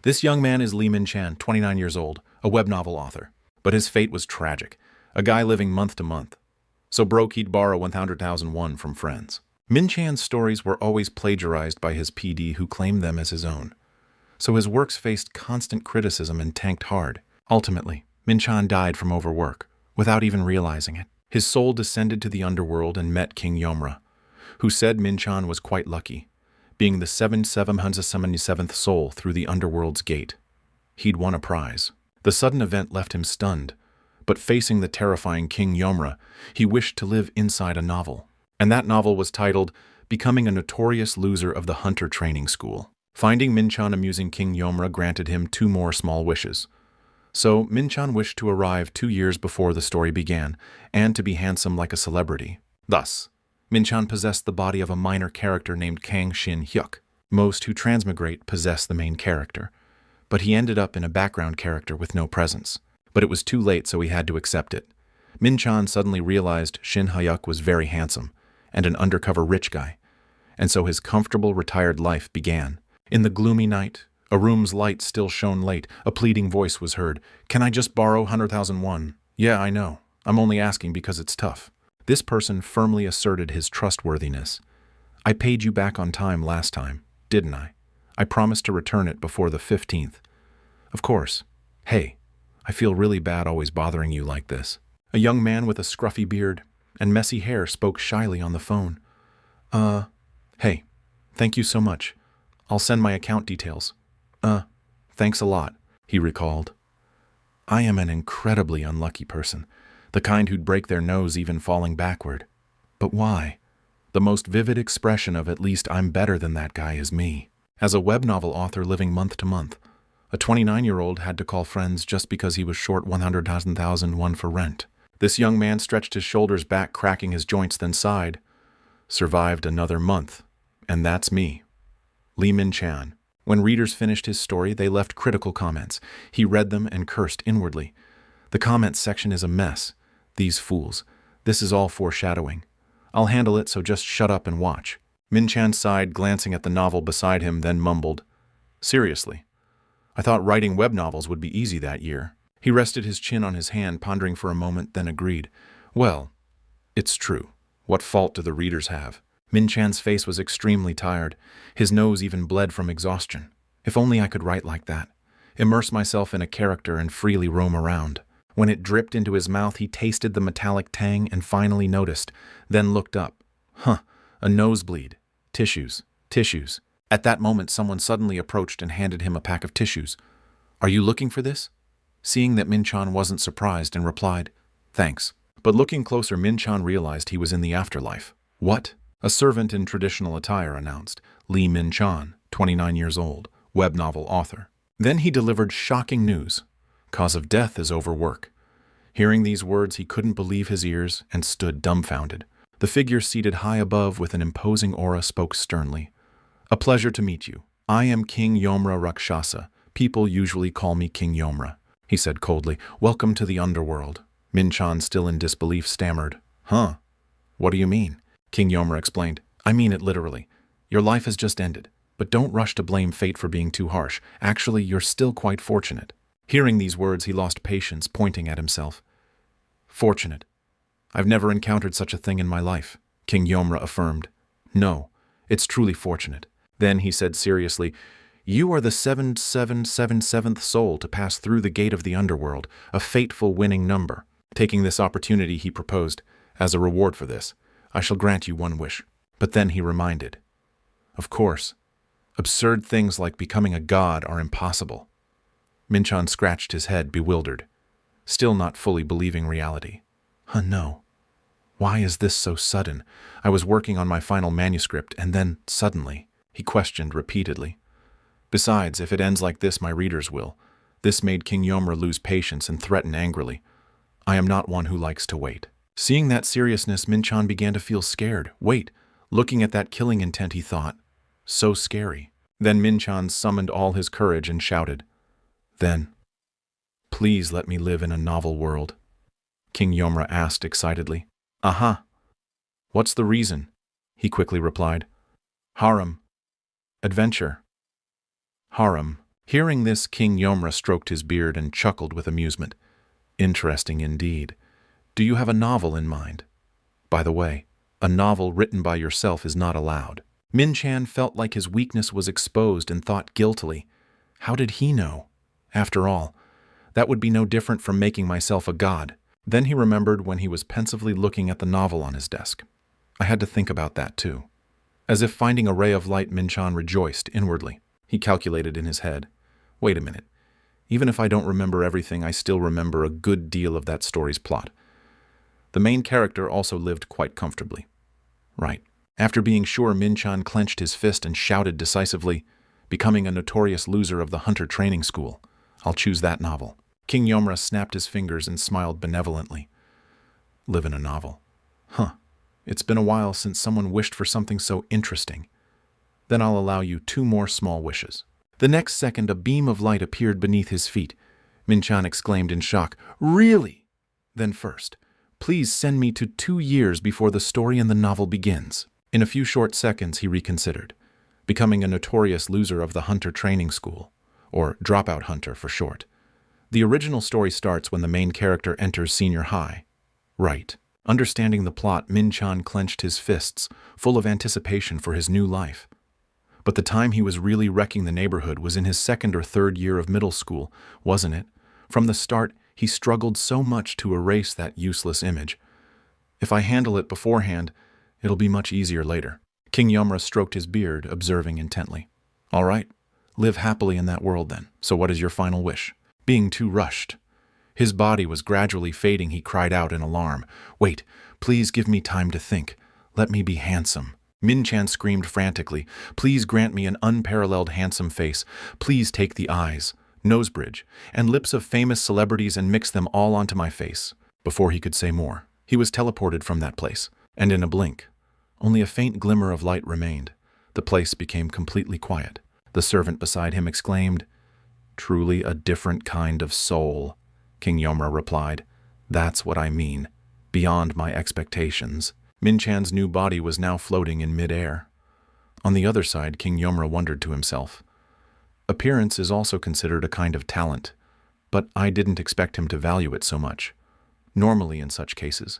This young man is Lee Min-chan, 29 years old, a web novel author. But his fate was tragic. A guy living month to month. So broke he'd borrow 100,000 won from friends. Min-chan's stories were always plagiarized by his PD who claimed them as his own. So his works faced constant criticism and tanked hard. Ultimately, Min-chan died from overwork, without even realizing it. His soul descended to the underworld and met King Yomra, who said Min-chan was quite lucky, being the 777th soul through the underworld's gate. He'd won a prize. The sudden event left him stunned, but facing the terrifying King Yomra, he wished to live inside a novel. And that novel was titled, Becoming a Notorious Loser of the Hunter Training School. Finding Min-chan amusing, King Yomra granted him 2 more small wishes. So Min-chan wished to arrive 2 years before the story began, and to be handsome like a celebrity. Thus, Min-chan possessed the body of a minor character named Kang Shin-hyuk. Most who transmigrate possess the main character, but he ended up in a background character with no presence. But it was too late, so he had to accept it. Min-chan suddenly realized Shin-hyuk was very handsome, and an undercover rich guy, and so his comfortable retired life began. In the gloomy night, a room's light still shone late, a pleading voice was heard. "Can I just borrow 100,000 won? Yeah, I know. I'm only asking because it's tough." This person firmly asserted his trustworthiness. "I paid you back on time last time, didn't I? I promised to return it before the 15th. Of course. Hey, I feel really bad always bothering you like this." A young man with a scruffy beard and messy hair spoke shyly on the phone. Hey, thank you so much. I'll send my account details. Thanks a lot," he recalled. "I am an incredibly unlucky person, the kind who'd break their nose even falling backward. But why? The most vivid expression of at least I'm better than that guy is me." As a web novel author living month to month, a 29-year-old had to call friends just because he was short 100,000 won for rent. This young man stretched his shoulders back, cracking his joints, then sighed. Survived another month. And that's me. Lee Min-chan. When readers finished his story, they left critical comments. He read them and cursed inwardly. "The comments section is a mess. These fools. This is all foreshadowing. I'll handle it, so just shut up and watch." Min-chan sighed, glancing at the novel beside him, then mumbled, "Seriously, I thought writing web novels would be easy that year." He rested his chin on his hand, pondering for a moment, then agreed. "Well, it's true. What fault do the readers have?" Min-chan's face was extremely tired. His nose even bled from exhaustion. If only I could write like that. Immerse myself in a character and freely roam around. When it dripped into his mouth, he tasted the metallic tang and finally noticed, then looked up. A nosebleed. Tissues. Tissues. At that moment, someone suddenly approached and handed him a pack of tissues. "Are you looking for this?" Seeing that Min-chan wasn't surprised and replied, "Thanks." But looking closer, Min-chan realized he was in the afterlife. "What?" A servant in traditional attire announced. Lee Min-chan, 29 years old, web novel author. Then he delivered shocking news. Cause of death is overwork. Hearing these words, he couldn't believe his ears and stood dumbfounded. The figure seated high above with an imposing aura spoke sternly. "A pleasure to meet you. I am King Yomra Rakshasa. People usually call me King Yomra," he said coldly. "Welcome to the underworld." Min-chan, still in disbelief, stammered. What do you mean?" King Yomra explained. "I mean it literally. Your life has just ended, but don't rush to blame fate for being too harsh. Actually, you're still quite fortunate." Hearing these words, he lost patience, pointing at himself. "Fortunate? I've never encountered such a thing in my life," King Yomra affirmed. "No, it's truly fortunate." Then he said seriously, "You are the 7777th soul to pass through the gate of the underworld, a fateful winning number." Taking this opportunity, he proposed, "As a reward for this, I shall grant you one wish." But then he reminded, "Of course, absurd things like becoming a god are impossible." Min-chan scratched his head, bewildered, still not fully believing reality. No. Why is this so sudden? I was working on my final manuscript, and then, suddenly, he questioned repeatedly. Besides, if it ends like this, my readers will. This made King Yomra lose patience and threaten angrily. I am not one who likes to wait. Seeing that seriousness, Min-chan began to feel scared. Wait, looking at that killing intent, he thought. So scary. Then Min-chan summoned all his courage and shouted, "Then, please let me live in a novel world." King Yomra asked excitedly. "Aha. What's the reason?" he quickly replied. "Harem. Adventure." "Harem," Hearing this, King Yomra stroked his beard and chuckled with amusement. Interesting indeed. Do you have a novel in mind? By the way, a novel written by yourself is not allowed. Min-chan felt like his weakness was exposed and thought guiltily. How did he know? After all, that would be no different from making myself a god. Then he remembered when he was pensively looking at the novel on his desk. I had to think about that too. As if finding a ray of light, Min-chan rejoiced inwardly. He calculated in his head. Wait a minute. Even if I don't remember everything, I still remember a good deal of that story's plot. The main character also lived quite comfortably. Right. After being sure, Min-chan clenched his fist and shouted decisively, becoming a notorious loser of the hunter training school. I'll choose that novel. King Yomra snapped his fingers and smiled benevolently. Live in a novel. Huh. It's been a while since someone wished for something so interesting. Then I'll allow you 2 more small wishes. The next second, a beam of light appeared beneath his feet. Min-chan exclaimed in shock, Really? Then first, please send me to 2 years before the story in the novel begins. In a few short seconds, he reconsidered, becoming a notorious loser of the hunter training school, or dropout hunter for short. The original story starts when the main character enters senior high. Right. Understanding the plot, Min-chan clenched his fists, full of anticipation for his new life. But the time he was really wrecking the neighborhood was in his 2nd or 3rd year of middle school, wasn't it? From the start, he struggled so much to erase that useless image. If I handle it beforehand, it'll be much easier later. King Yomra stroked his beard, observing intently. All right, live happily in that world then. So what is your final wish? Being too rushed. His body was gradually fading. He cried out in alarm. Wait, please give me time to think. Let me be handsome. Min-chan screamed frantically. Please grant me an unparalleled handsome face. Please take the eyes, nose bridge, and lips of famous celebrities and mix them all onto my face. Before he could say more, he was teleported from that place, and in a blink, only a faint glimmer of light remained. The place became completely quiet. The servant beside him exclaimed, Truly a different kind of soul, King Yomra replied. That's what I mean. Beyond my expectations. Min-chan's new body was now floating in mid-air. On the other side, King Yomra wondered to himself. Appearance is also considered a kind of talent, but I didn't expect him to value it so much. Normally in such cases,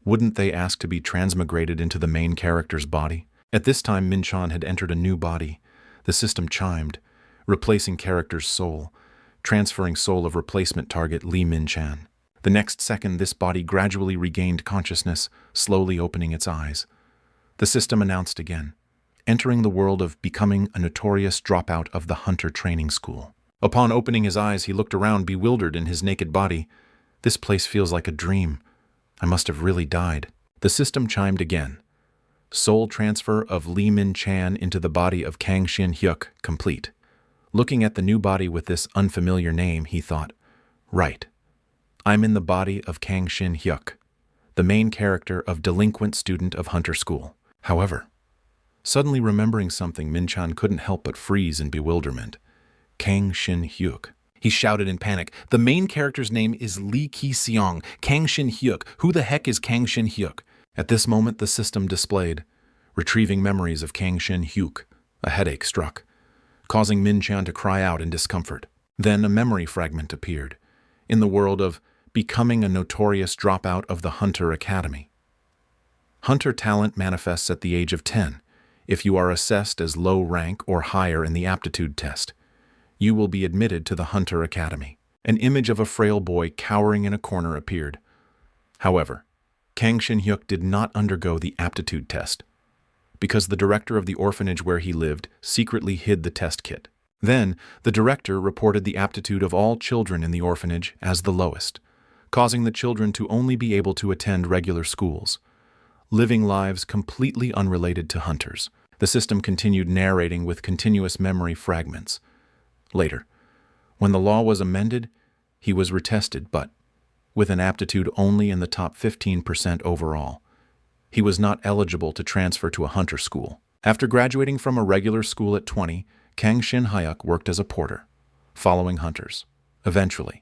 wouldn't they ask to be transmigrated into the main character's body? At this time, Min-chan had entered a new body. The system chimed, replacing character's soul, transferring soul of replacement target Lee Min-chan. The next second, this body gradually regained consciousness, slowly opening its eyes. The system announced again, entering the world of becoming a notorious dropout of the hunter training school. Upon opening his eyes, he looked around, bewildered in his naked body. This place feels like a dream. I must have really died. The system chimed again. Soul transfer of Lee Min-chan into the body of Kang Shin-hyuk complete. Looking at the new body with this unfamiliar name, he thought, Right. I'm in the body of Kang Shin-hyuk, the main character of delinquent student of hunter school. However, suddenly remembering something, Min-chan couldn't help but freeze in bewilderment. Kang Shin-hyuk. He shouted in panic. The main character's name is Lee Ki-seong, Kang Shin-hyuk. Who the heck is Kang Shin-hyuk? At this moment, the system displayed, retrieving memories of Kang Shin-hyuk. A headache struck, causing Min-chan to cry out in discomfort. Then a memory fragment appeared, in the world of becoming a notorious dropout of the Hunter Academy. Hunter talent manifests at the age of 10. If you are assessed as low rank or higher in the aptitude test, you will be admitted to the Hunter Academy. An image of a frail boy cowering in a corner appeared. However, Kang Shin-hyuk did not undergo the aptitude test, because the director of the orphanage where he lived secretly hid the test kit. Then, the director reported the aptitude of all children in the orphanage as the lowest, causing the children to only be able to attend regular schools, living lives completely unrelated to hunters. The system continued narrating with continuous memory fragments. Later, when the law was amended, he was retested, but with an aptitude only in the top 15% overall. He was not eligible to transfer to a hunter school. After graduating from a regular school at 20, Kang Shin-hyuk worked as a porter, following hunters. Eventually,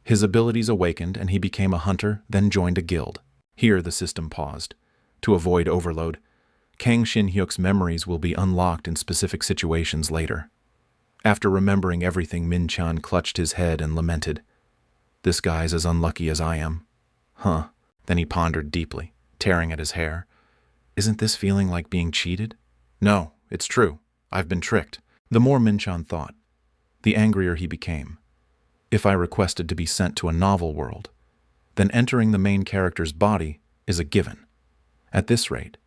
his abilities awakened and he became a hunter, then joined a guild. Here the system paused. To avoid overload, Kang Shin-hyuk's memories will be unlocked in specific situations later. After remembering everything, Min-chan clutched his head and lamented. This guy's as unlucky as I am. Huh. Then he pondered deeply, tearing at his hair. Isn't this feeling like being cheated? No, it's true. I've been tricked. The more Min-chan thought, the angrier he became. If I requested to be sent to a novel world, then entering the main character's body is a given. At this rate,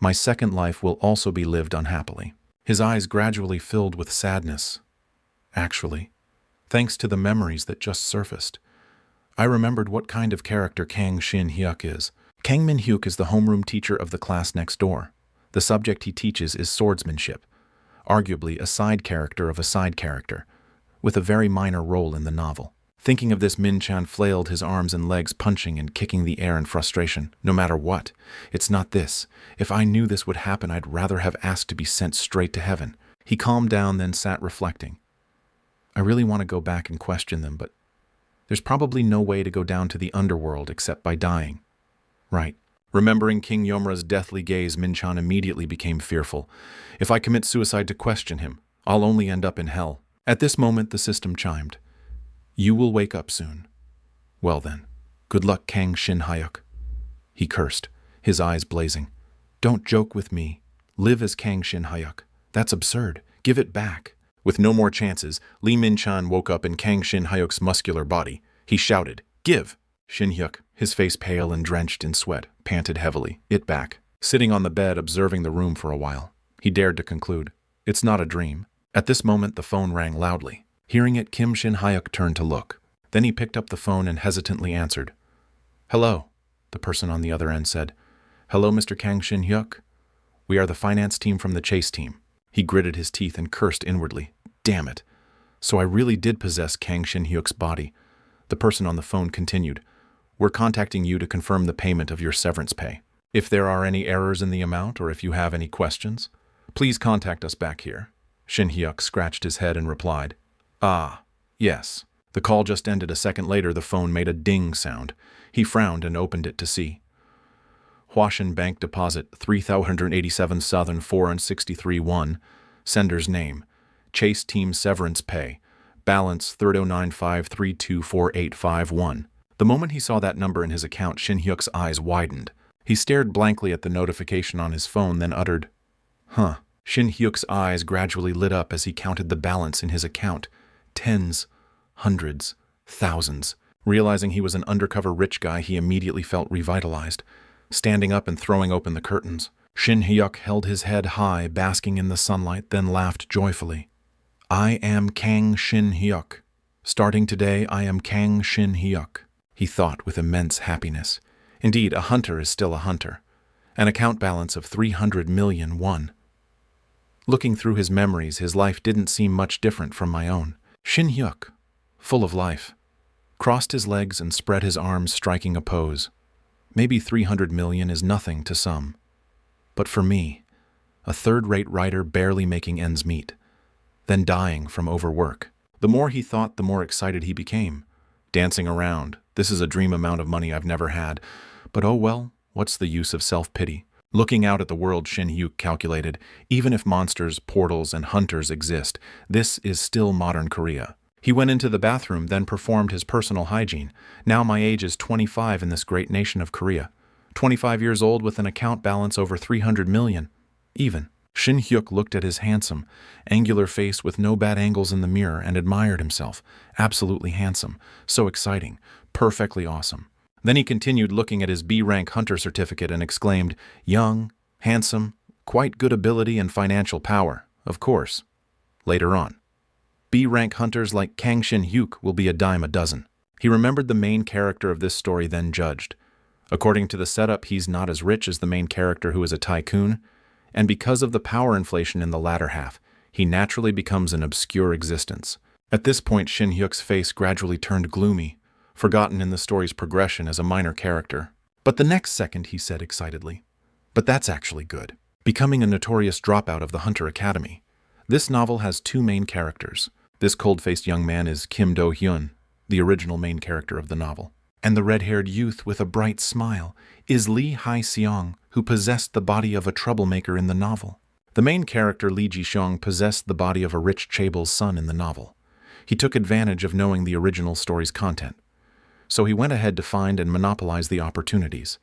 my second life will also be lived unhappily. His eyes gradually filled with sadness. Actually, thanks to the memories that just surfaced, I remembered what kind of character Kang Shin-hyuk is. Kang Min-hyuk is the homeroom teacher of the class next door. The subject he teaches is swordsmanship, arguably a side character of a side character, with a very minor role in the novel. Thinking of this, Min-chan flailed his arms and legs, punching and kicking the air in frustration. No matter what, it's not this. If I knew this would happen, I'd rather have asked to be sent straight to heaven. He calmed down, then sat reflecting. I really want to go back and question them, but there's probably no way to go down to the underworld except by dying. Right. Remembering King Yomura's deathly gaze, Min-chan immediately became fearful. If I commit suicide to question him, I'll only end up in hell. At this moment, the system chimed. You will wake up soon. Well then, good luck, Kang Shin-hyuk. He cursed, his eyes blazing. Don't joke with me. Live as Kang Shin-hyuk. That's absurd. Give it back. With no more chances, Lee Min-chan woke up in Kang Shin-hyuk's muscular body. He shouted, Give! Shin-hyuk, his face pale and drenched in sweat, panted heavily. It back. Sitting on the bed, observing the room for a while, he dared to conclude, It's not a dream. At this moment, the phone rang loudly. Hearing it, Kim Shin-hyuk turned to look. Then he picked up the phone and hesitantly answered. Hello, the person on the other end said. Hello, Mr. Kang Shin-hyuk. We are the finance team from the chase team. He gritted his teeth and cursed inwardly. Damn it. So I really did possess Kang Shin-hyuk's body. The person on the phone continued. We're contacting you to confirm the payment of your severance pay. If there are any errors in the amount or if you have any questions, please contact us back here. Shin-hyuk scratched his head and replied. Ah, yes. The call just ended. A second later, the phone made a ding sound. He frowned and opened it to see. Huashan Bank Deposit 3,087 Southern 4 and 63 1. Sender's name. Chase Team Severance Pay. Balance 3095324851. The moment he saw that number in his account, Shin-hyuk's eyes widened. He stared blankly at the notification on his phone, then uttered, Huh. Shin-hyuk's eyes gradually lit up as he counted the balance in his account. Tens, hundreds, thousands. Realizing he was an undercover rich guy, he immediately felt revitalized. Standing up and throwing open the curtains, Shin-hyuk held his head high, basking in the sunlight, then laughed joyfully. I am Kang Shin-hyuk. Starting today, I am Kang Shin-hyuk, he thought with immense happiness. Indeed, a hunter is still a hunter. An account balance of 300 million won. Looking through his memories, his life didn't seem much different from my own. Shin-hyuk, full of life, crossed his legs and spread his arms, striking a pose. Maybe 300 million is nothing to some. But for me, a third-rate writer barely making ends meet, then dying from overwork. The more he thought, the more excited he became. Dancing around, this is a dream amount of money I've never had. But oh well, what's the use of self-pity? Looking out at the world, Shin-hyuk calculated, even if monsters, portals, and hunters exist, this is still modern Korea. He went into the bathroom, then performed his personal hygiene. Now my age is 25 in this great nation of Korea. 25 years old with an account balance over 300 million. Even. Shin-hyuk looked at his handsome, angular face with no bad angles in the mirror and admired himself. Absolutely handsome. So exciting. Perfectly awesome. Then he continued looking at his B-rank hunter certificate and exclaimed, young, handsome, quite good ability and financial power, of course. Later on. B-rank hunters like Kang Shin-hyuk will be a dime a dozen. He remembered the main character of this story, then judged. According to the setup, he's not as rich as the main character who is a tycoon, and because of the power inflation in the latter half, he naturally becomes an obscure existence. At this point, Shin-hyuk's face gradually turned gloomy, forgotten in the story's progression as a minor character. But the next second, he said excitedly, but that's actually good. Becoming a notorious dropout of the Hunter Academy. This novel has two main characters. This cold-faced young man is Kim Do-hyun, the original main character of the novel. And the red-haired youth with a bright smile is Lee Hae-seong, who possessed the body of a troublemaker in the novel. The main character Li Jixiong possessed the body of a rich chaeble's son in the novel. He took advantage of knowing the original story's content. So he went ahead to find and monopolize the opportunities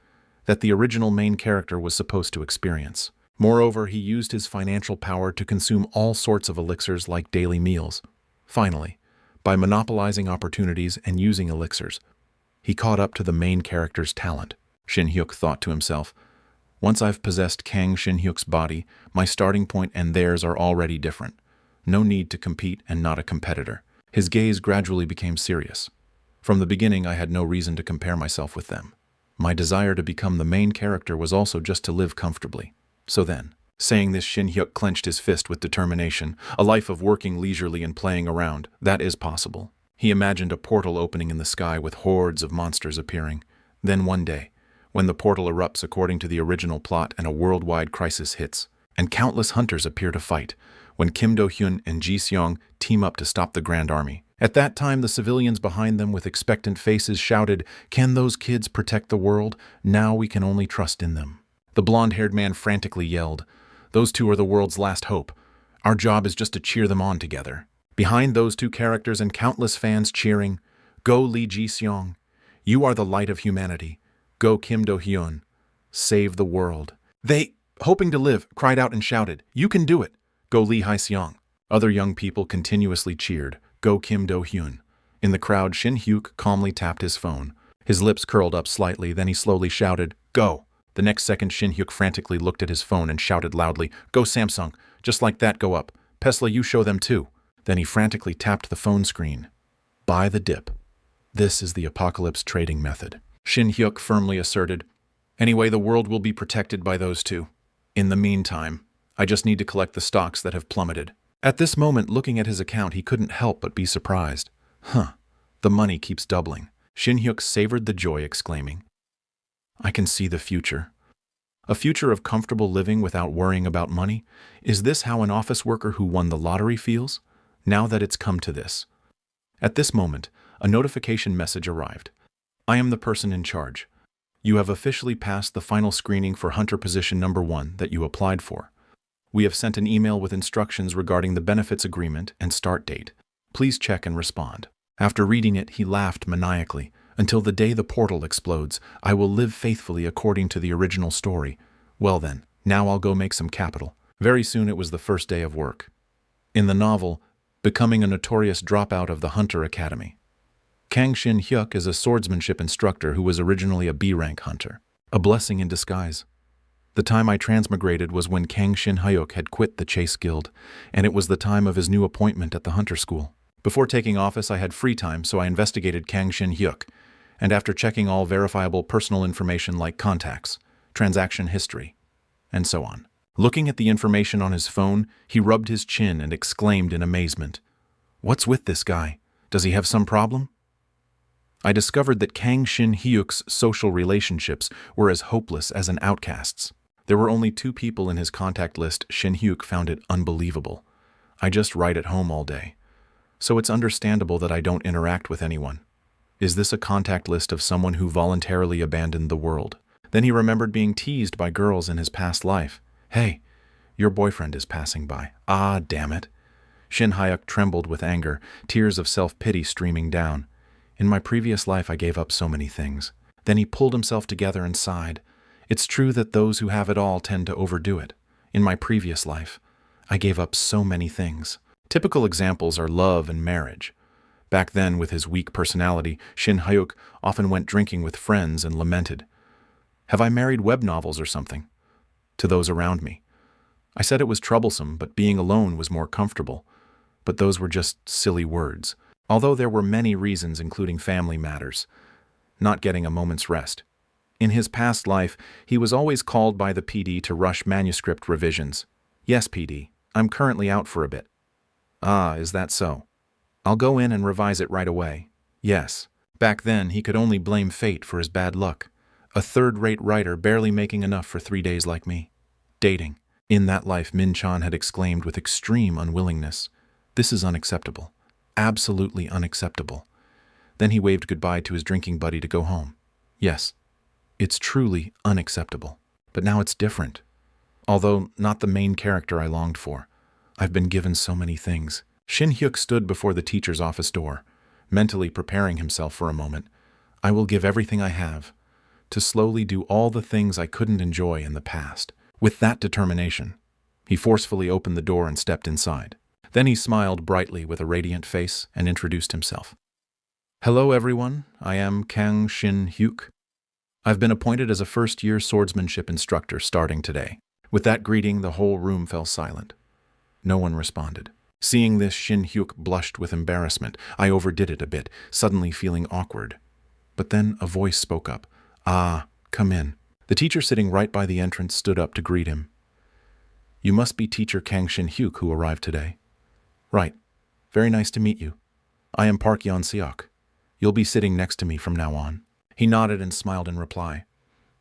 that the original main character was supposed to experience. Moreover, he used his financial power to consume all sorts of elixirs like daily meals. Finally, by monopolizing opportunities and using elixirs, he caught up to the main character's talent. Shin Hyuk thought to himself, once I've possessed Kang Shin Hyuk's body, my starting point and theirs are already different. No need to compete and not a competitor. His gaze gradually became serious. From the beginning, I had no reason to compare myself with them. My desire to become the main character was also just to live comfortably. So then, saying this, Shin Hyuk clenched his fist with determination. A life of working leisurely and playing around, that is possible. He imagined a portal opening in the sky with hordes of monsters appearing. Then one day, when the portal erupts according to the original plot and a worldwide crisis hits, and countless hunters appear to fight, when Kim Do-hyun and Ji Seong team up to stop the Grand Army. At that time, the civilians behind them with expectant faces shouted, "Can those kids protect the world? Now we can only trust in them." The blonde-haired man frantically yelled, "Those two are the world's last hope. Our job is just to cheer them on together." Behind those two characters and countless fans cheering, "Go Lee Ji-seong. You are the light of humanity. Go Kim Do-hyun. Save the world." They, hoping to live, cried out and shouted, "You can do it. Go Lee Hae-seong." Other young people continuously cheered, "Go Kim Do-hyun." In the crowd, Shin Hyuk calmly tapped his phone. His lips curled up slightly, then he slowly shouted, "Go." The next second, Shin Hyuk frantically looked at his phone and shouted loudly, "Go Samsung. Just like that, go up. Pesla, you show them too." Then he frantically tapped the phone screen. Buy the dip. This is the apocalypse trading method. Shin Hyuk firmly asserted, "Anyway, the world will be protected by those two. In the meantime, I just need to collect the stocks that have plummeted." At this moment, looking at his account, he couldn't help but be surprised. The money keeps doubling. Shin Hyuk savored the joy, exclaiming, "I can see the future. A future of comfortable living without worrying about money? Is this how an office worker who won the lottery feels? Now that it's come to this." At this moment, a notification message arrived. "I am the person in charge. You have officially passed the final screening for hunter position number 1 that you applied for. We have sent an email with instructions regarding the benefits agreement and start date. Please check and respond." After reading it, he laughed maniacally. "Until the day the portal explodes, I will live faithfully according to the original story. Well then, now I'll go make some capital." Very soon it was the first day of work. In the novel, becoming a notorious dropout of the Hunter Academy. Kang Shin Hyuk is a swordsmanship instructor who was originally a B-rank hunter. A blessing in disguise. The time I transmigrated was when Kang Shin Hyuk had quit the Chase Guild, and it was the time of his new appointment at the hunter school. Before taking office, I had free time, so I investigated Kang Shin Hyuk, and after checking all verifiable personal information like contacts, transaction history, and so on. Looking at the information on his phone, he rubbed his chin and exclaimed in amazement, "What's with this guy? Does he have some problem?" I discovered that Kang Shin Hyuk's social relationships were as hopeless as an outcast's. There were only 2 people in his contact list. Shin Hyuk found it unbelievable. I just write at home all day, so it's understandable that I don't interact with anyone. Is this a contact list of someone who voluntarily abandoned the world? Then he remembered being teased by girls in his past life. "Hey, your boyfriend is passing by." Ah, damn it. Shin Hyuk trembled with anger, tears of self-pity streaming down. "In my previous life, I gave up so many things." Then he pulled himself together and sighed. "It's true that those who have it all tend to overdo it. In my previous life, I gave up so many things." Typical examples are love and marriage. Back then, with his weak personality, Shin Hyuk often went drinking with friends and lamented, "Have I married web novels or something?" to those around me. I said it was troublesome, but being alone was more comfortable. But those were just silly words, although there were many reasons, including family matters, not getting a moment's rest. In his past life, he was always called by the PD to rush manuscript revisions. "Yes, PD, I'm currently out for a bit." "Ah, is that so? I'll go in and revise it right away." "Yes." Back then, he could only blame fate for his bad luck. A third-rate writer barely making enough for 3 days like me. Dating. In that life, Min Chan had exclaimed with extreme unwillingness, "This is unacceptable. Absolutely unacceptable." Then he waved goodbye to his drinking buddy to go home. Yes, it's truly unacceptable. But now it's different. although not the main character I longed for. I've been given so many things. Shin Hyuk stood before the teacher's office door, mentally preparing himself for a moment. I will give everything I have to slowly do all the things I couldn't enjoy in the past. With that determination, he forcefully opened the door and stepped inside. Then he smiled brightly with a radiant face and introduced himself. Hello everyone, I am Kang Shin Hyuk. I've been appointed as a first-year swordsmanship instructor starting today. With that greeting, the whole room fell silent. No one responded. Seeing this, Shin Hyuk blushed with embarrassment. I overdid it a bit, suddenly feeling awkward. But then a voice spoke up. Ah, come in. The teacher sitting right by the entrance stood up to greet him. You must be teacher Kang Shin Hyuk who arrived today. Right. Very nice to meet you. I am Park Yeon Seok. You'll be sitting next to me from now on. He nodded and smiled in reply.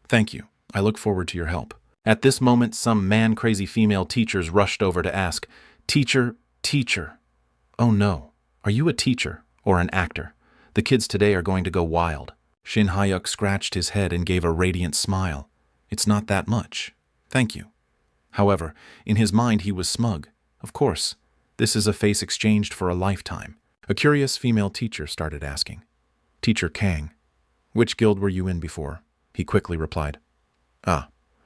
Thank you. I look forward to your help. At this moment, some man-crazy female teachers rushed over to ask, Teacher, teacher. Oh no. Are you a teacher or an actor? The kids today are going to go wild. Shin Hyuk scratched his head and gave a radiant smile. It's not that much. Thank you. However, in his mind he was smug. Of course, this is a face exchanged for a lifetime. A curious female teacher started asking. Teacher Kang, which guild were you in before? He quickly replied.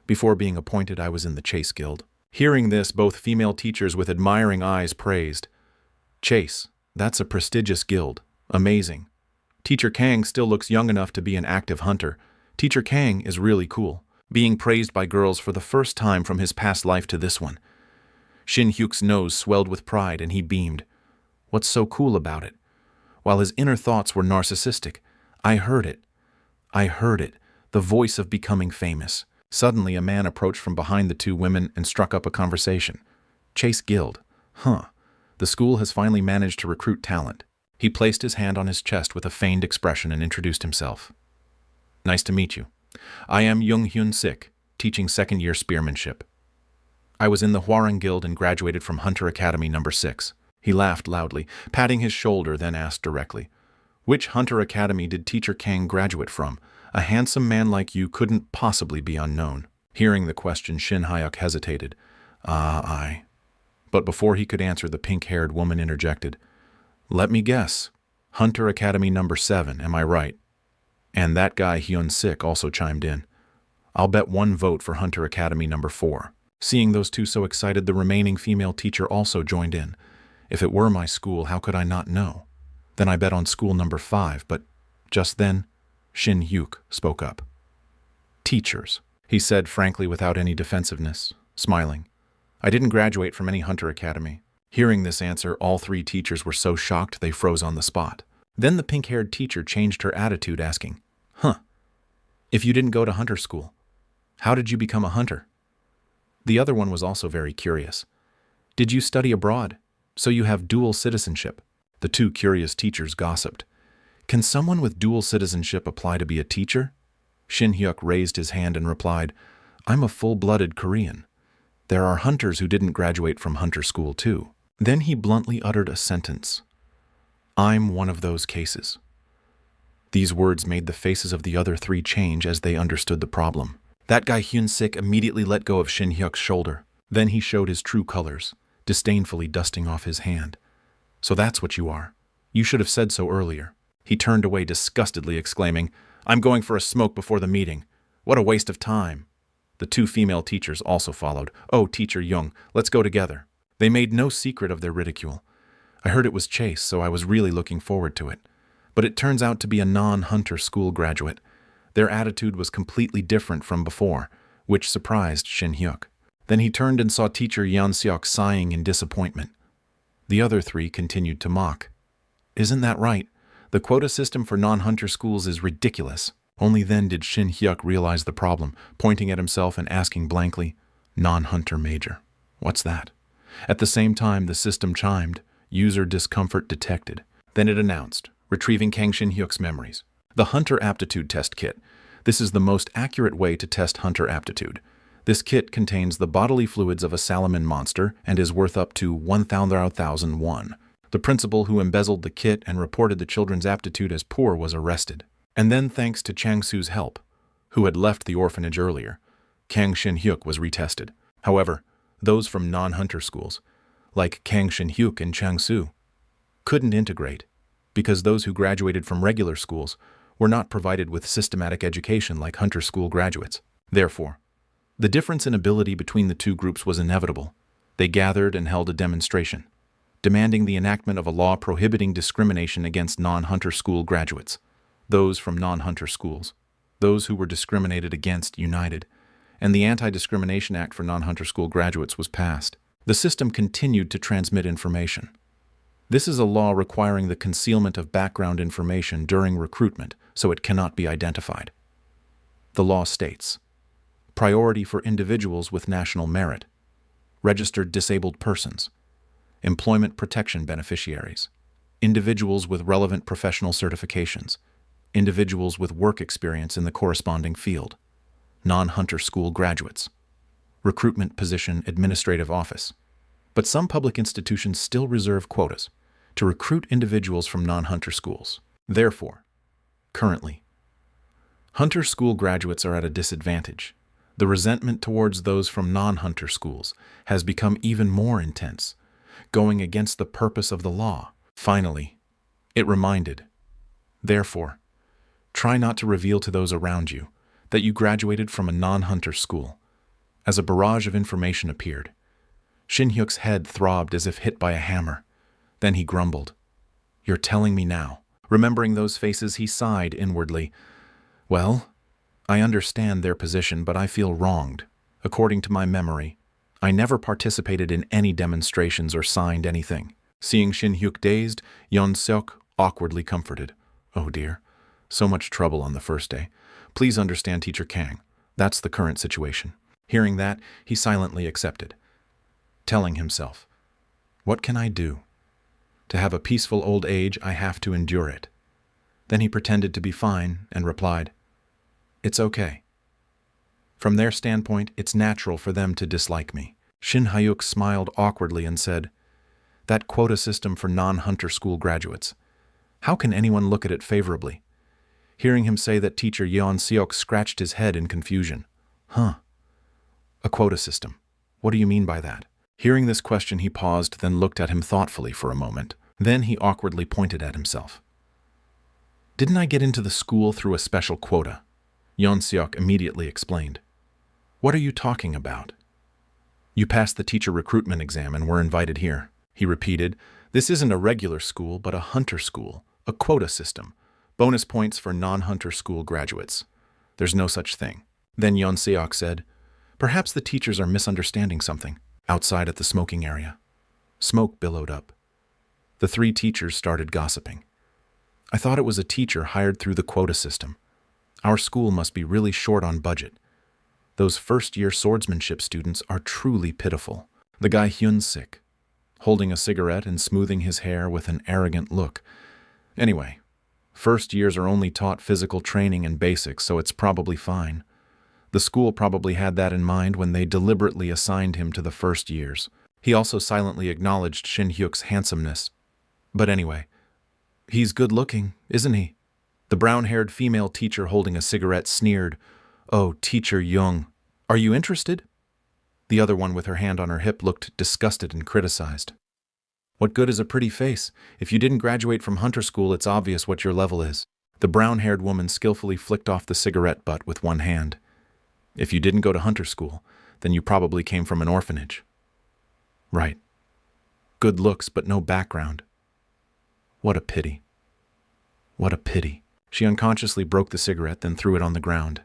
Before being appointed I was in the Chase Guild. Hearing this, both female teachers with admiring eyes praised. Chase, that's a prestigious guild. Amazing. Teacher Kang still looks young enough to be an active hunter. Teacher Kang is really cool, being praised by girls for the first time from his past life to this one. Shin Hyuk's nose swelled with pride and he beamed. What's so cool about it? While his inner thoughts were narcissistic, I heard it, the voice of becoming famous. Suddenly a man approached from behind the two women and struck up a conversation. Chase Guild. The school has finally managed to recruit talent. He placed his hand on his chest with a feigned expression and introduced himself. Nice to meet you. I am Jung Hyun Sik, teaching second-year spearmanship. I was in the Hwarang Guild and graduated from Hunter Academy No. 6. He laughed loudly, patting his shoulder, then asked directly, Which Hunter Academy did Teacher Kang graduate from? A handsome man like you couldn't possibly be unknown. Hearing the question, Shin Hyuk hesitated. I. But before he could answer, the pink-haired woman interjected. Let me guess. Hunter Academy No. 7, am I right? And that guy Hyun Sik also chimed in. I'll bet 1 vote for Hunter Academy No. 4. Seeing those two so excited, the remaining female teacher also joined in. If it were my school, how could I not know? Then I bet on school No. 5, but just then, Shin Hyuk spoke up. Teachers, he said frankly without any defensiveness, smiling. I didn't graduate from any Hunter Academy. Hearing this answer, all 3 teachers were so shocked they froze on the spot. Then the pink-haired teacher changed her attitude, asking, If you didn't go to hunter school, how did you become a hunter? The other one was also very curious. Did you study abroad? So you have dual citizenship? The 2 curious teachers gossiped. Can someone with dual citizenship apply to be a teacher? Shin Hyuk raised his hand and replied, I'm a full-blooded Korean. There are hunters who didn't graduate from hunter school too. Then he bluntly uttered a sentence. I'm one of those cases. These words made the faces of the other 3 change as they understood the problem. That guy Hyun Sik immediately let go of Shin Hyuk's shoulder. Then he showed his true colors, disdainfully dusting off his hand. So that's what you are. You should have said so earlier. He turned away disgustedly, exclaiming, I'm going for a smoke before the meeting. What a waste of time. The 2 female teachers also followed. Oh, Teacher Jung, let's go together. They made no secret of their ridicule. I heard it was Chase, so I was really looking forward to it. But it turns out to be a non-hunter school graduate. Their attitude was completely different from before, which surprised Shin Hyuk. Then he turned and saw Teacher Yeon Seok sighing in disappointment. The other 3 continued to mock. Isn't that right? The quota system for non-hunter schools is ridiculous. Only then did Shin Hyuk realize the problem, pointing at himself and asking blankly, non-hunter major. What's that? At the same time, the system chimed, user discomfort detected. Then it announced, retrieving Kang Shin Hyuk's memories. The Hunter Aptitude Test Kit. This is the most accurate way to test hunter aptitude. This kit contains the bodily fluids of a Salaman monster and is worth up to 1,000 The principal who embezzled the kit and reported the children's aptitude as poor was arrested. And then, thanks to Chang Su's help, who had left the orphanage earlier, Kang Shin Hyuk was retested. However, those from non-hunter schools, like Kang Shin-hyuk and Chang-soo, couldn't integrate because those who graduated from regular schools were not provided with systematic education like hunter school graduates. Therefore, the difference in ability between the two groups was inevitable. They gathered and held a demonstration, demanding the enactment of a law prohibiting discrimination against non-hunter school graduates. Those from non-hunter schools, those who were discriminated against, united, and the Anti-Discrimination Act for non-hunter school graduates was passed. The system continued to transmit information. This is a law requiring the concealment of background information during recruitment so it cannot be identified. The law states, priority for individuals with national merit, registered disabled persons, employment protection beneficiaries, individuals with relevant professional certifications, individuals with work experience in the corresponding field, non-hunter school graduates, recruitment position administrative office. But some public institutions still reserve quotas to recruit individuals from non-hunter schools. Therefore, currently, hunter school graduates are at a disadvantage. The resentment towards those from non-hunter schools has become even more intense, going against the purpose of the law. Finally, it reminded, therefore, try not to reveal to those around you that you graduated from a non-hunter school. As a barrage of information appeared, Shin-hyuk's head throbbed as if hit by a hammer. Then he grumbled, "You're telling me now." Remembering those faces, he sighed inwardly. "Well, I understand their position, but I feel wronged. According to my memory, I never participated in any demonstrations or signed anything." Seeing Shin-hyuk dazed, Yeon-seok awkwardly comforted. "Oh dear, so much trouble on the first day. Please understand, Teacher Kang. That's the current situation." Hearing that, he silently accepted, telling himself, "What can I do? To have a peaceful old age, I have to endure it." Then he pretended to be fine and replied, "It's okay. From their standpoint, it's natural for them to dislike me." Shin-hyuk smiled awkwardly and said, "That quota system for non-hunter school graduates. How can anyone look at it favorably?" Hearing him say that, Teacher Yeon-seok scratched his head in confusion. "Huh. A quota system. What do you mean by that?" Hearing this question, he paused, then looked at him thoughtfully for a moment. Then he awkwardly pointed at himself. "Didn't I get into the school through a special quota?" Yeon-seok immediately explained. "What are you talking about?" "You passed the teacher recruitment exam and were invited here," he repeated. "This isn't a regular school, but a hunter school, a quota system. Bonus points for non-hunter school graduates. There's no such thing." Then Yeon-seok said, "Perhaps the teachers are misunderstanding something." Outside at the smoking area, smoke billowed up. The three teachers started gossiping. "I thought it was a teacher hired through the quota system. Our school must be really short on budget. Those first-year swordsmanship students are truly pitiful." The guy Hyun-sik, holding a cigarette and smoothing his hair with an arrogant look. "Anyway, first years are only taught physical training and basics, so it's probably fine. The school probably had that in mind when they deliberately assigned him to the first years." He also silently acknowledged Shin-hyuk's handsomeness. "But anyway, he's good-looking, isn't he?" The brown-haired female teacher holding a cigarette sneered, "Oh, Teacher Young, are you interested?" The other one with her hand on her hip looked disgusted and criticized. "What good is a pretty face? If you didn't graduate from hunter school, it's obvious what your level is." The brown-haired woman skillfully flicked off the cigarette butt with one hand. "If you didn't go to hunter school, then you probably came from an orphanage." "Right. Good looks, but no background. What a pity. What a pity." She unconsciously broke the cigarette, then threw it on the ground.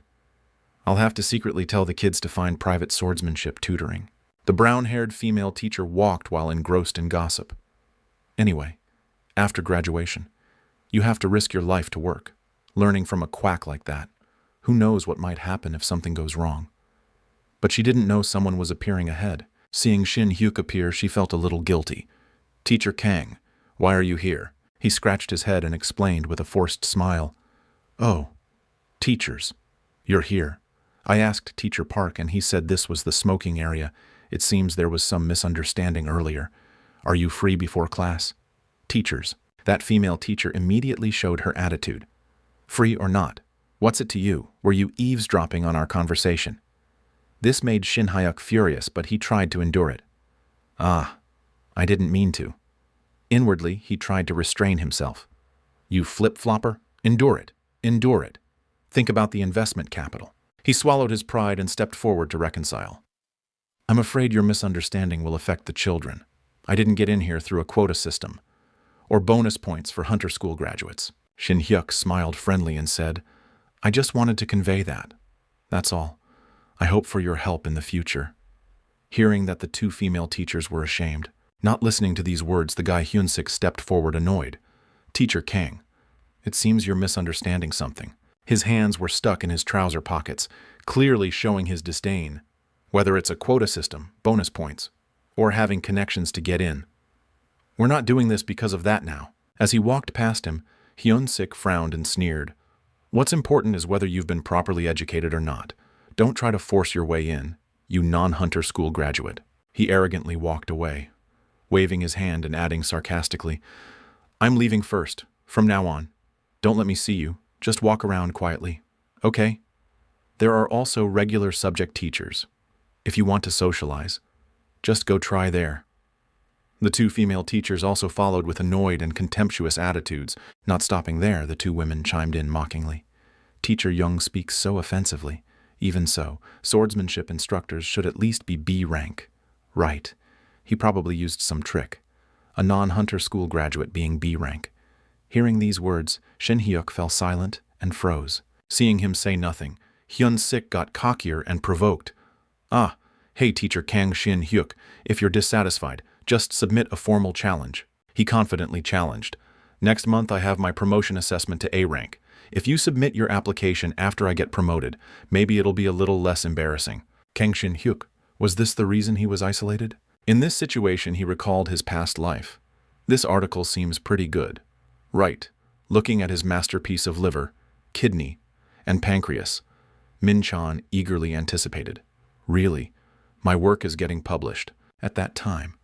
"I'll have to secretly tell the kids to find private swordsmanship tutoring." The brown-haired female teacher walked while engrossed in gossip. "Anyway, after graduation, you have to risk your life to work, learning from a quack like that. Who knows what might happen if something goes wrong?" But she didn't know someone was appearing ahead. Seeing Shin-hyuk appear, she felt a little guilty. "Teacher Kang, why are you here?" He scratched his head and explained with a forced smile. "Oh, teachers, you're here. I asked Teacher Park and he said this was the smoking area. It seems there was some misunderstanding earlier. Are you free before class?" "Teachers." That female teacher immediately showed her attitude. "Free or not? What's it to you? Were you eavesdropping on our conversation?" This made Shin Hyuk furious, but he tried to endure it. Ah, I didn't mean to. Inwardly, he tried to restrain himself. You flip-flopper? Endure it. Endure it. Think about the investment capital. He swallowed his pride and stepped forward to reconcile. I'm afraid your misunderstanding will affect the children. I didn't get in here through a quota system. Or bonus points for hunter school graduates. Shin Hyuk smiled friendly and said, I just wanted to convey that. That's all. I hope for your help in the future. Hearing that the two female teachers were ashamed, not listening to these words, the guy Hyun-sik stepped forward annoyed. Teacher Kang, it seems you're misunderstanding something. His hands were stuck in his trouser pockets, clearly showing his disdain. Whether it's a quota system, bonus points, or having connections to get in. We're not doing this because of that now. As he walked past him, Hyun-sik frowned and sneered. What's important is whether you've been properly educated or not. Don't try to force your way in, you non-hunter school graduate. He arrogantly walked away, waving his hand and adding sarcastically, I'm leaving first, from now on. Don't let me see you, just walk around quietly. Okay? There are also regular subject teachers. If you want to socialize, just go try there. The two female teachers also followed with annoyed and contemptuous attitudes. Not stopping there, the two women chimed in mockingly. Teacher Young speaks so offensively. Even so, swordsmanship instructors should at least be B rank. Right. He probably used some trick. A non-hunter school graduate being B rank. Hearing these words, Shin Hyuk fell silent and froze. Seeing him say nothing, Hyun-sik got cockier and provoked. Ah, hey Teacher Kang Shin Hyuk, if you're dissatisfied, just submit a formal challenge. He confidently challenged. Next month I have my promotion assessment to A rank. If you submit your application after I get promoted, maybe it'll be a little less embarrassing. Kang Shin Hyuk, was this the reason he was isolated? In this situation he recalled his past life. This article seems pretty good. Right. Looking at his masterpiece of liver, kidney, and pancreas, Min-chan eagerly anticipated. Really? My work is getting published. At that time,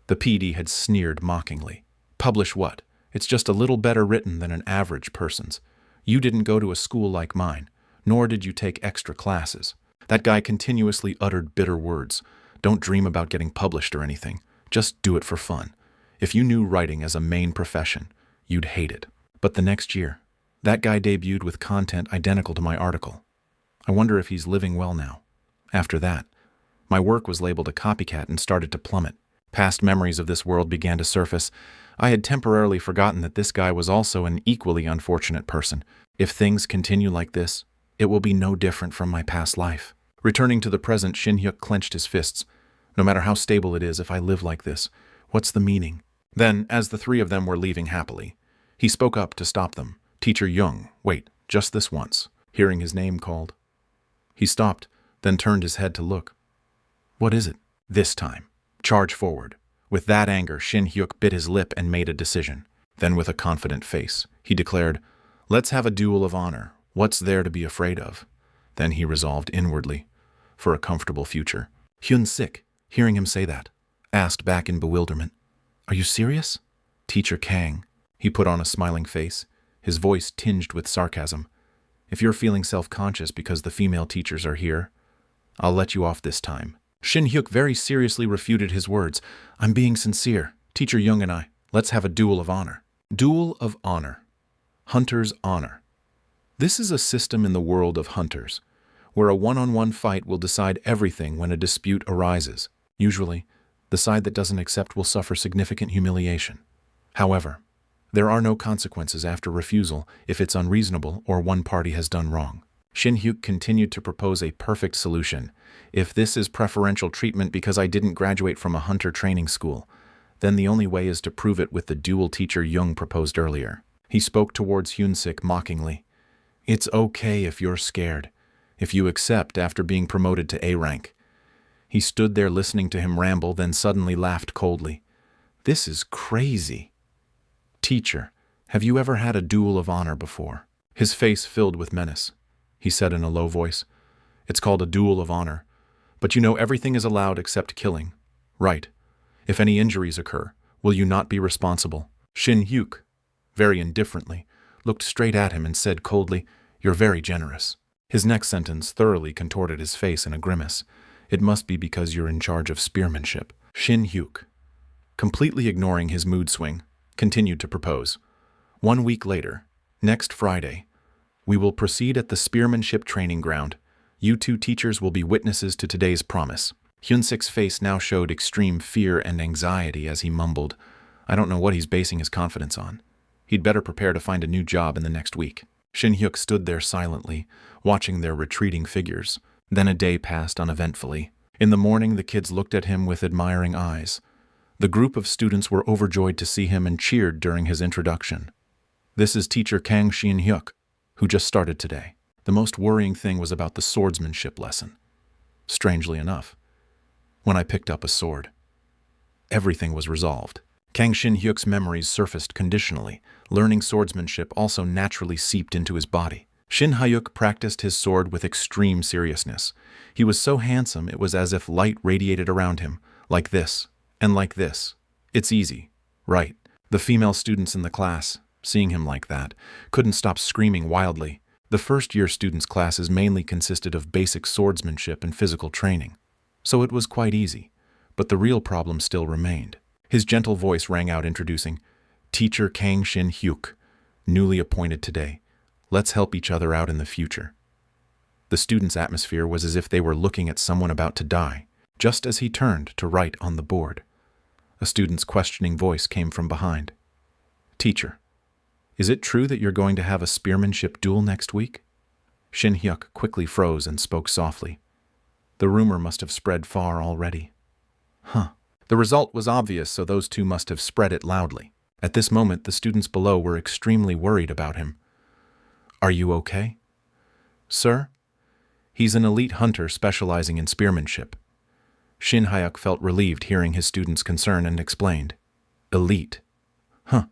the PD had sneered mockingly. Publish what? It's just a little better written than an average person's. You didn't go to a school like mine, nor did you take extra classes. That guy continuously uttered bitter words. Don't dream about getting published or anything. Just do it for fun. If you knew writing as a main profession, you'd hate it. But the next year, that guy debuted with content identical to my article. I wonder if he's living well now. After that, my work was labeled a copycat and started to plummet. Past memories of this world began to surface. I had temporarily forgotten that this guy was also an equally unfortunate person. If things continue like this, it will be no different from my past life. Returning to the present, Shin Hyuk clenched his fists. No matter how stable it is, if I live like this, what's the meaning? Then, as the three of them were leaving happily, he spoke up to stop them. Teacher Young, wait, just this once. Hearing his name called. He stopped, then turned his head to look. What is it? This time. Charge forward. With that anger, Shin Hyuk bit his lip and made a decision. Then with a confident face, he declared, Let's have a duel of honor. What's there to be afraid of? Then he resolved inwardly, for a comfortable future. Hyun-sik, hearing him say that, asked back in bewilderment, Are you serious? Teacher Kang. He put on a smiling face, his voice tinged with sarcasm. If you're feeling self-conscious because the female teachers are here, I'll let you off this time. Shin Hyuk very seriously refuted his words. I'm being sincere. Teacher Young and I, let's have a duel of honor. Duel of honor. Hunter's honor. This is a system in the world of hunters, where a one-on-one fight will decide everything when a dispute arises. Usually, the side that doesn't accept will suffer significant humiliation. However, there are no consequences after refusal if it's unreasonable or one party has done wrong. Shin Hyuk continued to propose a perfect solution. If this is preferential treatment because I didn't graduate from a hunter training school, then the only way is to prove it with the duel Teacher Young proposed earlier. He spoke towards Hyun-sik mockingly. It's okay if you're scared, if you accept after being promoted to A rank. He stood there listening to him ramble, then suddenly laughed coldly. This is crazy. Teacher, have you ever had a duel of honor before? His face filled with menace. He said in a low voice, It's called a duel of honor, but you know everything is allowed except killing. Right. If any injuries occur, will you not be responsible? Shin Hyuk, very indifferently, looked straight at him and said coldly, You're very generous. His next sentence thoroughly contorted his face in a grimace. It must be because you're in charge of spearmanship. Shin Hyuk, completely ignoring his mood swing, continued to propose. 1 week later, next Friday, we will proceed at the spearmanship training ground. You two teachers will be witnesses to today's promise. Hyun-sik's face now showed extreme fear and anxiety as he mumbled, I don't know what he's basing his confidence on. He'd better prepare to find a new job in the next week. Shin Hyuk stood there silently, watching their retreating figures. Then a day passed uneventfully. In the morning, the kids looked at him with admiring eyes. The group of students were overjoyed to see him and cheered during his introduction. This is teacher Kang Shin Hyuk, who just started today. The most worrying thing was about the swordsmanship lesson. Strangely enough, when I picked up a sword, everything was resolved. Kang Shin Hyuk's memories surfaced conditionally. Learning swordsmanship also naturally seeped into his body. Shin Hyuk practiced his sword with extreme seriousness. He was so handsome it was as if light radiated around him, like this, and like this. It's easy, right? The female students in the class, seeing him like that, couldn't stop screaming wildly. The first-year students' classes mainly consisted of basic swordsmanship and physical training, so it was quite easy. But the real problem still remained. His gentle voice rang out introducing, Teacher Kang Shin Hyuk, newly appointed today. Let's help each other out in the future. The students' atmosphere was as if they were looking at someone about to die, just as he turned to write on the board. A student's questioning voice came from behind. Teacher, is it true that you're going to have a spearmanship duel next week? Shin Hyuk quickly froze and spoke softly. The rumor must have spread far already. Huh. The result was obvious, so those two must have spread it loudly. At this moment, the students below were extremely worried about him. Are you okay? Sir? He's an elite hunter specializing in spearmanship. Shin Hyuk felt relieved hearing his students' concern and explained. Elite. Huh.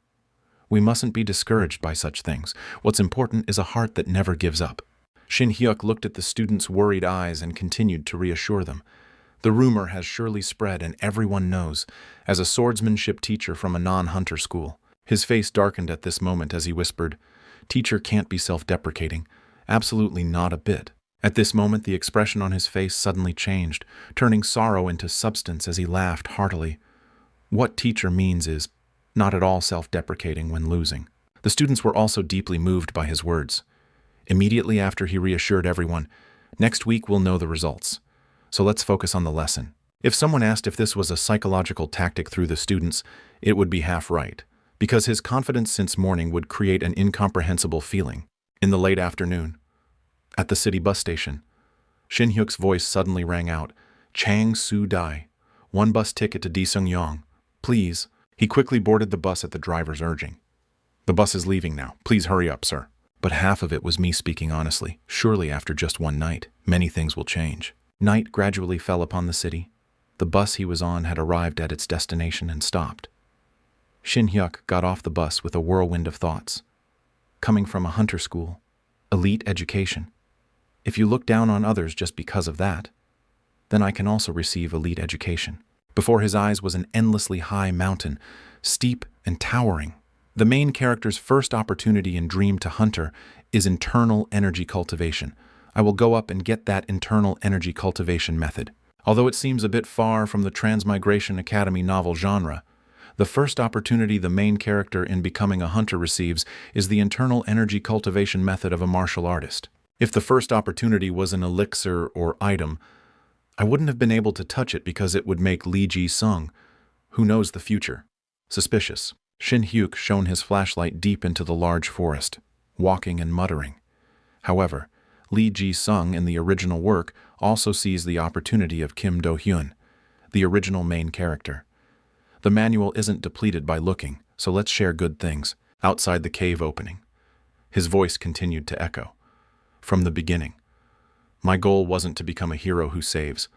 We mustn't be discouraged by such things. What's important is a heart that never gives up. Shin Hyuk looked at the students' worried eyes and continued to reassure them. The rumor has surely spread and everyone knows, as a swordsmanship teacher from a non-hunter school. His face darkened at this moment as he whispered, Teacher can't be self-deprecating. Absolutely not a bit. At this moment, the expression on his face suddenly changed, turning sorrow into substance as he laughed heartily. What teacher means is not at all self-deprecating when losing. The students were also deeply moved by his words. Immediately after he reassured everyone, next week we'll know the results. So let's focus on the lesson. If someone asked if this was a psychological tactic through the students, it would be half right, because his confidence since morning would create an incomprehensible feeling. In the late afternoon, at the city bus station, Shin Hyuk's voice suddenly rang out, Chang Su Dai, 1 bus ticket to Daeseung-yong. Please. He quickly boarded the bus at the driver's urging. The bus is leaving now. Please hurry up, sir. But half of it was me speaking honestly. Surely after just one night, many things will change. Night gradually fell upon the city. The bus he was on had arrived at its destination and stopped. Shin Hyuk got off the bus with a whirlwind of thoughts. Coming from a hunter school, elite education. If you look down on others just because of that, then I can also receive elite education. Before his eyes was an endlessly high mountain, steep and towering. The main character's first opportunity in Dream to Hunter is internal energy cultivation. I will go up and get that internal energy cultivation method. Although it seems a bit far from the Transmigration Academy novel genre, the first opportunity the main character in becoming a hunter receives is the internal energy cultivation method of a martial artist. If the first opportunity was an elixir or item, I wouldn't have been able to touch it because it would make Lee Ji-sung, who knows the future, suspicious. Shin Hyuk shone his flashlight deep into the large forest, walking and muttering. However, Lee Ji-sung in the original work also sees the opportunity of Kim Do-hyun, the original main character. The manual isn't depleted by looking, so let's share good things. Outside the cave opening, his voice continued to echo. From the beginning, my goal wasn't to become a hero who saves,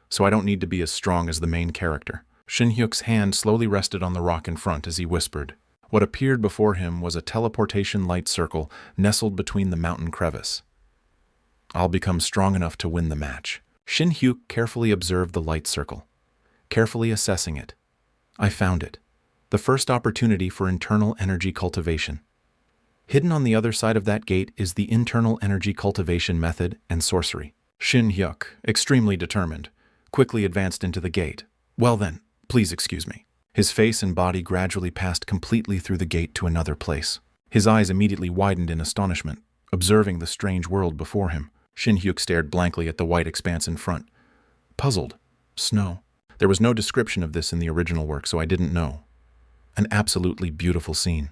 so I don't need to be as strong as the main character. Shin Hyuk's hand slowly rested on the rock in front as he whispered. What appeared before him was a teleportation light circle nestled between the mountain crevice. I'll become strong enough to win the match. Shin Hyuk carefully observed the light circle, carefully assessing it. I found it. The first opportunity for internal energy cultivation. Hidden on the other side of that gate is the internal energy cultivation method and sorcery. Shin Hyuk, extremely determined, quickly advanced into the gate. Well then, please excuse me. His face and body gradually passed completely through the gate to another place. His eyes immediately widened in astonishment, observing the strange world before him. Shin Hyuk stared blankly at the white expanse in front. Puzzled. Snow. There was no description of this in the original work, so I didn't know. An absolutely beautiful scene.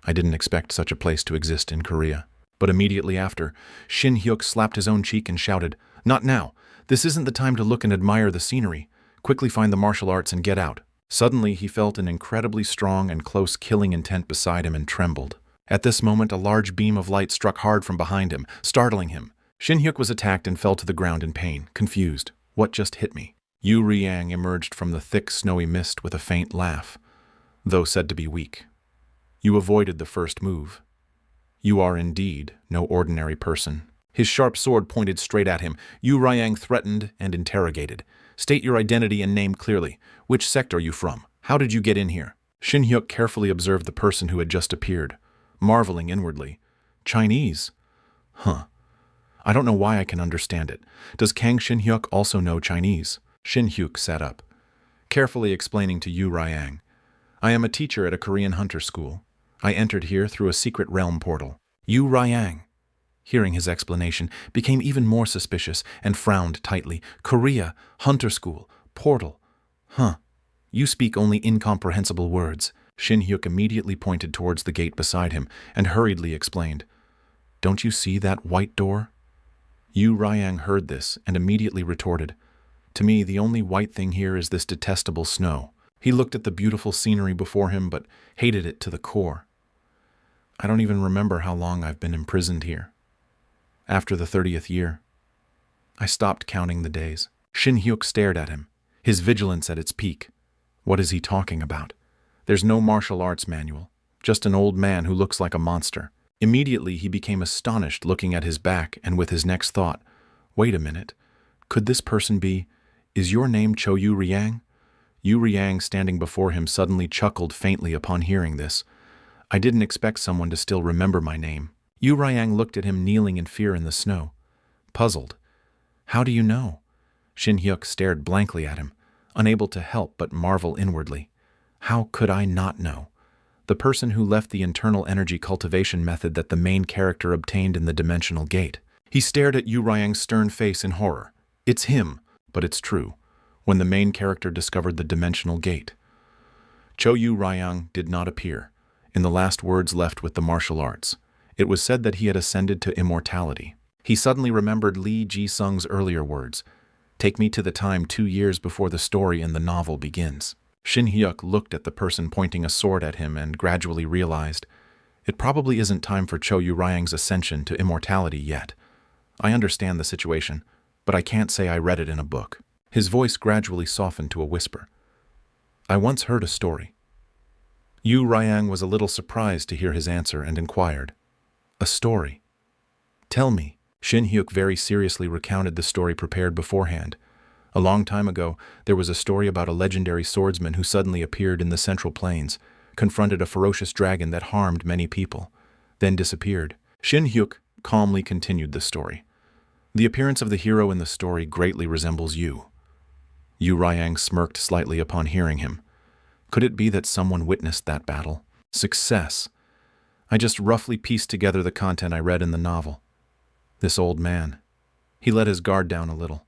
I didn't expect such a place to exist in Korea. But immediately after, Shin Hyuk slapped his own cheek and shouted, "Not now! This isn't the time to look and admire the scenery. Quickly find the martial arts and get out." Suddenly, he felt an incredibly strong and close killing intent beside him and trembled. At this moment, a large beam of light struck hard from behind him, startling him. Shin Hyuk was attacked and fell to the ground in pain, confused. What just hit me? Yu Riang emerged from the thick, snowy mist with a faint laugh, though said to be weak. You avoided the first move. You are indeed no ordinary person. His sharp sword pointed straight at him. Yu Riang threatened and interrogated. State your identity and name clearly. Which sect are you from? How did you get in here? Shin Hyuk carefully observed the person who had just appeared, marveling inwardly. Chinese? Huh. I don't know why I can understand it. Does Kang Shin Hyuk also know Chinese? Shin Hyuk sat up, carefully explaining to Yu Riang. I am a teacher at a Korean hunter school. I entered here through a secret realm portal. Yu Riang, hearing his explanation, became even more suspicious and frowned tightly. Korea, hunter school, portal. Huh. You speak only incomprehensible words. Shin Hyuk immediately pointed towards the gate beside him and hurriedly explained. Don't you see that white door? Yu Riang heard this and immediately retorted. To me, the only white thing here is this detestable snow. He looked at the beautiful scenery before him, but hated it to the core. I don't even remember how long I've been imprisoned here. After the 30th year, I stopped counting the days. Shin Hyuk stared at him, his vigilance at its peak. What is he talking about? There's no martial arts manual, just an old man who looks like a monster. Immediately he became astonished looking at his back and with his next thought, wait a minute, could this person be, is your name Cho Yu Riang? Yu Riang standing before him suddenly chuckled faintly upon hearing this. I didn't expect someone to still remember my name. Yu Riang looked at him kneeling in fear in the snow, puzzled. How do you know? Shin Hyuk stared blankly at him, unable to help but marvel inwardly. How could I not know? The person who left the internal energy cultivation method that the main character obtained in the dimensional gate. He stared at Yu Riang's stern face in horror. It's him, but it's true. When the main character discovered the dimensional gate. Cho Yu Riang did not appear, in the last words left with the martial arts. It was said that he had ascended to immortality. He suddenly remembered Lee Ji-sung's earlier words, take me to the time 2 years before the story in the novel begins. Shin Hyuk looked at the person pointing a sword at him and gradually realized, it probably isn't time for Cho Yu Riang's ascension to immortality yet. I understand the situation, but I can't say I read it in a book. His voice gradually softened to a whisper. I once heard a story. Yu Riang was a little surprised to hear his answer and inquired, a story? Tell me. Shin Hyuk very seriously recounted the story prepared beforehand. A long time ago, there was a story about a legendary swordsman who suddenly appeared in the Central Plains, confronted a ferocious dragon that harmed many people, then disappeared. Shin Hyuk calmly continued the story. The appearance of the hero in the story greatly resembles you. Yu Riang smirked slightly upon hearing him. Could it be that someone witnessed that battle? Success. I just roughly pieced together the content I read in the novel. This old man. He let his guard down a little.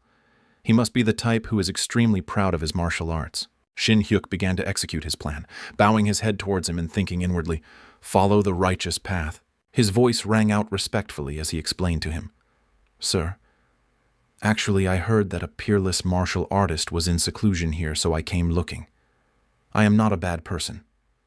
He must be the type who is extremely proud of his martial arts. Shin Hyuk began to execute his plan, bowing his head towards him and thinking inwardly, follow the righteous path. His voice rang out respectfully as he explained to him. Sir, actually I heard that a peerless martial artist was in seclusion here, so I came looking. I am not a bad person.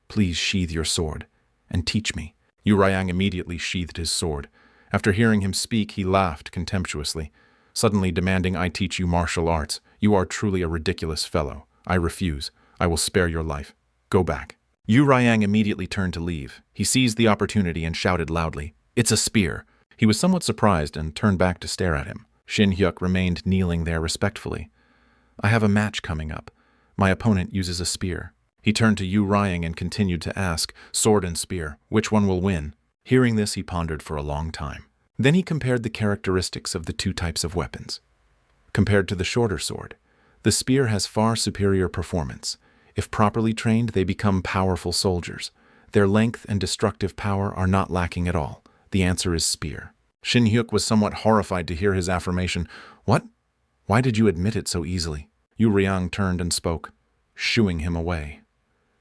Please sheathe your sword and teach me. Yu Riang immediately sheathed his sword. After hearing him speak, he laughed contemptuously, suddenly demanding I teach you martial arts. You are truly a ridiculous fellow. I refuse. I will spare your life. Go back. Yu Riang immediately turned to leave. He seized the opportunity and shouted loudly, it's a spear. He was somewhat surprised and turned back to stare at him. Shin Hyuk remained kneeling there respectfully. I have a match coming up. My opponent uses a spear. He turned to Yu Riang and continued to ask, sword and spear, which one will win? Hearing this, he pondered for a long time. Then he compared the characteristics of the two types of weapons. Compared to the shorter sword, the spear has far superior performance. If properly trained, they become powerful soldiers. Their length and destructive power are not lacking at all. The answer is spear. Shin Hyuk was somewhat horrified to hear his affirmation. What? Why did you admit it so easily? Yu Riang turned and spoke, shooing him away.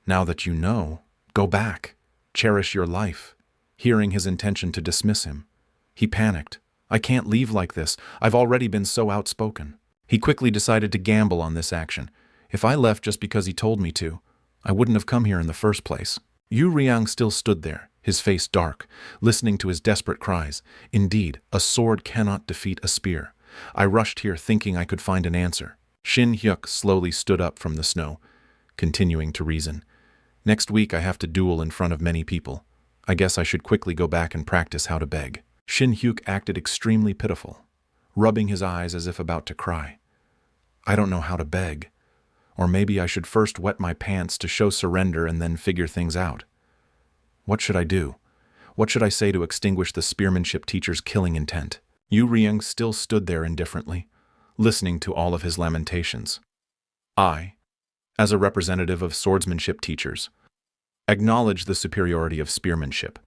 Now that you know, go back. Cherish your life. Hearing his intention to dismiss him, he panicked. I can't leave like this. I've already been so outspoken. He quickly decided to gamble on this action. If I left just because he told me to, I wouldn't have come here in the first place. Yu Riang still stood there, his face dark, listening to his desperate cries. Indeed, a sword cannot defeat a spear. I rushed here thinking I could find an answer. Shin Hyuk slowly stood up from the snow, continuing to reason. Next week I have to duel in front of many people. I guess I should quickly go back and practice how to beg. Shin Hyuk acted extremely pitiful, rubbing his eyes as if about to cry. I don't know how to beg. Or maybe I should first wet my pants to show surrender and then figure things out. What should I do? What should I say to extinguish the spearmanship teacher's killing intent? Yu Riang still stood there indifferently, listening to all of his lamentations. I, as a representative of swordsmanship teachers, acknowledge the superiority of spearmanship.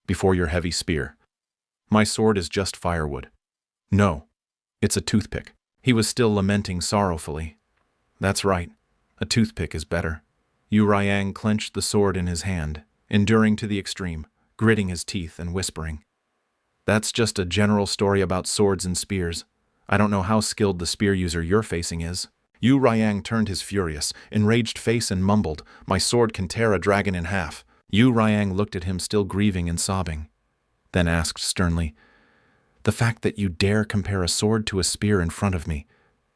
Before your heavy spear, my sword is just firewood. No, it's a toothpick. He was still lamenting sorrowfully. That's right, a toothpick is better. Yu Riang clenched the sword in his hand, enduring to the extreme, gritting his teeth and whispering. That's just a general story about swords and spears. I don't know how skilled the spear user you're facing is. Yu Riang turned his furious, enraged face and mumbled, my sword can tear a dragon in half. Yu Riang looked at him still grieving and sobbing, then asked sternly, the fact that you dare compare a sword to a spear in front of me,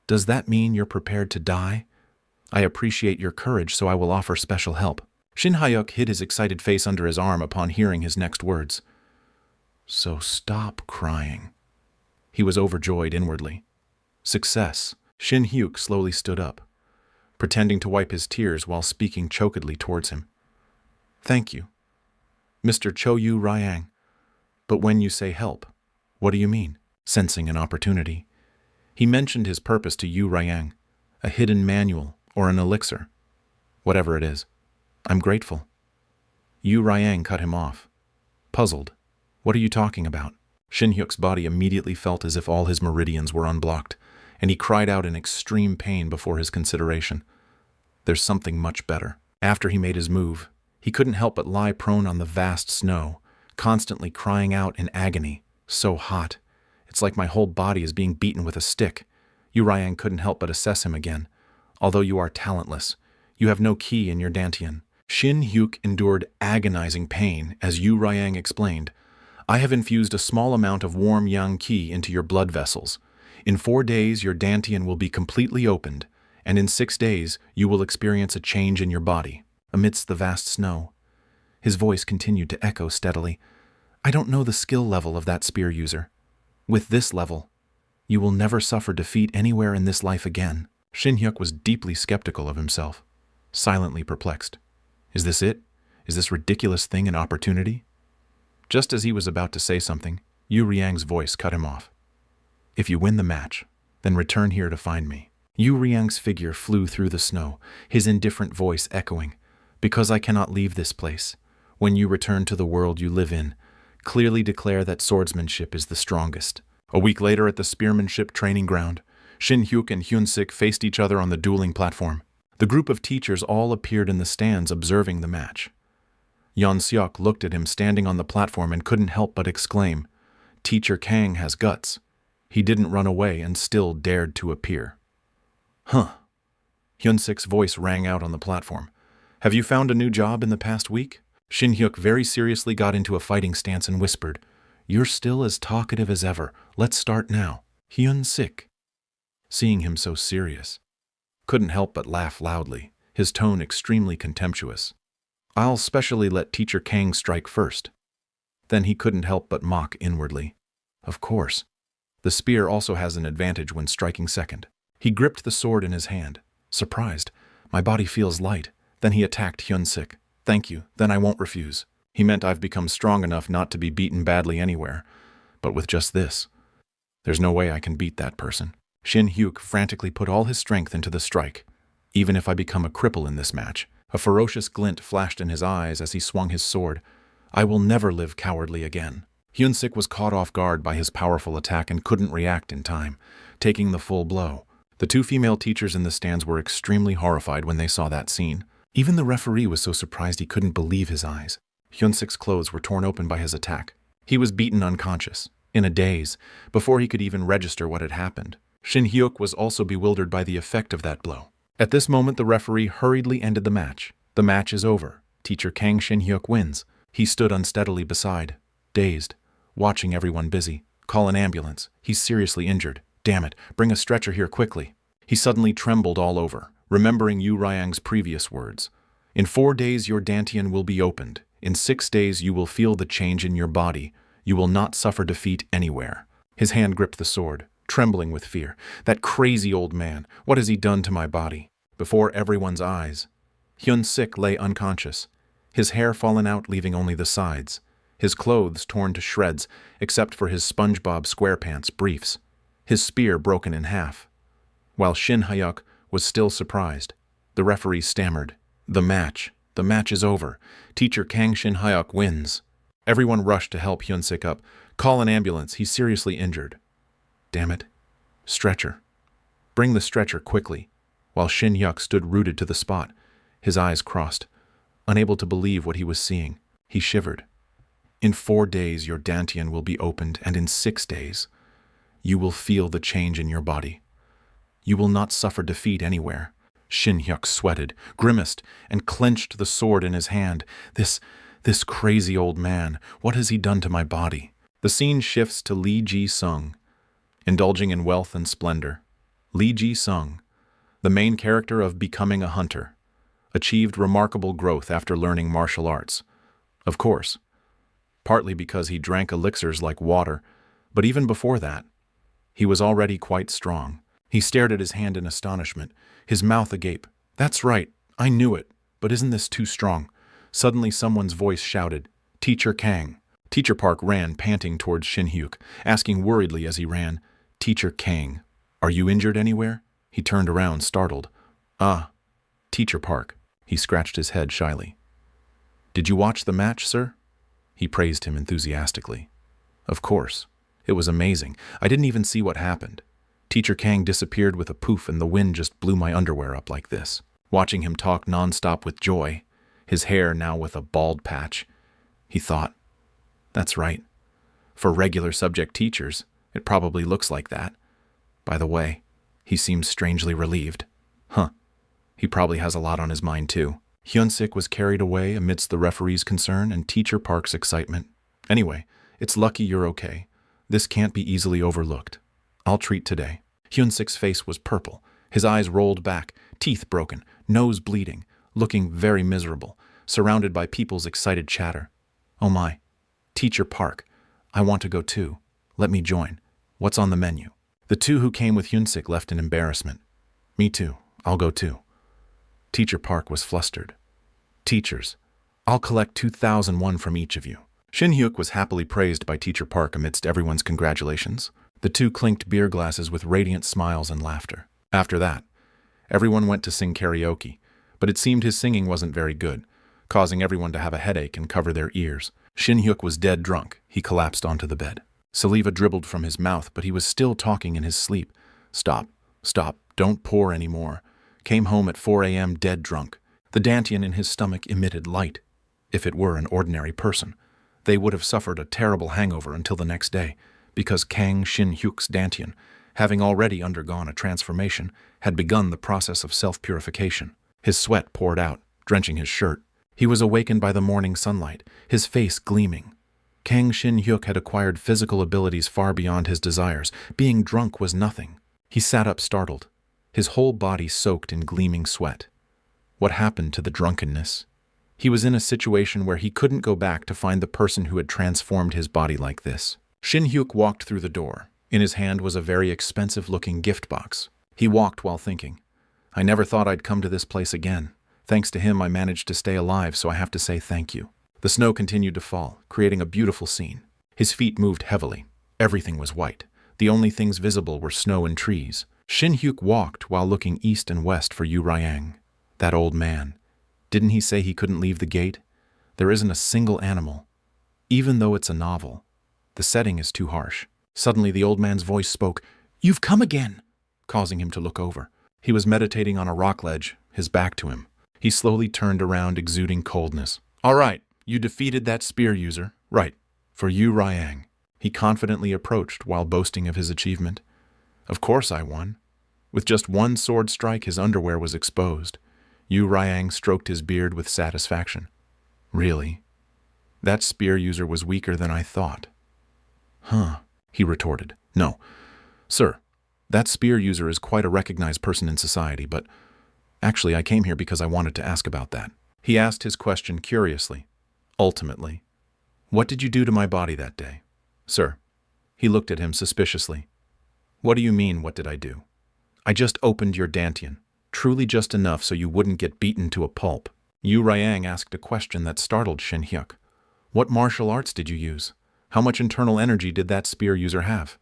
does that mean you're prepared to die? I appreciate your courage, so I will offer special help. Shin Hyuk hid his excited face under his arm upon hearing his next words. So stop crying. He was overjoyed inwardly. Success. Shin Hyuk slowly stood up, pretending to wipe his tears while speaking chokedly towards him. Thank you, Mr. Cho Yu Riang. But when you say help, what do you mean? Sensing an opportunity, he mentioned his purpose to Yu Riang, a hidden manual or an elixir. Whatever it is, I'm grateful. Yu Riang cut him off. Puzzled, what are you talking about? Shin Hyuk's body immediately felt as if all his meridians were unblocked, and he cried out in extreme pain before his consideration. There's something much better. After he made his move, he couldn't help but lie prone on the vast snow, constantly crying out in agony. So hot. It's like my whole body is being beaten with a stick. Yu Riang couldn't help but assess him again. Although you are talentless, you have no ki in your dantian. Shin Hyuk endured agonizing pain as Yu Riang explained. I have infused a small amount of warm yang qi into your blood vessels. In 4 days, your dantian will be completely opened, and in 6 days, you will experience a change in your body. Amidst the vast snow, his voice continued to echo steadily. I don't know the skill level of that spear user. With this level, you will never suffer defeat anywhere in this life again. Shin Hyuk was deeply skeptical of himself, silently perplexed. Is this it? Is this ridiculous thing an opportunity? Just as he was about to say something, Yu Riang's voice cut him off. If you win the match, then return here to find me. Yu Riang's figure flew through the snow, his indifferent voice echoing. Because I cannot leave this place, when you return to the world you live in, clearly declare that swordsmanship is the strongest. A week later at the spearmanship training ground, Shin Hyuk and Hyun Sik faced each other on the dueling platform. The group of teachers all appeared in the stands observing the match. Yeon Seok looked at him standing on the platform and couldn't help but exclaim, Teacher Kang has guts. He didn't run away and still dared to appear. Huh. Hyun Sik's voice rang out on the platform. Have you found a new job in the past week? Shin Hyuk very seriously got into a fighting stance and whispered, You're still as talkative as ever. Let's start now. Hyun Sik, seeing him so serious, couldn't help but laugh loudly, his tone extremely contemptuous. I'll specially let Teacher Kang strike first. Then he couldn't help but mock inwardly. Of course. The spear also has an advantage when striking second. He gripped the sword in his hand, surprised. My body feels light. Then he attacked Hyun Sik. Thank you, then I won't refuse. He meant I've become strong enough not to be beaten badly anywhere. But with just this, there's no way I can beat that person. Shin Hyuk frantically put all his strength into the strike. Even if I become a cripple in this match. A ferocious glint flashed in his eyes as he swung his sword. I will never live cowardly again. Hyunsik was caught off guard by his powerful attack and couldn't react in time, taking the full blow. The two female teachers in the stands were extremely horrified when they saw that scene. Even the referee was so surprised he couldn't believe his eyes. Hyunsik's clothes were torn open by his attack. He was beaten unconscious, in a daze, before he could even register what had happened. Shin Hyuk was also bewildered by the effect of that blow. At this moment, the referee hurriedly ended the match. The match is over. Teacher Kang Shin Hyuk wins. He stood unsteadily beside, dazed, watching everyone busy. Call an ambulance. He's seriously injured. Damn it, bring a stretcher here quickly. He suddenly trembled all over, remembering Yu Ryang's previous words. In 4 days your dantian will be opened. In 6 days you will feel the change in your body. You will not suffer defeat anywhere. His hand gripped the sword, trembling with fear. That crazy old man, what has he done to my body? Before everyone's eyes, Hyun-sik lay unconscious, his hair fallen out leaving only the sides, his clothes torn to shreds except for his SpongeBob SquarePants briefs, his spear broken in half. While Shin Hyuk was still surprised, the referee stammered, The match is over. Teacher Kang Shin Hyuk wins." Everyone rushed to help Hyun-sik up. "Call an ambulance, he's seriously injured." "Damn it. Stretcher. Bring the stretcher quickly." While Shin Hyuk stood rooted to the spot, his eyes crossed, unable to believe what he was seeing. He shivered. "In 4 days your dantian will be opened, and in 6 days you will feel the change in your body. You will not suffer defeat anywhere." Shin Hyuk sweated, grimaced, and clenched the sword in his hand. This crazy old man, what has he done to my body? The scene shifts to Lee Ji-sung, indulging in wealth and splendor. Lee Ji-sung, the main character of Becoming a Hunter, achieved remarkable growth after learning martial arts. Of course, partly because he drank elixirs like water, but even before that, he was already quite strong. He stared at his hand in astonishment, his mouth agape. "That's right, I knew it, but isn't this too strong?" Suddenly someone's voice shouted, "Teacher Kang." Teacher Park ran, panting towards Shin Hyuk, asking worriedly as he ran, "Teacher Kang, are you injured anywhere?" He turned around, startled. "Ah, Teacher Park." He scratched his head shyly. "Did you watch the match, sir?" He praised him enthusiastically. "Of course. It was amazing. I didn't even see what happened. Teacher Kang disappeared with a poof and the wind just blew my underwear up like this." Watching him talk nonstop with joy, his hair now with a bald patch, he thought, "That's right. For regular subject teachers, it probably looks like that. By the way, he seems strangely relieved. Huh. He probably has a lot on his mind too." Hyun-sik was carried away amidst the referee's concern and Teacher Park's excitement. "Anyway, it's lucky you're okay. This can't be easily overlooked. I'll treat today." Hyun-sik's face was purple, his eyes rolled back, teeth broken, nose bleeding, looking very miserable, surrounded by people's excited chatter. "Oh my. Teacher Park, I want to go too. Let me join. What's on the menu?" The two who came with Hyun-sik left in embarrassment. "Me too. I'll go too." Teacher Park was flustered. "Teachers, I'll collect 2,001 from each of you." Shin Hyuk was happily praised by Teacher Park amidst everyone's congratulations. The two clinked beer glasses with radiant smiles and laughter. After that, everyone went to sing karaoke, but it seemed his singing wasn't very good, causing everyone to have a headache and cover their ears. Shin Hyuk was dead drunk. He collapsed onto the bed. Saliva dribbled from his mouth, but he was still talking in his sleep. Stop, don't pour any more. Came home at 4 a.m. dead drunk. The dantian in his stomach emitted light. If it were an ordinary person, they would have suffered a terrible hangover until the next day, because Kang Shin Hyuk's dantian, having already undergone a transformation, had begun the process of self-purification. His sweat poured out, drenching his shirt. He was awakened by the morning sunlight, his face gleaming. Kang Shin Hyuk had acquired physical abilities far beyond his desires. Being drunk was nothing. He sat up startled, his whole body soaked in gleaming sweat. What happened to the drunkenness? He was in a situation where he couldn't go back to find the person who had transformed his body like this. Shin Hyuk walked through the door. In his hand was a very expensive-looking gift box. He walked while thinking, "I never thought I'd come to this place again. Thanks to him, I managed to stay alive, so I have to say thank you." The snow continued to fall, creating a beautiful scene. His feet moved heavily. Everything was white. The only things visible were snow and trees. Shin Hyuk walked while looking east and west for Yu Ryang. That old man. Didn't he say he couldn't leave the gate? There isn't a single animal. Even though it's a novel, the setting is too harsh. Suddenly the old man's voice spoke, "You've come again," causing him to look over. He was meditating on a rock ledge, his back to him. He slowly turned around, exuding coldness. "All right, you defeated that spear user. Right, for Yu Ryang." He confidently approached while boasting of his achievement. "Of course I won." With just one sword strike, his underwear was exposed. Yu Ryang stroked his beard with satisfaction. "Really? That spear user was weaker than I thought." "Huh," he retorted. "No, sir, that spear user is quite a recognized person in society, but actually I came here because I wanted to ask about that." He asked his question curiously. Ultimately, "What did you do to my body that day?" "Sir." He looked at him suspiciously. "What do you mean, what did I do?" "I just opened your dantian. Truly just enough so you wouldn't get beaten to a pulp." Yu Ryang asked a question that startled Shin Hyuk. "What martial arts did you use? How much internal energy did that spear user have?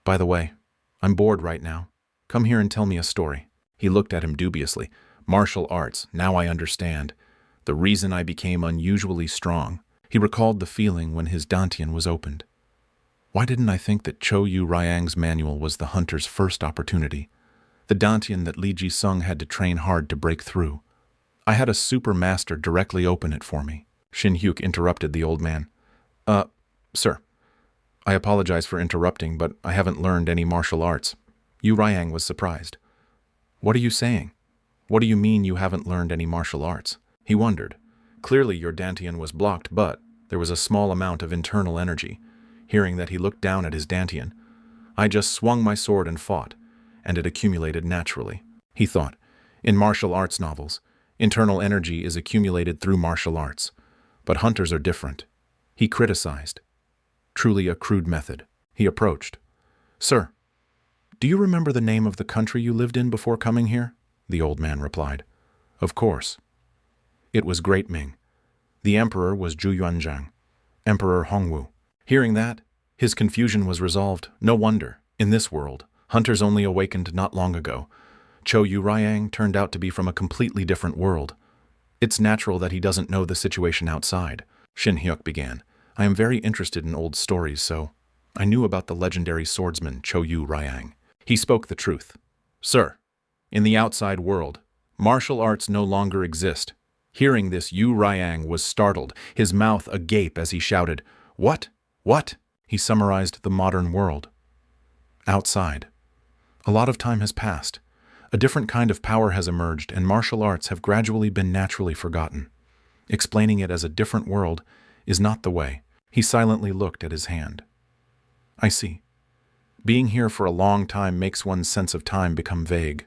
By the way, I'm bored right now. Come here and tell me a story." He looked at him dubiously. "Martial arts, now I understand. The reason I became unusually strong." He recalled the feeling when his dantian was opened. Why didn't I think that Cho Yu Ryang's manual was the hunter's first opportunity? The dantian that Li Ji-sung had to train hard to break through. I had a super master directly open it for me. Shin Hyuk interrupted the old man. Sir, I apologize for interrupting, but I haven't learned any martial arts." Yu Ryang was surprised. "What are you saying? What do you mean you haven't learned any martial arts?" He wondered. Clearly your dantian was blocked, but there was a small amount of internal energy. Hearing that, he looked down at his dantian. "I just swung my sword and fought, and it accumulated naturally." He thought, in martial arts novels, internal energy is accumulated through martial arts, but hunters are different. He criticized. Truly a crude method. He approached. "Sir, do you remember the name of the country you lived in before coming here?" The old man replied. "Of course. It was Great Ming. The emperor was Zhu Yuanzhang, Emperor Hongwu." Hearing that, his confusion was resolved. No wonder. In this world, hunters only awakened not long ago. Cho Yu Ryang turned out to be from a completely different world. It's natural that he doesn't know the situation outside. Shin Hyuk began. "I am very interested in old stories, so I knew about the legendary swordsman Cho Yu Ryang." He spoke the truth. "Sir, in the outside world, martial arts no longer exist." Hearing this, Yu Ryang was startled, his mouth agape as he shouted, "What? What?" He summarized the modern world. Outside. A lot of time has passed. A different kind of power has emerged, and martial arts have gradually been naturally forgotten. Explaining it as a different world is not the way. He silently looked at his hand. "I see. Being here for a long time makes one's sense of time become vague.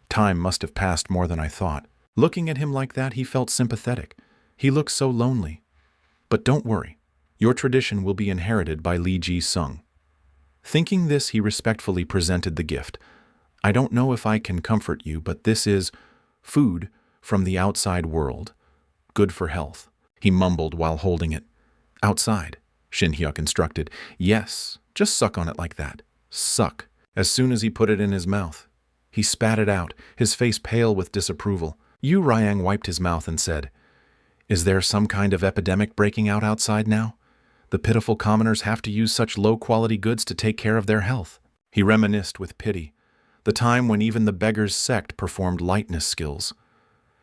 Time must have passed more than I thought." Looking at him like that, he felt sympathetic. He looked so lonely. "But don't worry. Your tradition will be inherited by Li Ji-sung." Thinking this, he respectfully presented the gift. "I don't know if I can comfort you, but this is food from the outside world. Good for health," he mumbled while holding it. "Outside," Shin Hyuk instructed. "Yes, just suck on it like that. Suck." As soon as he put it in his mouth, he spat it out, his face pale with disapproval. Yu Ryang wiped his mouth and said, "Is there some kind of epidemic breaking out outside now? The pitiful commoners have to use such low-quality goods to take care of their health." He reminisced with pity. The time when even the beggar's sect performed lightness skills.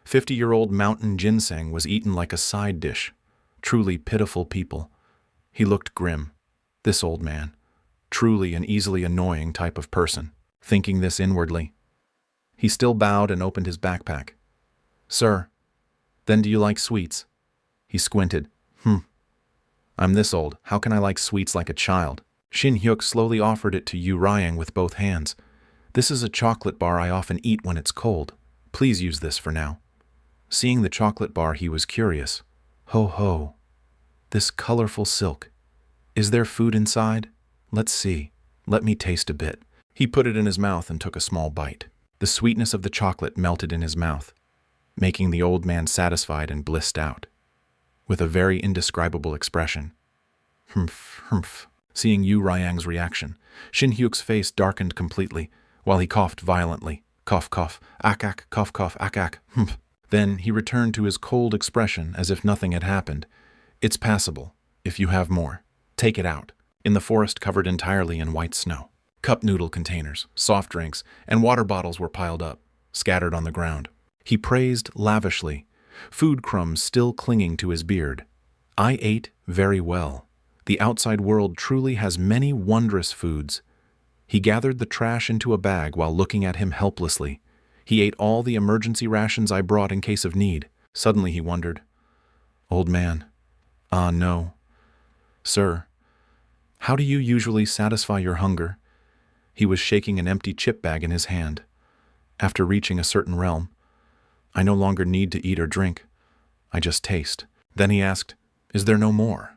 50-year-old mountain ginseng was eaten like a side dish. Truly pitiful people. He looked grim. This old man. Truly an easily annoying type of person. Thinking this inwardly, he still bowed and opened his backpack. "Sir, then do you like sweets?" He squinted. I'm this old. How can I like sweets like a child?" Shin Hyuk slowly offered it to Yu Ryang with both hands. "This is a chocolate bar I often eat when it's cold. Please use this for now." Seeing the chocolate bar, he was curious. Ho ho. This colorful silk. Is there food inside? Let's see. Let me taste a bit. He put it in his mouth and took a small bite. The sweetness of the chocolate melted in his mouth, making the old man satisfied and blissed out. with a very indescribable expression. Humph, humph. Seeing Yu Ryang's reaction, Shin Hyuk's face darkened completely, while he coughed violently. Cough, cough, ak, cough, cough, ak, humph. Then he returned to his cold expression as if nothing had happened. It's passable, if you have more. Take it out. In the forest covered entirely in white snow. Cup noodle containers, soft drinks, and water bottles were piled up, scattered on the ground. He praised lavishly, food crumbs still clinging to his beard. I ate very well. The outside world truly has many wondrous foods. He gathered the trash into a bag while looking at him helplessly. He ate all the emergency rations I brought in case of need. Suddenly he wondered, "Old man, no. Sir, how do you usually satisfy your hunger?" He was shaking an empty chip bag in his hand. After reaching a certain realm, I no longer need to eat or drink. I just taste. Then he asked, "Is there no more?"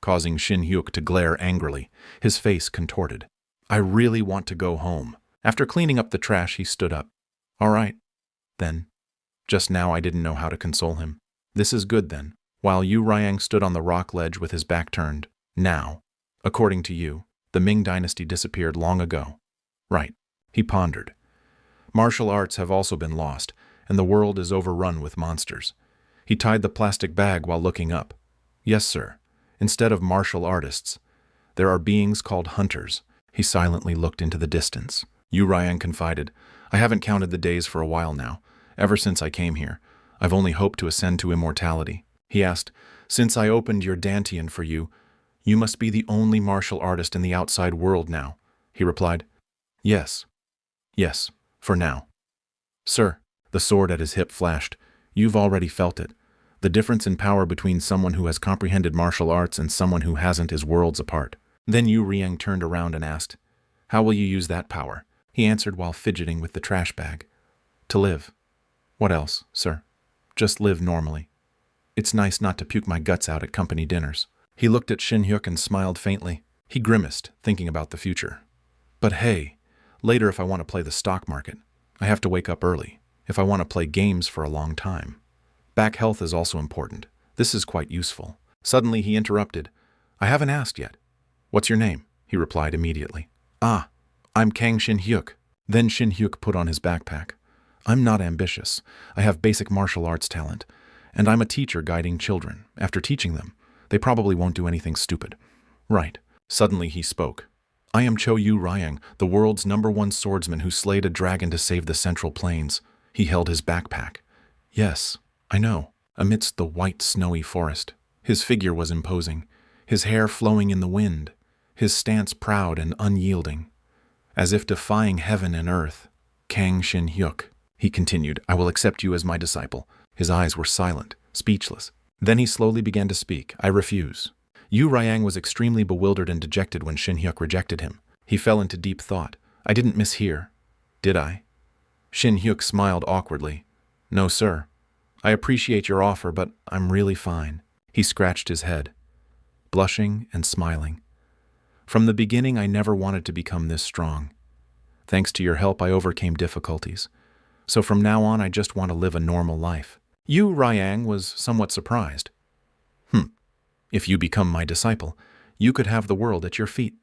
Causing Shin Hyuk to glare angrily, his face contorted. "I really want to go home." After cleaning up the trash, he stood up. "All right, then." Just now I didn't know how to console him. "This is good then." While Yu Ryang stood on the rock ledge with his back turned. "Now, according to you, the Ming dynasty disappeared long ago." "Right," he pondered. "Martial arts have also been lost, and the world is overrun with monsters." He tied the plastic bag while looking up. "Yes, sir. Instead of martial artists, there are beings called hunters." He silently looked into the distance. Yu Ryang confided, "I haven't counted the days for a while now. Ever since I came here, I've only hoped to ascend to immortality." He asked, "Since I opened your dantian for you, you must be the only martial artist in the outside world now." He replied, "Yes. Yes, for now." "Sir," the sword at his hip flashed, "you've already felt it. The difference in power between someone who has comprehended martial arts and someone who hasn't is worlds apart." Then Yu Ryang turned around and asked, "How will you use that power?" He answered while fidgeting with the trash bag, "To live." "What else, sir?" "Just live normally. It's nice not to puke my guts out at company dinners." He looked at Shin Hyuk and smiled faintly. He grimaced, thinking about the future. "But hey, later if I want to play the stock market, I have to wake up early. If I want to play games for a long time. Back health is also important. This is quite useful." Suddenly he interrupted. "I haven't asked yet." "What's your name?" he replied immediately. "Ah, I'm Kang Shin Hyuk." Then Shin Hyuk put on his backpack. "I'm not ambitious. I have basic martial arts talent. And I'm a teacher guiding children. After teaching them, they probably won't do anything stupid." "Right." Suddenly he spoke. "I am Yu Ryang, the world's #1 swordsman who slayed a dragon to save the Central Plains." He held his backpack. "Yes, I know." Amidst the white, snowy forest, his figure was imposing, his hair flowing in the wind, his stance proud and unyielding. As if defying heaven and earth, "Kang Shin Hyuk," he continued, "I will accept you as my disciple." His eyes were silent, speechless. Then he slowly began to speak. "I refuse." Yu Ryang was extremely bewildered and dejected when Shin Hyuk rejected him. He fell into deep thought. "I didn't mishear, did I?" Shin Hyuk smiled awkwardly. "No, sir. I appreciate your offer, but I'm really fine." He scratched his head, blushing and smiling. "From the beginning, I never wanted to become this strong. Thanks to your help, I overcame difficulties. So from now on, I just want to live a normal life." Yu Ryang was somewhat surprised. If you become my disciple, you could have the world at your feet."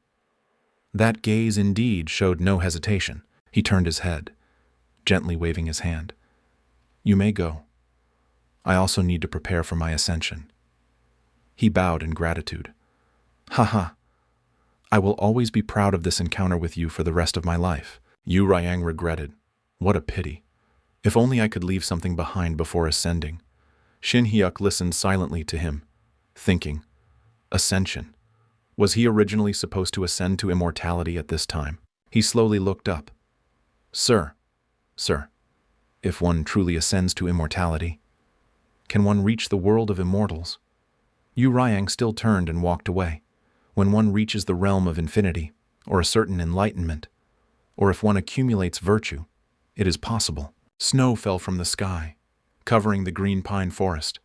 That gaze indeed showed no hesitation. He turned his head, gently waving his hand. "You may go. I also need to prepare for my ascension." He bowed in gratitude. "Haha. I will always be proud of this encounter with you for the rest of my life." Yu Ryang regretted. What a pity. If only I could leave something behind before ascending. Shin Hyuk listened silently to him, thinking, ascension. Was he originally supposed to ascend to immortality at this time? He slowly looked up. Sir, if one truly ascends to immortality, can one reach the world of immortals?" Yu Ryang still turned and walked away. When one reaches the realm of infinity, or a certain enlightenment, or if one accumulates virtue, it is possible. Snow fell from the sky, covering the green pine forest.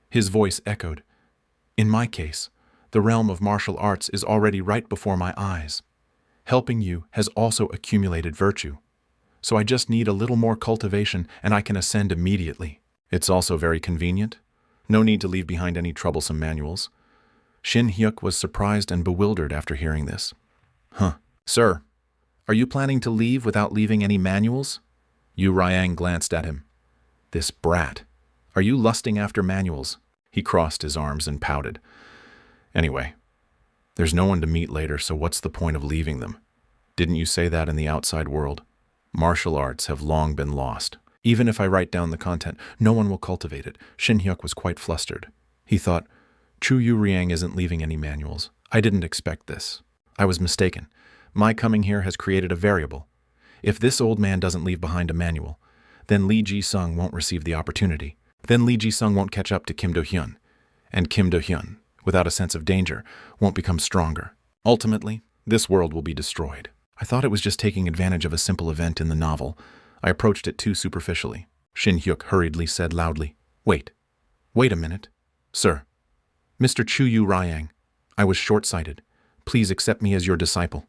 His voice echoed. "In my case, the realm of martial arts is already right before my eyes. Helping you has also accumulated virtue. So I just need a little more cultivation and I can ascend immediately. It's also very convenient. No need to leave behind any troublesome manuals. Shin Hyuk was surprised and bewildered after hearing this. Huh. Sir, are you planning to leave without leaving any manuals? Yu Ryang glanced at him. This brat. Are you lusting after manuals? He crossed his arms and pouted. Anyway, there's no one to meet later, so what's the point of leaving them? Didn't you say that in the outside world? Martial arts have long been lost. Even if I write down the content, no one will cultivate it. Shin Hyuk was quite flustered. He thought, Chu Yu Riang isn't leaving any manuals. I didn't expect this. I was mistaken. My coming here has created a variable. If this old man doesn't leave behind a manual, then Lee Ji-sung won't receive the opportunity. Then Lee Ji-sung won't catch up to Kim Do-hyun. And Kim Do-hyun, without a sense of danger, won't become stronger. Ultimately, this world will be destroyed. I thought it was just taking advantage of a simple event in the novel. I approached it too superficially. Shin Hyuk hurriedly said loudly, Wait a minute. Sir, Mr. Chu Yu Ryang, I was short-sighted. Please accept me as your disciple.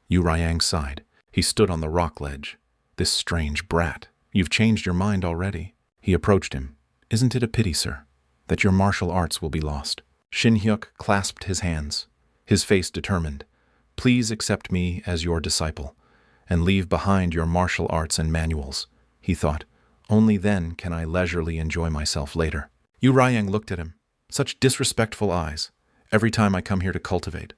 Yu Ryang sighed. He stood on the rock ledge. This strange brat. You've changed your mind already. He approached him. Isn't it a pity, sir, that your martial arts will be lost? Shin Hyuk clasped his hands, his face determined. Please accept me as your disciple, and leave behind your martial arts and manuals, he thought. Only then can I leisurely enjoy myself later. Yu Ryang looked at him. Such disrespectful eyes. Every time I come here to cultivate,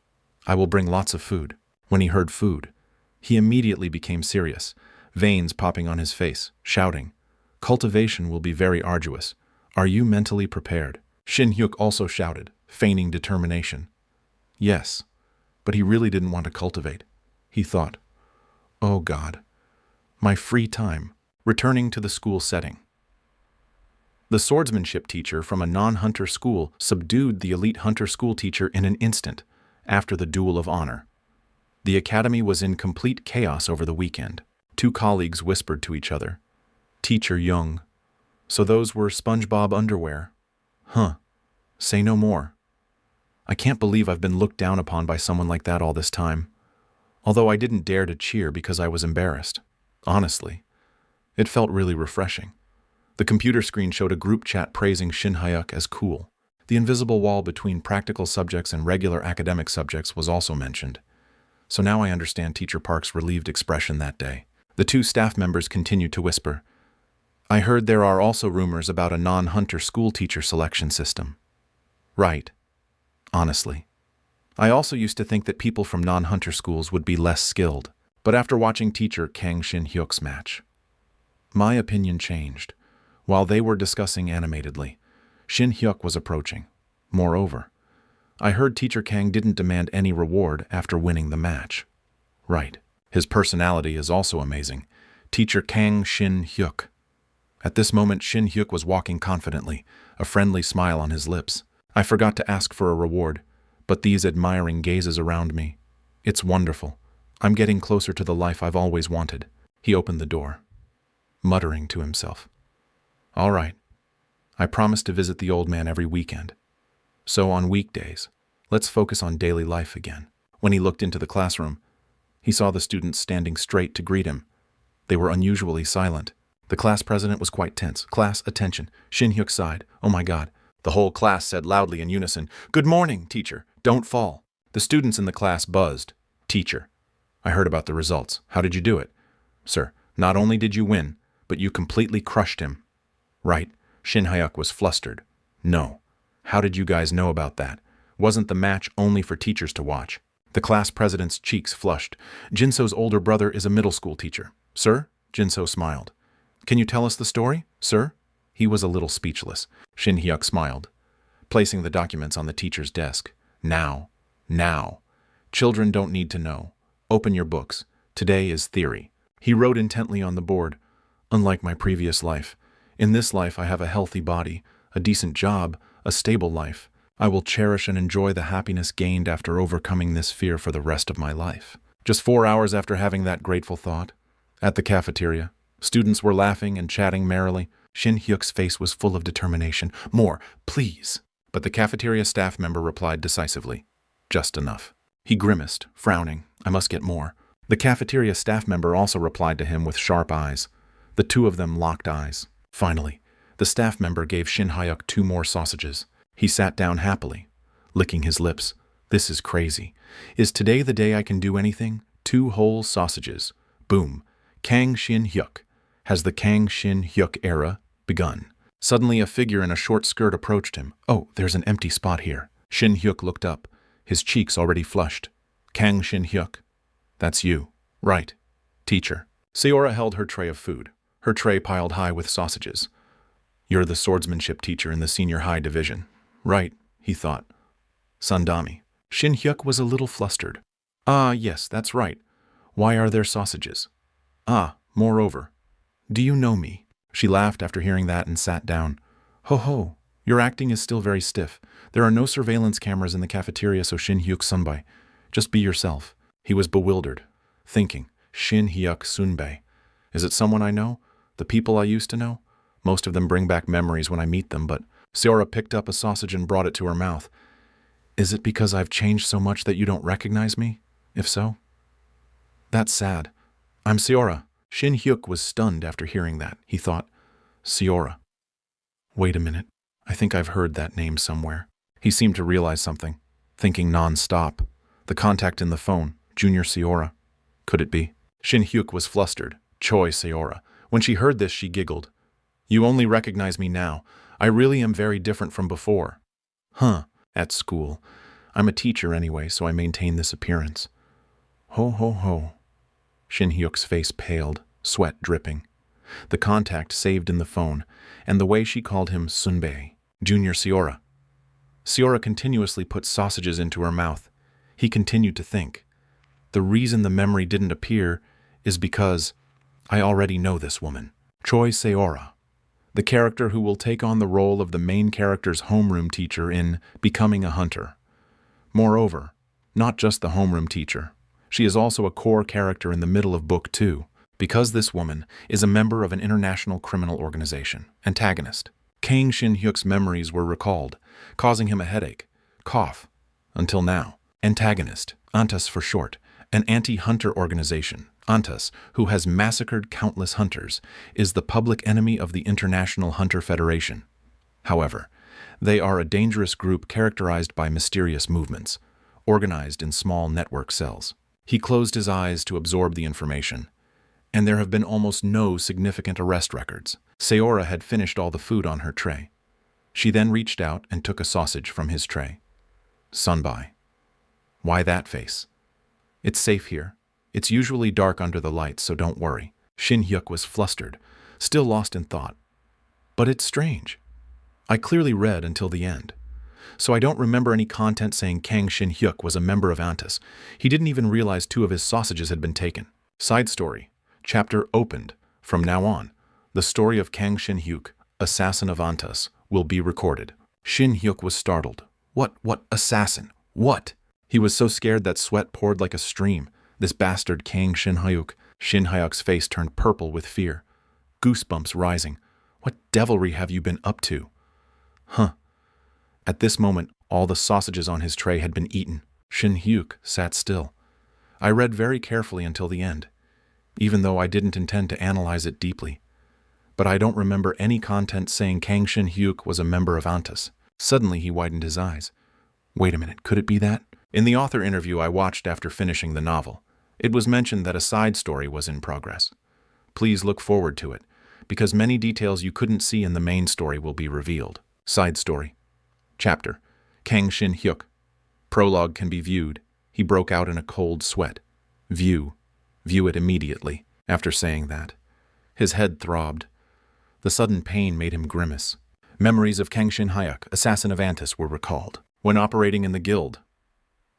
I will bring lots of food. When he heard food, he immediately became serious, veins popping on his face, shouting, Cultivation will be very arduous. Are you mentally prepared? Shin Hyuk also shouted, feigning determination. Yes, but he really didn't want to cultivate. He thought, Oh God, my free time, returning to the school setting. The swordsmanship teacher from a non-hunter school subdued the elite hunter school teacher in an instant after the duel of honor. The academy was in complete chaos over the weekend. Two colleagues whispered to each other. Teacher Young. So those were SpongeBob underwear. Huh. Say no more. I can't believe I've been looked down upon by someone like that all this time. Although I didn't dare to cheer because I was embarrassed. Honestly. It felt really refreshing. The computer screen showed a group chat praising Shin Hyuk as cool. The invisible wall between practical subjects and regular academic subjects was also mentioned. So now I understand Teacher Park's relieved expression that day. The two staff members continued to whisper. I heard there are also rumors about a non-hunter school teacher selection system. Right. Honestly. I also used to think that people from non-hunter schools would be less skilled, but after watching teacher Kang Shin Hyuk's match, my opinion changed. While they were discussing animatedly, Shin Hyuk was approaching. Moreover, I heard teacher Kang didn't demand any reward after winning the match. Right. His personality is also amazing. Teacher Kang Shin Hyuk. At this moment, Shin Hyuk was walking confidently, a friendly smile on his lips. I forgot to ask for a reward, but these admiring gazes around me. It's wonderful. I'm getting closer to the life I've always wanted. He opened the door, muttering to himself. All right. I promise to visit the old man every weekend. So on weekdays, let's focus on daily life again. When he looked into the classroom, he saw the students standing straight to greet him. They were unusually silent. The class president was quite tense. Class, attention. Shin Hyuk sighed. Oh my God. The whole class said loudly in unison, Good morning, teacher. Don't fall. The students in the class buzzed. Teacher. I heard about the results. How did you do it? Sir, not only did you win, but you completely crushed him. Right. Shin Hyuk was flustered. No. How did you guys know about that? Wasn't the match only for teachers to watch? The class president's cheeks flushed. Jinso's older brother is a middle school teacher. Sir? Jinso smiled. Can you tell us the story, sir? He was a little speechless. Shin Hyuk smiled, placing the documents on the teacher's desk. Now. Children don't need to know. Open your books. Today is theory. He wrote intently on the board. Unlike my previous life, in this life I have a healthy body, a decent job, a stable life. I will cherish and enjoy the happiness gained after overcoming this fear for the rest of my life. Just 4 hours after having that grateful thought, at the cafeteria, students were laughing and chatting merrily. Shin Hyuk's face was full of determination. More, please. But the cafeteria staff member replied decisively. Just enough. He grimaced, frowning. I must get more. The cafeteria staff member also replied to him with sharp eyes. The two of them locked eyes. Finally, The staff member gave Shin Hyuk 2 more sausages. He sat down happily, licking his lips. This is crazy. Is today the day I can do anything? 2 whole sausages. Boom. Kang Shin Hyuk. Has the Kang Shin Hyuk era begun? Suddenly a figure in a short skirt approached him. Oh, there's an empty spot here. Shin Hyuk looked up, his cheeks already flushed. Kang Shin Hyuk. That's you. Right. Teacher. Seora held her tray of food, her tray piled high with sausages. You're the swordsmanship teacher in the senior high division. Right, he thought. Sandami. Shin Hyuk was a little flustered. Ah, yes, that's right. Why are there sausages? Ah, moreover. Do you know me? She laughed after hearing that and sat down. Ho ho, your acting is still very stiff. There are no surveillance cameras in the cafeteria, so Shin Hyuk Sunbae. Just be yourself. He was bewildered, thinking, Shin Hyuk Sunbae. Is it someone I know? The people I used to know? Most of them bring back memories when I meet them, but Seora picked up a sausage and brought it to her mouth. Is it because I've changed so much that you don't recognize me? If so? That's sad. I'm Seora. Shin Hyuk was stunned after hearing that. He thought, Seora. Wait a minute. I think I've heard that name somewhere. He seemed to realize something, thinking non-stop. The contact in the phone, Junior Seora. Could it be? Shin Hyuk was flustered. Choi Seora. When she heard this, she giggled. You only recognize me now. I really am very different from before. Huh. At school. I'm a teacher anyway, so I maintain this appearance. Ho ho ho. Shin Hyuk's face paled, sweat dripping. The contact saved in the phone, and the way she called him Sunbae, Junior Seora. Seora continuously put sausages into her mouth. He continued to think. The reason the memory didn't appear is because I already know this woman, Choi Seora, the character who will take on the role of the main character's homeroom teacher in Becoming a Hunter. Moreover, not just the homeroom teacher, she is also a core character in the middle of Book 2, because this woman is a member of an international criminal organization, antagonist. Kang Shin Hyuk's memories were recalled, causing him a headache, cough, until now. Antagonist, ANTAS for short, an anti-hunter organization, ANTAS, who has massacred countless hunters, is the public enemy of the International Hunter Federation. However, they are a dangerous group characterized by mysterious movements, organized in small network cells. He closed his eyes to absorb the information, and there have been almost no significant arrest records. Seora had finished all the food on her tray. She then reached out and took a sausage from his tray. Sunbae. Why that face? It's safe here. It's usually dark under the lights, so don't worry. Shin Hyuk was flustered, still lost in thought. But it's strange. I clearly read until the end. So I don't remember any content saying Kang Shin Hyuk was a member of ANTAS. He didn't even realize 2 of his sausages had been taken. Side story. Chapter opened. From now on, the story of Kang Shin Hyuk, assassin of ANTAS, will be recorded. Shin Hyuk was startled. What assassin? What? He was so scared that sweat poured like a stream. This bastard Kang Shin Hyuk. Shin Hyuk's face turned purple with fear. Goosebumps rising. What devilry have you been up to? Huh. At this moment, all the sausages on his tray had been eaten. Shin Hyuk sat still. I read very carefully until the end, even though I didn't intend to analyze it deeply. But I don't remember any content saying Kang Shin Hyuk was a member of ANTAS. Suddenly he widened his eyes. Wait a minute, could it be that? In the author interview I watched after finishing the novel, it was mentioned that a side story was in progress. Please look forward to it, because many details you couldn't see in the main story will be revealed. Side story. Chapter. Kang Shin Hyuk. Prologue can be viewed. He broke out in a cold sweat. View. View it immediately. After saying that, his head throbbed. The sudden pain made him grimace. Memories of Kang Shin Hyuk, assassin of ANTAS, were recalled. When operating in the guild,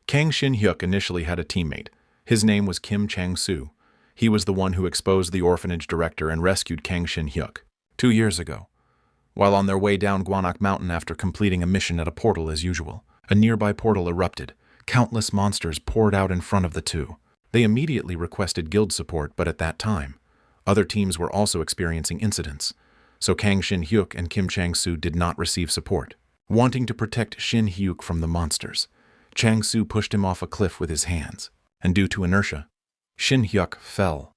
Kang Shin Hyuk initially had a teammate. His name was Kim Chang-soo. He was the one who exposed the orphanage director and rescued Kang Shin Hyuk 2 years ago. While on their way down Gwanak Mountain after completing a mission at a portal as usual, a nearby portal erupted. Countless monsters poured out in front of the two. They immediately requested guild support, but at that time, other teams were also experiencing incidents, so Kang Shin Hyuk and Kim Chang-soo did not receive support. Wanting to protect Shin Hyuk from the monsters, Chang-soo pushed him off a cliff with his hands, and due to inertia, Shin Hyuk fell.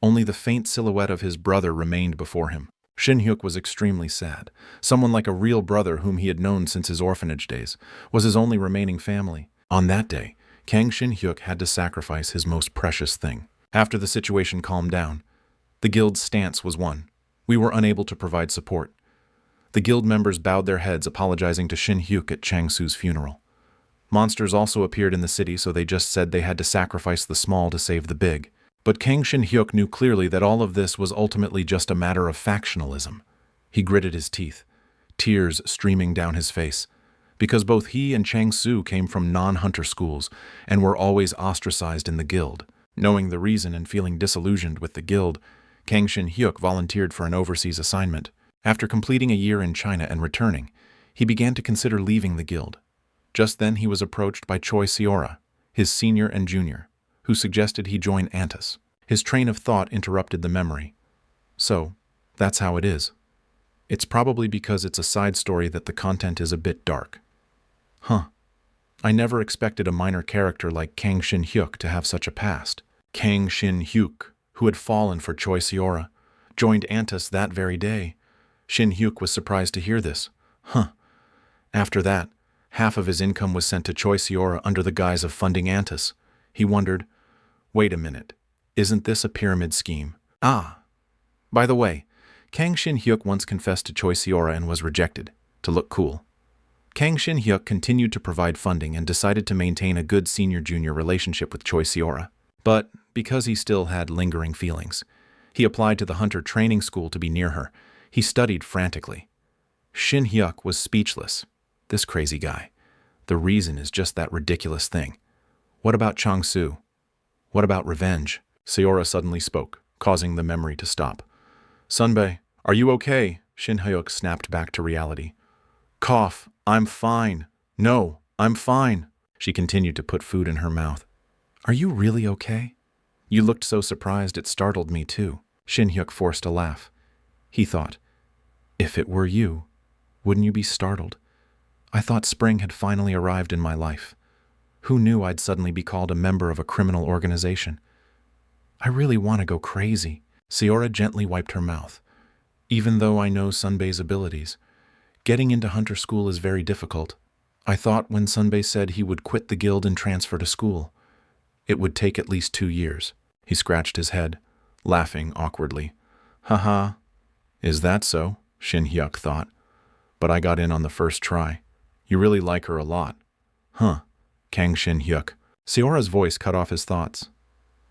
Only the faint silhouette of his brother remained before him. Shin Hyuk was extremely sad. Someone like a real brother whom he had known since his orphanage days was his only remaining family. On that day, Kang Shin Hyuk had to sacrifice his most precious thing. After the situation calmed down, the guild's stance was one. We were unable to provide support. The guild members bowed their heads, apologizing to Shin Hyuk at Chang-Su's funeral. Monsters also appeared in the city, so they just said they had to sacrifice the small to save the big. But Kang Shin Hyuk knew clearly that all of this was ultimately just a matter of factionalism. He gritted his teeth, tears streaming down his face, because both he and Chang-Su came from non-hunter schools and were always ostracized in the guild. Knowing the reason and feeling disillusioned with the guild, Kang Shin Hyuk volunteered for an overseas assignment. After completing a year in China and returning, he began to consider leaving the guild. Just then he was approached by Choi Seora, his senior and junior, who suggested he join Antis. His train of thought interrupted the memory. So, that's how it is. It's probably because it's a side story that the content is a bit dark. Huh. I never expected a minor character like Kang Shin Hyuk to have such a past. Kang Shin Hyuk, who had fallen for Choi Seora, joined Antis that very day. Shin Hyuk was surprised to hear this. Huh. After that, half of his income was sent to Choi Seora under the guise of funding Antis. He wondered, wait a minute, isn't this a pyramid scheme? Ah. By the way, Kang Shin Hyuk once confessed to Choi Seora and was rejected, to look cool. Kang Shin Hyuk continued to provide funding and decided to maintain a good senior-junior relationship with Choi Seora. But, because he still had lingering feelings, he applied to the hunter training school to be near her. He studied frantically. Shin Hyuk was speechless. This crazy guy. The reason is just that ridiculous thing. What about Chang-Su? What about revenge? Seora suddenly spoke, causing the memory to stop. Sunbae, are you okay? Shin Hyuk snapped back to reality. Cough, I'm fine. No, I'm fine. She continued to put food in her mouth. Are you really okay? You looked so surprised it startled me too. Shin Hyuk forced a laugh. He thought, if it were you, wouldn't you be startled? I thought spring had finally arrived in my life. Who knew I'd suddenly be called a member of a criminal organization? I really want to go crazy. Seora gently wiped her mouth. Even though I know Sunbae's abilities, getting into hunter school is very difficult. I thought when Sunbae said he would quit the guild and transfer to school, it would take at least 2 years. He scratched his head, laughing awkwardly. Haha. Is that so? Shin Hyuk thought. But I got in on the first try. You really like her a lot. Huh. Kang Shin Hyuk. Seora's voice cut off his thoughts.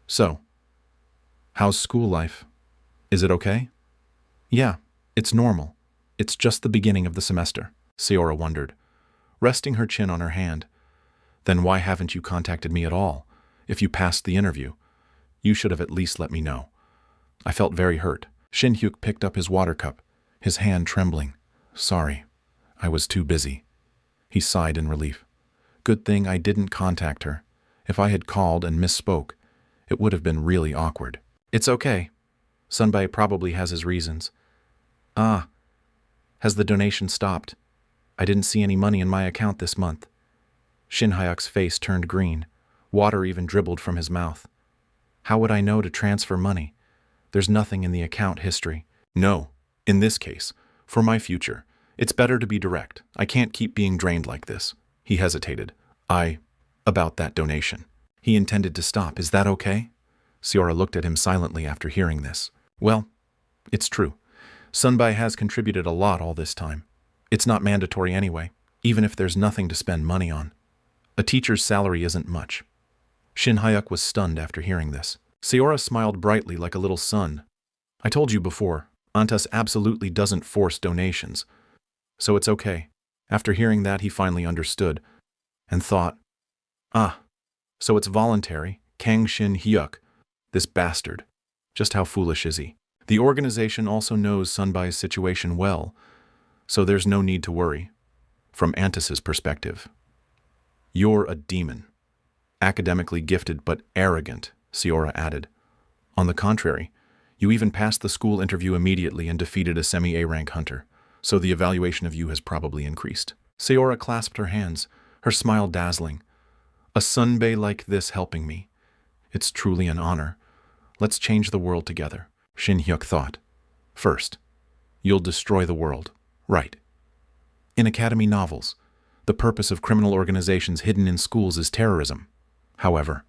So, how's school life? Is it okay? Yeah, it's normal. It's just the beginning of the semester, Seora wondered, resting her chin on her hand. Then why haven't you contacted me at all? If you passed the interview, you should have at least let me know. I felt very hurt. Shin Hyuk picked up his water cup, his hand trembling. Sorry, I was too busy. He sighed in relief. Good thing I didn't contact her. If I had called and misspoke, it would have been really awkward. It's okay. Sunbae probably has his reasons. Ah, has the donation stopped? I didn't see any money in my account this month. Shin Hyuk's face turned green. Water even dribbled from his mouth. How would I know to transfer money? There's nothing in the account history. No, in this case, for my future, it's better to be direct. I can't keep being drained like this. He hesitated. About that donation. He intended to stop. Is that okay? Seora looked at him silently after hearing this. Well, it's true. Sunbae has contributed a lot all this time. It's not mandatory anyway, even if there's nothing to spend money on. A teacher's salary isn't much. Shin Hyuk was stunned after hearing this. Seora smiled brightly like a little sun. I told you before, Antas absolutely doesn't force donations. So it's okay. After hearing that, he finally understood and thought, so it's voluntary. Kang Shin Hyuk, this bastard. Just how foolish is he? The organization also knows Sunbae's situation well, so there's no need to worry. From Antis's perspective, you're a demon. Academically gifted but arrogant, Seora added. On the contrary, you even passed the school interview immediately and defeated a semi-A rank hunter, so the evaluation of you has probably increased. Seora clasped her hands, her smile dazzling. A Sunbae like this helping me. It's truly an honor. Let's change the world together, Shin Hyuk thought. First, You'll destroy the world. Right. In academy novels, the purpose of criminal organizations hidden in schools is terrorism. However,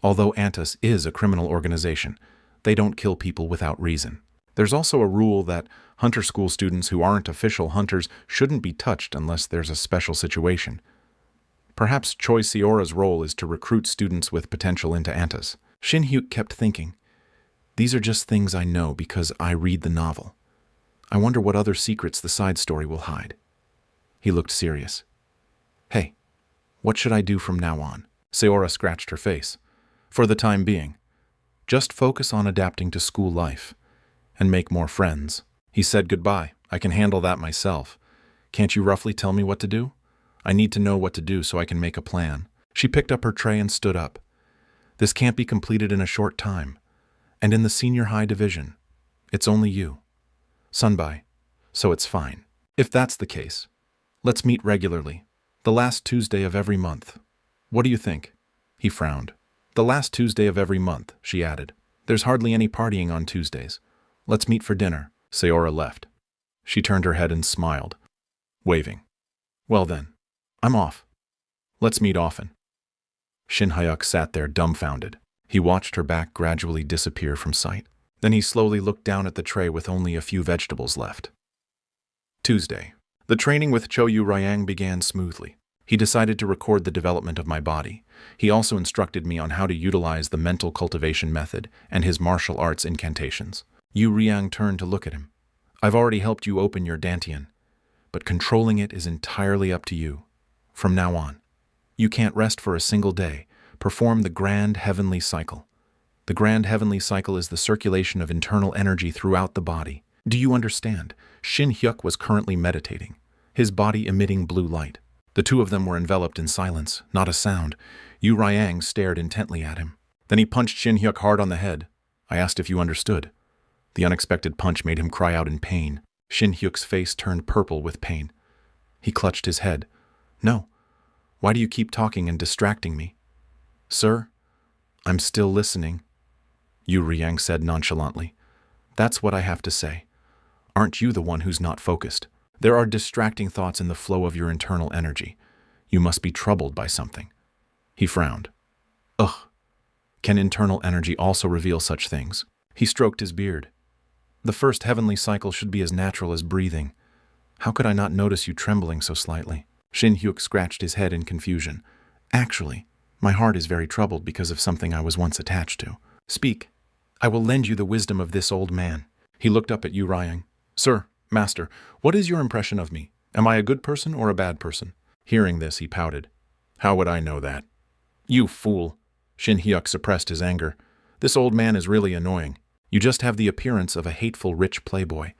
although ANTUS is a criminal organization, they don't kill people without reason. There's also a rule that hunter school students who aren't official hunters shouldn't be touched unless there's a special situation. Perhaps Choi Seora's role is to recruit students with potential into ANTUS. Shin Hyuk kept thinking, these are just things I know because I read the novel. I wonder what other secrets the side story will hide. He looked serious. Hey, what should I do from now on? Seora scratched her face. For the time being, just focus on adapting to school life and make more friends. He said goodbye. I can handle that myself. Can't you roughly tell me what to do? I need to know what to do so I can make a plan. She picked up her tray and stood up. This can't be completed in a short time. And in the senior high division, it's only you. Sunbai, so it's fine. If that's the case, let's meet regularly. The last Tuesday of every month. What do you think? He frowned. The last Tuesday of every month, she added. There's hardly any partying on Tuesdays. Let's meet for dinner. Seora left. She turned her head and smiled, waving. Well then, I'm off. Let's meet often. Shin Hyuk sat there dumbfounded. He watched her back gradually disappear from sight. Then he slowly looked down at the tray with only a few vegetables left. Tuesday. The training with Cho Yu Ryang began smoothly. He decided to record the development of my body. He also instructed me on how to utilize the mental cultivation method and his martial arts incantations. Yu Ryang turned to look at him. I've already helped you open your dantian, but controlling it is entirely up to you. From now on, you can't rest for a single day. Perform the Grand Heavenly Cycle. The Grand Heavenly Cycle is the circulation of internal energy throughout the body. Do you understand? Shin Hyuk was currently meditating, his body emitting blue light. The two of them were enveloped in silence, not a sound. Yu Ryang stared intently at him. Then he punched Shin Hyuk hard on the head. I asked if you understood. The unexpected punch made him cry out in pain. Shin Hyuk's face turned purple with pain. He clutched his head. No. Why do you keep talking and distracting me? Sir, I'm still listening, Yu Ryang said nonchalantly. That's what I have to say. Aren't you the one who's not focused? There are distracting thoughts in the flow of your internal energy. You must be troubled by something. He frowned. Ugh. Can internal energy also reveal such things? He stroked his beard. The first heavenly cycle should be as natural as breathing. How could I not notice you trembling so slightly? Shin Hyuk scratched his head in confusion. Actually, my heart is very troubled because of something I was once attached to. Speak. I will lend you the wisdom of this old man. He looked up at Yu Ryang. Sir, master, what is your impression of me? Am I a good person or a bad person? Hearing this, he pouted. How would I know that? You fool. Shin Hyuk suppressed his anger. This old man is really annoying. You just have the appearance of a hateful rich playboy,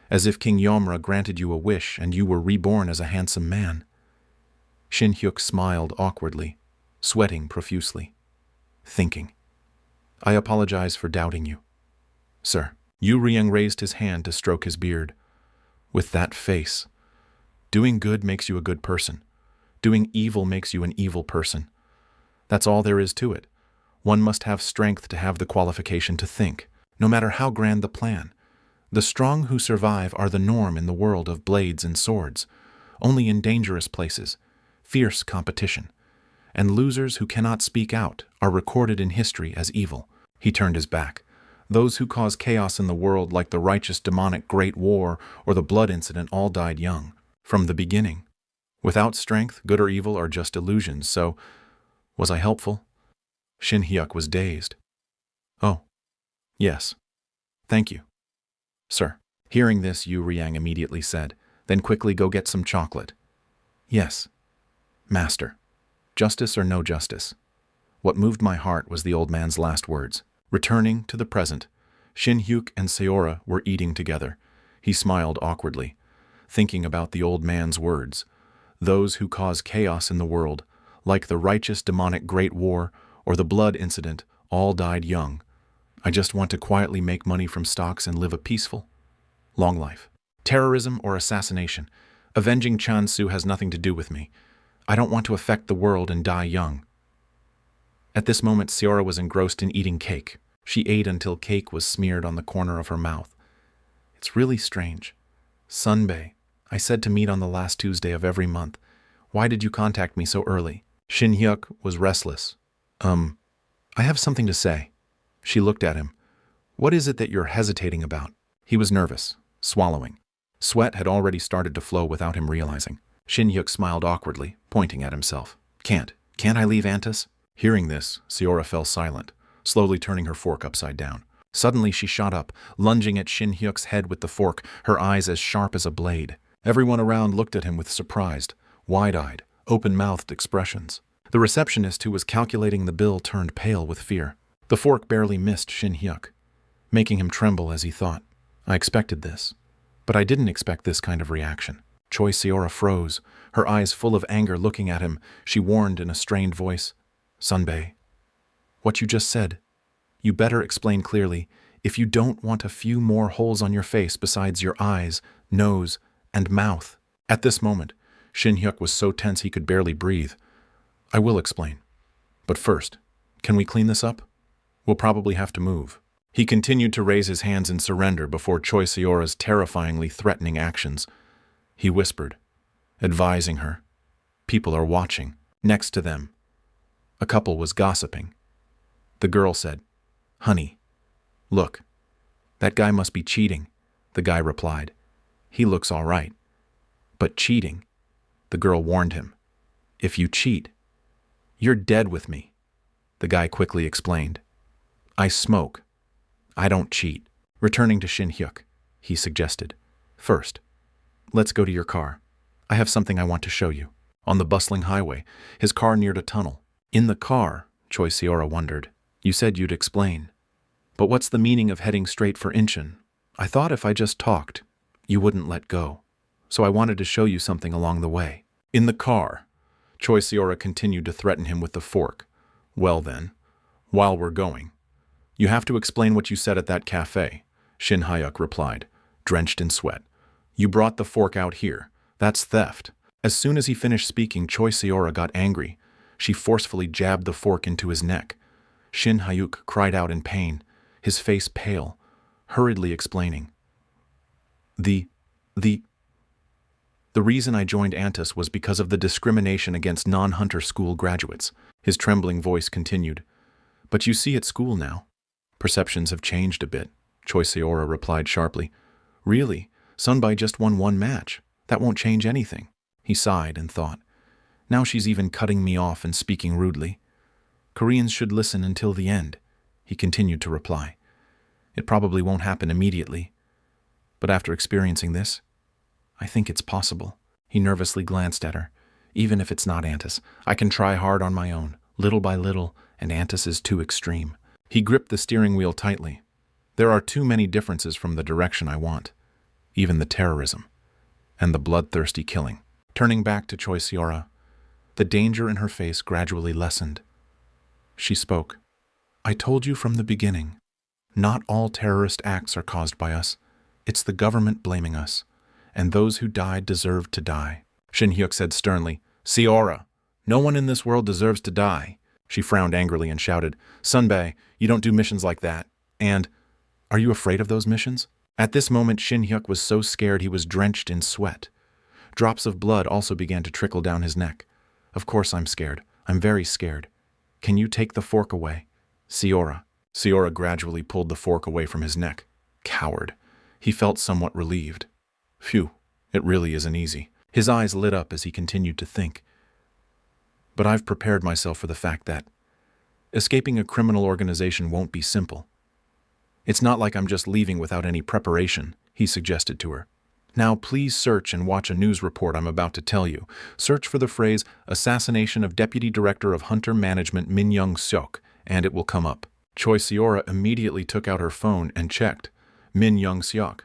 as if King Yomra granted you a wish and you were reborn as a handsome man. Shin Hyuk smiled awkwardly, sweating profusely, thinking. I apologize for doubting you. Sir. Yu Ryang raised his hand to stroke his beard. With that face. Doing good makes you a good person. Doing evil makes you an evil person. That's all there is to it. One must have strength to have the qualification to think, no matter how grand the plan. The strong who survive are the norm in the world of blades and swords, only in dangerous places, fierce competition. And losers who cannot speak out are recorded in history as evil. He turned his back. Those who cause chaos in the world, like the righteous demonic Great War or the blood incident, all died young, from the beginning. Without strength, good or evil are just illusions, so was I helpful? Shin Hyuk was dazed. Oh, yes. Thank you. Sir. Hearing this, Yu Ryang immediately said, then quickly go get some chocolate. Yes. Master. Justice or no justice? What moved my heart was the old man's last words. Returning to the present, Shin Hyuk and Seora were eating together. He smiled awkwardly, thinking about the old man's words. Those who cause chaos in the world, like the righteous demonic Great War or the blood incident, all died young. I just want to quietly make money from stocks and live a peaceful, long life. Terrorism or assassination, avenging Chansu has nothing to do with me. I don't want to affect the world and die young. At this moment, Seora was engrossed in eating cake. She ate until cake was smeared on the corner of her mouth. It's really strange. Sunbae, I said to meet on the last Tuesday of every month. Why did you contact me so early? Shin Hyuk was restless. I have something to say. She looked at him. What is it that you're hesitating about? He was nervous, swallowing. Sweat had already started to flow without him realizing. Shin Hyuk smiled awkwardly, pointing at himself. Can't I leave Antis? Hearing this, Seora fell silent, slowly turning her fork upside down. Suddenly she shot up, lunging at Shin Hyuk's head with the fork, her eyes as sharp as a blade. Everyone around looked at him with surprised, wide-eyed, open-mouthed expressions. The receptionist who was calculating the bill turned pale with fear. The fork barely missed Shin Hyuk, making him tremble as he thought. I expected this, but I didn't expect this kind of reaction. Choi Seora froze, her eyes full of anger looking at him. She warned in a strained voice, Sunbae, what you just said, you better explain clearly if you don't want a few more holes on your face besides your eyes, nose, and mouth. At this moment, Shin Hyuk was so tense he could barely breathe. I will explain. But first, can we clean this up? We'll probably have to move. He continued to raise his hands in surrender before Choi Seora's terrifyingly threatening actions. He whispered, advising her. People are watching. Next to them, a couple was gossiping. The girl said, Honey, look, that guy must be cheating, the guy replied. He looks all right. But cheating, the girl warned him. If you cheat, you're dead with me, the guy quickly explained. I smoke. I don't cheat. Returning to Shin Hyuk, he suggested. First, let's go to your car. I have something I want to show you. On the bustling highway, his car neared a tunnel. In the car, Choi Seora wondered. You said you'd explain. But what's the meaning of heading straight for Incheon? I thought if I just talked, you wouldn't let go. So I wanted to show you something along the way. In the car, Choi Seora continued to threaten him with the fork. Well then, while we're going, you have to explain what you said at that cafe, Shin Hyuk replied, drenched in sweat. You brought the fork out here. That's theft. As soon as he finished speaking, Choi Seora got angry. She forcefully jabbed the fork into his neck. Shin Hyuk cried out in pain, his face pale, hurriedly explaining. The reason I joined Antis was because of the discrimination against non-hunter school graduates. His trembling voice continued. But you see at school now. Perceptions have changed a bit, Choi Seora replied sharply. Really? Sunbae just won one match. That won't change anything. He sighed and thought. Now she's even cutting me off and speaking rudely. Koreans should listen until the end, he continued to reply. It probably won't happen immediately. But after experiencing this, I think it's possible. He nervously glanced at her. Even if it's not Antis, I can try hard on my own, little by little, and Antis is too extreme. He gripped the steering wheel tightly. There are too many differences from the direction I want. Even the terrorism. And the bloodthirsty killing. Turning back to Choi Seora, the danger in her face gradually lessened. She spoke. I told you from the beginning. Not all terrorist acts are caused by us. It's the government blaming us. And those who died deserved to die. Shin Hyuk said sternly, Seora, no one in this world deserves to die. She frowned angrily and shouted, Sunbae, you don't do missions like that. And, are you afraid of those missions? At this moment, Shin Hyuk was so scared he was drenched in sweat. Drops of blood also began to trickle down his neck. Of course I'm scared. I'm very scared. Can you take the fork away? Seora. Seora gradually pulled the fork away from his neck. Coward. He felt somewhat relieved. Phew, it really isn't easy. His eyes lit up as he continued to think. But I've prepared myself for the fact that escaping a criminal organization won't be simple. It's not like I'm just leaving without any preparation, he suggested to her. Now please search and watch a news report I'm about to tell you. Search for the phrase, Assassination of Deputy Director of Hunter Management Min Young-seok, and it will come up. Choi Seora immediately took out her phone and checked. Min Young-seok.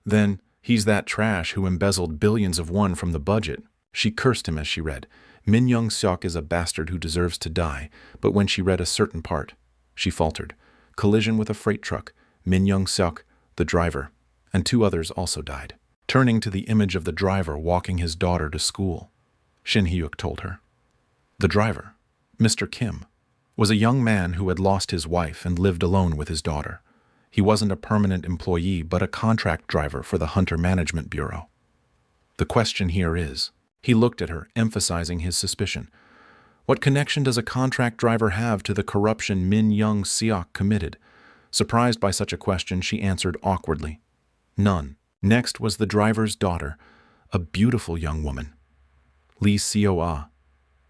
Then, he's that trash who embezzled billions of won from the budget. She cursed him as she read. Min Young-seok is a bastard who deserves to die, but when she read a certain part, she faltered. Collision with a freight truck. Min Young-seok, the driver, and 2 others also died. Turning to the image of the driver walking his daughter to school, Shin Hyuk told her. The driver, Mr. Kim, was a young man who had lost his wife and lived alone with his daughter. He wasn't a permanent employee, but a contract driver for the Hunter Management Bureau. The question here is, he looked at her, emphasizing his suspicion. What connection does a contract driver have to the corruption Min Young Seok committed? Surprised by such a question, she answered awkwardly. None. Next was the driver's daughter, a beautiful young woman. Lee Seo-ah,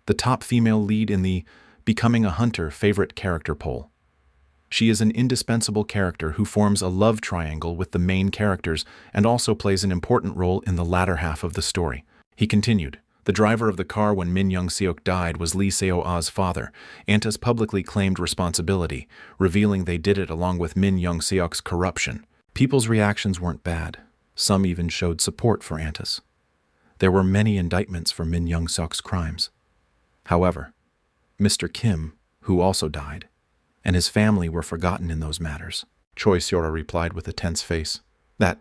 the top female lead in the Becoming a Hunter favorite character poll. She is an indispensable character who forms a love triangle with the main characters and also plays an important role in the latter half of the story. He continued, the driver of the car when Min Young Seok died was Lee Seo-ah's father. Antas publicly claimed responsibility, revealing they did it along with Min Young Seok's corruption. People's reactions weren't bad. Some even showed support for Antas. There were many indictments for Min Young Seok's crimes. However, Mr. Kim, who also died, and his family were forgotten in those matters. Choi Seora replied with a tense face. That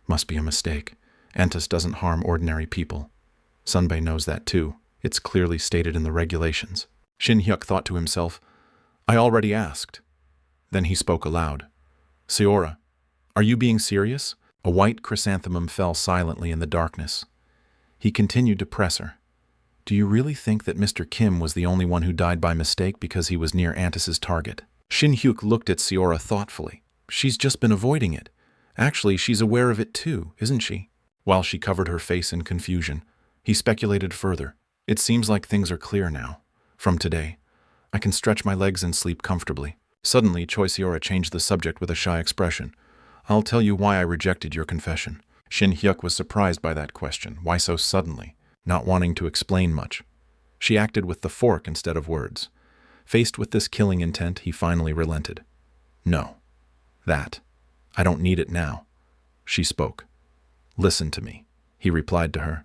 must be a mistake. Antas doesn't harm ordinary people. Sunbae knows that too. It's clearly stated in the regulations. Shin Hyuk thought to himself, I already asked. Then he spoke aloud. Seora, are you being serious? A white chrysanthemum fell silently in the darkness. He continued to press her. Do you really think that Mr. Kim was the only one who died by mistake because he was near Antas's target? Shin Hyuk looked at Seora thoughtfully. She's just been avoiding it. Actually, she's aware of it too, isn't she? While she covered her face in confusion, he speculated further. It seems like things are clear now. From today, I can stretch my legs and sleep comfortably. Suddenly, Choi Seora changed the subject with a shy expression. I'll tell you why I rejected your confession. Shin Hyuk was surprised by that question. Why so suddenly? Not wanting to explain much. She acted with the fork instead of words. Faced with this killing intent, he finally relented. No. I don't need it now. She spoke. Listen to me, he replied to her.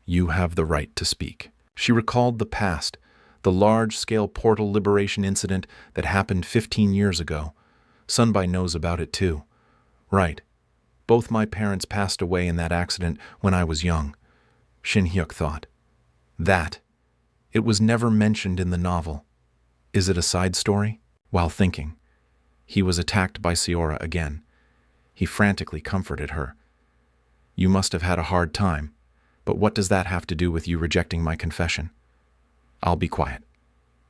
You have the right to speak. She recalled the past, the large-scale portal liberation incident that happened 15 years ago. Sunbai knows about it too. Right. Both my parents passed away in that accident when I was young. Shin Hyuk thought. It was never mentioned in the novel. Is it a side story? While thinking, he was attacked by Seora again. He frantically comforted her. You must have had a hard time, but what does that have to do with you rejecting my confession? I'll be quiet.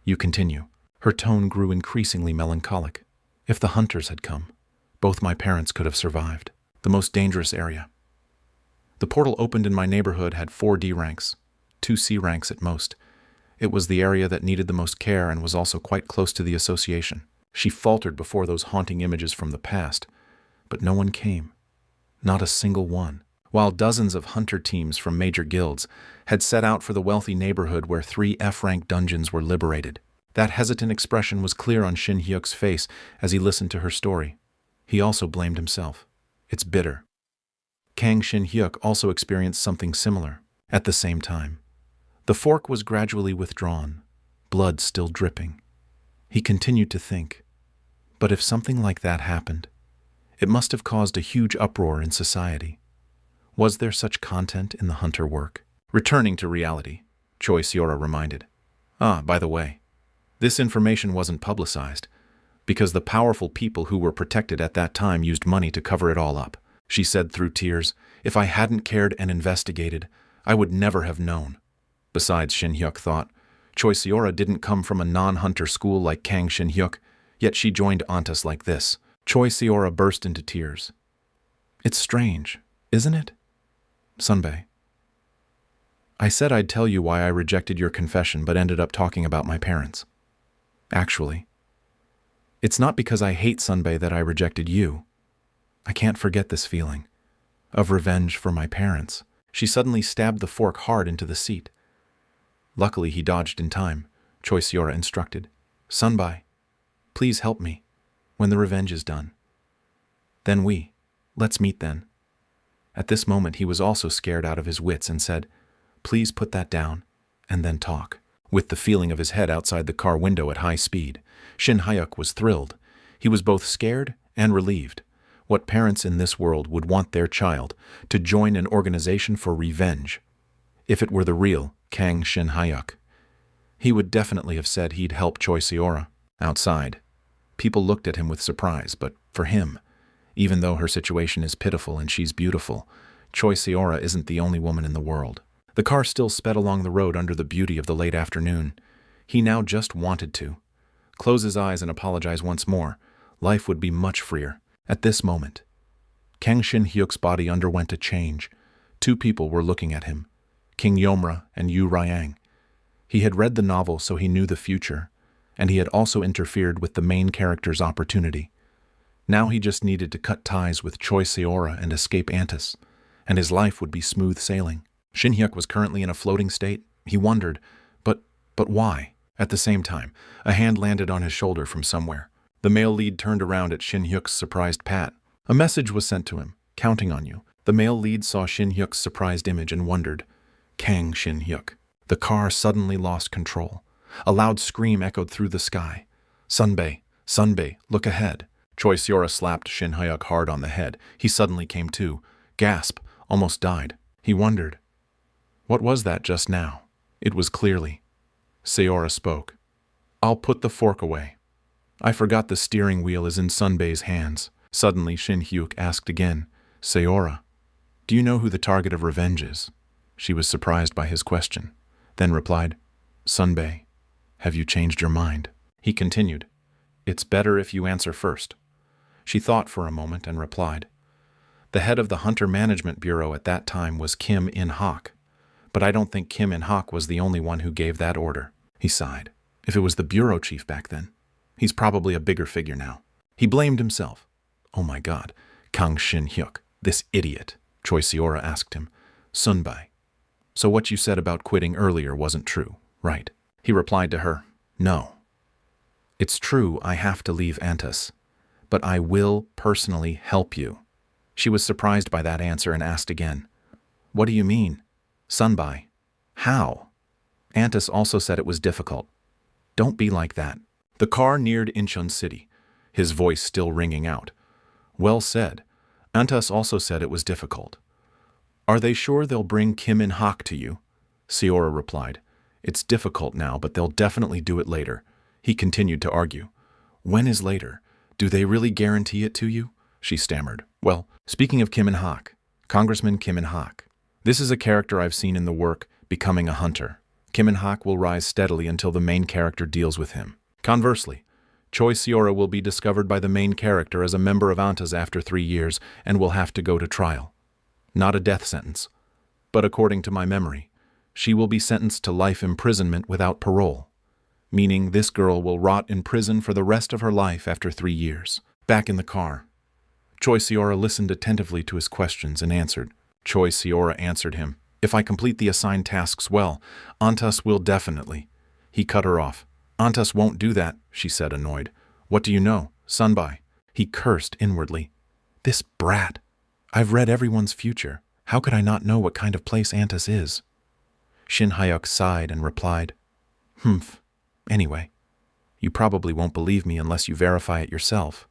You continue. Her tone grew increasingly melancholic. If the hunters had come, both my parents could have survived. The most dangerous area. The portal opened in my neighborhood had 4 D ranks, 2 C ranks at most. It was the area that needed the most care and was also quite close to the association. She faltered before those haunting images from the past, but no one came. Not a single one. While dozens of hunter teams from major guilds had set out for the wealthy neighborhood where 3 F-rank dungeons were liberated. That hesitant expression was clear on Shin Hyuk's face as he listened to her story. He also blamed himself. It's bitter. Kang Shin Hyuk also experienced something similar. At the same time, the fork was gradually withdrawn, blood still dripping. He continued to think, but if something like that happened, it must have caused a huge uproar in society. Was there such content in the hunter work? Returning to reality, Choi Seora reminded. By the way, this information wasn't publicized, because the powerful people who were protected at that time used money to cover it all up. She said through tears, if I hadn't cared and investigated, I would never have known. Besides, Shin Hyuk thought, Choi Seora didn't come from a non-hunter school like Kang Shin Hyuk, yet she joined Antas like this. Choi Seora burst into tears. It's strange, isn't it? Sunbae. I said I'd tell you why I rejected your confession but ended up talking about my parents. Actually, it's not because I hate Sunbae that I rejected you. I can't forget this feeling of revenge for my parents. She suddenly stabbed the fork hard into the seat. Luckily, he dodged in time, Choi Seora instructed. Sunbae, please help me when the revenge is done. Then let's meet then. At this moment, he was also scared out of his wits and said, please put that down and then talk. With the feeling of his head outside the car window at high speed, Shin Hyuk was thrilled. He was both scared and relieved. What parents in this world would want their child to join an organization for revenge? If it were the real Kang Shin Hyuk, he would definitely have said he'd help Choi Seora. Outside, People looked at him with surprise, but for him, even though her situation is pitiful and she's beautiful, Choi Seora isn't the only woman in the world. The car still sped along the road under the beauty of the late afternoon. He now just wanted to close his eyes and apologize once more. Life would be much freer. At this moment, Kang Shin-hyuk's body underwent a change. Two people were looking at him, King Yomra and Yu Ryang. He had read the novel, so he knew the future, and he had also interfered with the main character's opportunity. Now he just needed to cut ties with Choi Seora and escape Antis, and his life would be smooth sailing. Shin-hyuk was currently in a floating state. He wondered, but why? At the same time, a hand landed on his shoulder from somewhere. The male lead turned around at Shin-hyuk's surprised pat. A message was sent to him, counting on you. The male lead saw Shin-hyuk's surprised image and wondered, Kang Shin-hyuk. The car suddenly lost control. A loud scream echoed through the sky. Sunbae, look ahead. Choi Seora slapped Shin-hyuk hard on the head. He suddenly came to. Gasp, almost died. He wondered, what was that just now? It was clearly. Seora spoke. I'll put the fork away. I forgot the steering wheel is in Sunbae's hands. Suddenly Shin-hyuk asked again, Seora, do you know who the target of revenge is? She was surprised by his question, then replied, Sunbae, have you changed your mind? He continued, it's better if you answer first. She thought for a moment and replied, the head of the Hunter Management Bureau at that time was Kim In-hak, but I don't think Kim In-hak was the only one who gave that order. He sighed. If it was the bureau chief back then, he's probably a bigger figure now. He blamed himself. Oh my God, Kang Shin-hyuk, this idiot, Choi Seora asked him. Sunbae, so what you said about quitting earlier wasn't true, right? He replied to her, no. It's true I have to leave Antis, but I will personally help you. She was surprised by that answer and asked again, what do you mean? Sunbae, how? Antis also said it was difficult. Don't be like that. The car neared Incheon City, his voice still ringing out. Well said. Antis also said it was difficult. Are they sure they'll bring Kim In-hak to you? Seora replied. It's difficult now, but they'll definitely do it later. He continued to argue. When is later? Do they really guarantee it to you? She stammered. Well, speaking of Kim In-hak, Congressman Kim In-hak. This is a character I've seen in the work Becoming a Hunter. Kim In-hak will rise steadily until the main character deals with him. Conversely, Choi Seora will be discovered by the main character as a member of Antas after 3 years and will have to go to trial. Not a death sentence, but according to my memory, she will be sentenced to life imprisonment without parole, meaning this girl will rot in prison for the rest of her life after 3 years. Back in the car, Choi Seora listened attentively to his questions and answered. Choi Seora answered him, if I complete the assigned tasks well, Antas will definitely. He cut her off. Antas won't do that, she said, annoyed. What do you know, Sunbae? He cursed inwardly. This brat. I've read everyone's future. How could I not know what kind of place Antas is? Shin-hyuk sighed and replied, Anyway, you probably won't believe me unless you verify it yourself.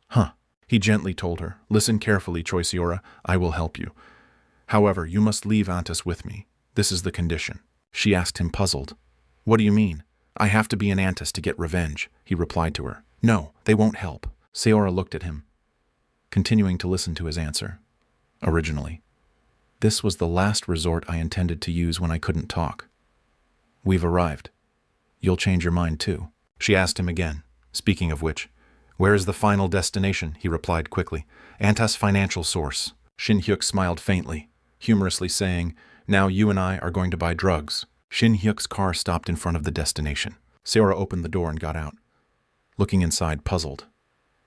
Huh. He gently told her, listen carefully, Choi Seora, I will help you. However, you must leave Antis with me. This is the condition. She asked him, puzzled. What do you mean? I have to be in Antis to get revenge, he replied to her. No, they won't help. Seora looked at him, continuing to listen to his answer. Originally, this was the last resort I intended to use when I couldn't talk. We've arrived. You'll change your mind too. She asked him again. Speaking of which, where is the final destination? He replied quickly. Antas financial source. Shin-hyuk smiled faintly, humorously saying, now you and I are going to buy drugs. Shin-hyuk's car stopped in front of the destination. Seora opened the door and got out, looking inside, puzzled.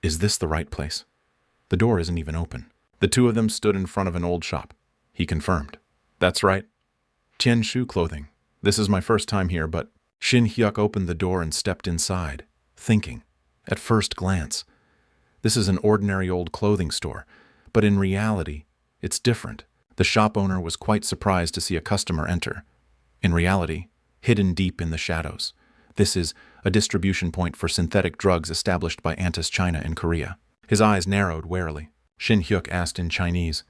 Is this the right place? The door isn't even open. The two of them stood in front of an old shop. He confirmed. That's right. Tian Shu Clothing. This is my first time here, but Shin-hyuk opened the door and stepped inside, thinking, at first glance, this is an ordinary old clothing store, but in reality, it's different. The shop owner was quite surprised to see a customer enter. In reality, hidden deep in the shadows, this is a distribution point for synthetic drugs established by Antis China in Korea. His eyes narrowed warily. Shin-hyuk asked in Chinese,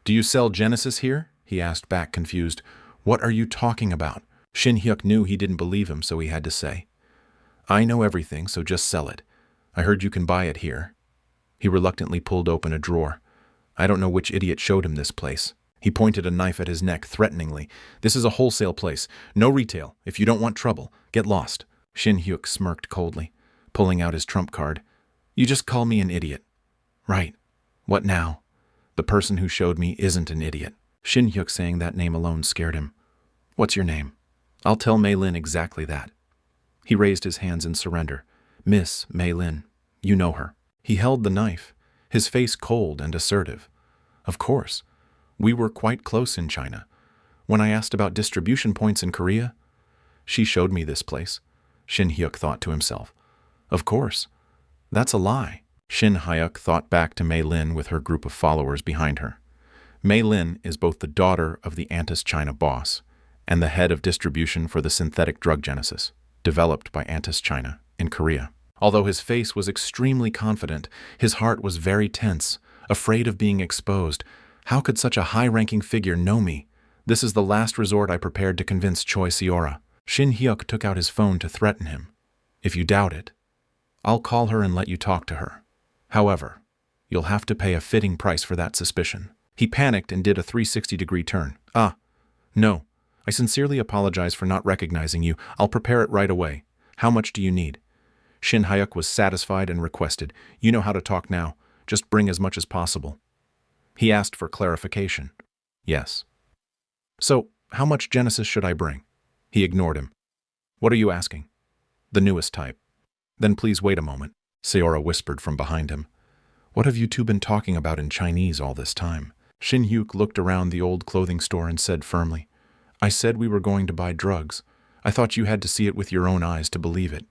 do you sell Genesis here? He asked back, confused. What are you talking about? Shin-hyuk knew he didn't believe him, so he had to say, I know everything, so just sell it. I heard you can buy it here. He reluctantly pulled open a drawer. I don't know which idiot showed him this place. He pointed a knife at his neck threateningly. This is a wholesale place. No retail. If you don't want trouble, get lost. Shin Hyuk smirked coldly, pulling out his trump card. You just call me an idiot. Right. What now? The person who showed me isn't an idiot. Shin Hyuk saying that name alone scared him. What's your name? I'll tell Mei Lin exactly that. He raised his hands in surrender. Miss Mei Lin. You know her. He held the knife, his face cold and assertive. Of course. We were quite close in China. When I asked about distribution points in Korea, she showed me this place. Shin Hyuk thought to himself. Of course. That's a lie. Shin Hyuk thought back to Mei Lin with her group of followers behind her. Mei Lin is both the daughter of the Antis China boss and the head of distribution for the synthetic drug Genesis, developed by Antis China in Korea. Although his face was extremely confident, his heart was very tense, afraid of being exposed. How could such a high-ranking figure know me? This is the last resort I prepared to convince Choi Seora. Shin Hyuk took out his phone to threaten him. If you doubt it, I'll call her and let you talk to her. However, you'll have to pay a fitting price for that suspicion. He panicked and did a 360-degree turn. No. I sincerely apologize for not recognizing you. I'll prepare it right away. How much do you need? Shin Hyuk was satisfied and requested, You know how to talk now. Just bring as much as possible. He asked for clarification. Yes. So, how much Genesis should I bring? He ignored him. What are you asking? The newest type. Then please wait a moment, Seora whispered from behind him. What have you two been talking about in Chinese all this time? Shin Hyuk looked around the old clothing store and said firmly, I said we were going to buy drugs. I thought you had to see it with your own eyes to believe it.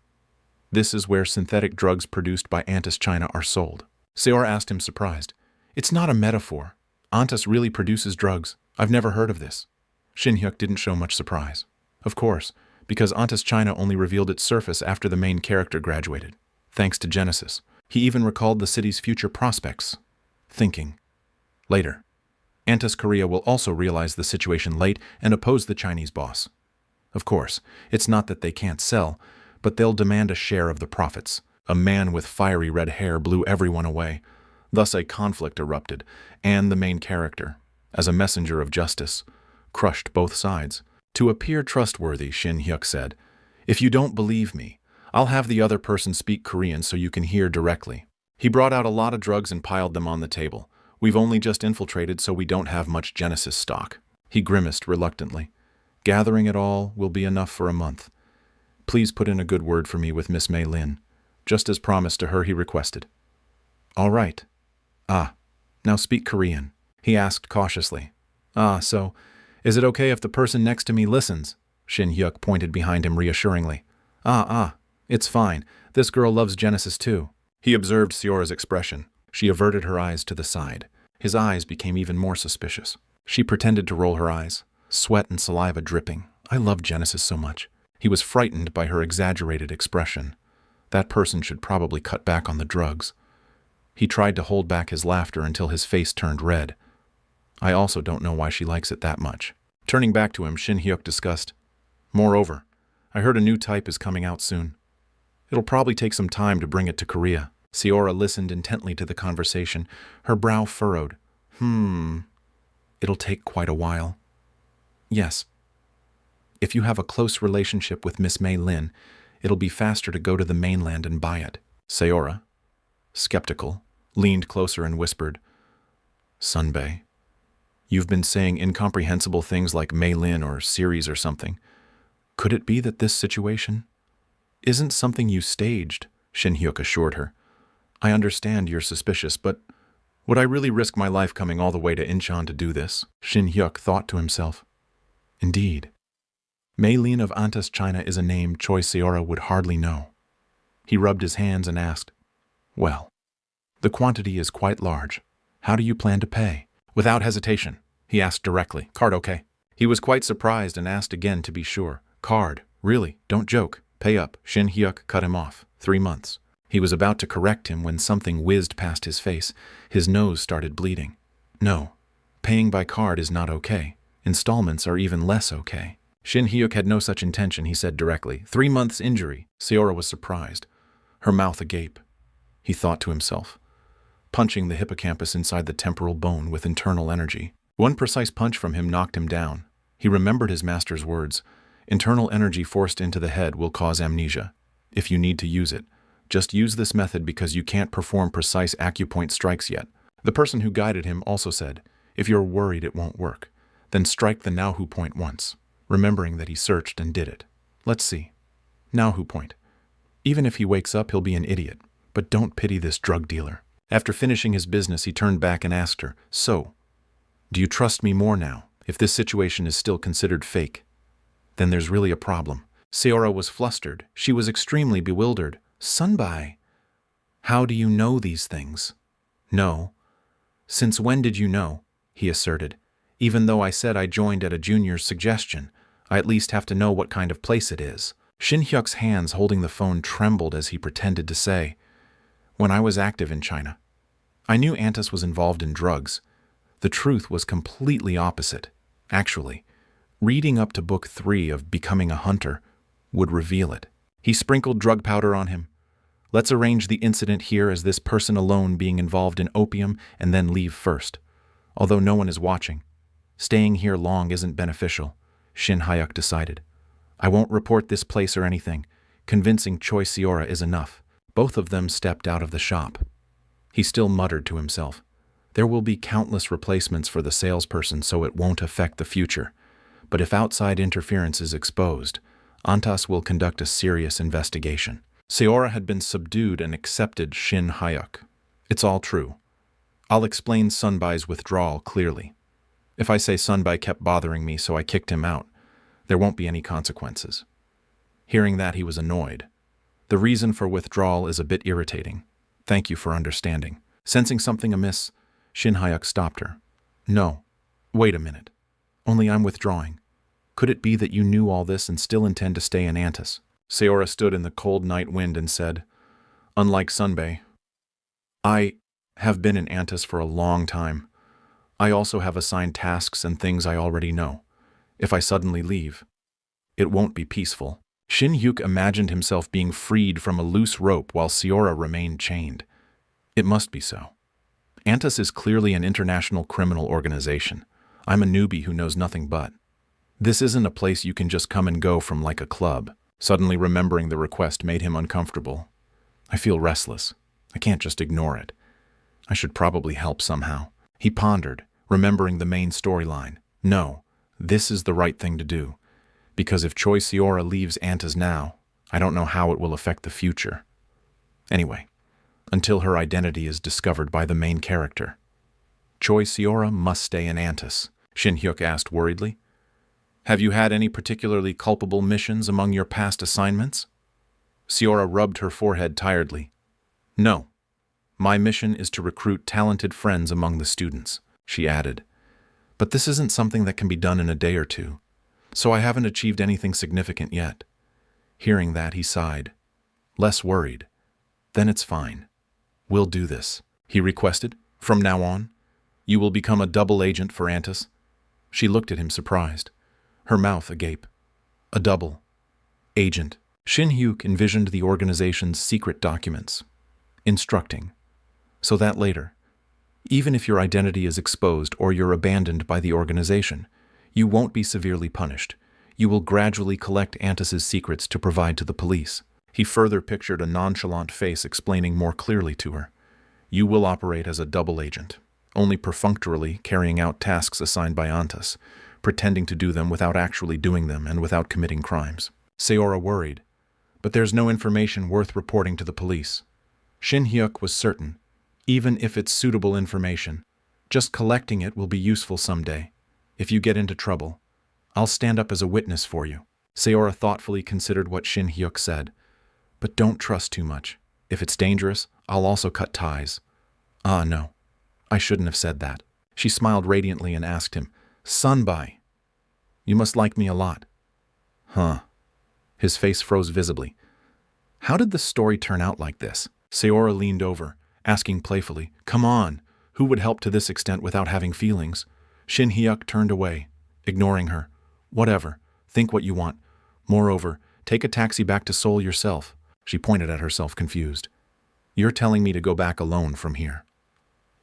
This is where synthetic drugs produced by Antis China are sold. Seora asked him surprised. It's not a metaphor. Antis really produces drugs. I've never heard of this. Shin Hyuk didn't show much surprise. Of course, because Antis China only revealed its surface after the main character graduated. Thanks to Genesis. He even recalled the city's future prospects. Thinking. Later. Antis Korea will also realize the situation late and oppose the Chinese boss. Of course, it's not that they can't sell, but they'll demand a share of the profits. A man with fiery red hair blew everyone away. Thus a conflict erupted, and the main character, as a messenger of justice, crushed both sides. To appear trustworthy, Shin Hyuk said, If you don't believe me, I'll have the other person speak Korean so you can hear directly. He brought out a lot of drugs and piled them on the table. We've only just infiltrated, so we don't have much Genesis stock. He grimaced reluctantly. Gathering it all will be enough for a month. Please put in a good word for me with Miss Mei Lin. Just as promised to her, he requested. All right. Now speak Korean, he asked cautiously. So, is it okay if the person next to me listens? Shin Hyuk pointed behind him reassuringly. It's fine. This girl loves Genesis too. He observed Seora's expression. She averted her eyes to the side. His eyes became even more suspicious. She pretended to roll her eyes, sweat and saliva dripping. I love Genesis so much. He was frightened by her exaggerated expression. That person should probably cut back on the drugs. He tried to hold back his laughter until his face turned red. I also don't know why she likes it that much. Turning back to him, Shin Hyuk discussed. Moreover, I heard a new type is coming out soon. It'll probably take some time to bring it to Korea. Seora listened intently to the conversation, her brow furrowed. It'll take quite a while. Yes. If you have a close relationship with Miss Mei Lin, it'll be faster to go to the mainland and buy it. Seora, skeptical, leaned closer and whispered, Sunbae, you've been saying incomprehensible things like Mei Lin or series or something. Could it be that this situation isn't something you staged? Shin Hyuk assured her. I understand you're suspicious, but would I really risk my life coming all the way to Incheon to do this? Shin Hyuk thought to himself. Indeed. Mei Lin of Antis China is a name Choi Seora would hardly know. He rubbed his hands and asked, Well, the quantity is quite large. How do you plan to pay? Without hesitation, he asked directly, Card okay? He was quite surprised and asked again to be sure. Card, really, don't joke. Pay up. Shin Hyuk cut him off. 3 months. He was about to correct him when something whizzed past his face. His nose started bleeding. No, paying by card is not okay. Installments are even less okay. Shin Hyuk had no such intention, he said directly. 3 months injury. Seora was surprised, her mouth agape. he thought to himself, punching the hippocampus inside the temporal bone with internal energy. One precise punch from him knocked him down. He remembered his master's words. Internal energy forced into the head will cause amnesia. If you need to use it, just use this method because you can't perform precise acupoint strikes yet. The person who guided him also said, if you're worried it won't work, then strike the now-who point once, remembering that he searched and did it. Let's see. Now-who point. Even if he wakes up, he'll be an idiot, but don't pity this drug dealer. After finishing his business, he turned back and asked her, so, do you trust me more now? If this situation is still considered fake, then there's really a problem. Seora was flustered. She was extremely bewildered. Sunbai, how do you know these things? No. Since when did you know? He asserted. Even though I said I joined at a junior's suggestion, I at least have to know what kind of place it is. Shin Hyuk's hands holding the phone trembled as he pretended to say, when I was active in China, I knew Antis was involved in drugs. The truth was completely opposite. Actually, reading up to Book 3 of Becoming a Hunter would reveal it. He sprinkled drug powder on him. Let's arrange the incident here as this person alone being involved in opium and then leave first. Although no one is watching, staying here long isn't beneficial, Shin Hyuk decided. I won't report this place or anything. Convincing Choi Seora is enough. Both of them stepped out of the shop. He still muttered to himself. There will be countless replacements for the salesperson, so it won't affect the future. But if outside interference is exposed, Antas will conduct a serious investigation. Seora had been subdued and accepted Shin Hyuk. It's all true. I'll explain Sunbai's withdrawal clearly. If I say Sunbai kept bothering me so I kicked him out, there won't be any consequences. Hearing that, he was annoyed. The reason for withdrawal is a bit irritating. Thank you for understanding. Sensing something amiss, Shin Hyuk stopped her. No. Wait a minute. Only I'm withdrawing. Could it be that you knew all this and still intend to stay in Antis? Seora stood in the cold night wind and said, unlike Sunbei, I have been in Antis for a long time. I also have assigned tasks and things I already know. If I suddenly leave, it won't be peaceful. Shin Hyuk imagined himself being freed from a loose rope while Seora remained chained. It must be so. Antis is clearly an international criminal organization. I'm a newbie who knows nothing but. This isn't a place you can just come and go from like a club. Suddenly remembering the request made him uncomfortable. I feel restless. I can't just ignore it. I should probably help somehow. He pondered, remembering the main storyline. No, this is the right thing to do. Because if Choi Seora leaves Antis now, I don't know how it will affect the future. Anyway, until her identity is discovered by the main character. Choi Seora must stay in Antis, Shin Hyuk asked worriedly. Have you had any particularly culpable missions among your past assignments? Seora rubbed her forehead tiredly. No. My mission is to recruit talented friends among the students, she added. But this isn't something that can be done in a day or two, so I haven't achieved anything significant yet. Hearing that, he sighed. Less worried. Then it's fine. We'll do this, he requested. From now on, you will become a double agent for Antis. She looked at him surprised, her mouth agape. A double agent. Shin Hyuk envisioned the organization's secret documents, instructing, so that later, even if your identity is exposed or you're abandoned by the organization, you won't be severely punished. You will gradually collect Antis's secrets to provide to the police. He further pictured a nonchalant face explaining more clearly to her. You will operate as a double agent, only perfunctorily carrying out tasks assigned by Antis, pretending to do them without actually doing them and without committing crimes. Seora worried, but there's no information worth reporting to the police. Shin Hyuk was certain, even if it's suitable information, just collecting it will be useful someday. If you get into trouble, I'll stand up as a witness for you. Seora thoughtfully considered what Shin Hyuk said. But don't trust too much. If it's dangerous, I'll also cut ties. Ah, no. I shouldn't have said that. She smiled radiantly and asked him, Sunbai, you must like me a lot. Huh. His face froze visibly. How did the story turn out like this? Seora leaned over, asking playfully, Come on, who would help to this extent without having feelings? Shin Hyuk turned away, ignoring her. Whatever, think what you want. Moreover, take a taxi back to Seoul yourself. She pointed at herself, confused. You're telling me to go back alone from here.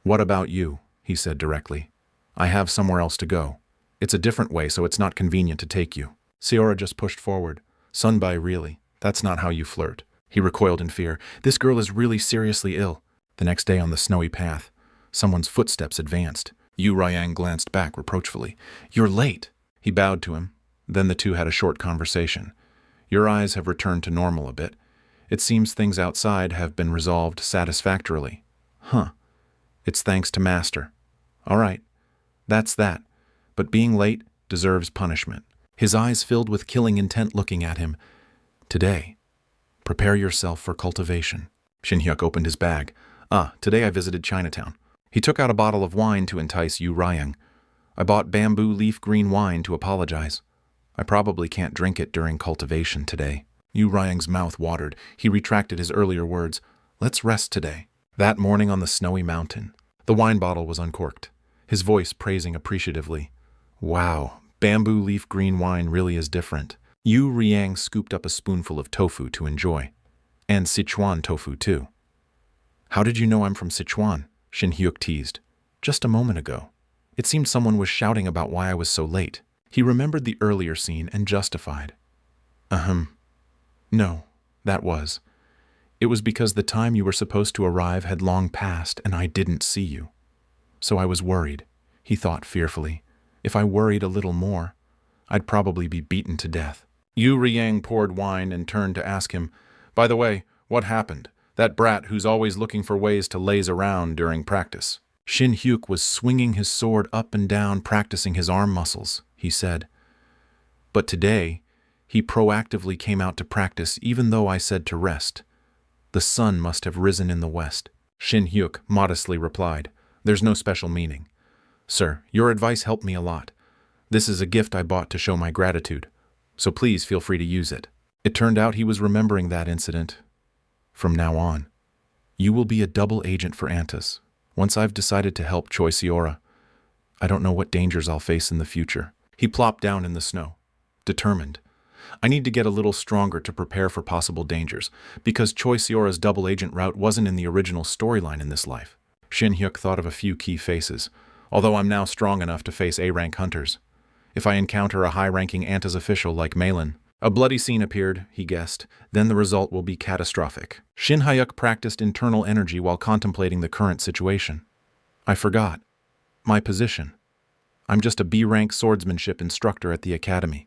What about you? He said directly. I have somewhere else to go. It's a different way, so it's not convenient to take you. Seora just pushed forward. Sunbai, really? That's not how you flirt. He recoiled in fear. This girl is really seriously ill. The next day on the snowy path, someone's footsteps advanced. Yu Ryang glanced back reproachfully. You're late. He bowed to him. Then the two had a short conversation. Your eyes have returned to normal a bit. It seems things outside have been resolved satisfactorily. Huh. It's thanks to Master. All right. That's that. But being late deserves punishment. His eyes filled with killing intent looking at him. Today, prepare yourself for cultivation. Shin-hyuk opened his bag. Today I visited Chinatown. He took out a bottle of wine to entice Yu Ryang. I bought bamboo leaf green wine to apologize. I probably can't drink it during cultivation today. Yu Ryang's mouth watered. He retracted his earlier words. Let's rest today. That morning on the snowy mountain, the wine bottle was uncorked, his voice praising appreciatively. Wow, bamboo leaf green wine really is different. Yu Ryang scooped up a spoonful of tofu to enjoy. And Sichuan tofu, too. How did you know I'm from Sichuan? Shin-hyuk teased. Just a moment ago. It seemed someone was shouting about why I was so late. He remembered the earlier scene and justified. No, that was. It was because the time you were supposed to arrive had long passed and I didn't see you. So I was worried, he thought fearfully. If I worried a little more, I'd probably be beaten to death. Yu Ryang poured wine and turned to ask him, By the way, what happened? That brat who's always looking for ways to laze around during practice. Shin-hyuk was swinging his sword up and down, practicing his arm muscles, he said. But today, he proactively came out to practice even though I said to rest. The sun must have risen in the west. Shin-hyuk modestly replied, There's no special meaning. Sir, your advice helped me a lot. This is a gift I bought to show my gratitude, so please feel free to use it. It turned out he was remembering that incident. From now on, you will be a double agent for Antas. Once I've decided to help Choi Seora, I don't know what dangers I'll face in the future. He plopped down in the snow, determined. I need to get a little stronger to prepare for possible dangers, because Choi Seora's double agent route wasn't in the original storyline in this life. Shin-hyuk thought of a few key faces, although I'm now strong enough to face A-rank hunters. If I encounter a high-ranking Antas official like Malin, a bloody scene appeared, he guessed, then the result will be catastrophic. Shin-hyuk practiced internal energy while contemplating the current situation. I forgot. My position. I'm just a B-rank swordsmanship instructor at the academy.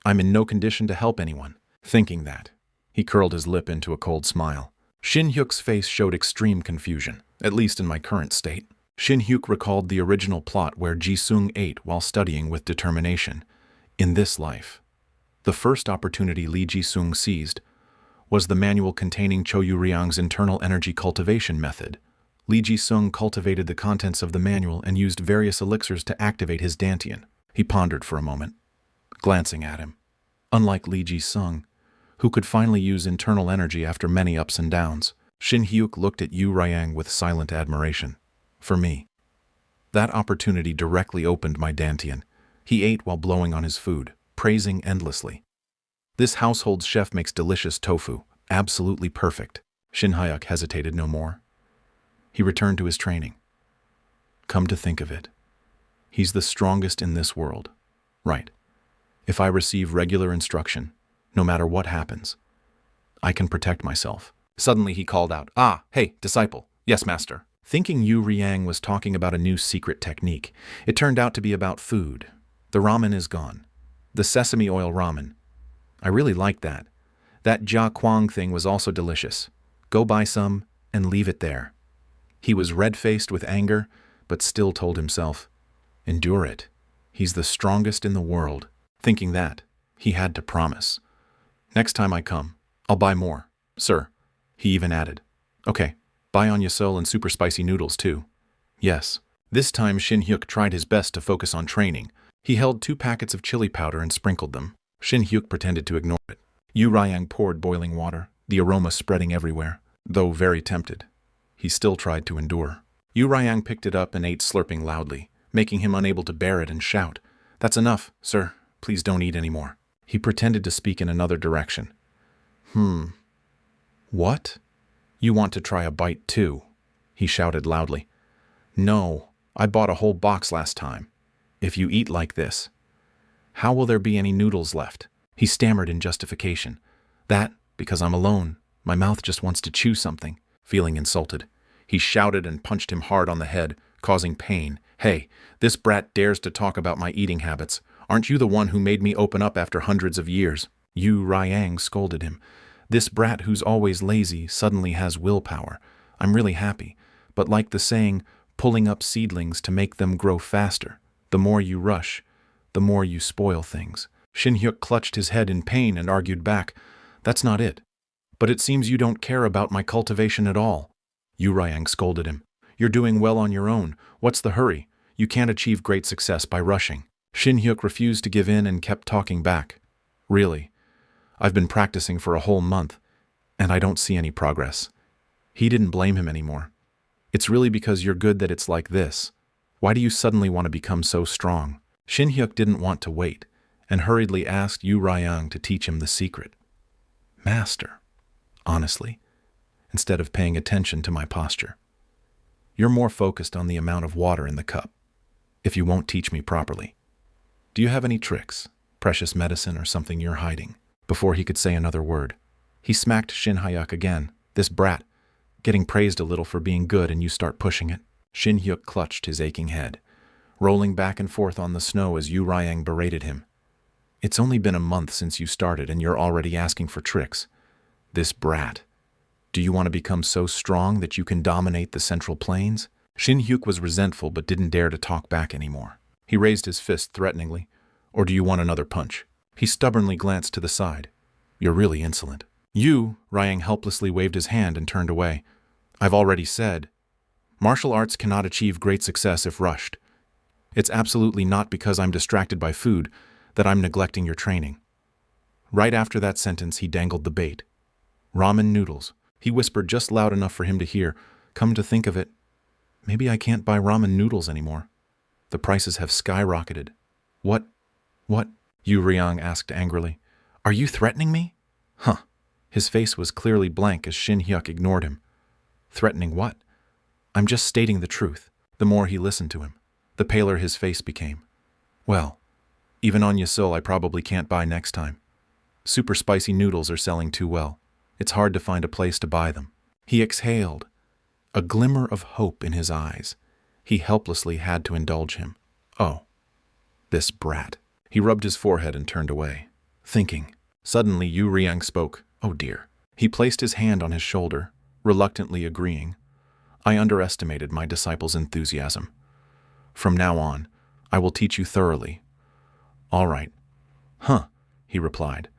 I'm in no condition to help anyone. Thinking that, he curled his lip into a cold smile. Shin-hyuk's face showed extreme confusion, at least in my current state. Shin-hyuk recalled the original plot where Ji-sung ate while studying with determination. In this life, the first opportunity Lee Ji-sung seized was the manual containing Cho Yu-ryang's internal energy cultivation method. Lee Ji-sung cultivated the contents of the manual and used various elixirs to activate his dantian. He pondered for a moment, glancing at him. Unlike Lee Ji-sung, who could finally use internal energy after many ups and downs, Shin-hyuk looked at Yu Ryang with silent admiration. For me, that opportunity directly opened my dantian. He ate while blowing on his food, praising endlessly. This household's chef makes delicious tofu, absolutely perfect. Shin-hyuk hesitated no more. He returned to his training. Come to think of it, he's the strongest in this world. Right. If I receive regular instruction, no matter what happens, I can protect myself. Suddenly he called out, Hey, disciple. Yes, master. Thinking Yu Ryang was talking about a new secret technique, it turned out to be about food. The ramen is gone. The sesame oil ramen. I really liked that. That jia kwang thing was also delicious. Go buy some and leave it there. He was red-faced with anger, but still told himself, endure it. He's the strongest in the world. Thinking that, he had to promise. Next time I come, I'll buy more. Sir, he even added. Okay, buy on yasol and super spicy noodles too. Yes. This time Shin-hyuk tried his best to focus on training. He held 2 packets of chili powder and sprinkled them. Shin-hyuk pretended to ignore it. Yu Ryang poured boiling water, the aroma spreading everywhere. Though very tempted, he still tried to endure. Yu Ryang picked it up and ate, slurping loudly, making him unable to bear it and shout, That's enough, sir. Please don't eat anymore. He pretended to speak in another direction. What? You want to try a bite too? He shouted loudly. No, I bought a whole box last time. If you eat like this, how will there be any noodles left? He stammered in justification. That, because I'm alone. My mouth just wants to chew something. Feeling insulted, he shouted and punched him hard on the head, causing pain. Hey, this brat dares to talk about my eating habits. Aren't you the one who made me open up after hundreds of years? Yu Riang scolded him. This brat who's always lazy suddenly has willpower. I'm really happy. But like the saying, pulling up seedlings to make them grow faster. The more you rush, the more you spoil things. Shin Hyuk clutched his head in pain and argued back. That's not it. But it seems you don't care about my cultivation at all. Yu Riang scolded him. You're doing well on your own. What's the hurry? You can't achieve great success by rushing. Shin Hyuk refused to give in and kept talking back. Really? I've been practicing for a whole month, and I don't see any progress. He didn't blame him anymore. It's really because you're good that it's like this. Why do you suddenly want to become so strong? Shin Hyuk didn't want to wait, and hurriedly asked Yu Riang to teach him the secret. Master, honestly, instead of paying attention to my posture. You're more focused on the amount of water in the cup, if you won't teach me properly. Do you have any tricks, precious medicine or something you're hiding? Before he could say another word, he smacked Shin Hyuk again. This brat, getting praised a little for being good and you start pushing it. Shin Hyuk clutched his aching head, rolling back and forth on the snow as Yu Riang berated him. It's only been a month since you started and you're already asking for tricks. This brat. Do you want to become so strong that you can dominate the Central Plains? Shin Hyuk was resentful but didn't dare to talk back anymore. He raised his fist threateningly. Or do you want another punch? He stubbornly glanced to the side. You're really insolent. Yu Riang helplessly waved his hand and turned away. I've already said, martial arts cannot achieve great success if rushed. It's absolutely not because I'm distracted by food that I'm neglecting your training. Right after that sentence, he dangled the bait. Ramen noodles. He whispered just loud enough for him to hear. Come to think of it, maybe I can't buy ramen noodles anymore. The prices have skyrocketed. What? Yu Riang asked angrily. Are you threatening me? Huh. His face was clearly blank as Shin Hyuk ignored him. Threatening what? I'm just stating the truth. The more he listened to him, the paler his face became. Well, even on Yasul I probably can't buy next time. Super spicy noodles are selling too well. It's hard to find a place to buy them. He exhaled, a glimmer of hope in his eyes. He helplessly had to indulge him. Oh, this brat. He rubbed his forehead and turned away, thinking. Suddenly Yu Riang spoke. Oh dear. He placed his hand on his shoulder, reluctantly agreeing. I underestimated my disciple's enthusiasm. From now on, I will teach you thoroughly. All right. Huh, he replied.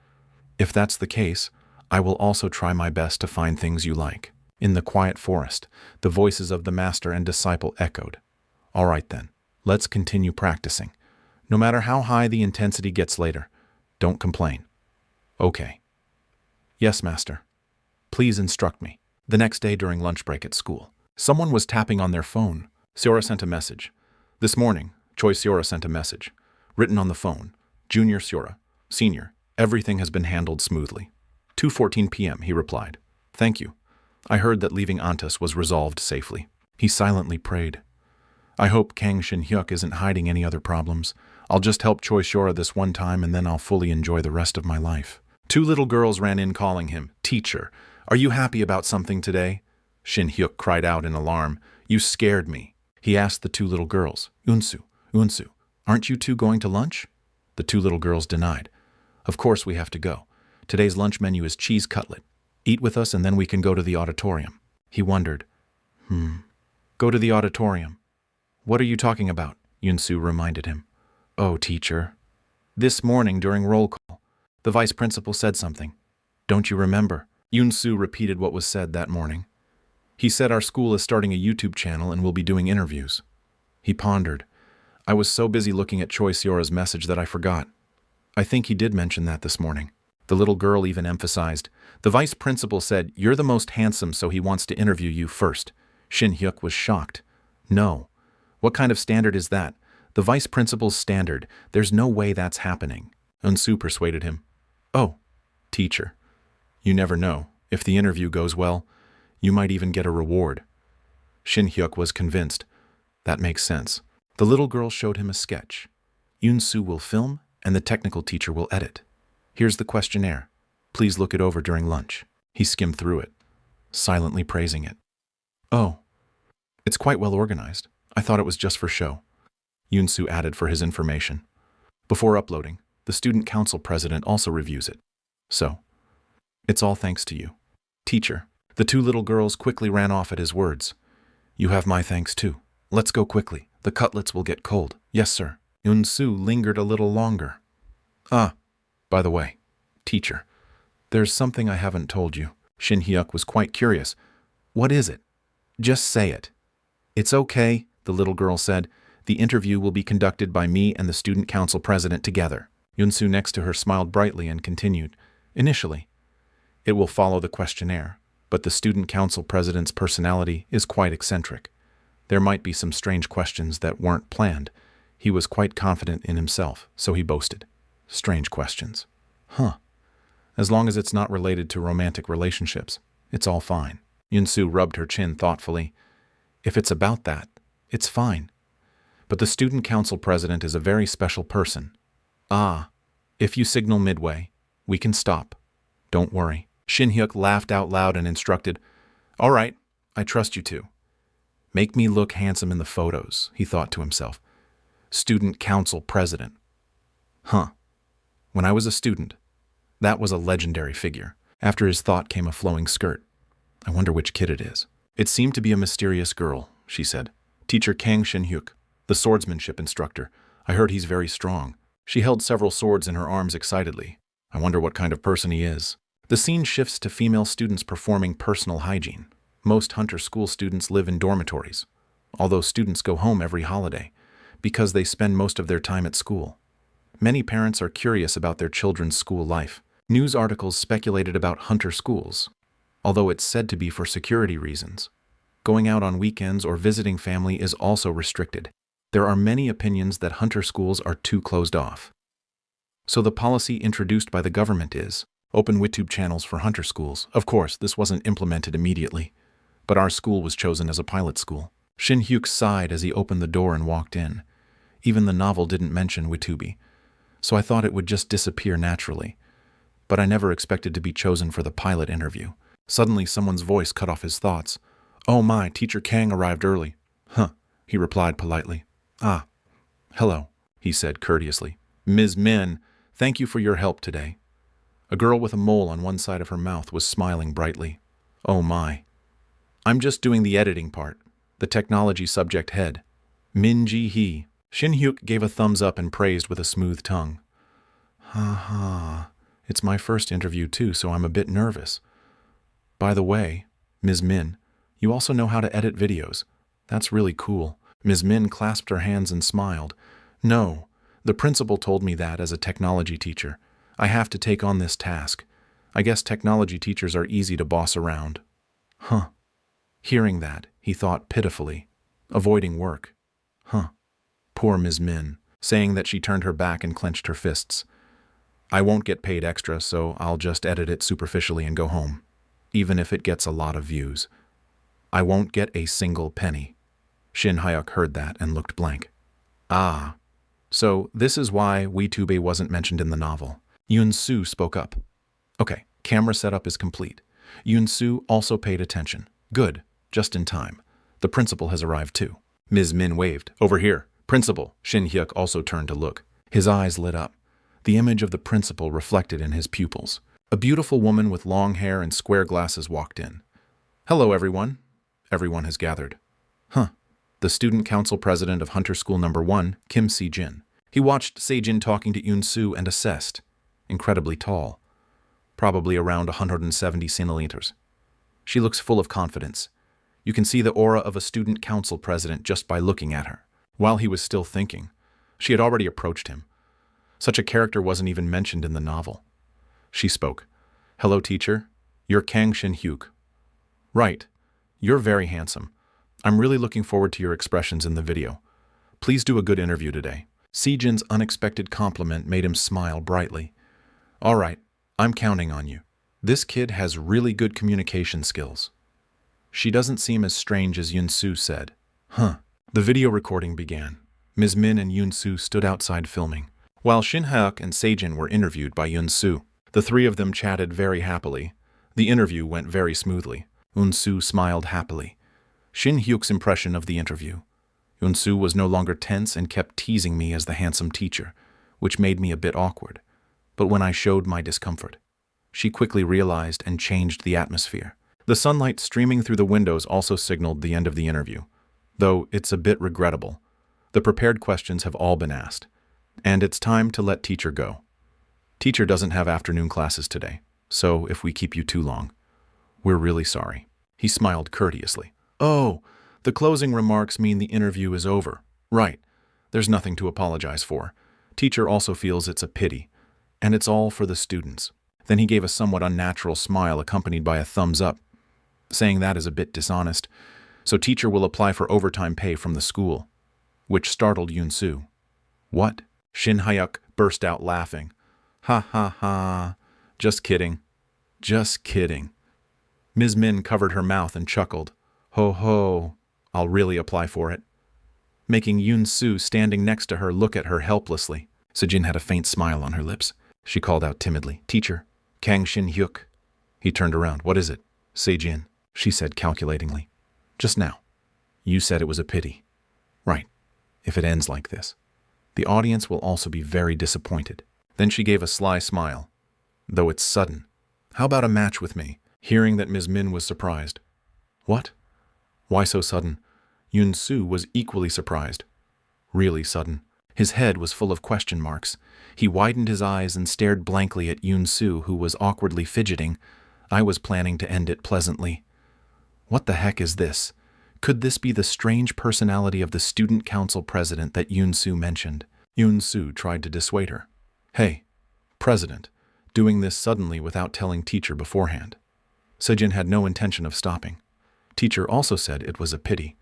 If that's the case, I will also try my best to find things you like. In the quiet forest, the voices of the master and disciple echoed. All right then, let's continue practicing. No matter how high the intensity gets later, don't complain. Okay. Yes, master. Please instruct me. The next day during lunch break at school, someone was tapping on their phone. Seora sent a message. This morning, Choi Seora sent a message. Written on the phone. Junior Seora. Senior. Everything has been handled smoothly. 2:14 p.m., he replied. Thank you. I heard that leaving Antas was resolved safely. He silently prayed. I hope Kang Shin Hyuk isn't hiding any other problems. I'll just help Choi Seora this one time and then I'll fully enjoy the rest of my life. Two little girls ran in calling him, Teacher, are you happy about something today? Shin Hyuk cried out in alarm. You scared me. He asked the two little girls, Unsu, aren't you two going to lunch? The two little girls denied. Of course we have to go. Today's lunch menu is cheese cutlet. Eat with us and then we can go to the auditorium. He wondered. Go to the auditorium. What are you talking about? Yunsu reminded him. Oh, teacher. This morning during roll call, the vice principal said something. Don't you remember? Yunsu repeated what was said that morning. He said our school is starting a YouTube channel and will be doing interviews. He pondered. I was so busy looking at Choi Seora's message that I forgot. I think he did mention that this morning. The little girl even emphasized. The vice principal said, you're the most handsome, so he wants to interview you first. Shin Hyuk was shocked. No. What kind of standard is that? The vice principal's standard. There's no way that's happening. Unsu persuaded him. Oh, teacher. You never know. If the interview goes well, You might even get a reward. Shin Hyuk was convinced. That makes sense. The little girl showed him a sketch. Yoon-soo will film, and the technical teacher will edit. Here's the questionnaire. Please look it over during lunch. He skimmed through it, silently praising it. Oh, it's quite well organized. I thought it was just for show. Yoon-soo added for his information. Before uploading, the student council president also reviews it. So, it's all thanks to you. Teacher. The two little girls quickly ran off at his words. You have my thanks too. Let's go quickly. The cutlets will get cold. Yes, sir. Yoon-soo lingered a little longer. Ah, by the way, teacher, there's something I haven't told you. Shin Hyuk was quite curious. What is it? Just say it. It's okay, the little girl said. The interview will be conducted by me and the student council president together. Yoon-soo next to her smiled brightly and continued. Initially, it will follow the questionnaire, but the student council president's personality is quite eccentric. There might be some strange questions that weren't planned. He was quite confident in himself, so he boasted. Strange questions. Huh. As long as it's not related to romantic relationships, it's all fine. Yoon-soo rubbed her chin thoughtfully. If it's about that, it's fine. But the student council president is a very special person. Ah, if you signal midway, we can stop. Don't worry. Shin Hyuk laughed out loud and instructed, All right, I trust you two. Make me look handsome in the photos, he thought to himself. Student council president. Huh. When I was a student, that was a legendary figure. After his thought came a flowing skirt. I wonder which kid it is. It seemed to be a mysterious girl, she said. Teacher Kang Shin-hyuk, the swordsmanship instructor. I heard he's very strong. She held several swords in her arms excitedly. I wonder what kind of person he is. The scene shifts to female students performing personal hygiene. Most Hunter School students live in dormitories, although students go home every holiday, because they spend most of their time at school. Many parents are curious about their children's school life. News articles speculated about Hunter schools, although it's said to be for security reasons. Going out on weekends or visiting family is also restricted. There are many opinions that Hunter schools are too closed off. So the policy introduced by the government is open WebTube channels for Hunter schools. Of course, this wasn't implemented immediately, but our school was chosen as a pilot school. Shin Hyuk sighed as he opened the door and walked in. Even the novel didn't mention WebTube, so I thought it would just disappear naturally. But I never expected to be chosen for the pilot interview. Suddenly, someone's voice cut off his thoughts. Oh my, Teacher Kang arrived early. Huh, he replied politely. Ah, hello, he said courteously. Ms. Min, thank you for your help today. A girl with a mole on one side of her mouth was smiling brightly. Oh my. I'm just doing the editing part. The technology subject head. Min Ji-hee. Shin Hyuk gave a thumbs up and praised with a smooth tongue. Ha ha. It's my first interview too, so I'm a bit nervous. By the way, Ms. Min, you also know how to edit videos. That's really cool. Ms. Min clasped her hands and smiled. No, the principal told me that as a technology teacher. I have to take on this task. I guess technology teachers are easy to boss around. Huh. Hearing that, he thought pitifully. Avoiding work. Huh. Poor Ms. Min, saying that she turned her back and clenched her fists. I won't get paid extra, so I'll just edit it superficially and go home, even if it gets a lot of views. I won't get a single penny. Shin Hyuk heard that and looked blank. Ah, so this is why WebTube wasn't mentioned in the novel. Yoon-soo spoke up. Okay, camera setup is complete. Yoon-soo also paid attention. Good, just in time. The principal has arrived too. Ms. Min waved. Over here. Principal. Shin Hyuk also turned to look. His eyes lit up. The image of the principal reflected in his pupils. A beautiful woman with long hair and square glasses walked in. Hello, everyone. Everyone has gathered. Huh. The student council president of Hunter School No. 1, Kim Se-jin. He watched Se-jin talking to Yoon-soo and assessed. Incredibly tall. Probably around 170 centimeters. She looks full of confidence. You can see the aura of a student council president just by looking at her. While he was still thinking, she had already approached him. Such a character wasn't even mentioned in the novel. She spoke. Hello, teacher. You're Kang Shin-hyuk. Right. You're very handsome. I'm really looking forward to your expressions in the video. Please do a good interview today. Se-jin's unexpected compliment made him smile brightly. All right, I'm counting on you. This kid has really good communication skills. She doesn't seem as strange as Yun-soo said. Huh. The video recording began. Ms. Min and Yun-soo stood outside filming, while Shin-hyuk and Sejin were interviewed by Yun-soo. The three of them chatted very happily. The interview went very smoothly. Yun-soo smiled happily. Shin-hyuk's impression of the interview. Yun-soo was no longer tense and kept teasing me as the handsome teacher, which made me a bit awkward. But when I showed my discomfort, she quickly realized and changed the atmosphere. The sunlight streaming through the windows also signaled the end of the interview, though it's a bit regrettable. The prepared questions have all been asked, and it's time to let teacher go. Teacher doesn't have afternoon classes today, so if we keep you too long, we're really sorry. He smiled courteously. Oh, the closing remarks mean the interview is over. Right. There's nothing to apologize for. Teacher also feels it's a pity, and it's all for the students. Then he gave a somewhat unnatural smile accompanied by a thumbs up, saying that is a bit dishonest, so teacher will apply for overtime pay from the school, which startled Yun-soo. What? Shin-hyuk burst out laughing. Ha ha ha. Just kidding. Just kidding. Ms. Min covered her mouth and chuckled. Ho ho, I'll really apply for it. Making Yun-soo standing next to her look at her helplessly. Sejin had a faint smile on her lips. She called out timidly, Teacher, Kang Shin-hyuk. He turned around. What is it? Sejin, she said calculatingly. Just now. You said it was a pity. Right. If it ends like this. The audience will also be very disappointed. Then she gave a sly smile. Though it's sudden. How about a match with me? Hearing that Ms. Min was surprised. What? Why so sudden? Yun-soo was equally surprised. Really sudden. His head was full of question marks. He widened his eyes and stared blankly at Yun-soo, who was awkwardly fidgeting. I was planning to end it pleasantly. What the heck is this? Could this be the strange personality of the student council president that Yun-soo mentioned? Yun-soo tried to dissuade her. Hey, president, doing this suddenly without telling teacher beforehand. Sejin had no intention of stopping. Teacher also said it was a pity.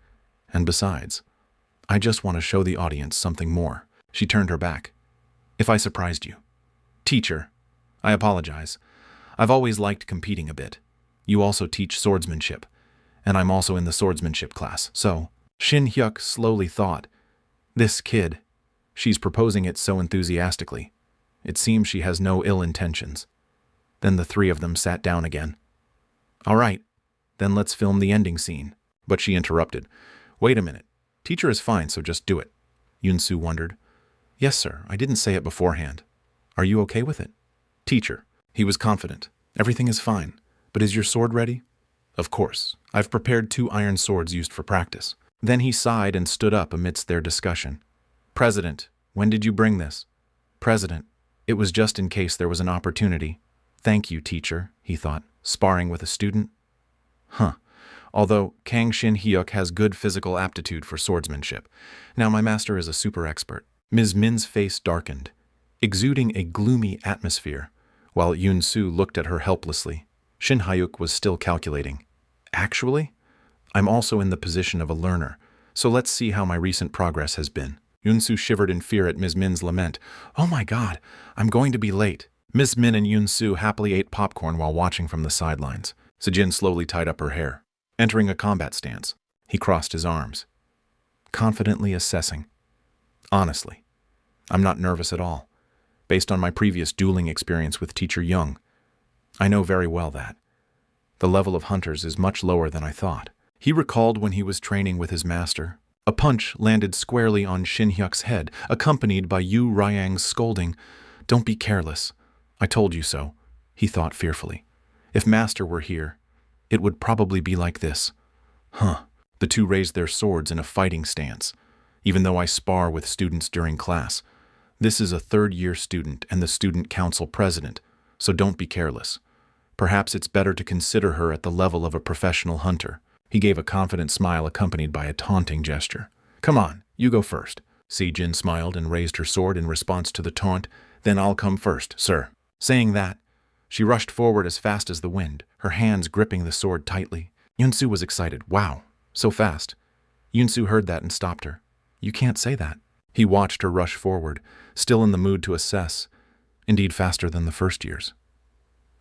And besides, I just want to show the audience something more. She turned her back. If I surprised you. Teacher, I apologize. I've always liked competing a bit. You also teach swordsmanship, and I'm also in the swordsmanship class, so. Shin-hyuk slowly thought. This kid, she's proposing it so enthusiastically. It seems she has no ill intentions. Then the three of them sat down again. All right, then let's film the ending scene. But she interrupted. Wait a minute. Teacher is fine, so just do it. Yun-soo wondered. Yes, sir. I didn't say it beforehand. Are you okay with it? Teacher. He was confident. Everything is fine. But is your sword ready? Of course. I've prepared 2 iron swords used for practice. Then he sighed and stood up amidst their discussion. President, when did you bring this? President, it was just in case there was an opportunity. Thank you, teacher, he thought, sparring with a student. Huh. Although Kang Shin-hyuk has good physical aptitude for swordsmanship. Now my master is a super expert. Ms. Min's face darkened, exuding a gloomy atmosphere, while Yun-soo looked at her helplessly. Shin-hyuk was still calculating. Actually, I'm also in the position of a learner, so let's see how my recent progress has been. Yun-soo shivered in fear at Ms. Min's lament. Oh my god, I'm going to be late. Ms. Min and Yun-soo happily ate popcorn while watching from the sidelines. Sejin slowly tied up her hair, entering a combat stance. He crossed his arms, confidently assessing. Honestly, I'm not nervous at all. Based on my previous dueling experience with Teacher Young, I know very well that the level of hunters is much lower than I thought. He recalled when he was training with his master. A punch landed squarely on Shin-hyuk's head, accompanied by Yu Ryang's scolding. Don't be careless. I told you so, he thought fearfully. If master were here, it would probably be like this. Huh. The two raised their swords in a fighting stance. Even though I spar with students during class, this is a third-year student and the student council president, so don't be careless. Perhaps it's better to consider her at the level of a professional hunter. He gave a confident smile accompanied by a taunting gesture. Come on, you go first. Sejin smiled and raised her sword in response to the taunt. Then I'll come first, sir. Saying that, she rushed forward as fast as the wind, her hands gripping the sword tightly. Yun-soo was excited. Wow, so fast. Yun-soo heard that and stopped her. You can't say that. He watched her rush forward, still in the mood to assess, indeed faster than the first years.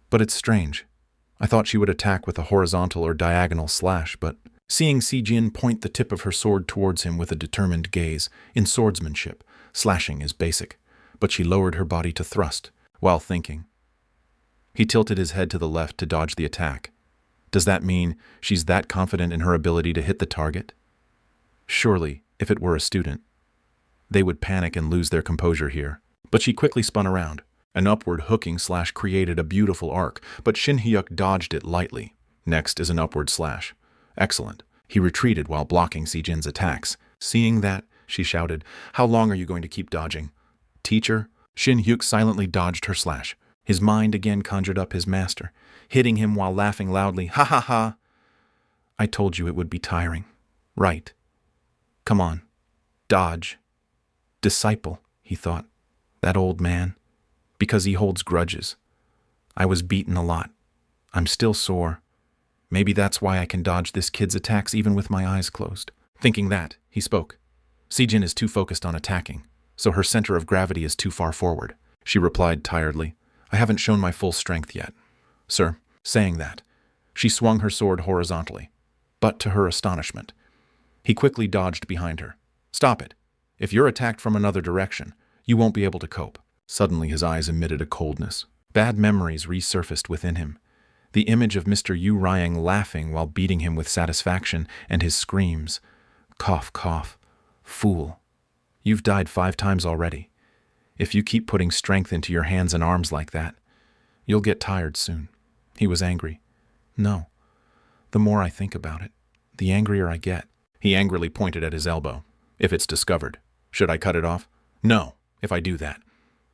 But it's strange. I thought she would attack with a horizontal or diagonal slash, but seeing Si-jin point the tip of her sword towards him with a determined gaze, in swordsmanship, slashing is basic, but she lowered her body to thrust, while thinking. He tilted his head to the left to dodge the attack. Does that mean she's that confident in her ability to hit the target? Surely, if it were a student, they would panic and lose their composure here. But she quickly spun around. An upward hooking slash created a beautiful arc, but Shin Hyuk dodged it lightly. Next is an upward slash. Excellent. He retreated while blocking Si-jin's attacks. Seeing that, she shouted, "How long are you going to keep dodging?" "Teacher?" Shin Hyuk silently dodged her slash. His mind again conjured up his master, hitting him while laughing loudly. "Ha ha ha! I told you it would be tiring. Right. Come on. Dodge. Disciple," he thought. That old man. Because he holds grudges. I was beaten a lot. I'm still sore. Maybe that's why I can dodge this kid's attacks even with my eyes closed. Thinking that, he spoke. Si-jin is too focused on attacking, so her center of gravity is too far forward. She replied tiredly, "I haven't shown my full strength yet." "Sir," saying that, she swung her sword horizontally, but to her astonishment, he quickly dodged behind her. "Stop it. If you're attacked from another direction, you won't be able to cope." Suddenly his eyes emitted a coldness. Bad memories resurfaced within him. The image of Mr. Yu Ryang laughing while beating him with satisfaction, and his screams. "Cough, cough. Fool. You've died 5 times already. If you keep putting strength into your hands and arms like that, you'll get tired soon." He was angry. "No. The more I think about it, the angrier I get." He angrily pointed at his elbow. "If it's discovered, should I cut it off?" "No. If I do that,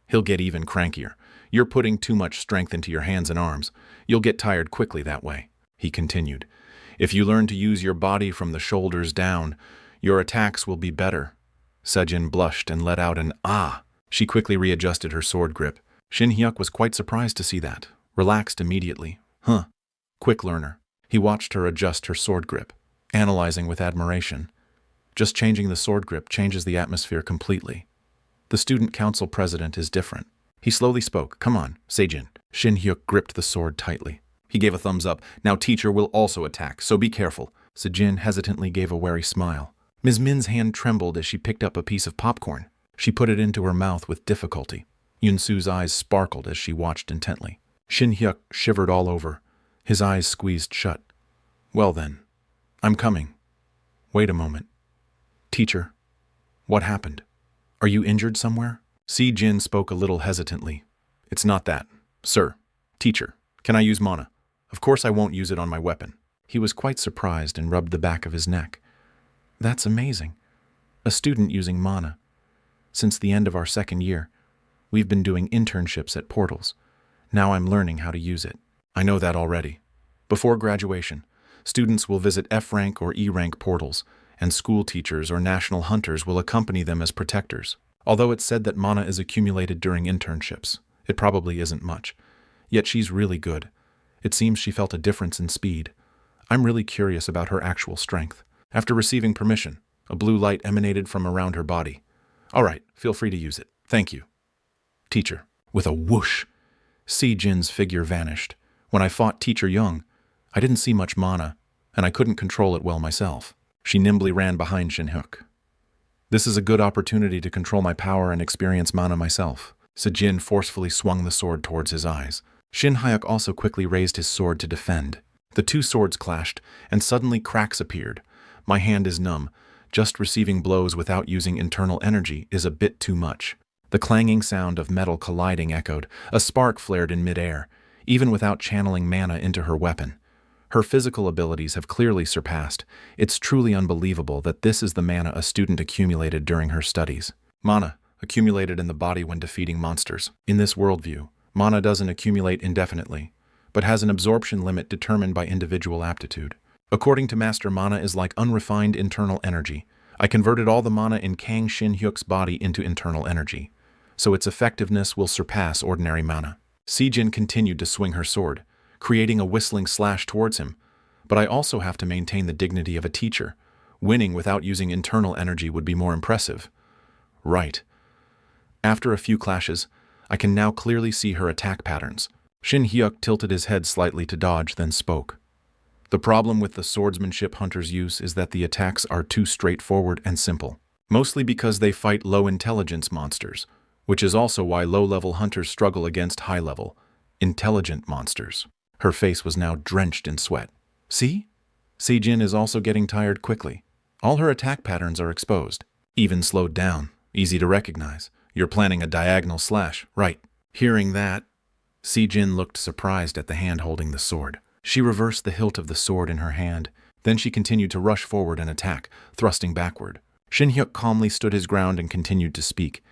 he'll get even crankier. You're putting too much strength into your hands and arms. You'll get tired quickly that way." He continued. "If you learn to use your body from the shoulders down, your attacks will be better." Se-jin blushed and let out an "ah." She quickly readjusted her sword grip. Shin Hyuk was quite surprised to see that. Relaxed immediately. "Huh. Quick learner." He watched her adjust her sword grip, analyzing with admiration. Just changing the sword grip changes the atmosphere completely. The student council president is different. He slowly spoke. "Come on, Se-jin." Shin Hyuk gripped the sword tightly. He gave a thumbs up. "Now teacher will also attack, so be careful." Se-jin hesitantly gave a wary smile. Ms. Min's hand trembled as she picked up a piece of popcorn. She put it into her mouth with difficulty. Yun-su's eyes sparkled as she watched intently. Shin Hyuk shivered all over. His eyes squeezed shut. "Well then, I'm coming. Wait a moment. Teacher, what happened? Are you injured somewhere?" Si-jin spoke a little hesitantly. "It's not that. Sir, teacher, can I use mana? Of course I won't use it on my weapon." He was quite surprised and rubbed the back of his neck. "That's amazing. A student using mana. Since the end of our 2nd year, we've been doing internships at portals. Now I'm learning how to use it." "I know that already. Before graduation, students will visit F-rank or E-rank portals, and school teachers or national hunters will accompany them as protectors. Although it's said that mana is accumulated during internships, it probably isn't much. Yet she's really good. It seems she felt a difference in speed. I'm really curious about her actual strength." After receiving permission, a blue light emanated from around her body. "All right, feel free to use it. Thank you." "Teacher." With a whoosh, Si-jin's figure vanished. "When I fought Teacher Young, I didn't see much mana, and I couldn't control it well myself." She nimbly ran behind Shin Hyuk. "This is a good opportunity to control my power and experience mana myself." Se-jin forcefully swung the sword towards his eyes. Shin Hyuk also quickly raised his sword to defend. The 2 swords clashed, and suddenly cracks appeared. My hand is numb. Just receiving blows without using internal energy is a bit too much. The clanging sound of metal colliding echoed. A spark flared in midair, even without channeling mana into her weapon. Her physical abilities have clearly surpassed. It's truly unbelievable that this is the mana a student accumulated during her studies. Mana, accumulated in the body when defeating monsters. In this worldview, mana doesn't accumulate indefinitely, but has an absorption limit determined by individual aptitude. According to Master, mana is like unrefined internal energy. I converted all the mana in Kang Shin Hyuk's body into internal energy, so its effectiveness will surpass ordinary mana. Si-jin continued to swing her sword, creating a whistling slash towards him, but I also have to maintain the dignity of a teacher. Winning without using internal energy would be more impressive. Right. After a few clashes, I can now clearly see her attack patterns. Shin Hyuk tilted his head slightly to dodge, then spoke. The problem with the swordsmanship hunter's use is that the attacks are too straightforward and simple, mostly because they fight low-intelligence monsters, which is also why low-level hunters struggle against high-level, intelligent monsters. Her face was now drenched in sweat. See? Sejin is also getting tired quickly. All her attack patterns are exposed, even slowed down, easy to recognize. You're planning a diagonal slash, right? Hearing that, Sejin looked surprised at the hand holding the sword. She reversed the hilt of the sword in her hand, then she continued to rush forward and attack, thrusting backward. Shin Hyuk calmly stood his ground and continued to speak.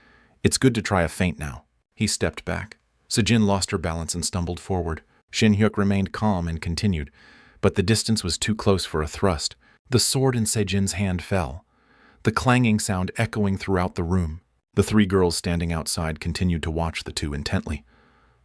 It's good to try a feint now. He stepped back. Sejin lost her balance and stumbled forward. Shin Hyuk remained calm and continued, but the distance was too close for a thrust. The sword in Sejin's hand fell, the clanging sound echoing throughout the room. The three girls standing outside continued to watch the two intently,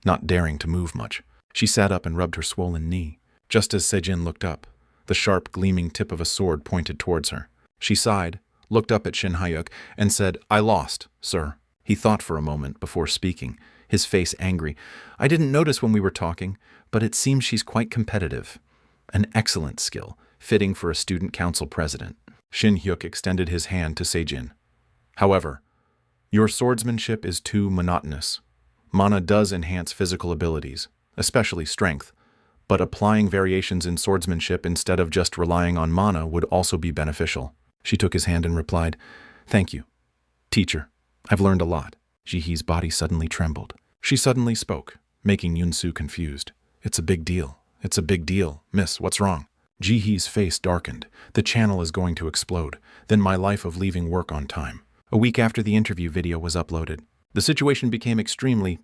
not daring to move much. She sat up and rubbed her swollen knee. Just as Sejin looked up, the sharp, gleaming tip of a sword pointed towards her. She sighed, looked up at Shin Hyuk, and said, "I lost, sir." He thought for a moment before speaking, his face angry. "I didn't notice when we were talking, but it seems she's quite competitive. An excellent skill, fitting for a student council president." Shin Hyuk extended his hand to Sejin. "However, your swordsmanship is too monotonous. Mana does enhance physical abilities, especially strength, but applying variations in swordsmanship instead of just relying on mana would also be beneficial." She took his hand and replied, "Thank you, teacher. I've learned a lot." Jihee's body suddenly trembled. She suddenly spoke, making Yunsu confused. "It's a big deal. It's a big deal. Miss, what's wrong?" Jihee's face darkened. "The channel is going to explode. Then my life of leaving work on time." A week after the interview video was uploaded, the situation became extremely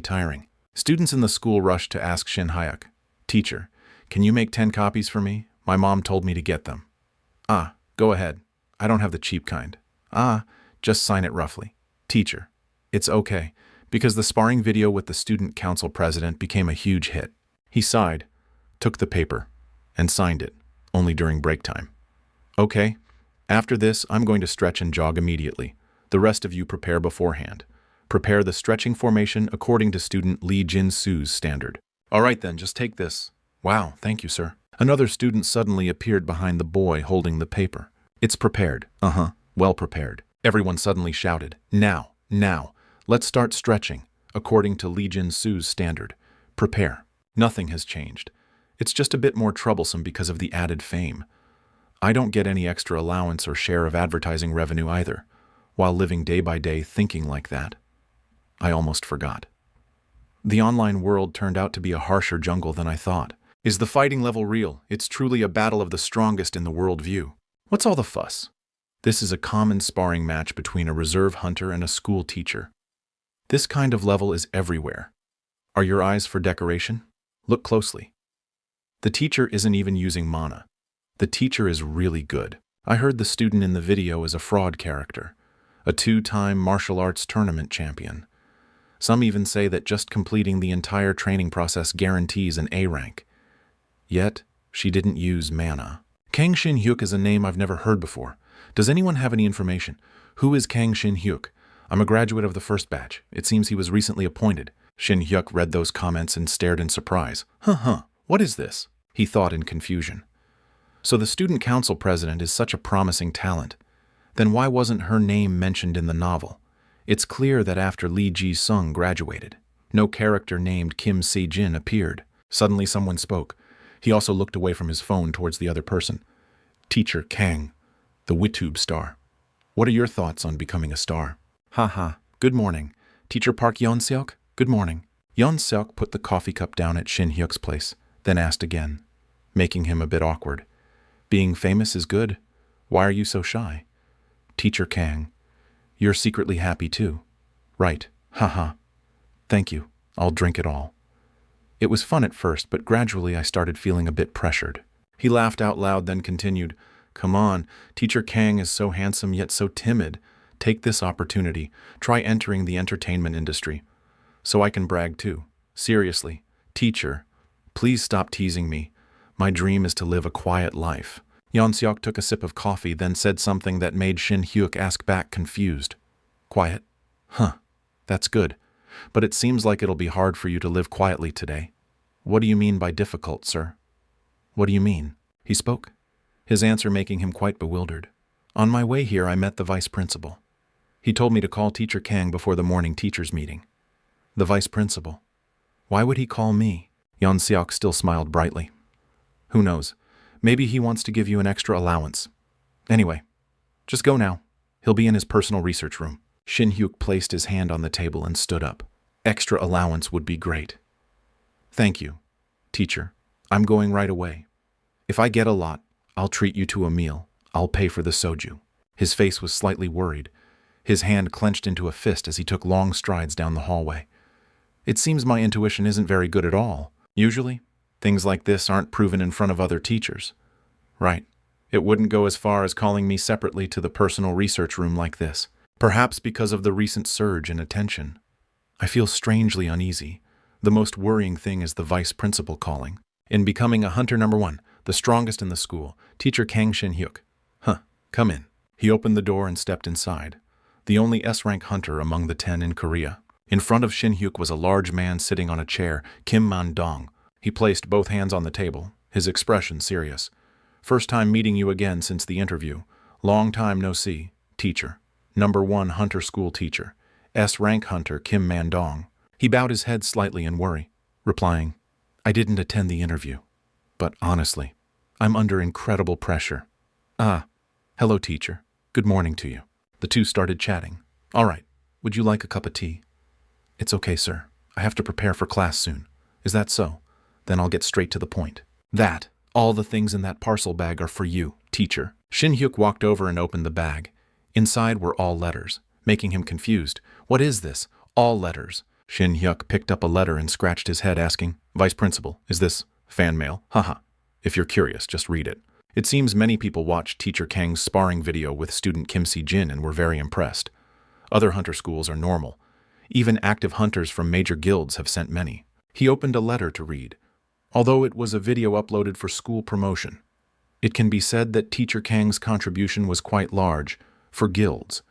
tiring. Students in the school rushed to ask Shin Hyuk, "Teacher, can you make 10 copies for me? My mom told me to get them." "Ah, go ahead. I don't have the cheap kind." "Ah, just sign it roughly." "Teacher, it's okay, because the sparring video with the student council president became a huge hit." He sighed, took the paper, and signed it, only during break time. "Okay, after this, I'm going to stretch and jog immediately. The rest of you prepare beforehand. Prepare the stretching formation according to student Lee Jin-soo's standard." "All right then, just take this." "Wow, thank you, sir." Another student suddenly appeared behind the boy holding the paper. "It's prepared." "Uh-huh, well prepared." Everyone suddenly shouted, Now, let's start stretching, according to Lee Jin-soo's standard. Prepare." Nothing has changed. It's just a bit more troublesome because of the added fame. I don't get any extra allowance or share of advertising revenue either, while living day by day thinking like that. I almost forgot. The online world turned out to be a harsher jungle than I thought. Is the fighting level real? It's truly a battle of the strongest in the world view. What's all the fuss? This is a common sparring match between a reserve hunter and a school teacher. This kind of level is everywhere. Are your eyes for decoration? Look closely. The teacher isn't even using mana. The teacher is really good. I heard the student in the video is a fraud character, a 2-time martial arts tournament champion. Some even say that just completing the entire training process guarantees an A rank. Yet, she didn't use mana. Kang Shin Hyuk is a name I've never heard before. Does anyone have any information? Who is Kang Shin Hyuk? I'm a graduate of the first batch. It seems he was recently appointed. Shin Hyuk read those comments and stared in surprise. What is this? He thought in confusion. So the student council president is such a promising talent. Then why wasn't her name mentioned in the novel? It's clear that after Lee Ji-sung graduated, no character named Kim Se-jin appeared. Suddenly someone spoke. He also looked away from his phone towards the other person. "Teacher Kang, the WITube star. What are your thoughts on becoming a star?" "Haha, good morning. Teacher Park Yeon-seok, good morning." Yeon-seok put the coffee cup down at Shin Hyuk's place, then asked again, making him a bit awkward. "Being famous is good. Why are you so shy?" "Teacher Kang, you're secretly happy too." "Right, haha. Thank you, I'll drink it all." It was fun at first, but gradually I started feeling a bit pressured. He laughed out loud, then continued, "Come on, Teacher Kang is so handsome yet so timid. Take this opportunity. Try entering the entertainment industry. So I can brag too. Seriously, teacher, please stop teasing me. My dream is to live a quiet life." Yeon-seok took a sip of coffee, then said something that made Shin Hyuk ask back, confused. "Quiet? Huh, that's good. but it seems like it'll be hard for you to live quietly today. What do you mean by difficult, sir? What do you mean? He spoke, his answer making him quite bewildered. On my way here, I met the vice principal. He told me to call Teacher Kang before the morning teachers' meeting. The vice principal. Why would he call me? Yan Xiaok still smiled brightly. Who knows? Maybe he wants to give you an extra allowance. Anyway, just go now. He'll be in his personal research room. Shin Hyuk placed his hand on the table and stood up. Extra allowance would be great. Thank you, teacher. I'm going right away. If I get a lot, I'll treat you to a meal. I'll pay for the soju. His face was slightly worried. His hand clenched into a fist as he took long strides down the hallway. It seems my intuition isn't very good at all. Usually, things like this aren't proven in front of other teachers. Right. It wouldn't go as far as calling me separately to the personal research room like this. Perhaps because of the recent surge in attention. I feel strangely uneasy. The most worrying thing is the vice principal calling. In becoming a hunter number 1, the strongest in the school, Teacher Kang Shin-hyuk. Come in. He opened the door and stepped inside. The only S-rank hunter among the 10 in Korea. In front of Shin-hyuk was a large man sitting on a chair, Kim Man-dong. He placed both hands on the table, his expression serious. First time meeting you again since the interview. Long time no see, teacher. Number 1 hunter school teacher. S-rank hunter Kim Man-dong. He bowed his head slightly in worry, replying, I didn't attend the interview. But honestly, I'm under incredible pressure. Hello, teacher. Good morning to you. The two started chatting. All right, would you like a cup of tea? It's okay, sir. I have to prepare for class soon. Is that so? Then I'll get straight to the point. All the things in that parcel bag are for you, teacher. Shin-hyuk walked over and opened the bag. Inside were all letters, making him confused. What is this? All letters. Shin-hyuk picked up a letter and scratched his head, asking, Vice Principal, is this fan mail? Haha. If you're curious, just read it. It seems many people watched Teacher Kang's sparring video with student Kim Si-jin and were very impressed. Other hunter schools are normal. Even active hunters from major guilds have sent many. He opened a letter to read. Although it was a video uploaded for school promotion, it can be said that Teacher Kang's contribution was quite large. For guilds,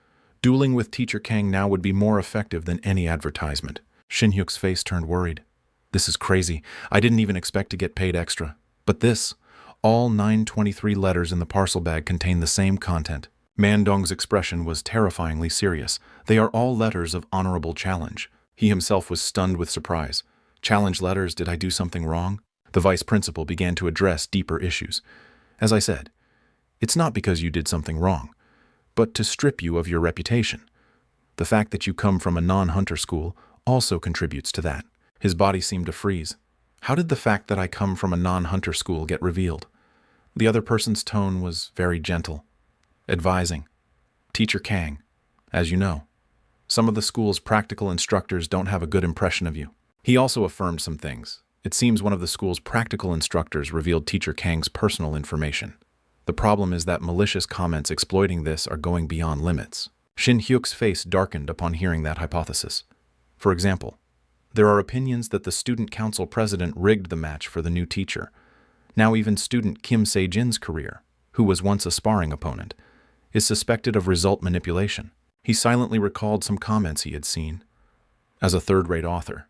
dueling with Teacher Kang now would be more effective than any advertisement. Shin-hyuk's face turned worried. This is crazy. I didn't even expect to get paid extra. But this, all 923 letters in the parcel bag contain the same content. Man-dong's expression was terrifyingly serious. They are all letters of honorable challenge. He himself was stunned with surprise. Challenge letters, did I do something wrong? The vice principal began to address deeper issues. As I said, it's not because you did something wrong, but to strip you of your reputation. The fact that you come from a non-hunter school also contributes to that. His body seemed to freeze. How did the fact that I come from a non-hunter school get revealed? The other person's tone was very gentle, advising. Teacher Kang, as you know, some of the school's practical instructors don't have a good impression of you. He also affirmed some things. It seems one of the school's practical instructors revealed Teacher Kang's personal information. The problem is that malicious comments exploiting this are going beyond limits. Shin-hyuk's face darkened upon hearing that hypothesis. For example, there are opinions that the student council president rigged the match for the new teacher. Now even student Kim Se-jin's career, who was once a sparring opponent, is suspected of result manipulation. He silently recalled some comments he had seen. As a third-rate author,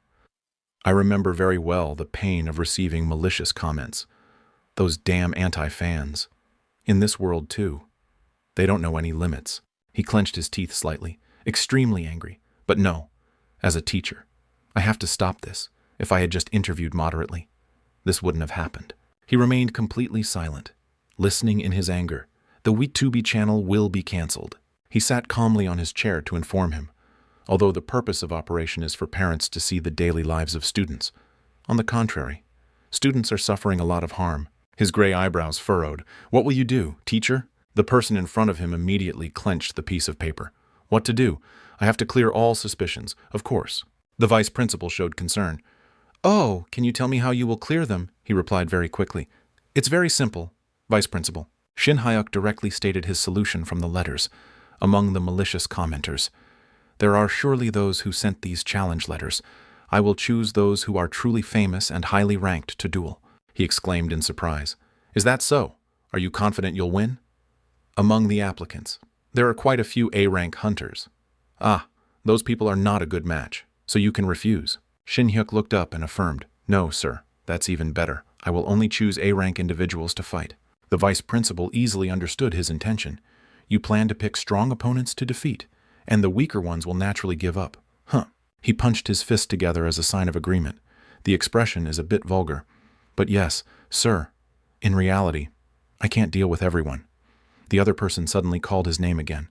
I remember very well the pain of receiving malicious comments. Those damn anti-fans. In this world, too. They don't know any limits. He clenched his teeth slightly, extremely angry. But no, as a teacher, I have to stop this. If I had just interviewed moderately, this wouldn't have happened. He remained completely silent, listening in his anger. The WeTubi channel will be cancelled. He sat calmly on his chair to inform him, although the purpose of operation is for parents to see the daily lives of students. On the contrary, students are suffering a lot of harm. His gray eyebrows furrowed. What will you do, teacher? The person in front of him immediately clenched the piece of paper. What to do? I have to clear all suspicions, of course. The vice principal showed concern. Oh, can you tell me how you will clear them? He replied very quickly. It's very simple, vice principal. Shin-hyuk directly stated his solution from the letters. Among the malicious commenters, there are surely those who sent these challenge letters. I will choose those who are truly famous and highly ranked to duel, he exclaimed in surprise. Is that so? Are you confident you'll win? Among the applicants, there are quite a few A-rank hunters. Those people are not a good match. So you can refuse. Shin Hyuk looked up and affirmed, "No, sir, that's even better. I will only choose A-rank individuals to fight." The vice principal easily understood his intention. You plan to pick strong opponents to defeat, and the weaker ones will naturally give up. Huh. He punched his fist together as a sign of agreement. The expression is a bit vulgar. But yes, sir, in reality, I can't deal with everyone. The other person suddenly called his name again.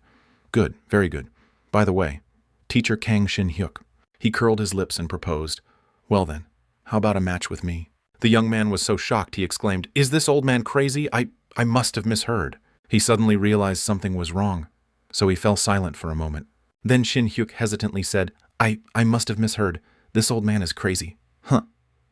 Good, very good. By the way, Teacher Kang Shin Hyuk. He curled his lips and proposed, "Well then, how about a match with me?" The young man was so shocked he exclaimed, "Is this old man crazy? I must have misheard." He suddenly realized something was wrong, so he fell silent for a moment. Then Shin Hyuk hesitantly said, I must have misheard. This old man is crazy." "Huh."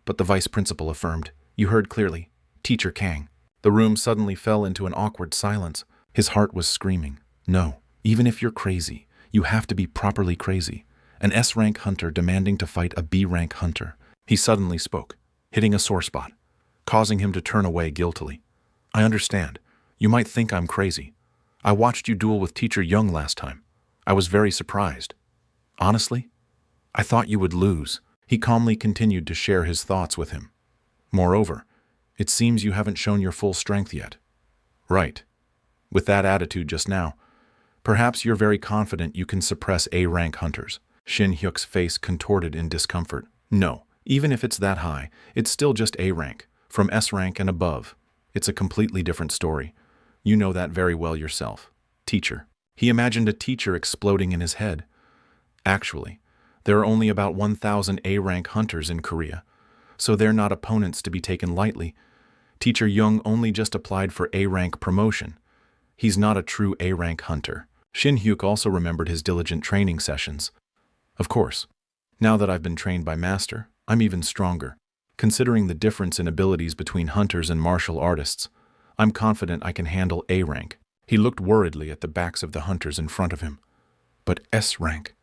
But the vice principal affirmed, "You heard clearly. Teacher Kang." The room suddenly fell into an awkward silence. His heart was screaming, "No, even if you're crazy, you have to be properly crazy. An S-rank hunter demanding to fight a B-rank hunter." He suddenly spoke, hitting a sore spot, causing him to turn away guiltily. "I understand. You might think I'm crazy. I watched you duel with Teacher Young last time. I was very surprised. Honestly, I thought you would lose." He calmly continued to share his thoughts with him. "Moreover, it seems you haven't shown your full strength yet." "Right. With that attitude just now, perhaps you're very confident you can suppress A-rank hunters." Shin Hyuk's face contorted in discomfort. "No, even if it's that high, it's still just A-rank. From S-rank and above, it's a completely different story. You know that very well yourself. Teacher." He imagined a teacher exploding in his head. Actually, there are only about 1,000 A-rank hunters in Korea, so they're not opponents to be taken lightly. Teacher Young only just applied for A-rank promotion. He's not a true A-rank hunter. Shin Hyuk also remembered his diligent training sessions. "Of course, now that I've been trained by Master, I'm even stronger. Considering the difference in abilities between hunters and martial artists, I'm confident I can handle A-rank." He looked worriedly at the backs of the hunters in front of him. "But S-rank?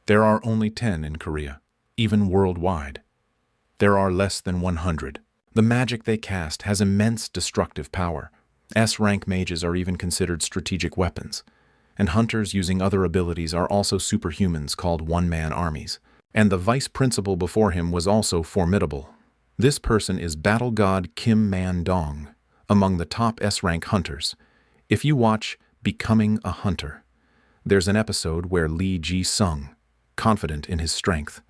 There are only 10 in Korea, even worldwide. There are less than 100. The magic they cast has immense destructive power. S-rank mages are even considered strategic weapons, and hunters using other abilities are also superhumans called one-man armies. And the vice principal before him was also formidable. This person is battle god Kim Man-dong, among the top S-rank hunters. If you watch Becoming a Hunter, there's an episode where Lee Ji-sung, confident in his strength,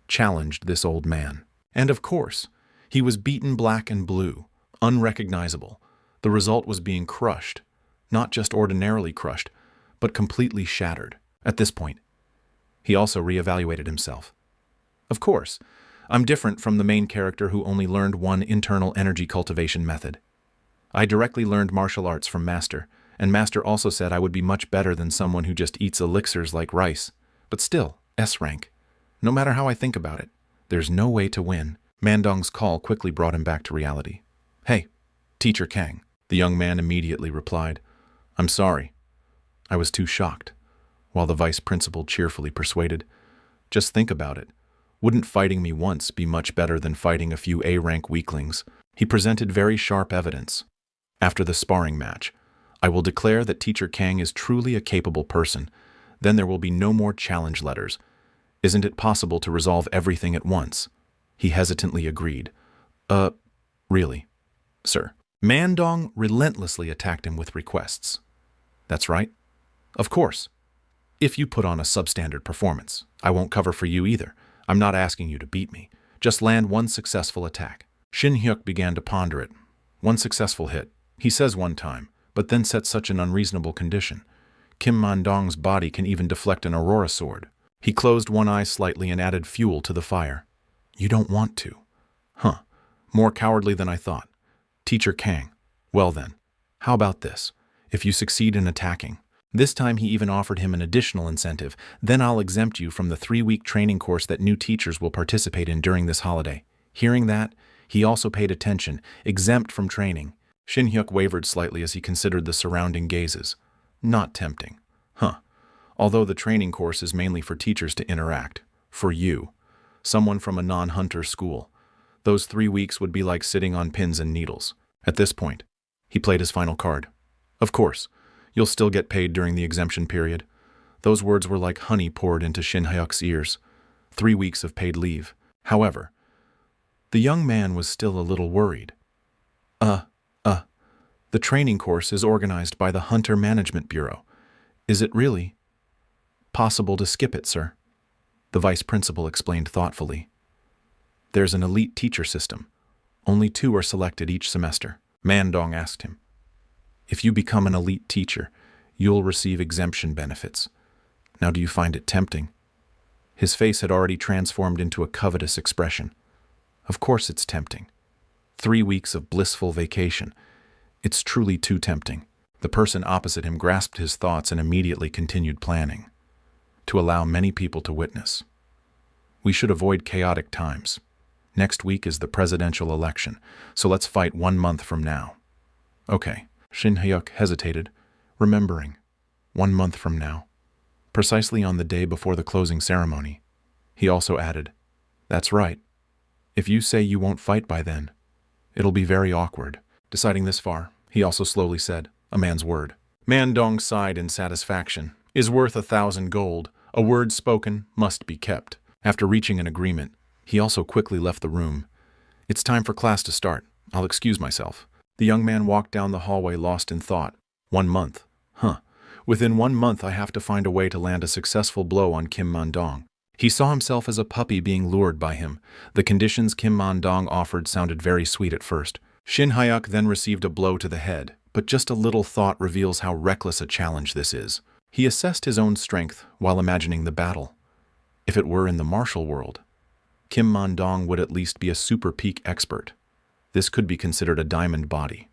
challenged this old man. And of course, he was beaten black and blue, unrecognizable. The result was being crushed, not just ordinarily crushed, but completely shattered. At this point, he also reevaluated himself. Of course, I'm different from the main character who only learned one internal energy cultivation method. I directly learned martial arts from Master, and Master also said I would be much better than someone who just eats elixirs like rice. But still, S-rank. No matter how I think about it, there's no way to win." Mandong's call quickly brought him back to reality. "Hey, Teacher Kang." The young man immediately replied, "I'm sorry. I was too shocked," while the vice principal cheerfully persuaded, "Just think about it. Wouldn't fighting me once be much better than fighting a few A-rank weaklings?" He presented very sharp evidence. "After the sparring match, I will declare that Teacher Kang is truly a capable person. Then there will be no more challenge letters. Isn't it possible to resolve everything at once?" He hesitantly agreed. Really, sir." Mandong relentlessly attacked him with requests. "That's right. Of course. If you put on a substandard performance, I won't cover for you either. I'm not asking you to beat me. Just land one successful attack." Shin Hyuk began to ponder it. One successful hit. He says one time, but then sets such an unreasonable condition. Kim Mandong's body can even deflect an aurora sword. He closed one eye slightly and added fuel to the fire. "You don't want to." "Huh. More cowardly than I thought. Teacher Kang. Well then, how about this? If you succeed in attacking." This time he even offered him an additional incentive. "Then I'll exempt you from the 3-week training course that new teachers will participate in during this holiday." Hearing that, he also paid attention. Exempt from training. Shin Hyuk wavered slightly as he considered the surrounding gazes. Not tempting. Huh. Although the training course is mainly for teachers to interact. For you, someone from a non-hunter school, those 3 weeks would be like sitting on pins and needles. At this point, he played his final card. "Of course, you'll still get paid during the exemption period." Those words were like honey poured into Shin Hyuk's ears. 3 weeks of paid leave. However, the young man was still a little worried. The training course is organized by the Hunter Management Bureau. Is it really possible to skip it, sir? The vice principal explained thoughtfully. There's an elite teacher system. Only 2 are selected each semester. Mandong asked him. If you become an elite teacher, you'll receive exemption benefits. Now do you find it tempting? His face had already transformed into a covetous expression. Of course it's tempting. 3 weeks of blissful vacation. It's truly too tempting. The person opposite him grasped his thoughts and immediately continued planning. To allow many people to witness. We should avoid chaotic times. Next week is the presidential election, so let's fight 1 month from now. Okay. Shin Hyuk hesitated, remembering. 1 month from now. Precisely on the day before the closing ceremony. He also added, That's right. If you say you won't fight by then, it'll be very awkward. Deciding this far, he also slowly said, a man's word. Mandong sighed in satisfaction. Is worth 1,000 gold. A word spoken must be kept. After reaching an agreement, he also quickly left the room. It's time for class to start. I'll excuse myself. The young man walked down the hallway lost in thought. 1 month. Within 1 month I have to find a way to land a successful blow on Kim Mandong. He saw himself as a puppy being lured by him. The conditions Kim Mandong offered sounded very sweet at first. Shin Hyuk then received a blow to the head, but just a little thought reveals how reckless a challenge this is. He assessed his own strength while imagining the battle. If it were in the martial world, Kim Mandong would at least be a super peak expert. This could be considered a diamond body,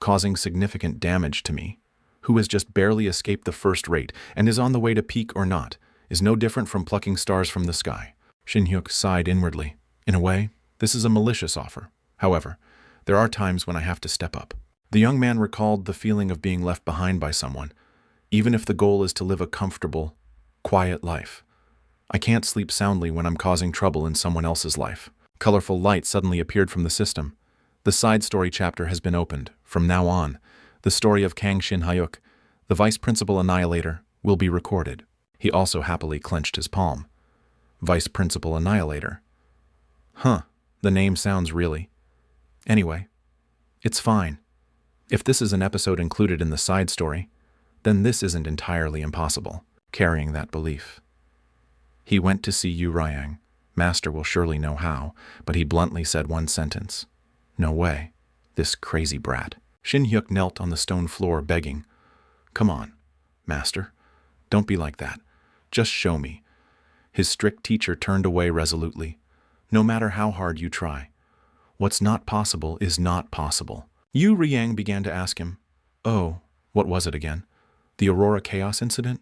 causing significant damage to me, who has just barely escaped the first rate and is on the way to peak or not, is no different from plucking stars from the sky. Shin Hyuk sighed inwardly. In a way, this is a malicious offer. However, there are times when I have to step up. The young man recalled the feeling of being left behind by someone, even if the goal is to live a comfortable, quiet life. I can't sleep soundly when I'm causing trouble in someone else's life. Colorful light suddenly appeared from the system. The side story chapter has been opened. From now on, the story of Kang Shin Hyuk, the vice principal annihilator, will be recorded. He also happily clenched his palm. Vice principal annihilator. The name sounds really. Anyway, it's fine. If this is an episode included in the side story, then this isn't entirely impossible, carrying that belief. He went to see Yu Ryang. Master will surely know how, but he bluntly said 1 sentence. No way. This crazy brat. Shin Hyuk knelt on the stone floor, begging. Come on, Master. Don't be like that. Just show me. His strict teacher turned away resolutely. No matter how hard you try. What's not possible is not possible. Yu Ryang began to ask him. Oh, what was it again? The Aurora Chaos incident?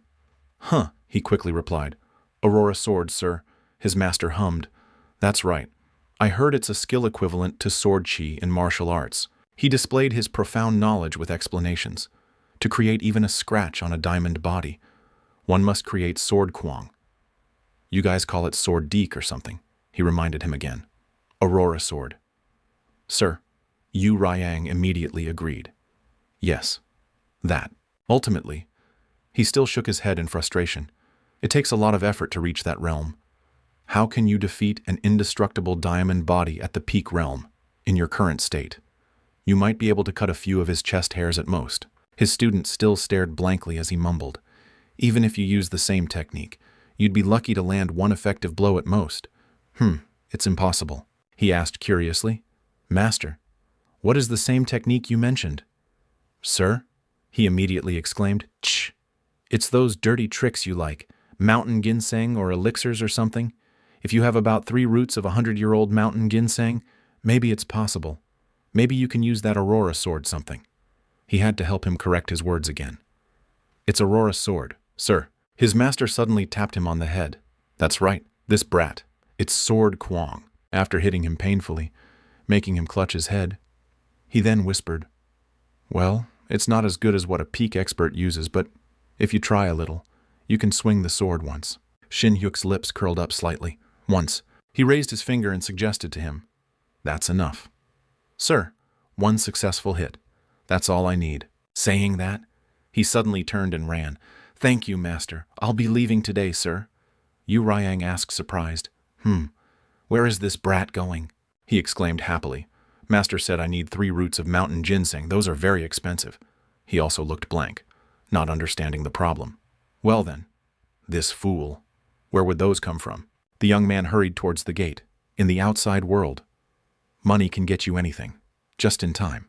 He quickly replied. Aurora Sword, sir. His master hummed. That's right. I heard it's a skill equivalent to sword chi in martial arts. He displayed his profound knowledge with explanations. To create even a scratch on a diamond body, one must create sword kwang. You guys call it sword deek or something, he reminded him again. Aurora Sword. Sir, Yu Ryang immediately agreed. Yes, that. Ultimately, he still shook his head in frustration. It takes a lot of effort to reach that realm. How can you defeat an indestructible diamond body at the peak realm, in your current state? You might be able to cut a few of his chest hairs at most. His student still stared blankly as he mumbled. Even if you use the same technique, you'd be lucky to land 1 effective blow at most. It's impossible. He asked curiously. Master, what is the same technique you mentioned? Sir? He immediately exclaimed. Tch! It's those dirty tricks you like, mountain ginseng or elixirs or something. If you have about 3 roots of 100-year-old mountain ginseng, maybe it's possible. Maybe you can use that Aurora Sword something. He had to help him correct his words again. It's Aurora Sword, sir. His master suddenly tapped him on the head. That's right, this brat. It's Sword Kwang. After hitting him painfully, making him clutch his head, he then whispered, Well, it's not as good as what a peak expert uses, but if you try a little, you can swing the sword once. Shin Hyuk's lips curled up slightly. Once. He raised his finger and suggested to him. That's enough. Sir, 1 successful hit. That's all I need. Saying that, he suddenly turned and ran. Thank you, Master. I'll be leaving today, sir. Yu Ryang asked, surprised. Where is this brat going? He exclaimed happily. Master said I need 3 roots of mountain ginseng. Those are very expensive. He also looked blank, not understanding the problem. Well then, this fool. Where would those come from? The young man hurried towards the gate. In the outside world, money can get you anything, just in time.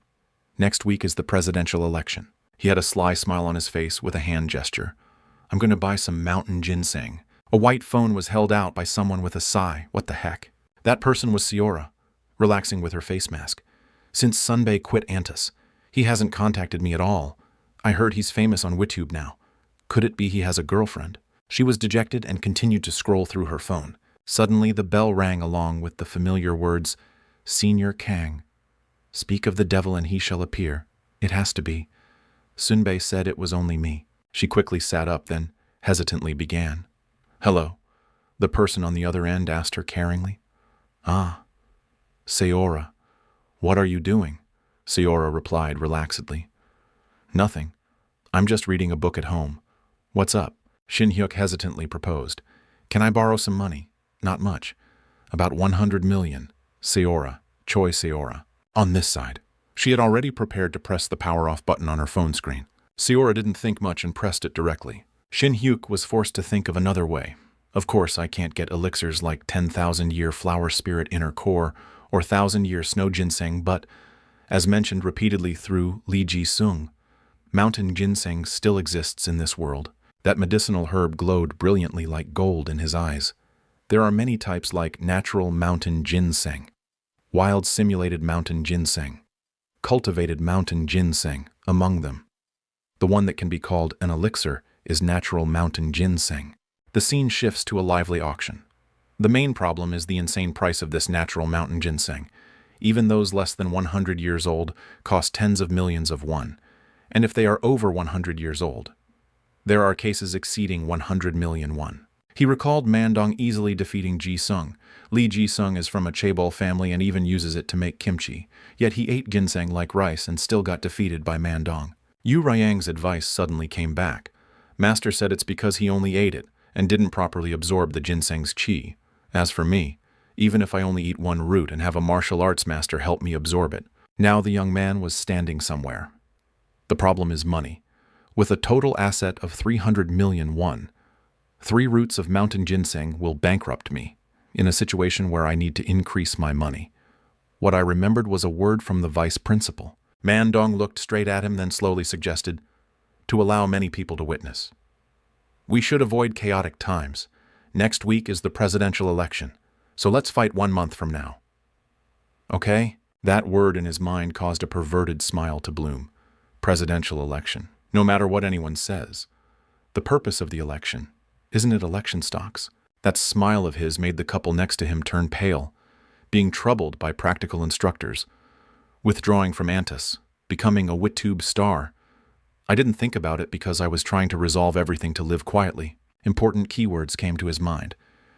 Next week is the presidential election. He had a sly smile on his face with a hand gesture. I'm going to buy some mountain ginseng. A white phone was held out by someone with a sigh. What the heck? That person was Siora, relaxing with her face mask. Since Sunbei quit Antus, he hasn't contacted me at all. I heard he's famous on WitTube now. Could it be he has a girlfriend? She was dejected and continued to scroll through her phone. Suddenly the bell rang along with the familiar words, Senior Kang. Speak of the devil and he shall appear. It has to be. Sunbei said it was only me. She quickly sat up, then hesitantly began. Hello. The person on the other end asked her caringly. Ah. Sayora. What are you doing? Sayora replied relaxedly. Nothing. I'm just reading a book at home. What's up? Shin Hyuk hesitantly proposed. Can I borrow some money? Not much. About 100 million. Sayora. Choi Sayora. On this side. She had already prepared to press the power-off button on her phone screen. Sayora didn't think much and pressed it directly. Shin Hyuk was forced to think of another way. Of course, I can't get elixirs like 10,000-year flower spirit inner core or 1,000-year snow ginseng, but, as mentioned repeatedly through Lee Ji-sung, mountain ginseng still exists in this world. That medicinal herb glowed brilliantly like gold in his eyes. There are many types like natural mountain ginseng, wild simulated mountain ginseng, cultivated mountain ginseng among them. The one that can be called an elixir is natural mountain ginseng. The scene shifts to a lively auction. The main problem is the insane price of this natural mountain ginseng. Even those less than 100 years old cost tens of millions of won, and if they are over 100 years old, there are cases exceeding 100 million won. He recalled Mandong easily defeating Ji-sung. Lee Ji-sung is from a chaebol family and even uses it to make kimchi, yet he ate ginseng like rice and still got defeated by Mandong. Yu Ryang's advice suddenly came back. Master said it's because he only ate it and didn't properly absorb the ginseng's qi. As for me, even if I only eat 1 root and have a martial arts master help me absorb it. Now the young man was standing somewhere. The problem is money. With a total asset of 300 million won, 3 roots of mountain ginseng will bankrupt me in a situation where I need to increase my money. What I remembered was a word from the vice principal. Mandong looked straight at him, then slowly suggested, to allow many people to witness. We should avoid chaotic times. Next week is the presidential election, so let's fight 1 month from now. Okay? That word in his mind caused a perverted smile to bloom. Presidential election. No matter what anyone says. The purpose of the election. Isn't it election stocks? That smile of his made the couple next to him turn pale, being troubled by practical instructors, withdrawing from Antus, becoming a WitTube star. I didn't think about it because I was trying to resolve everything to live quietly. Important keywords came to his mind.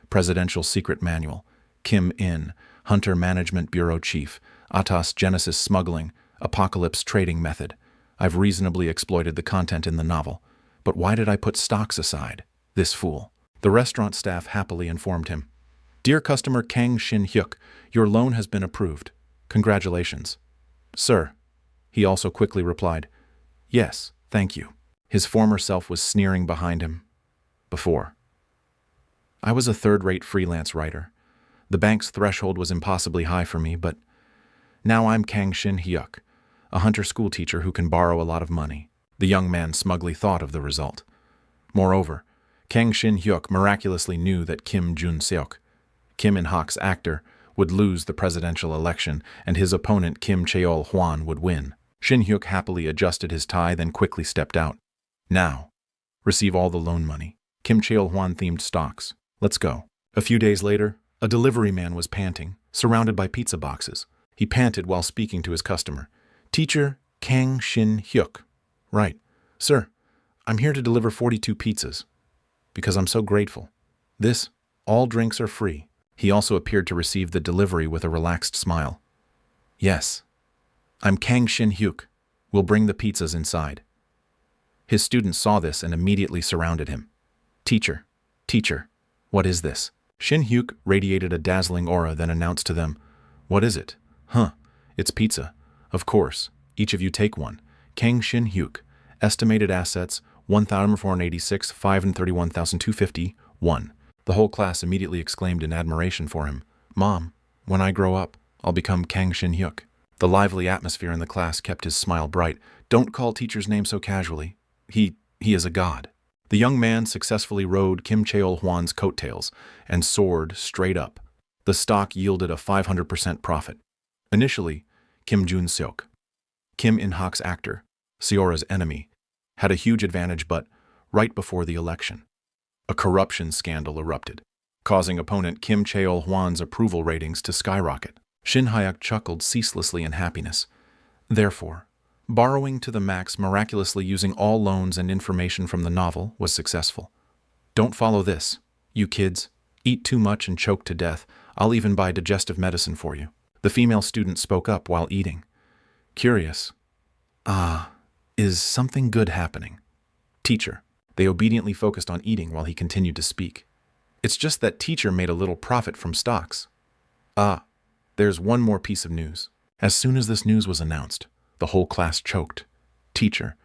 Presidential Secret Manual, Kim In, Hunter Management Bureau Chief, Atas Genesis Smuggling, Apocalypse Trading Method. I've reasonably exploited the content in the novel, but why did I put stocks aside? This fool. The restaurant staff happily informed him. Dear customer Kang Shin Hyuk, your loan has been approved. Congratulations. Sir. He also quickly replied, Yes, thank you. His former self was sneering behind him. Before. I was a third-rate freelance writer. The bank's threshold was impossibly high for me, but now I'm Kang Shin Hyuk, a hunter schoolteacher who can borrow a lot of money. The young man smugly thought of the result. Moreover, Kang Shin Hyuk miraculously knew that Kim Jun-seok, Kim In-hak's actor, would lose the presidential election and his opponent Kim Cheol-hwan would win. Shin Hyuk happily adjusted his tie, then quickly stepped out. Now, receive all the loan money. Kim Cheol-hwan themed stocks. Let's go. A few days later, a delivery man was panting, surrounded by pizza boxes. He panted while speaking to his customer. Teacher Kang Shin Hyuk. Right. Sir, I'm here to deliver 42 pizzas. Because I'm so grateful. All drinks are free. He also appeared to receive the delivery with a relaxed smile. Yes. I'm Kang Shin Hyuk. We'll bring the pizzas inside. His students saw this and immediately surrounded him. Teacher, what is this? Shin Hyuk radiated a dazzling aura, then announced to them, "What is it?" "Huh, it's pizza. Of course. Each of you take one. Kang Shin Hyuk. Estimated assets, 1,486, 531,250, 1. The whole class immediately exclaimed in admiration for him, "Mom, when I grow up, I'll become Kang Shin Hyuk." The lively atmosphere in the class kept his smile bright. "Don't call teacher's name so casually. He is a god." The young man successfully rode Kim Cheol-hwan's coattails and soared straight up. The stock yielded a 500% profit. Initially, Kim Jun-seok, Kim In-hak's actor, Seora's enemy, had a huge advantage, but right before the election, a corruption scandal erupted, causing opponent Kim Cheol-hwan's approval ratings to skyrocket. Shin Hyuk chuckled ceaselessly in happiness. Therefore, borrowing to the max, miraculously using all loans and information from the novel, was successful. "Don't follow this, you kids. Eat too much and choke to death. I'll even buy digestive medicine for you." The female student spoke up while eating. "Curious. Is something good happening?" "Teacher." They obediently focused on eating while he continued to speak. "It's just that teacher made a little profit from stocks." There's one more piece of news." As soon as this news was announced, the whole class choked. "Teacher,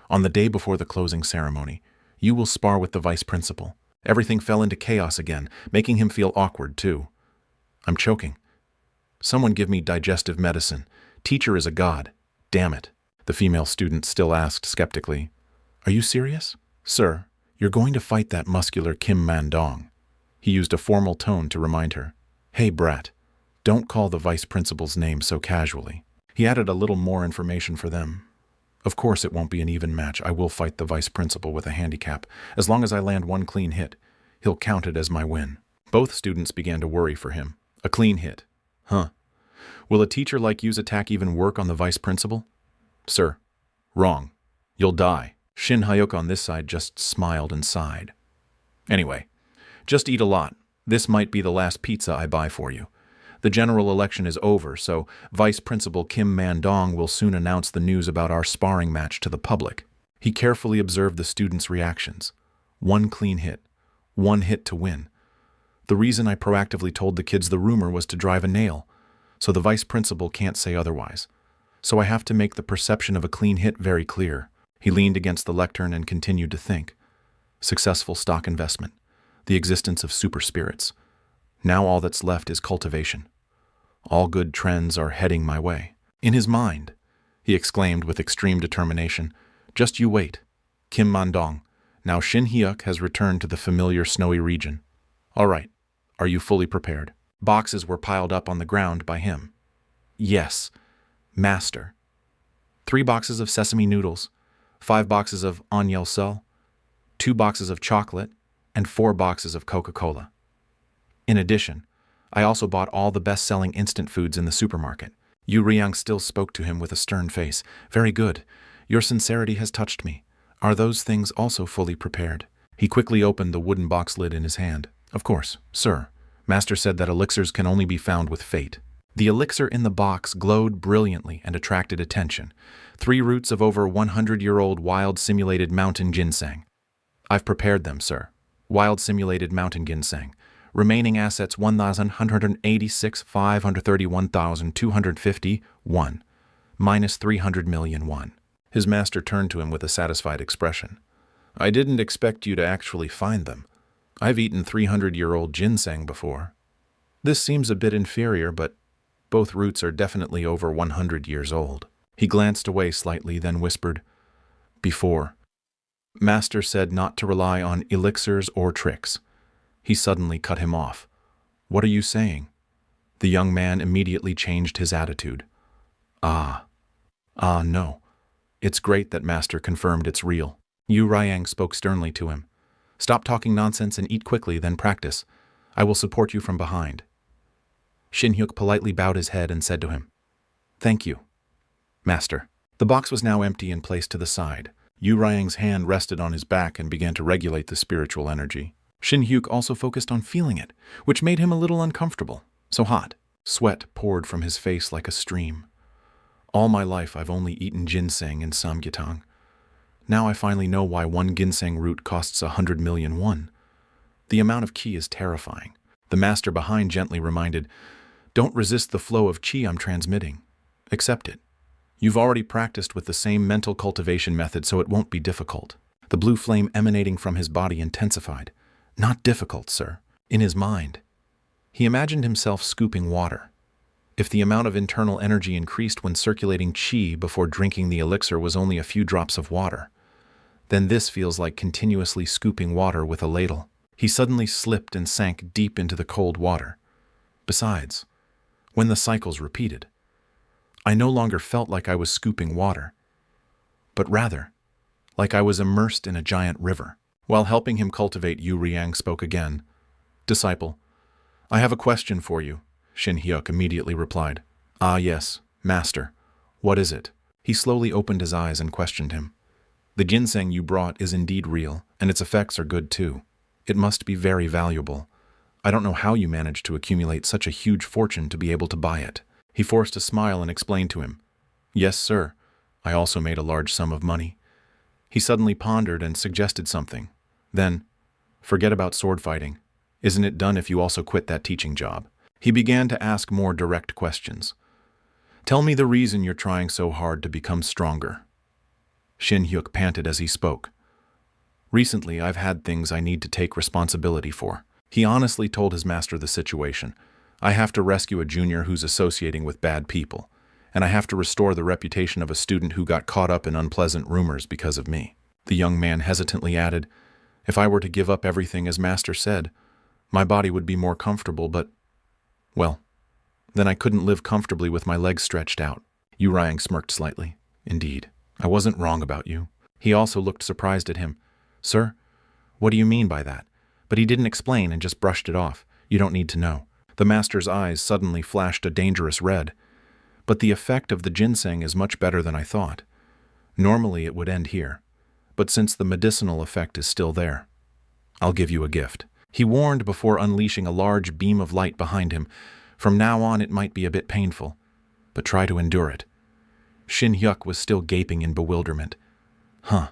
on the day before the closing ceremony, you will spar with the vice principal." Everything fell into chaos again, making him feel awkward too. "I'm choking. Someone give me digestive medicine. Teacher is a god. Damn it." The female student still asked skeptically, "Are you serious?" "Sir, you're going to fight that muscular Kim Man-dong." He used a formal tone to remind her. "Hey, brat, don't call the vice principal's name so casually." He added a little more information for them. "Of course it won't be an even match. I will fight the vice principal with a handicap. As long as I land one clean hit, he'll count it as my win." Both students began to worry for him. A clean hit. Huh. Will a teacher like you's attack even work on the vice principal? "Sir, wrong. You'll die." Shin Hyuk on this side just smiled and sighed. "Anyway, just eat a lot. This might be the last pizza I buy for you. The general election is over, so Vice Principal Kim Man-dong will soon announce the news about our sparring match to the public." He carefully observed the students' reactions. One clean hit. One hit to win. The reason I proactively told the kids the rumor was to drive a nail, so the vice principal can't say otherwise. So I have to make the perception of a clean hit very clear. He leaned against the lectern and continued to think. Successful stock investment. The existence of super spirits. Now all that's left is cultivation. All good trends are heading my way. In his mind, he exclaimed with extreme determination, "Just you wait. Kim Man-dong. Now Shin Hyuk has returned to the familiar snowy region. All right, are you fully prepared?" Boxes were piled up on the ground by him. "Yes, master." 3 boxes of sesame noodles, 5 boxes of onyel-seol, 2 boxes of chocolate, and 4 boxes of Coca-Cola. In addition, I also bought all the best-selling instant foods in the supermarket. Yu Riang still spoke to him with a stern face. "Very good. Your sincerity has touched me. Are those things also fully prepared?" He quickly opened the wooden box lid in his hand. "Of course, sir. Master said that elixirs can only be found with fate." The elixir in the box glowed brilliantly and attracted attention. 3 roots of over 100-year-old wild simulated mountain ginseng. "I've prepared them, sir. Wild simulated mountain ginseng. Remaining assets 1,186, 531,250, 1. Minus 300 million, 1. His master turned to him with a satisfied expression. "I didn't expect you to actually find them. I've eaten 300-year-old ginseng before. This seems a bit inferior, but both roots are definitely over 100 years old." He glanced away slightly, then whispered, "Before. Master said not to rely on elixirs or tricks." He suddenly cut him off. "What are you saying?" The young man immediately changed his attitude. No. It's great that Master confirmed it's real." Yu Riang spoke sternly to him. "Stop talking nonsense and eat quickly, then practice. I will support you from behind." Shin Hyuk politely bowed his head and said to him, "Thank you, Master." The box was now empty and placed to the side. Yu Riang's hand rested on his back and began to regulate the spiritual energy. Shin Hyuk also focused on feeling it, which made him a little uncomfortable. So hot. Sweat poured from his face like a stream. "All my life I've only eaten ginseng and samgyetang. Now I finally know why one ginseng root costs 100 million won. The amount of ki is terrifying. The master behind gently reminded, "Don't resist the flow of qi I'm transmitting. Accept it. You've already practiced with the same mental cultivation method, so it won't be difficult." The blue flame emanating from his body intensified. Not difficult, sir. In his mind, he imagined himself scooping water. If the amount of internal energy increased when circulating qi before drinking the elixir was only a few drops of water, then this feels like continuously scooping water with a ladle. He suddenly slipped and sank deep into the cold water. Besides, when the cycles repeated, I no longer felt like I was scooping water, but rather like I was immersed in a giant river. While helping him cultivate, Yu Riang spoke again. "Disciple, I have a question for you," Shin Hyuk immediately replied. "Ah yes, master. What is it?" He slowly opened his eyes and questioned him. "The ginseng you brought is indeed real, and its effects are good too. It must be very valuable. I don't know how you managed to accumulate such a huge fortune to be able to buy it." He forced a smile and explained to him, "Yes, sir. I also made a large sum of money." He suddenly pondered and suggested something. Then, "Forget about sword fighting. Isn't it done if you also quit that teaching job?" He began to ask more direct questions. "Tell me the reason you're trying so hard to become stronger." Shin Hyuk panted as he spoke. "Recently, I've had things I need to take responsibility for." He honestly told his master the situation. "I have to rescue a junior who's associating with bad people, and I have to restore the reputation of a student who got caught up in unpleasant rumors because of me." The young man hesitantly added, "If I were to give up everything as master said, my body would be more comfortable, but, well, then I couldn't live comfortably with my legs stretched out." Yu Riang smirked slightly. "Indeed, I wasn't wrong about you." He also looked surprised at him. "Sir, what do you mean by that?" But he didn't explain and just brushed it off. "You don't need to know." The master's eyes suddenly flashed a dangerous red. "But the effect of the ginseng is much better than I thought. Normally it would end here, but since the medicinal effect is still there, I'll give you a gift." He warned before unleashing a large beam of light behind him. "From now on it might be a bit painful, but try to endure it." Shin Hyuk was still gaping in bewilderment. "Huh?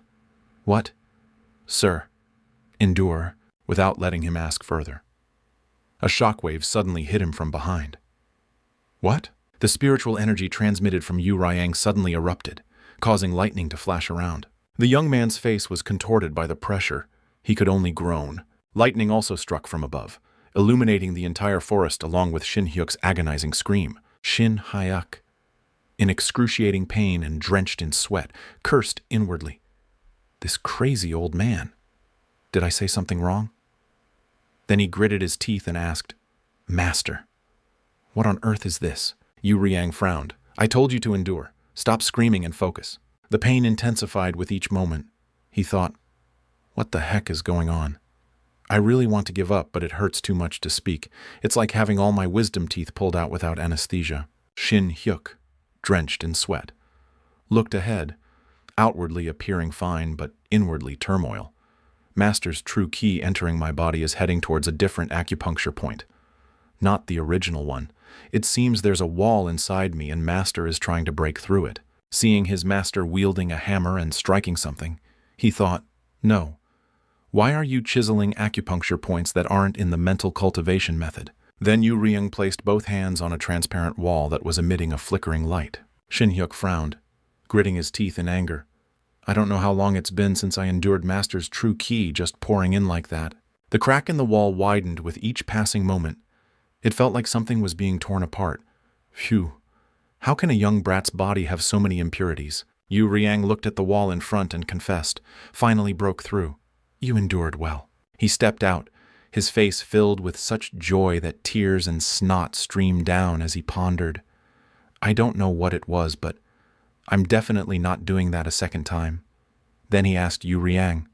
What?" "Sir, endure," without letting him ask further. A shockwave suddenly hit him from behind. "What?" The spiritual energy transmitted from Yu Riang suddenly erupted, causing lightning to flash around. The young man's face was contorted by the pressure. He could only groan. Lightning also struck from above, illuminating the entire forest along with Shin Hyuk's agonizing scream. Shin Hyuk, in excruciating pain and drenched in sweat, cursed inwardly. This crazy old man. Did I say something wrong? Then he gritted his teeth and asked, "Master, what on earth is this?" Yu Riang frowned. "I told you to endure. Stop screaming and focus." The pain intensified with each moment. He thought, "What the heck is going on? I really want to give up, but it hurts too much to speak. It's like having all my wisdom teeth pulled out without anesthesia." Shin Hyuk, drenched in sweat, looked ahead, outwardly appearing fine, but inwardly turmoil. "Master's true key entering my body is heading towards a different acupuncture point. Not the original one. It seems there's a wall inside me and Master is trying to break through it." Seeing his master wielding a hammer and striking something, he thought, "No. Why are you chiseling acupuncture points that aren't in the mental cultivation method?" Then Yu Riang placed both hands on a transparent wall that was emitting a flickering light. Shin Hyuk frowned, gritting his teeth in anger. "I don't know how long it's been since I endured Master's true key just pouring in like that." The crack in the wall widened with each passing moment. It felt like something was being torn apart. Phew. How can a young brat's body have so many impurities? Yu Riang looked at the wall in front and confessed, finally broke through. "You endured well." He stepped out, his face filled with such joy that tears and snot streamed down as he pondered. "I don't know what it was, but I'm definitely not doing that a second time." Then he asked Yu Riang,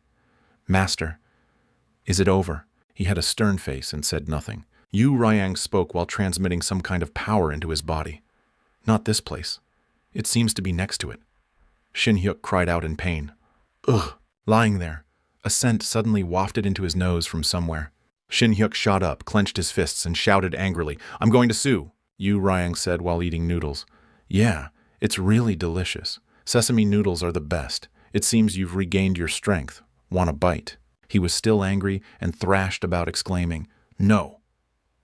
"Master, is it over?" He had a stern face and said nothing. Yu Riang spoke while transmitting some kind of power into his body. "Not this place. It seems to be next to it." Shin Hyuk cried out in pain. "Ugh!" Lying there, a scent suddenly wafted into his nose from somewhere. Shin Hyuk shot up, clenched his fists, and shouted angrily, "I'm going to sue!" Yu Riang said while eating noodles. "Yeah, it's really delicious. Sesame noodles are the best. It seems you've regained your strength. Want a bite?" He was still angry and thrashed about, exclaiming, "No!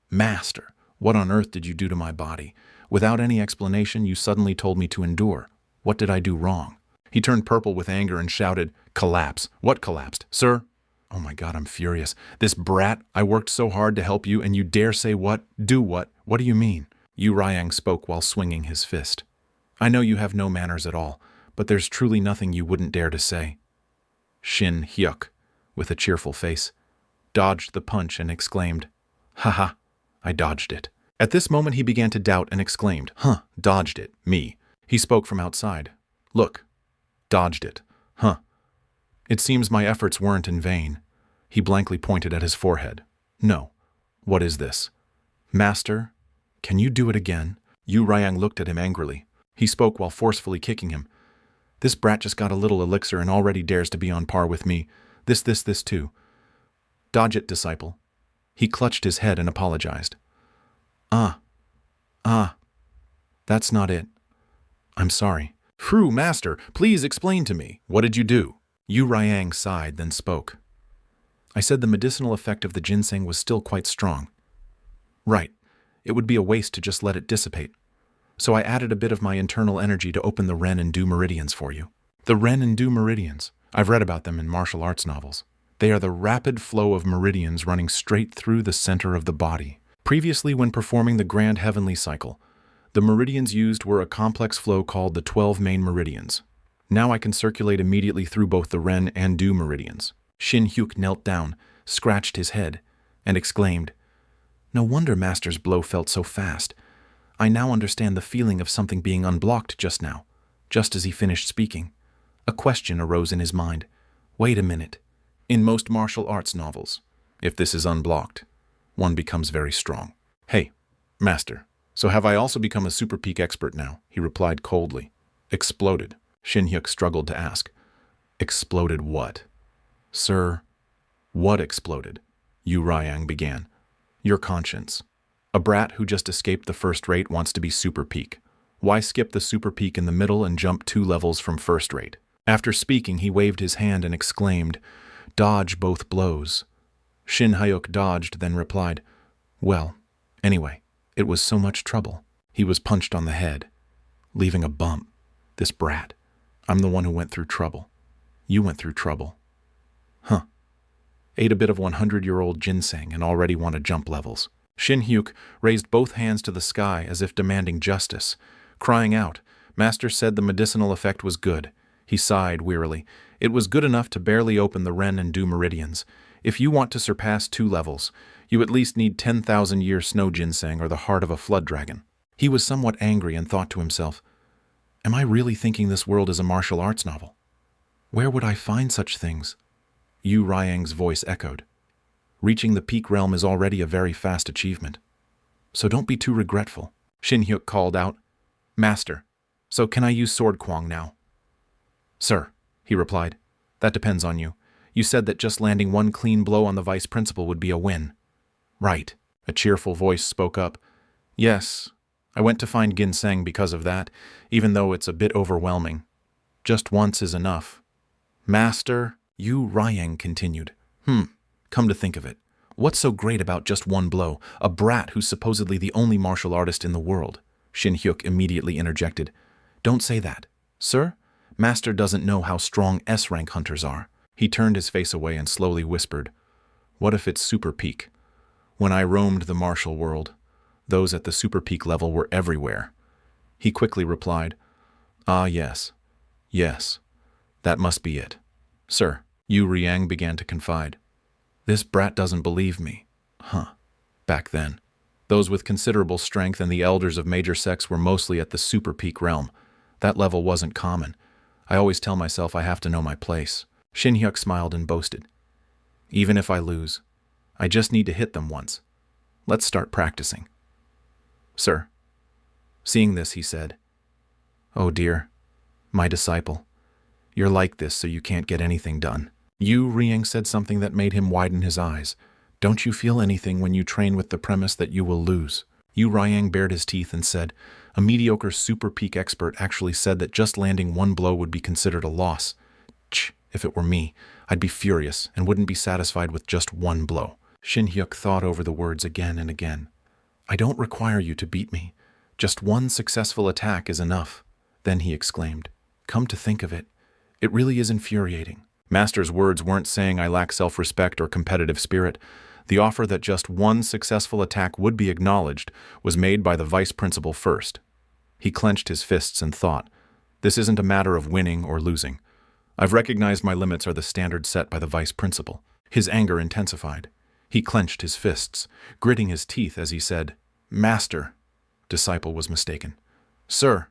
Master, what on earth did you do to my body? Without any explanation, you suddenly told me to endure. What did I do wrong? He turned purple with anger and shouted, Collapse. What collapsed, sir? Oh my God, I'm furious. This brat, I worked so hard to help you and you dare say what? Do what? What do you mean? Yu Ryang spoke while swinging his fist. I know you have no manners at all, but there's truly nothing you wouldn't dare to say. Shin Hyuk, with a cheerful face, dodged the punch and exclaimed, Haha, I dodged it. At this moment he began to doubt and exclaimed, Huh, dodged it, me. He spoke from outside. Look, dodged it, huh. It seems my efforts weren't in vain. He blankly pointed at his forehead. No. What is this? Master, can you do it again? Yu Ryang looked at him angrily. He spoke while forcefully kicking him. This brat just got a little elixir and already dares to be on par with me. This too. Dodge it, disciple. He clutched his head and apologized. That's not it. I'm sorry. Phew, master, please explain to me. What did you do? Yu Ryang sighed, then spoke. I said the medicinal effect of the ginseng was still quite strong. Right. It would be a waste to just let it dissipate. So I added a bit of my internal energy to open the Ren and Du meridians for you. The Ren and Du meridians. I've read about them in martial arts novels. They are the rapid flow of meridians running straight through the center of the body. Previously, when performing the Grand Heavenly Cycle, the meridians used were a complex flow called the 12 main meridians. Now I can circulate immediately through both the Ren and Du meridians. Shin Hyuk knelt down, scratched his head, and exclaimed, No wonder Master's blow felt so fast. I now understand the feeling of something being unblocked just now. Just as he finished speaking, a question arose in his mind. Wait a minute. In most martial arts novels, if this is unblocked, one becomes very strong. Hey, Master, so have I also become a super peak expert now? He replied coldly. Exploded. Shin Hyuk struggled to ask. Exploded what? Sir, what exploded? Yu Ryang began. Your conscience. A brat who just escaped the first rate wants to be super peak. Why skip the super peak in the middle and jump 2 levels from first rate? After speaking, he waved his hand and exclaimed, Dodge both blows. Shin Hyuk dodged, then replied, Well, anyway, it was so much trouble. He was punched on the head, leaving a bump. This brat. I'm the one who went through trouble. You went through trouble. Huh. Ate a bit of 100-year-old ginseng and already want to jump levels. Shin Hyuk raised both hands to the sky as if demanding justice. Crying out, Master said the medicinal effect was good. He sighed wearily. It was good enough to barely open the Ren and Du meridians. If you want to surpass 2 levels, you at least need 10,000-year snow ginseng or the heart of a flood dragon. He was somewhat angry and thought to himself, Am I really thinking this world is a martial arts novel? Where would I find such things? Yu Ryang's voice echoed. Reaching the peak realm is already a very fast achievement. So don't be too regretful. Shin Hyuk called out, Master, so can I use Sword Kwang now? Sir, he replied, that depends on you. You said that just landing 1 clean blow on the vice principal would be a win. Right, a cheerful voice spoke up. Yes, I went to find ginseng because of that, even though it's a bit overwhelming. Just once is enough. Master, Yu Ryang continued. Come to think of it, what's so great about just 1 blow, a brat who's supposedly the only martial artist in the world? Shin Hyuk immediately interjected. Don't say that. Sir, Master doesn't know how strong S-rank hunters are. He turned his face away and slowly whispered, What if it's super peak? When I roamed the martial world, those at the super peak level were everywhere. He quickly replied, Ah, yes. Yes. That must be it. Sir, Yu Ryang began to confide. This brat doesn't believe me. Huh. Back then, those with considerable strength and the elders of major sects were mostly at the super peak realm. That level wasn't common. I always tell myself I have to know my place. Shin Hyuk smiled and boasted. Even if I lose, I just need to hit them once. Let's start practicing. Sir. Seeing this, he said, Oh dear, my disciple. You're like this so you can't get anything done. Yu Ryang said something that made him widen his eyes. Don't you feel anything when you train with the premise that you will lose? Yu Ryang bared his teeth and said, A mediocre super peak expert actually said that just landing 1 blow would be considered a loss. If it were me, I'd be furious and wouldn't be satisfied with just 1 blow. Shin Hyuk thought over the words again and again. I don't require you to beat me. Just one successful attack is enough. Then he exclaimed, come to think of it, it really is infuriating. Master's words weren't saying I lack self-respect or competitive spirit. The offer that just one successful attack would be acknowledged was made by the vice principal first. He clenched his fists and thought, this isn't a matter of winning or losing. I've recognized my limits are the standards set by the vice principal. His anger intensified. He clenched his fists, gritting his teeth as he said, Master. Disciple was mistaken. Sir.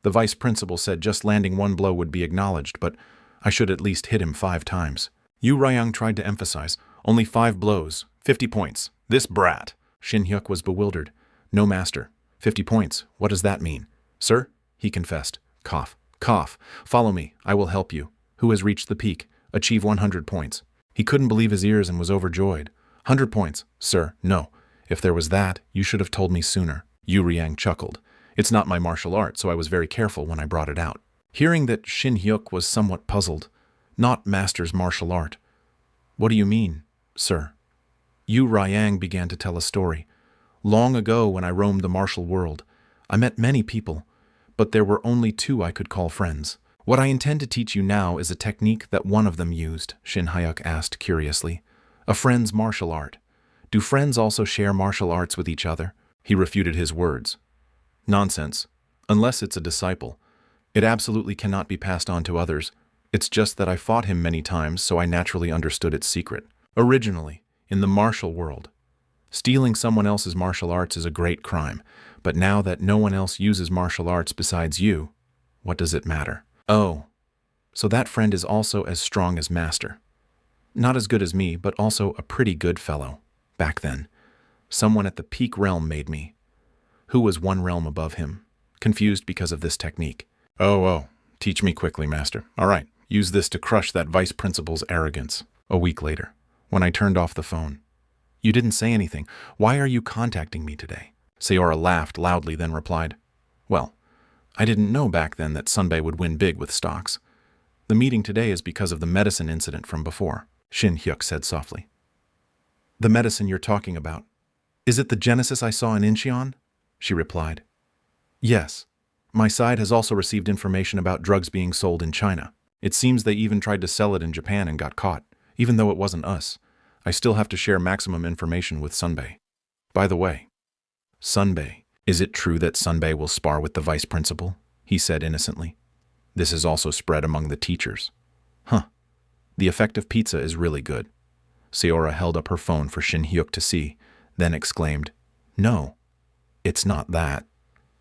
The vice principal said just landing one blow would be acknowledged, but I should at least hit him 5 times. Yu Ryang tried to emphasize, only 5 blows, 50 points. This brat. Shin Hyuk was bewildered. No, master. 50 points. What does that mean? Sir? He confessed. Cough. Cough. Follow me. I will help you. Who has reached the peak? Achieve 100 points. He couldn't believe his ears and was overjoyed. 100 points. Sir, no. If there was that, you should have told me sooner. Yu Ryang chuckled. It's not my martial art, so I was very careful when I brought it out. Hearing that Shin Hyuk was somewhat puzzled. Not master's martial art. What do you mean, sir? Yu Ryang began to tell a story. Long ago when I roamed the martial world, I met many people, but there were only 2 I could call friends. What I intend to teach you now is a technique that one of them used, Shin Hyuk asked curiously. A friend's martial art. Do friends also share martial arts with each other? He refuted his words. Nonsense. Unless it's a disciple. It absolutely cannot be passed on to others. It's just that I fought him many times, so I naturally understood its secret. Originally, in the martial world, stealing someone else's martial arts is a great crime, but now that no one else uses martial arts besides you, what does it matter? Oh, so that friend is also as strong as master. Not as good as me, but also a pretty good fellow. Back then, someone at the peak realm made me. Who was one realm above him, confused because of this technique. Oh, teach me quickly, master. All right, use this to crush that vice principal's arrogance. A week later, when I turned off the phone. You didn't say anything. Why are you contacting me today? Sayora laughed loudly, then replied, well, I didn't know back then that Sunbae would win big with stocks. The meeting today is because of the medicine incident from before, Shin Hyuk said softly. The medicine you're talking about. Is it the Genesis I saw in Incheon? She replied. Yes. My side has also received information about drugs being sold in China. It seems they even tried to sell it in Japan and got caught, even though it wasn't us. I still have to share maximum information with Sunbae. By the way, Sunbae, is it true that Sunbae will spar with the vice principal? He said innocently. This is also spread among the teachers. Huh. The effective pizza is really good. Sayora held up her phone for Shin Hyuk to see, then exclaimed, No, it's not that.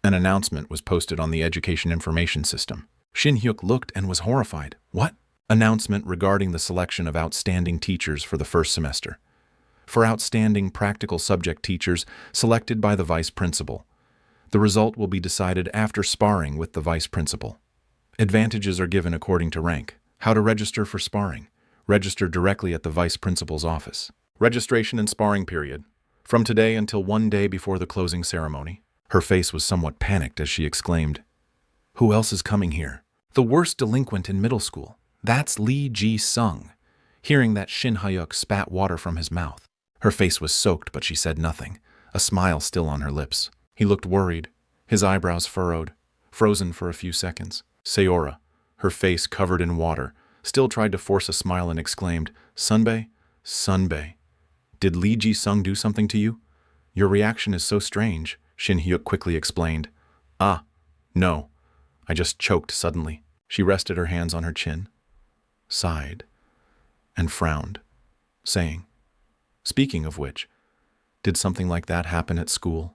An announcement was posted on the education information system. Shin Hyuk looked and was horrified. What? Announcement regarding the selection of outstanding teachers for the first semester. For outstanding practical subject teachers selected by the vice principal. The result will be decided after sparring with the vice principal. Advantages are given according to rank. How to register for sparring. Register directly at the vice principal's office. Registration and sparring period. From today until 1 day before the closing ceremony. Her face was somewhat panicked as she exclaimed, Who else is coming here? The worst delinquent in middle school. That's Lee Ji-sung. Hearing that, Shin Hyuk spat water from his mouth. Her face was soaked, but she said nothing, a smile still on her lips. He looked worried, his eyebrows furrowed, frozen for a few seconds. Sayora, her face covered in water, still tried to force a smile and exclaimed, Sunbae? Sunbae. Did Lee Ji-sung do something to you? Your reaction is so strange, Shin Hyuk quickly explained. Ah, no. I just choked suddenly. She rested her hands on her chin, sighed, and frowned, saying, Speaking of which, did something like that happen at school?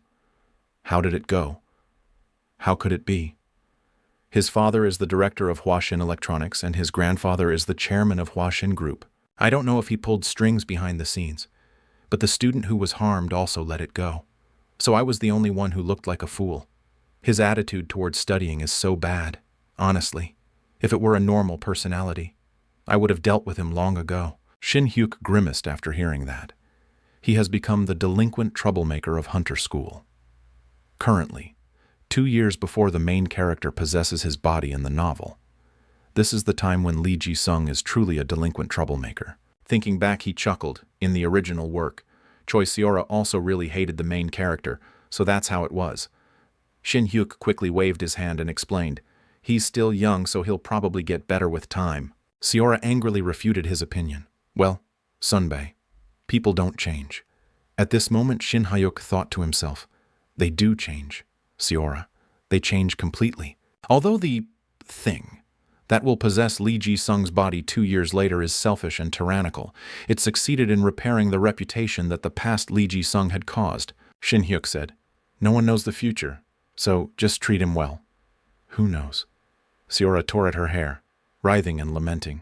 How did it go? How could it be? His father is the director of Huaxin Electronics, and his grandfather is the chairman of Huaxin Group. I don't know if he pulled strings behind the scenes, but the student who was harmed also let it go. So I was the only one who looked like a fool. His attitude towards studying is so bad, honestly. If it were a normal personality, I would have dealt with him long ago. Shin Hyuk grimaced after hearing that. He has become the delinquent troublemaker of Hunter School. Currently, 2 years before the main character possesses his body in the novel. This is the time when Lee Ji-sung is truly a delinquent troublemaker. Thinking back, he chuckled. In the original work, Choi Seora also really hated the main character, so that's how it was. Shin Hyuk quickly waved his hand and explained, "He's still young, so he'll probably get better with time." Seora angrily refuted his opinion. "Well, Sunbae, people don't change." At this moment, Shin Hyuk thought to himself, "They do change, Seora. They change completely." Although the thing that will possess Lee Ji-sung's body 2 years later is selfish and tyrannical, it succeeded in repairing the reputation that the past Lee Ji-sung had caused. Shin Hyuk said, "No one knows the future, so just treat him well." "Who knows?" Seora tore at her hair, writhing and lamenting.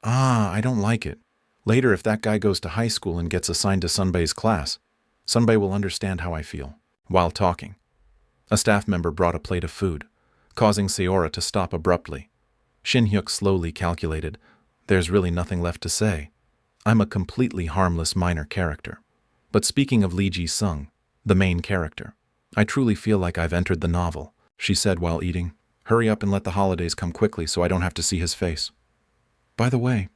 I don't like it. Later, if that guy goes to high school and gets assigned to Sunbae's class, Sunbae will understand how I feel." While talking, a staff member brought a plate of food, causing Seora to stop abruptly. Shin Hyuk slowly calculated, "There's really nothing left to say. I'm a completely harmless minor character. But speaking of Lee Ji-sung, the main character, I truly feel like I've entered the novel," she said while eating. "Hurry up and let the holidays come quickly so I don't have to see his face." "By the way,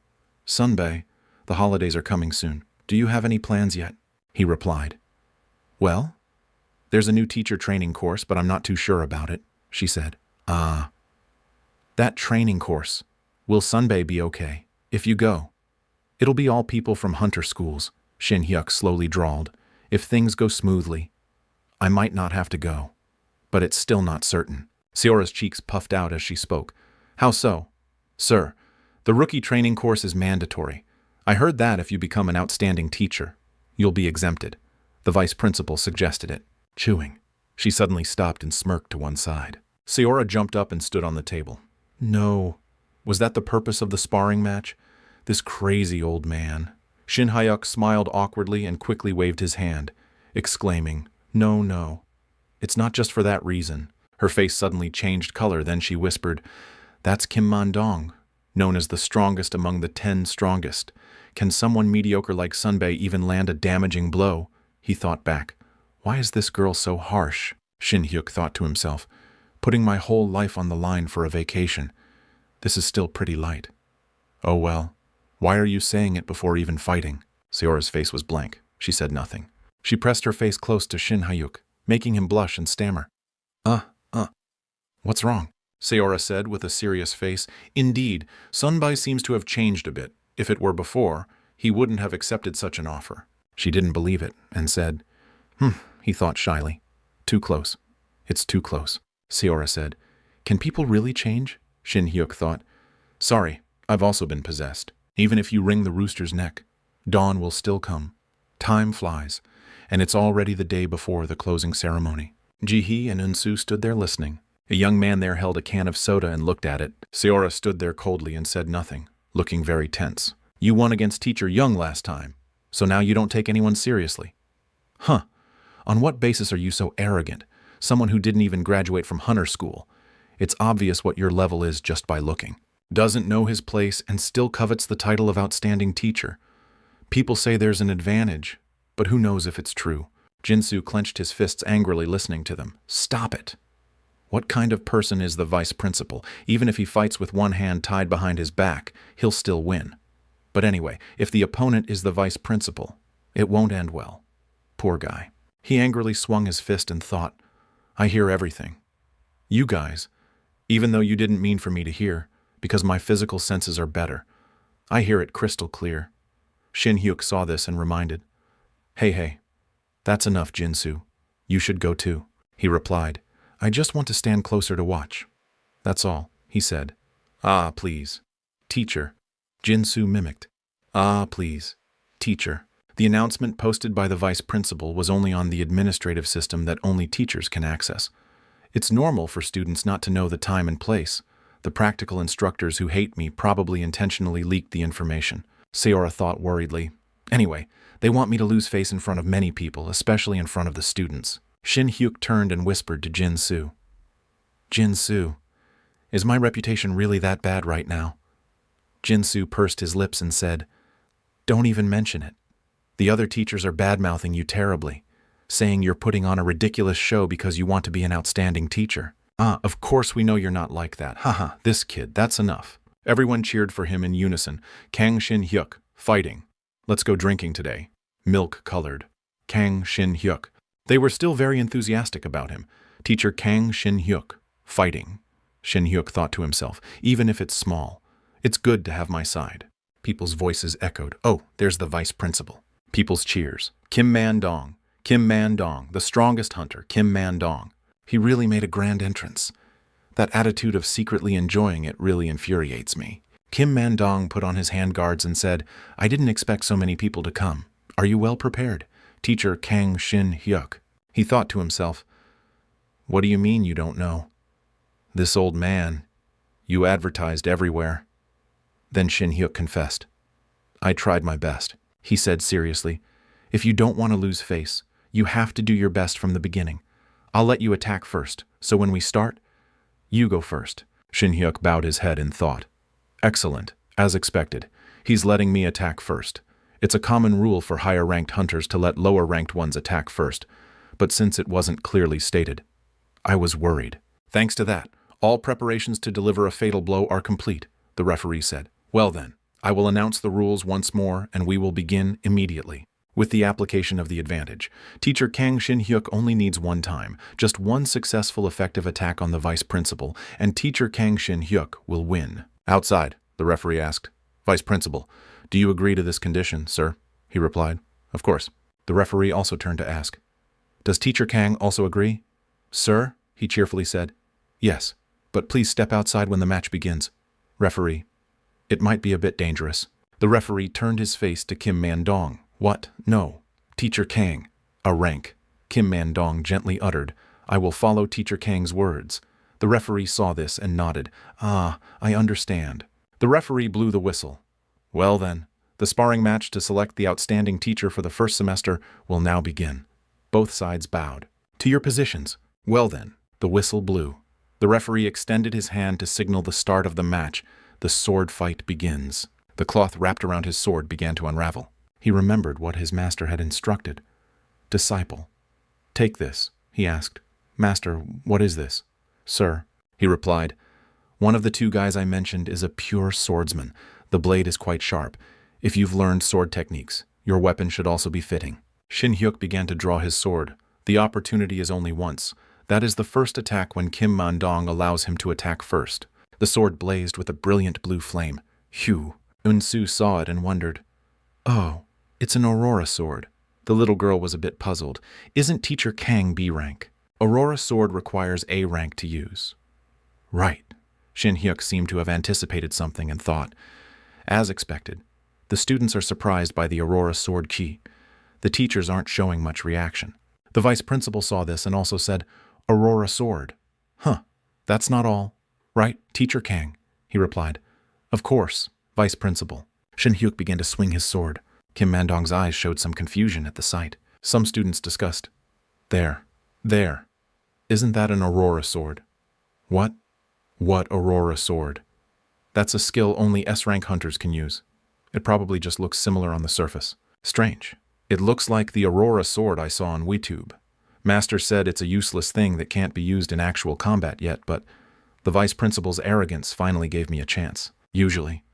Sunbae, the holidays are coming soon. Do you have any plans yet?" he replied. "Well, there's a new teacher training course, but I'm not too sure about it," she said. That training course. Will Sunbae be okay if you go?" "It'll be all people from hunter schools," Shin Hyuk slowly drawled. "If things go smoothly, I might not have to go. But it's still not certain." Seora's cheeks puffed out as she spoke. "How so?" "Sir, the rookie training course is mandatory. I heard that if you become an outstanding teacher, you'll be exempted." The vice principal suggested it. Chewing, she suddenly stopped and smirked to one side. Seora jumped up and stood on the table. "No. Was that the purpose of the sparring match? This crazy old man." Shin Hyuk smiled awkwardly and quickly waved his hand, exclaiming, No. It's not just for that reason." Her face suddenly changed color, then she whispered, "That's Kim Man-dong, known as the strongest among the 10 strongest. Can someone mediocre like Sunbae even land a damaging blow?" He thought back. Why is this girl so harsh? Shin Hyuk thought to himself. Putting my whole life on the line for a vacation. This is still pretty light. Oh well, why are you saying it before even fighting? Seora's face was blank. She said nothing. She pressed her face close to Shin Hyuk, making him blush and stammer. What's wrong? Seora said with a serious face. Indeed, Sunbae seems to have changed a bit. If it were before, he wouldn't have accepted such an offer. She didn't believe it and said, he thought shyly. Too close. It's too close. Seora said. Can people really change? Shin Hyuk thought. Sorry, I've also been possessed. Even if you wring the rooster's neck, dawn will still come. Time flies, and it's already the day before the closing ceremony. Ji-hee and Eun-soo stood there listening. A young man there held a can of soda and looked at it. Seora stood there coldly and said nothing, looking very tense. You won against Teacher Young last time, so now you don't take anyone seriously. Huh. On what basis are you so arrogant? Someone who didn't even graduate from hunter school. It's obvious what your level is just by looking. Doesn't know his place and still covets the title of outstanding teacher. People say there's an advantage, but who knows if it's true. Jin-soo clenched his fists angrily listening to them. Stop it. What kind of person is the vice principal? Even if he fights with one hand tied behind his back, he'll still win. But anyway, if the opponent is the vice principal, it won't end well. Poor guy. He angrily swung his fist and thought, I hear everything. You guys, even though you didn't mean for me to hear, because my physical senses are better, I hear it crystal clear. Shin Hyuk saw this and reminded, Hey, that's enough, Jin-soo. You should go too. He replied, I just want to stand closer to watch. That's all, he said. Ah, please. Teacher. Jin-soo mimicked. Ah, please. Teacher. The announcement posted by the vice principal was only on the administrative system that only teachers can access. It's normal for students not to know the time and place. The practical instructors who hate me probably intentionally leaked the information. Seora thought worriedly. Anyway, they want me to lose face in front of many people, especially in front of the students. Shin Hyuk turned and whispered to Jin-soo. Jin-soo, is my reputation really that bad right now? Jin-soo pursed his lips and said, Don't even mention it. The other teachers are bad-mouthing you terribly, saying you're putting on a ridiculous show because you want to be an outstanding teacher. Ah, of course we know you're not like that. Haha, this kid, that's enough. Everyone cheered for him in unison. Kang Shin Hyuk, fighting. Let's go drinking today. Milk-colored. Kang Shin-hyuk. They were still very enthusiastic about him. Teacher Kang Shin-hyuk. Fighting. Shin-hyuk thought to himself, even if it's small, it's good to have my side. People's voices echoed. Oh, there's the vice principal. People's cheers. Kim Man-dong. Kim Man-dong, the strongest hunter, Kim Man-dong. He really made a grand entrance. That attitude of secretly enjoying it really infuriates me. Kim Man-dong put on his handguards and said, I didn't expect so many people to come. Are you well prepared? Teacher Kang Shin-hyuk. He thought to himself, what do you mean you don't know? This old man, you advertised everywhere. Then Shin-hyuk confessed. I tried my best. He said seriously, if you don't want to lose face, you have to do your best from the beginning. I'll let you attack first, so when we start, you go first. Shin-hyuk bowed his head in thought. Excellent, as expected. He's letting me attack first. It's a common rule for higher-ranked hunters to let lower-ranked ones attack first, but since it wasn't clearly stated, I was worried. Thanks to that, all preparations to deliver a fatal blow are complete, the referee said. Well then, I will announce the rules once more and we will begin immediately. With the application of the advantage, Teacher Kang Shin-hyuk only needs one time, just one successful effective attack on the vice principal, and Teacher Kang Shin-hyuk will win. Outside, the referee asked. Vice principal, do you agree to this condition, sir? He replied. Of course. The referee also turned to ask. Does Teacher Kang also agree? Sir, he cheerfully said. Yes, but please step outside when the match begins. Referee. It might be a bit dangerous. The referee turned his face to Kim Man-dong. What? No. Teacher Kang. A rank. Kim Man-dong gently uttered. I will follow Teacher Kang's words. The referee saw this and nodded. Ah, I understand. The referee blew the whistle. Well then, the sparring match to select the outstanding teacher for the first semester will now begin. Both sides bowed. To your positions. Well then, the whistle blew. The referee extended his hand to signal the start of the match. The sword fight begins. The cloth wrapped around his sword began to unravel. He remembered what his master had instructed. Disciple. Take this, he asked. Master, what is this? Sir, he replied. One of the two guys I mentioned is a pure swordsman. The blade is quite sharp. If you've learned sword techniques, your weapon should also be fitting. Shin-hyuk began to draw his sword. The opportunity is only once. That is the first attack when Kim Man-dong allows him to attack first. The sword blazed with a brilliant blue flame. Phew. Eun-soo saw it and wondered. Oh, it's an Aurora sword. The little girl was a bit puzzled. Isn't Teacher Kang B rank? Aurora sword requires A rank to use. Right. Shin-hyuk seemed to have anticipated something and thought. As expected, the students are surprised by the Aurora sword key. The teachers aren't showing much reaction. The vice principal saw this and also said, Aurora sword. Huh, that's not all. Right, Teacher Kang, he replied. Of course, vice principal. Shin-hyuk began to swing his sword. Kim Man-dong's eyes showed some confusion at the sight. Some students discussed. There. Isn't that an Aurora sword? What? What Aurora sword? That's a skill only S-rank hunters can use. It probably just looks similar on the surface. Strange. It looks like the Aurora sword I saw on WeTube. Master said it's a useless thing that can't be used in actual combat yet, but the vice principal's arrogance finally gave me a chance. Usually,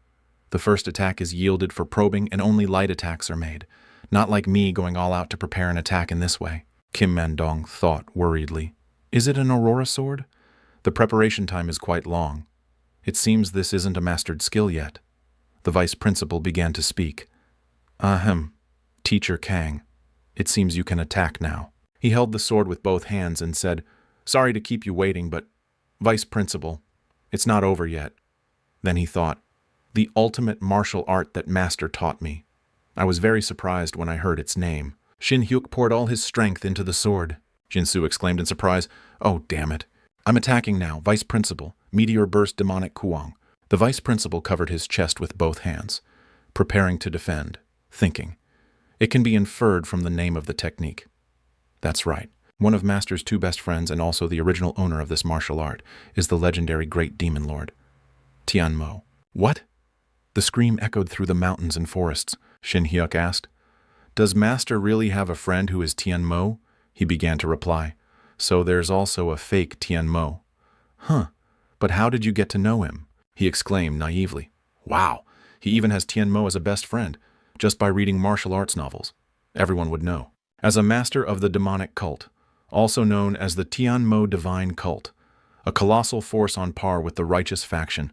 the first attack is yielded for probing and only light attacks are made. Not like me going all out to prepare an attack in this way. Kim Man-dong thought worriedly. Is it an Aurora sword? The preparation time is quite long. It seems this isn't a mastered skill yet. The vice principal began to speak. Ahem. Teacher Kang. It seems you can attack now. He held the sword with both hands and said, Sorry to keep you waiting, but Vice Principal, it's not over yet. Then he thought, the ultimate martial art that Master taught me. I was very surprised when I heard its name. Shin-hyuk poured all his strength into the sword. Jin-soo exclaimed in surprise, Oh, damn it. I'm attacking now, Vice Principal. Meteor Burst Demonic Kuang. The Vice Principal covered his chest with both hands, preparing to defend, thinking. It can be inferred from the name of the technique. That's right. One of Master's two best friends and also the original owner of this martial art is the legendary Great Demon Lord, Tianmo. What? The scream echoed through the mountains and forests. Shin-hyuk asked. Does Master really have a friend who is Tianmo? He began to reply. So there's also a fake Tianmo. Huh. But how did you get to know him? He exclaimed naively. Wow. He even has Tianmo as a best friend. Just by reading martial arts novels. Everyone would know. As a master of the demonic cult, also known as the Tianmo Divine Cult, a colossal force on par with the righteous faction,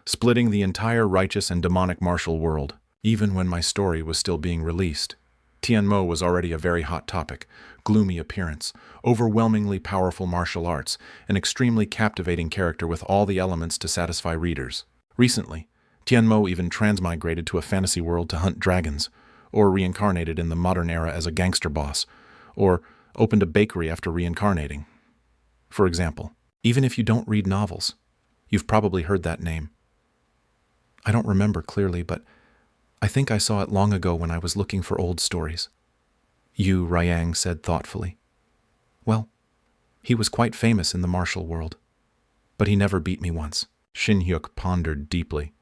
splitting the entire righteous and demonic martial world. Even when my story was still being released, Tianmo was already a very hot topic: gloomy appearance, overwhelmingly powerful martial arts, an extremely captivating character with all the elements to satisfy readers. Recently, Tianmo even transmigrated to a fantasy world to hunt dragons, or reincarnated in the modern era as a gangster boss, or opened a bakery after reincarnating. For example, even if you don't read novels, you've probably heard that name. I don't remember clearly, but I think I saw it long ago when I was looking for old stories. Yu Ryang said thoughtfully. Well, he was quite famous in the martial world, but he never beat me once. Shin Hyuk pondered deeply.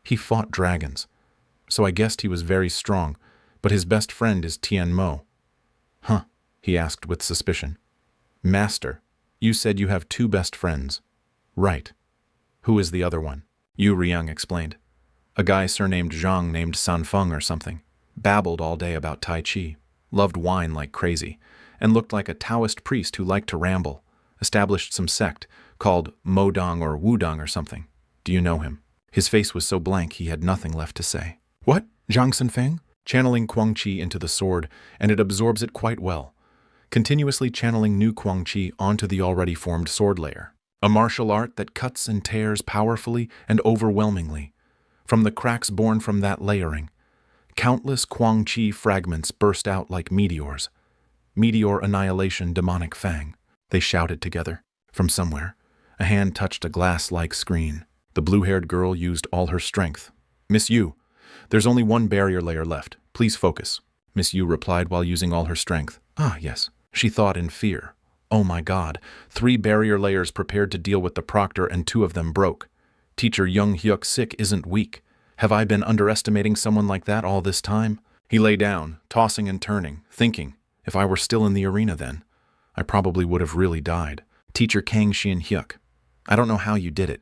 He fought dragons, so I guessed he was very strong, but his best friend is Tianmo. Huh, he asked with suspicion. Master, you said you have two best friends. Right. Who is the other one? Yu Ryang explained. A guy surnamed Zhang named Sanfeng or something. Babbled all day about Tai Chi, loved wine like crazy, and looked like a Taoist priest who liked to ramble. Established some sect called Modong or Wudong or something. Do you know him? His face was so blank he had nothing left to say. What? Zhang Sanfeng? Channeling Quang Qi into the sword, and it absorbs it quite well, continuously channeling new Quang Qi onto the already formed sword layer. A martial art that cuts and tears powerfully and overwhelmingly. From the cracks born from that layering, countless Quang Qi fragments burst out like meteors. Meteor annihilation demonic fang. They shouted together. From somewhere, a hand touched a glass-like screen. The blue-haired girl used all her strength. Miss Yu, there's only one barrier layer left. Please focus. Miss Yu replied while using all her strength. Ah, yes. She thought in fear. Oh my God, 3 barrier layers prepared to deal with the proctor and 2 of them broke. Teacher Young Hyuk Sik isn't weak. Have I been underestimating someone like that all this time? He lay down, tossing and turning, thinking, if I were still in the arena then, I probably would have really died. Teacher Kang Shin Hyuk, I don't know how you did it,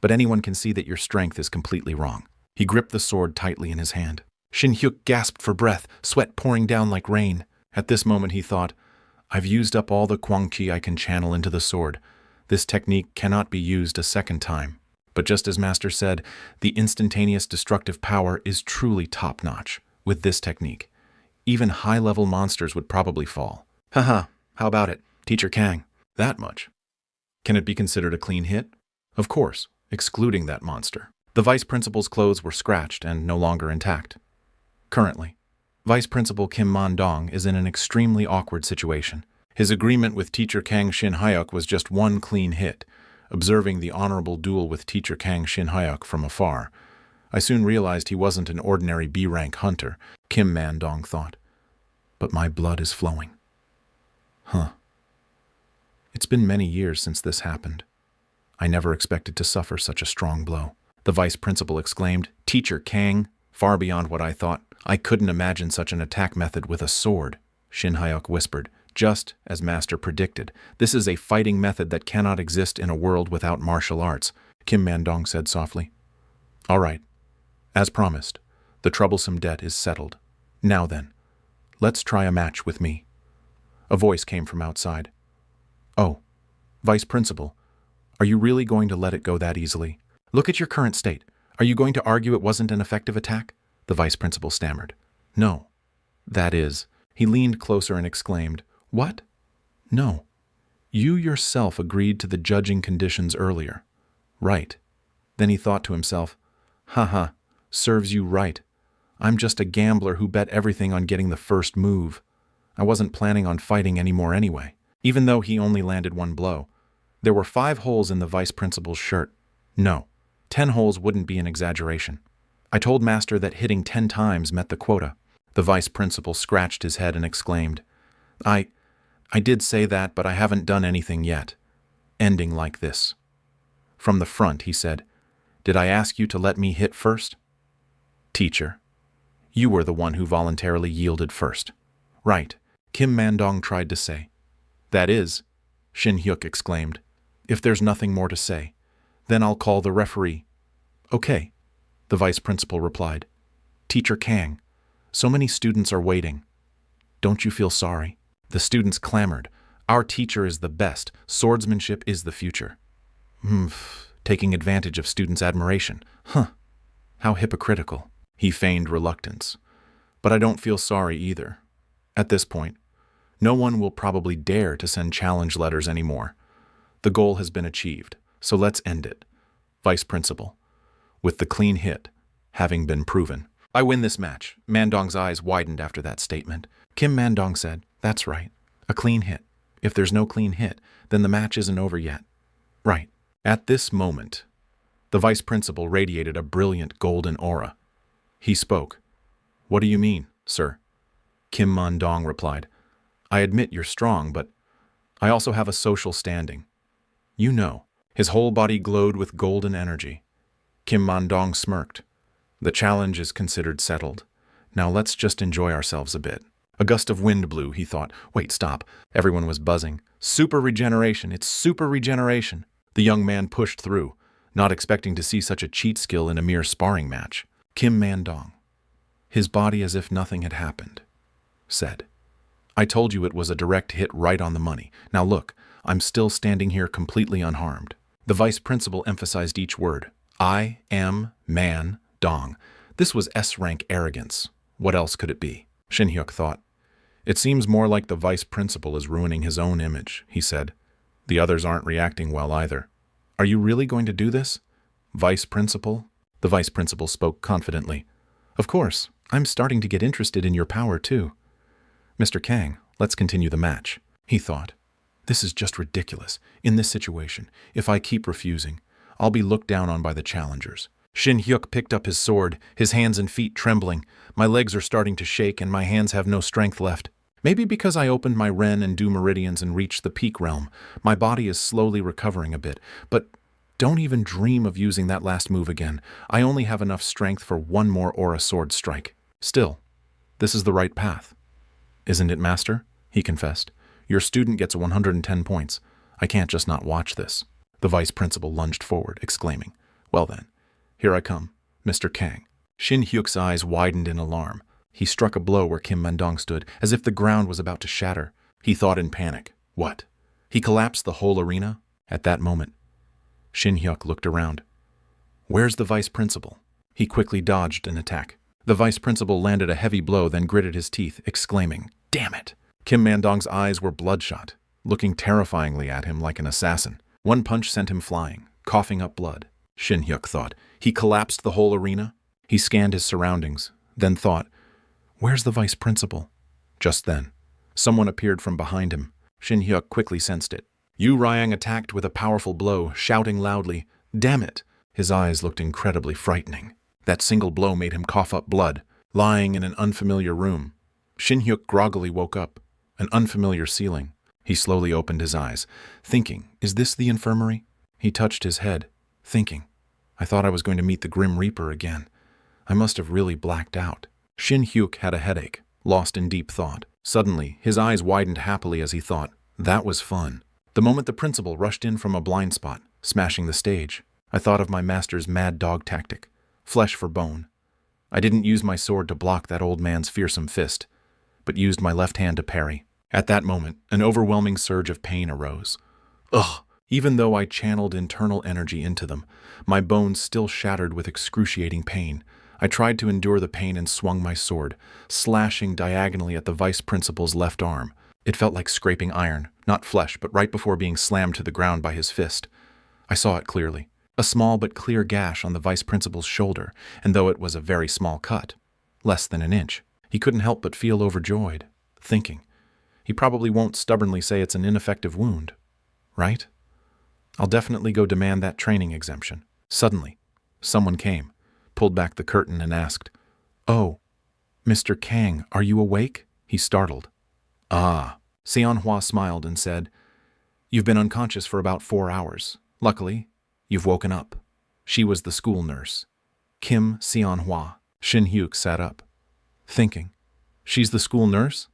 but anyone can see that your strength is completely wrong. He gripped the sword tightly in his hand. Shin Hyuk gasped for breath, sweat pouring down like rain. At this moment he thought, I've used up all the Quang Qi I can channel into the sword. This technique cannot be used a second time. But just as Master said, the instantaneous destructive power is truly top-notch. With this technique, even high-level monsters would probably fall. Haha, how about it, Teacher Kang? That much. Can it be considered a clean hit? Of course, excluding that monster. The vice principal's clothes were scratched and no longer intact. Currently, Vice Principal Kim Man-dong is in an extremely awkward situation. His agreement with Teacher Kang Shin Hyuk was just one clean hit. Observing the honorable duel with Teacher Kang Shin Hyuk from afar, I soon realized he wasn't an ordinary B-rank hunter, Kim Man-dong thought. But my blood is flowing. Huh. It's been many years since this happened. I never expected to suffer such a strong blow. The vice principal exclaimed, Teacher Kang, far beyond what I thought. I couldn't imagine such an attack method with a sword, Shin Hyuk whispered. Just as Master predicted, this is a fighting method that cannot exist in a world without martial arts, Kim Man-dong said softly. All right. As promised, the troublesome debt is settled. Now then, let's try a match with me. A voice came from outside. Oh, Vice Principal, are you really going to let it go that easily? Look at your current state. Are you going to argue it wasn't an effective attack? The Vice Principal stammered. No. That is. He leaned closer and exclaimed, What? No. You yourself agreed to the judging conditions earlier. Right. Then he thought to himself, Haha, serves you right. I'm just a gambler who bet everything on getting the first move. I wasn't planning on fighting anymore anyway. Even though he only landed 1 blow, there were 5 holes in the vice principal's shirt. No, 10 holes wouldn't be an exaggeration. I told Master that hitting 10 times met the quota. The vice principal scratched his head and exclaimed, I did say that, but I haven't done anything yet. Ending like this. From the front, he said, Did I ask you to let me hit first? Teacher, you were the one who voluntarily yielded first. Right, Kim Man-dong tried to say. That is, Shin Hyuk exclaimed. If there's nothing more to say, then I'll call the referee. Okay, the vice principal replied. Teacher Kang, so many students are waiting. Don't you feel sorry? The students clamored. Our teacher is the best. Swordsmanship is the future. Taking advantage of students' admiration. How hypocritical. He feigned reluctance. But I don't feel sorry either. At this point, no one will probably dare to send challenge letters anymore. The goal has been achieved, so let's end it. Vice Principal, with the clean hit having been proven. I win this match. Mandong's eyes widened after that statement. Kim Mandong said, "That's right. A clean hit. If there's no clean hit, then the match isn't over yet." Right. At this moment, the Vice Principal radiated a brilliant golden aura. He spoke. "What do you mean, sir?" Kim Mandong replied, "I admit you're strong, but I also have a social standing. You know." His whole body glowed with golden energy. Kim Mandong smirked. "The challenge is considered settled. Now let's just enjoy ourselves a bit." A gust of wind blew, he thought. Wait, stop. Everyone was buzzing. Super regeneration. It's super regeneration. The young man pushed through, not expecting to see such a cheat skill in a mere sparring match. Kim Mandong, his body as if nothing had happened, said, "I told you it was a direct hit right on the money. Now look, I'm still standing here completely unharmed." The Vice Principal emphasized each word. I am man dong. This was S-rank arrogance. What else could it be? Shin Hyuk thought. It seems more like the Vice Principal is ruining his own image, he said. The others aren't reacting well either. Are you really going to do this? Vice Principal? The Vice Principal spoke confidently. Of course, I'm starting to get interested in your power too. Mr. Kang, let's continue the match, he thought. This is just ridiculous. In this situation, if I keep refusing, I'll be looked down on by the challengers. Shin Hyuk picked up his sword, his hands and feet trembling. My legs are starting to shake and my hands have no strength left. Maybe because I opened my Ren and Du meridians and reached the peak realm, my body is slowly recovering a bit. But don't even dream of using that last move again. I only have enough strength for one more aura sword strike. Still, this is the right path. Isn't it, Master? He confessed. Your student gets 110 points. I can't just not watch this. The Vice Principal lunged forward, exclaiming, Well then, here I come, Mr. Kang. Shin Hyuk's eyes widened in alarm. He struck a blow where Kim Mandong stood, as if the ground was about to shatter. He thought in panic. What? He collapsed the whole arena? At that moment, Shin Hyuk looked around. Where's the Vice Principal? He quickly dodged an attack. The Vice Principal landed a heavy blow, then gritted his teeth, exclaiming, Damn it! Kim Mandong's eyes were bloodshot, looking terrifyingly at him like an assassin. One punch sent him flying, coughing up blood. Shin Hyuk thought. He collapsed the whole arena? He scanned his surroundings, then thought, Where's the Vice Principal? Just then, someone appeared from behind him. Shin Hyuk quickly sensed it. Yu Ryang attacked with a powerful blow, shouting loudly, Damn it! His eyes looked incredibly frightening. That single blow made him cough up blood, lying in an unfamiliar room. Shin Hyuk groggily woke up. An unfamiliar ceiling. He slowly opened his eyes, thinking, Is this the infirmary? He touched his head, thinking, I thought I was going to meet the Grim Reaper again. I must have really blacked out. Shin Hyuk had a headache, lost in deep thought. Suddenly, his eyes widened happily as he thought, That was fun. The moment the principal rushed in from a blind spot, smashing the stage, I thought of my master's mad dog tactic, flesh for bone. I didn't use my sword to block that old man's fearsome fist, but used my left hand to parry. At that moment, an overwhelming surge of pain arose. Ugh! Even though I channeled internal energy into them, my bones still shattered with excruciating pain. I tried to endure the pain and swung my sword, slashing diagonally at the Vice Principal's left arm. It felt like scraping iron, not flesh, but right before being slammed to the ground by his fist. I saw it clearly. A small but clear gash on the Vice Principal's shoulder, and though it was a very small cut, less than an inch, he couldn't help but feel overjoyed, thinking, he probably won't stubbornly say it's an ineffective wound, right? I'll definitely go demand that training exemption. Suddenly, someone came, pulled back the curtain and asked, Oh, Mr. Kang, are you awake? He startled. Ah, Seonhwa smiled and said, You've been unconscious for about 4 hours. Luckily, you've woken up. She was the school nurse. Kim Seonhwa. Shin Hyuk sat up, thinking, She's the school nurse?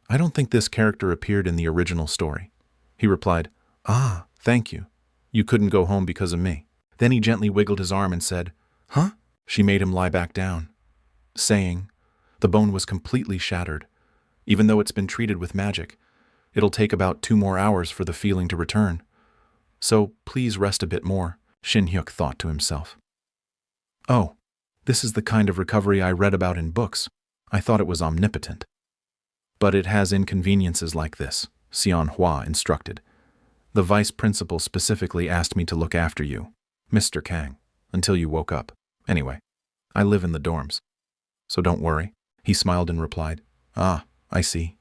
I don't think this character appeared in the original story. He replied, Ah, thank you. You couldn't go home because of me. Then he gently wiggled his arm and said, Huh? She made him lie back down, saying, The bone was completely shattered. even though it's been treated with magic. It'll take about 2 more hours for the feeling to return. So please rest a bit more, Shin Hyuk thought to himself. Oh, this is the kind of recovery I read about in books. I thought it was omnipotent. But it has inconveniences like this, Sion Hua instructed. The vice principal specifically asked me to look after you, Mr. Kang, until you woke up. Anyway, I live in the dorms. So don't worry, he smiled and replied. Ah, I see.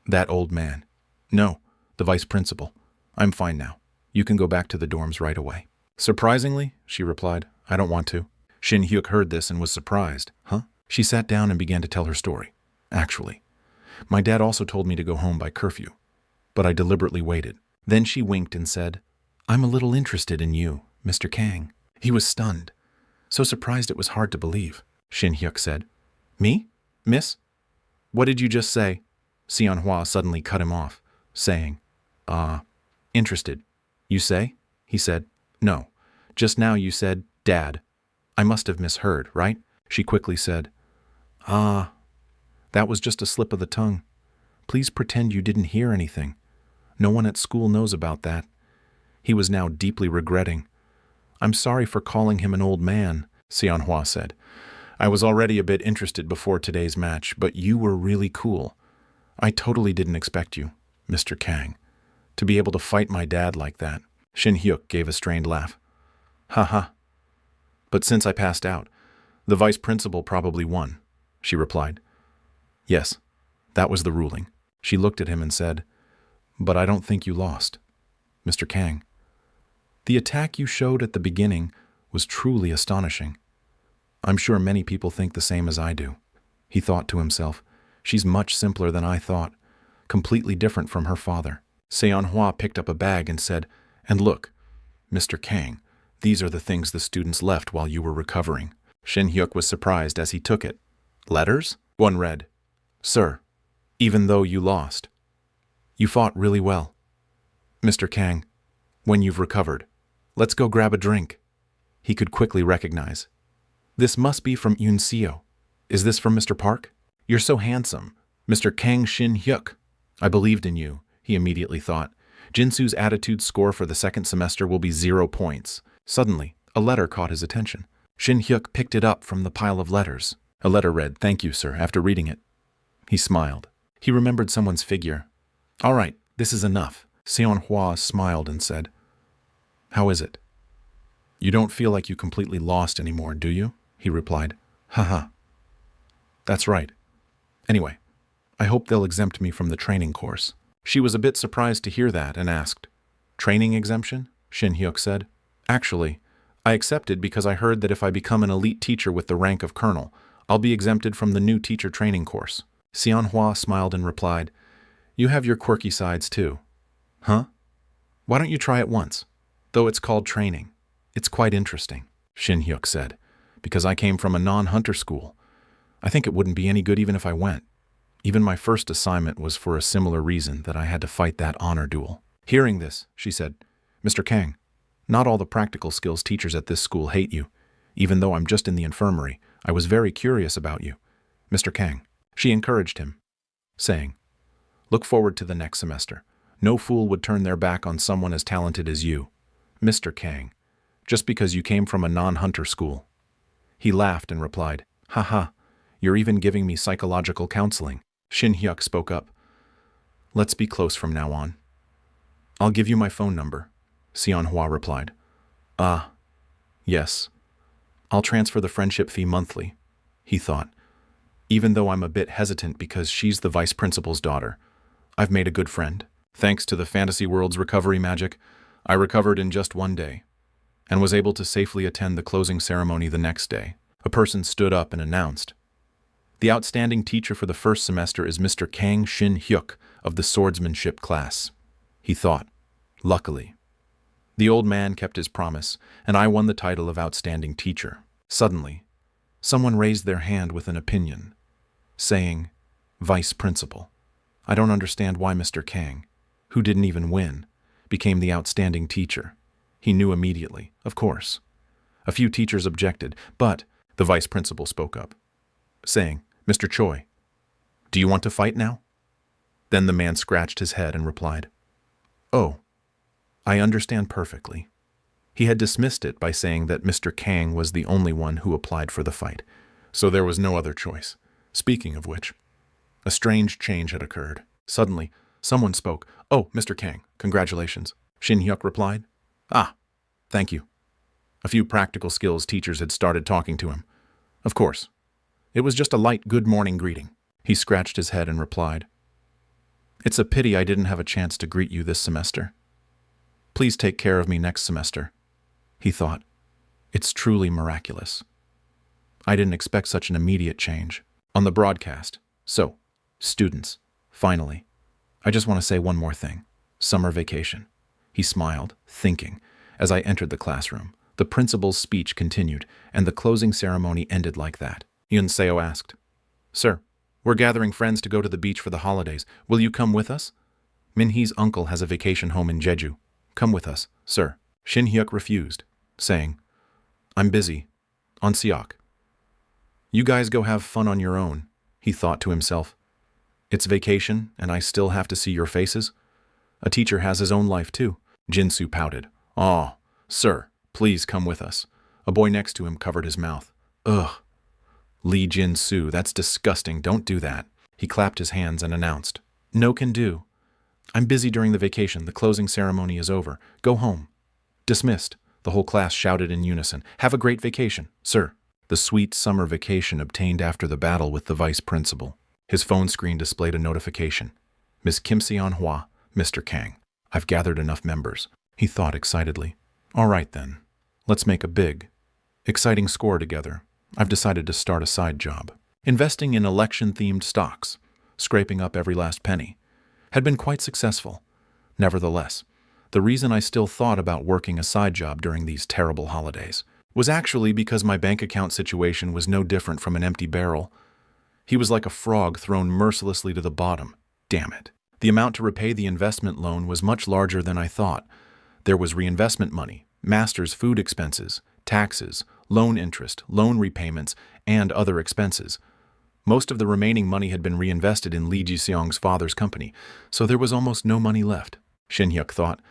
That old man. No, the vice principal. I'm fine now. You can go back to the dorms right away. Surprisingly, she replied, I don't want to. Shin Hyuk heard this and was surprised. Huh? She sat down and began to tell her story. Actually, my dad also told me to go home by curfew, but I deliberately waited. Then she winked and said, I'm a little interested in you, Mr. Kang. He was stunned, so surprised it was hard to believe. Shin Hyuk said, Me? Miss? What did you just say? Sion Hua suddenly cut him off, saying, interested. You say? He said, No. Just now you said, Dad. I must have misheard, right? She quickly said, that was just a slip of the tongue. Please pretend you didn't hear anything. No one at school knows about that. He was now deeply regretting. I'm sorry for calling him an old man, Sion Hua said. I was already a bit interested before today's match, but you were really cool. I totally didn't expect you, Mr. Kang, to be able to fight my dad like that. Shin Hyuk gave a strained laugh. Ha. But since I passed out, the vice principal probably won, she replied. Yes, that was the ruling. She looked at him and said, But I don't think you lost, Mr. Kang. The attack you showed at the beginning was truly astonishing. I'm sure many people think the same as I do. He thought to himself, she's much simpler than I thought, completely different from her father. Sion Hua picked up a bag and said, And look, Mr. Kang, these are the things the students left while you were recovering. Shin Hyuk was surprised as he took it. Letters? One read, Sir, even though you lost, you fought really well. Mr. Kang, when you've recovered, let's go grab a drink. He could quickly recognize. This must be from Yoon Seo. Is this from Mr. Park? You're so handsome. Mr. Kang Shin Hyuk. I believed in you, he immediately thought. Jinsu's attitude score for the second semester will be 0 points. Suddenly, a letter caught his attention. Shin Hyuk picked it up from the pile of letters. A letter read, Thank you, sir, after reading it. He smiled. He remembered someone's figure. All right, this is enough. Sion Hua smiled and said, How is it? You don't feel like you completely lost anymore, do you? He replied. Haha. That's right. Anyway, I hope they'll exempt me from the training course. She was a bit surprised to hear that and asked, Training exemption? Shin Hyuk said. Actually, I accepted because I heard that if I become an elite teacher with the rank of colonel, I'll be exempted from the new teacher training course. Sion Hua smiled and replied, You have your quirky sides too. Huh? Why don't you try it once? Though it's called training. It's quite interesting, Shin Hyuk said, because I came from a non-hunter school. I think it wouldn't be any good even if I went. Even my first assignment was for a similar reason that I had to fight that honor duel. Hearing this, she said, Mr. Kang, not all the practical skills teachers at this school hate you. Even though I'm just in the infirmary, I was very curious about you. Mr. Kang. She encouraged him, saying, Look forward to the next semester. No fool would turn their back on someone as talented as you, Mr. Kang, just because you came from a non-hunter school. He laughed and replied, Haha, you're even giving me psychological counseling. Shin Hyuk spoke up. Let's be close from now on. I'll give you my phone number, Sion Hua replied. Yes. I'll transfer the friendship fee monthly, he thought. Even though I'm a bit hesitant because she's the vice principal's daughter, I've made a good friend. Thanks to the fantasy world's recovery magic, I recovered in just 1 day, and was able to safely attend the closing ceremony the next day. A person stood up and announced, The outstanding teacher for the first semester is Mr. Kang Shin Hyuk of the Swordsmanship class. He thought, Luckily. The old man kept his promise, and I won the title of outstanding teacher. Suddenly, someone raised their hand with an opinion, saying, Vice Principal. I don't understand why Mr. Kang, who didn't even win, became the outstanding teacher. He knew immediately, of course. A few teachers objected, but the vice principal spoke up, saying, Mr. Choi, do you want to fight now? Then the man scratched his head and replied, "Oh, I understand perfectly." He had dismissed it by saying that Mr. Kang was the only one who applied for the fight, so there was no other choice. Speaking of which, a strange change had occurred. Suddenly, someone spoke. "Oh, Mr. Kang, congratulations." Shin Hyuk replied. "Ah, thank you." A few practical skills teachers had started talking to him. Of course, it was just a light good morning greeting. He scratched his head and replied, "It's a pity I didn't have a chance to greet you this semester. Please take care of me next semester." He thought, "It's truly miraculous. I didn't expect such an immediate change." On the broadcast, "So, students, finally, I just want to say one more thing. Summer vacation." He smiled, thinking, as I entered the classroom. The principal's speech continued, and the closing ceremony ended like that. Yun Seo asked, "Sir, we're gathering friends to go to the beach for the holidays. Will you come with us? Min-hee's uncle has a vacation home in Jeju. Come with us, sir." Shin Hyuk refused, saying, "I'm busy. On Seok." "You guys go have fun on your own," he thought to himself. "It's vacation, and I still have to see your faces. A teacher has his own life, too." Jin-soo pouted. "Oh, sir, please come with us." A boy next to him covered his mouth. "Ugh. Lee Jin-soo, that's disgusting. Don't do that." He clapped his hands and announced, "No can do. I'm busy during the vacation. The closing ceremony is over. Go home." "Dismissed." The whole class shouted in unison. "Have a great vacation, sir." The sweet summer vacation obtained after the battle with the vice principal. His phone screen displayed a notification. "Miss Kim Seon-hwa, Mr. Kang. I've gathered enough members," he thought excitedly. "All right then. Let's make a big, exciting score together. I've decided to start a side job." Investing in election-themed stocks, scraping up every last penny, had been quite successful. Nevertheless, the reason I still thought about working a side job during these terrible holidays was actually because my bank account situation was no different from an empty barrel. He was like a frog thrown mercilessly to the bottom. Damn it. The amount to repay the investment loan was much larger than I thought. There was reinvestment money, master's food expenses, taxes, loan interest, loan repayments, and other expenses. Most of the remaining money had been reinvested in Lee Ji-seong's father's company, so there was almost no money left. Shin Hyuk thought,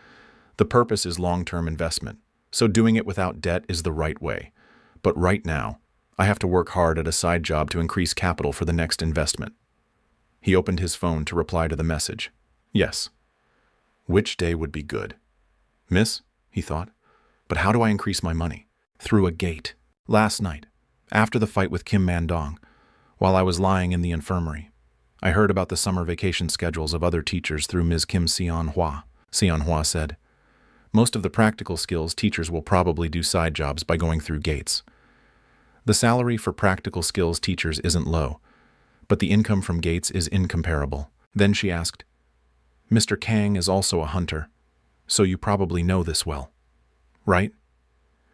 "The purpose is long-term investment, so doing it without debt is the right way. But right now, I have to work hard at a side job to increase capital for the next investment." He opened his phone to reply to the message. "Yes. Which day would be good?" "Miss," he thought, "but how do I increase my money?" "Through a gate." Last night, after the fight with Kim Man-dong, while I was lying in the infirmary, I heard about the summer vacation schedules of other teachers through Ms. Kim Seon-hwa. Seon-hwa said, "Most of the practical skills teachers will probably do side jobs by going through gates. The salary for practical skills teachers isn't low, but the income from gates is incomparable." Then she asked, "Mr. Kang is also a hunter, so you probably know this well, right?"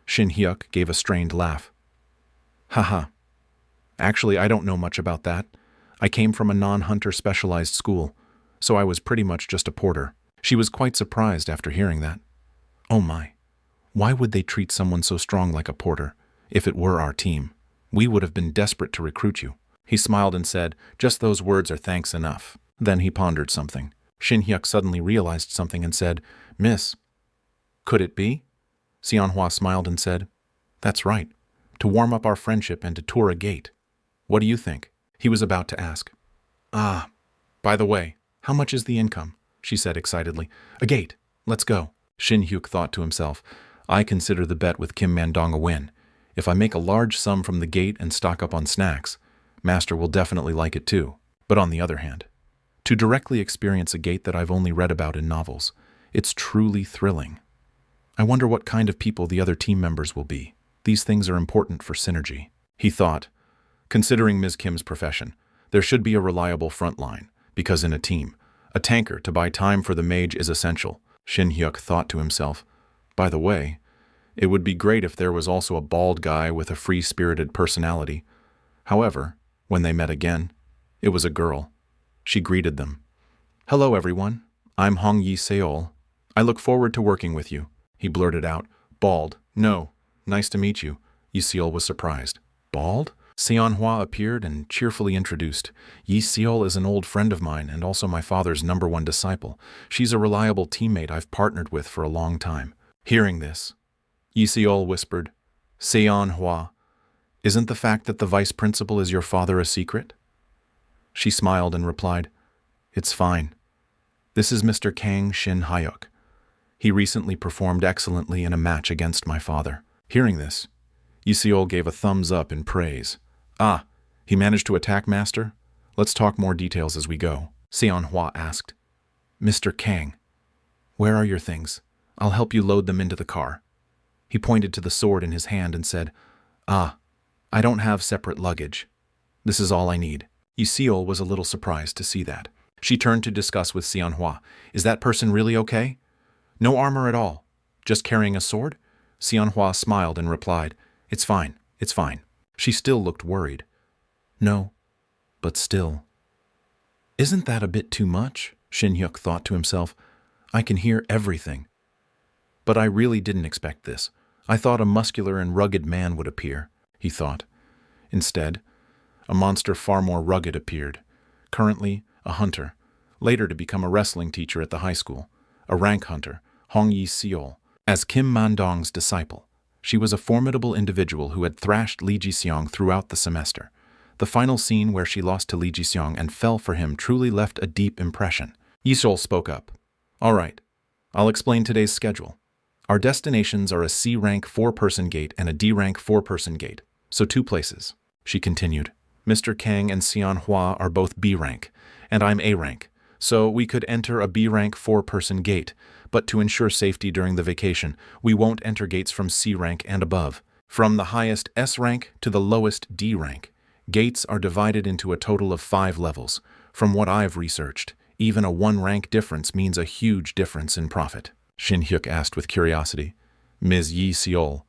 Shin Hyuk gave a strained laugh. "Haha. Actually, I don't know much about that. I came from a non-hunter specialized school, so I was pretty much just a porter." She was quite surprised after hearing that. "Oh my. Why would they treat someone so strong like a porter? If it were our team, we would have been desperate to recruit you." He smiled and said, "Just those words are thanks enough." Then he pondered something. Shin Hyuk suddenly realized something and said, "Miss, could it be?" Seon-hwa smiled and said, "That's right. To warm up our friendship and to tour a gate. What do you think?" He was about to ask. "Ah, by the way, how much is the income?" she said excitedly. "A gate. Let's go." Shin Hyuk thought to himself, "I consider the bet with Kim Man-dong a win. If I make a large sum from the gate and stock up on snacks, Master will definitely like it too." But on the other hand, to directly experience a gate that I've only read about in novels, it's truly thrilling. I wonder what kind of people the other team members will be. These things are important for synergy. He thought, considering Ms. Kim's profession, there should be a reliable front line, because in a team, a tanker to buy time for the mage is essential. Shin Hyuk thought to himself, "By the way, it would be great if there was also a bald guy with a free-spirited personality." However, when they met again, it was a girl. She greeted them. "Hello, everyone. I'm Hong Yi-seol. I look forward to working with you." He blurted out, "Bald? No. Nice to meet you." Yi-seol was surprised. "Bald? Manhwa appeared and cheerfully introduced. Yi Seol is an old friend of mine and also my father's #1 disciple. She's a reliable teammate I've partnered with for a long time. Hearing this, Yi Seol whispered, Manhwa, isn't the fact that the vice principal is your father a secret? She smiled and replied, It's fine. This is Mr. Kang Shin Hyuk. He recently performed excellently in a match against my father. Hearing this, Yi Seol gave a thumbs up in praise. Ah, he managed to attack Master? Let's talk more details as we go. Manhwa asked. Mr. Kang, where are your things? I'll help you load them into the car. He pointed to the sword in his hand and said, Ah, I don't have separate luggage. This is all I need. Yi Seol was a little surprised to see that. She turned to discuss with Manhwa. Is that person really okay? No armor at all. Just carrying a sword? Manhwa smiled and replied, It's fine, it's fine. She still looked worried. No, but still. Isn't that a bit too much? Shin Hyuk thought to himself. I can hear everything. But I really didn't expect this. I thought a muscular and rugged man would appear, he thought. Instead, a monster far more rugged appeared. Currently, a hunter, later to become a wrestling teacher at the high school, a rank hunter, Hong Yi Seol, as Kim Man-dong's disciple. She was a formidable individual who had thrashed Lee Ji-seong throughout the semester. The final scene where she lost to Lee Ji-seong and fell for him truly left a deep impression. Yi Seol spoke up. All right, I'll explain today's schedule. Our destinations are a C-rank 4-person gate and a D-rank 4-person gate, so 2 places. She continued. Mr. Kang and Manhwa are both B-rank, and I'm A-rank, so we could enter a B-rank 4-person gate, but to ensure safety during the vacation, we won't enter gates from C-rank and above. From the highest S-rank to the lowest D-rank, gates are divided into a total of 5 levels. From what I've researched, even a 1-rank difference means a huge difference in profit. Shin Hyuk asked with curiosity. Ms. Yi Seol,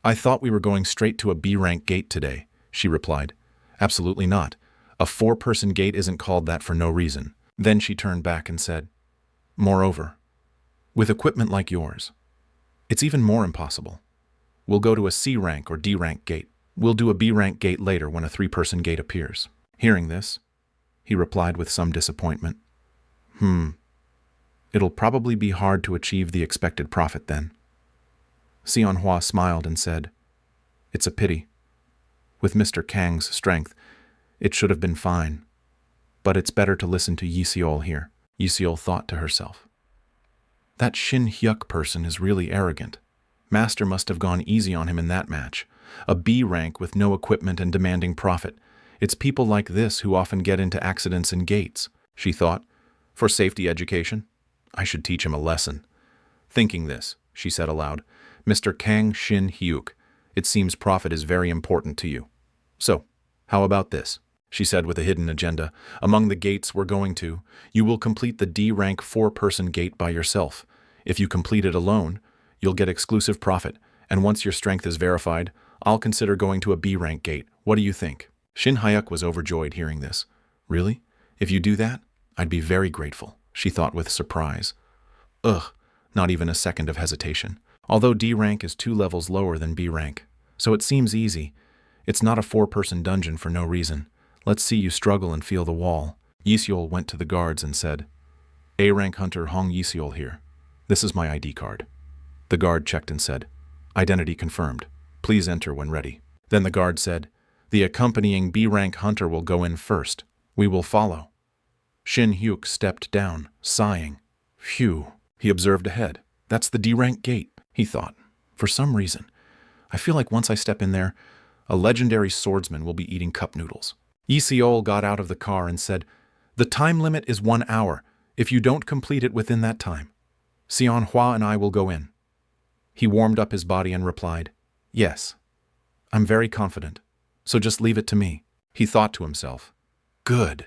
I thought we were going straight to a B-rank gate today, she replied. Absolutely not. A 4-person gate isn't called that for no reason. Then she turned back and said, Moreover, with equipment like yours, it's even more impossible. We'll go to a C-rank or D-rank gate. We'll do a B-rank gate later when a 3-person gate appears. Hearing this, he replied with some disappointment. It'll probably be hard to achieve the expected profit then. Manhwa smiled and said, It's a pity. With Mr. Kang's strength, it should have been fine. But it's better to listen to Yi Seol here. Yi Seol thought to herself. That Shin Hyuk person is really arrogant. Master must have gone easy on him in that match. A B rank with no equipment and demanding profit. It's people like this who often get into accidents in gates, she thought. For safety education, I should teach him a lesson. Thinking this, she said aloud, Mr. Kang Shin Hyuk, it seems profit is very important to you. So, how about this? She said with a hidden agenda. Among the gates we're going to, you will complete the D-rank 4-person gate by yourself. If you complete it alone, you'll get exclusive profit, and once your strength is verified, I'll consider going to a B-rank gate. What do you think? Shin Hyuk was overjoyed hearing this. Really? If you do that, I'd be very grateful, she thought with surprise. Ugh, not even a second of hesitation. Although D rank is 2 levels lower than B rank, so it seems easy. It's not a 4-person dungeon for no reason. Let's see you struggle and feel the wall. Yi Seol went to the guards and said, A-rank hunter Hong Yi Seol here. This is my ID card. The guard checked and said, Identity confirmed. Please enter when ready. Then the guard said, The accompanying B-rank hunter will go in first. We will follow. Shin Hyuk stepped down, sighing. Phew, he observed ahead. That's the D-rank gate, he thought. For some reason, I feel like once I step in there, a legendary swordsman will be eating cup noodles. Yi Seol got out of the car and said, The time limit is 1 hour. If you don't complete it within that time, Manhwa and I will go in. He warmed up his body and replied, Yes, I'm very confident, so just leave it to me. He thought to himself, Good.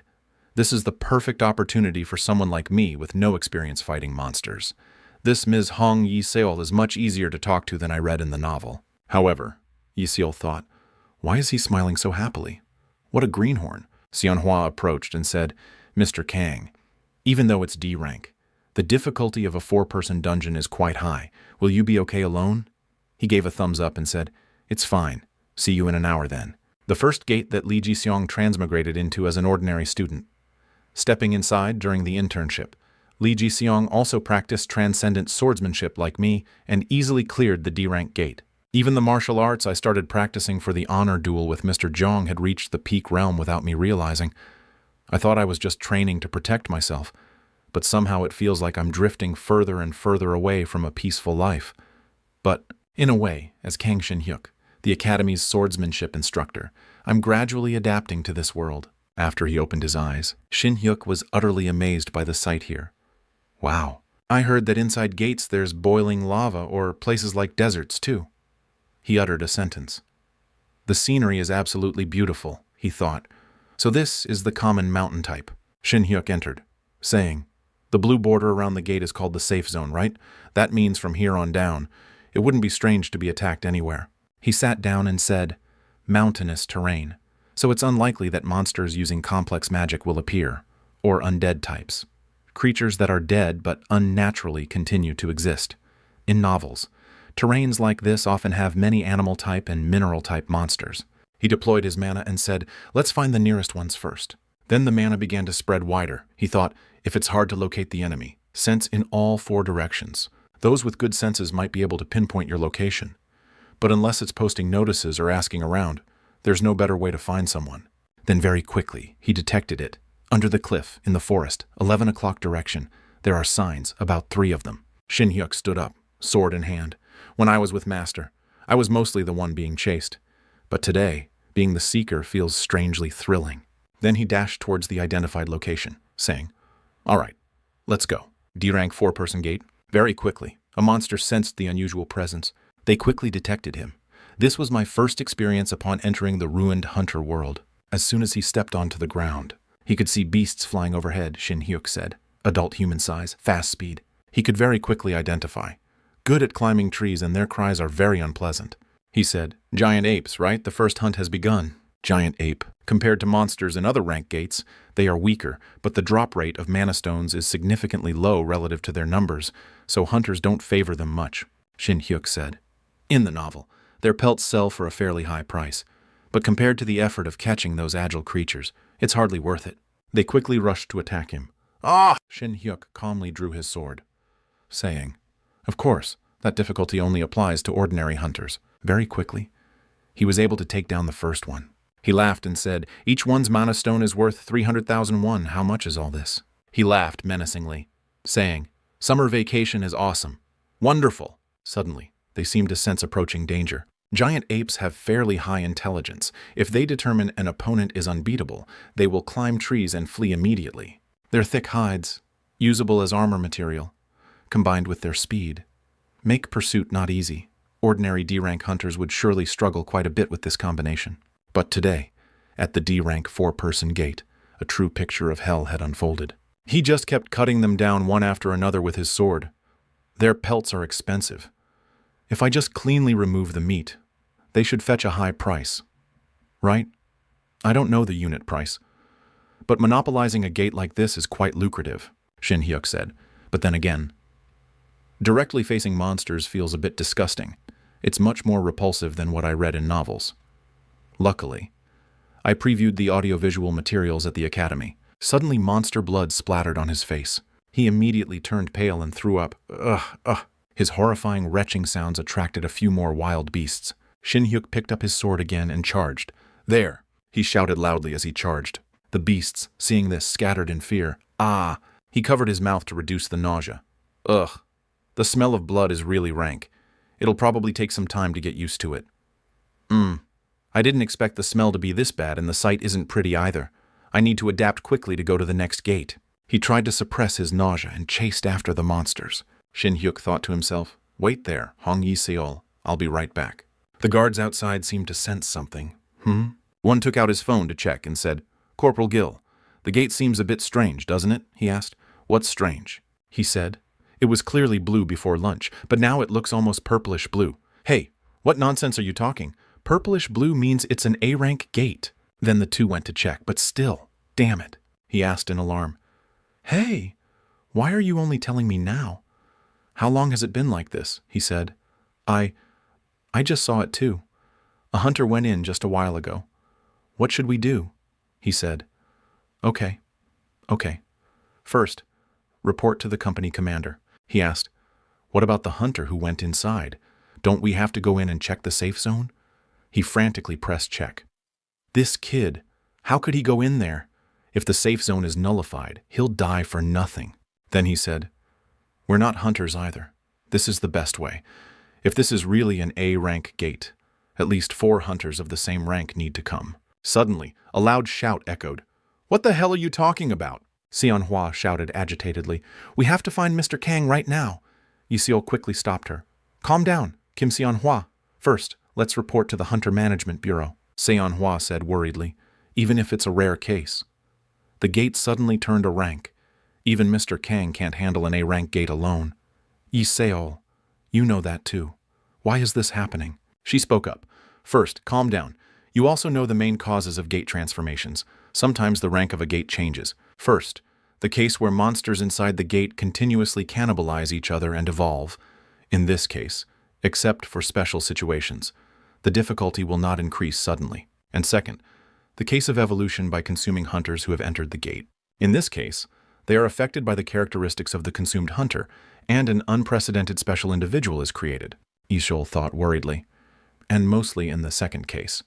This is the perfect opportunity for someone like me with no experience fighting monsters. This Ms. Hong Yi Seol is much easier to talk to than I read in the novel. However, Yi Seol thought, Why is he smiling so happily? What a greenhorn. Manhwa approached and said, Mr. Kang, even though it's D rank, the difficulty of a 4-person dungeon is quite high. Will you be okay alone? He gave a thumbs up and said, It's fine. See you in an hour then. the first gate that Li Jixiong transmigrated into as an ordinary student. Stepping inside during the internship, Li Jixiong also practiced transcendent swordsmanship like me and easily cleared the D-rank gate. Even the martial arts I started practicing for the honor duel with Mr. Zhang had reached the peak realm without me realizing. I thought I was just training to protect myself, but somehow it feels like I'm drifting further and further away from a peaceful life. But, in a way, as Kang Shin-hyuk, the Academy's swordsmanship instructor, I'm gradually adapting to this world. After he opened his eyes, Shin-hyuk was utterly amazed by the sight here. Wow, I heard that inside gates there's boiling lava or places like deserts too. He uttered a sentence. The scenery is absolutely beautiful, he thought. So this is the common mountain type. Shin-hyuk entered, saying, the blue border around the gate is called the safe zone, right? That means from here on down, it wouldn't be strange to be attacked anywhere. He sat down and said, mountainous terrain. So it's unlikely that monsters using complex magic will appear, or undead types. Creatures that are dead but unnaturally continue to exist. In novels, terrains like this often have many animal-type and mineral-type monsters. He deployed his mana and said, let's find the nearest ones first. Then the mana began to spread wider. He thought, if it's hard to locate the enemy, sense in all 4 directions. Those with good senses might be able to pinpoint your location. But unless it's posting notices or asking around, there's no better way to find someone. Then very quickly, he detected it. Under the cliff, in the forest, 11 o'clock direction, there are signs, about 3 of them. Shin-hyuk stood up, sword in hand. When I was with Master, I was mostly the one being chased. But today, being the seeker feels strangely thrilling. Then he dashed towards the identified location, saying, all right, let's go. D-rank 4-person gate. Very quickly, a monster sensed the unusual presence. They quickly detected him. This was my first experience upon entering the ruined hunter world. As soon as he stepped onto the ground, he could see beasts flying overhead, Shin-hyuk said. Adult human size, fast speed. He could very quickly identify. Good at climbing trees, and their cries are very unpleasant. He said, giant apes, right? The first hunt has begun. Giant ape. Compared to monsters in other rank gates, they are weaker, but the drop rate of mana stones is significantly low relative to their numbers, so hunters don't favor them much, Shin-hyuk said. In the novel, their pelts sell for a fairly high price, but compared to the effort of catching those agile creatures, it's hardly worth it. They quickly rushed to attack him. Ah! Shin-hyuk calmly drew his sword, saying, of course, that difficulty only applies to ordinary hunters. Very quickly, he was able to take down the first one. He laughed and said, each one's mana stone is worth 300,000 won. How much is all this? He laughed menacingly, saying, summer vacation is awesome. Wonderful. Suddenly, they seemed to sense approaching danger. Giant apes have fairly high intelligence. If they determine an opponent is unbeatable, they will climb trees and flee immediately. Their thick hides, usable as armor material, combined with their speed, make pursuit not easy. Ordinary D-rank hunters would surely struggle quite a bit with this combination. But today, at the D-rank 4-person gate, a true picture of hell had unfolded. He just kept cutting them down one after another with his sword. Their pelts are expensive. If I just cleanly remove the meat, they should fetch a high price. Right? I don't know the unit price. But monopolizing a gate like this is quite lucrative, Shin-hyuk said. But then again, directly facing monsters feels a bit disgusting. It's much more repulsive than what I read in novels. Luckily, I previewed the audiovisual materials at the Academy. Suddenly monster blood splattered on his face. He immediately turned pale and threw up. His horrifying retching sounds attracted a few more wild beasts. Shin-hyuk picked up his sword again and charged. There, he shouted loudly as he charged. The beasts, seeing this, scattered in fear. Ah! He covered his mouth to reduce the nausea. Ugh. The smell of blood is really rank. It'll probably take some time to get used to it. I didn't expect the smell to be this bad, and the sight isn't pretty either. I need to adapt quickly to go to the next gate. He tried to suppress his nausea and chased after the monsters. Shin-hyuk thought to himself, wait there, Hong Yi-seol. I'll be right back. The guards outside seemed to sense something. One took out his phone to check and said, Corporal Gill, the gate seems a bit strange, doesn't it? He asked. What's strange? He said. It was clearly blue before lunch, but now it looks almost purplish blue. Hey, what nonsense are you talking? Purplish blue means it's an A-rank gate. Then the two went to check, but still, damn it, he asked in alarm. Hey, why are you only telling me now? How long has it been like this? He said. I just saw it too. A hunter went in just a while ago. What should we do? He said. Okay. First, report to the company commander. He asked, what about the hunter who went inside? Don't we have to go in and check the safe zone? He frantically pressed check. This kid, how could he go in there? If the safe zone is nullified, he'll die for nothing. Then he said, we're not hunters either. This is the best way. If this is really an A-rank gate, at least 4 hunters of the same rank need to come. Suddenly, a loud shout echoed. What the hell are you talking about? Manhwa shouted agitatedly. We have to find Mr. Kang right now. Yiseol quickly stopped her. Calm down, Kim Manhwa. First, let's report to the Hunter Management Bureau, Manhwa said worriedly, even if it's a rare case. The gate suddenly turned a rank. Even Mr. Kang can't handle an A-rank gate alone. Yiseol, you know that too. Why is this happening? She spoke up. First, calm down. You also know the main causes of gate transformations. Sometimes the rank of a gate changes. First, the case where monsters inside the gate continuously cannibalize each other and evolve. In this case, except for special situations, the difficulty will not increase suddenly. And second, the case of evolution by consuming hunters who have entered the gate. In this case, they are affected by the characteristics of the consumed hunter, and an unprecedented special individual is created, Yiseol thought worriedly. And mostly in the second case.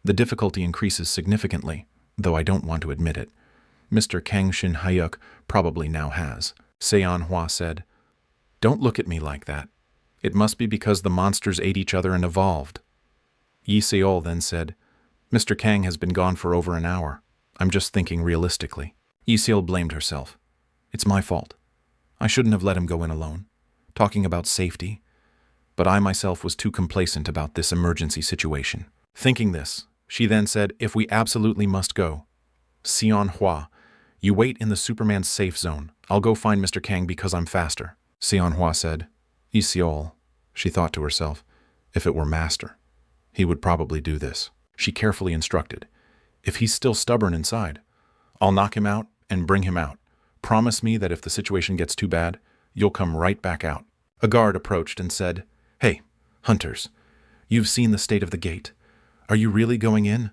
The difficulty increases significantly, though I don't want to admit it. Mr. Kang Shin-hyuk probably now has, Manhwa said. Don't look at me like that. It must be because the monsters ate each other and evolved. Yiseol then said, Mr. Kang has been gone for over an hour. I'm just thinking realistically. Yiseol blamed herself. It's my fault. I shouldn't have let him go in alone, talking about safety. But I myself was too complacent about this emergency situation. Thinking this, she then said, if we absolutely must go. Manhwa, you wait in the Superman's safe zone. I'll go find Mr. Kang because I'm faster. Manhwa said. Yiseol, she thought to herself, if it were Master, he would probably do this. She carefully instructed, if he's still stubborn inside, I'll knock him out and bring him out. Promise me that if the situation gets too bad, you'll come right back out. A guard approached and said, Hey, hunters, you've seen the state of the gate. Are you really going in?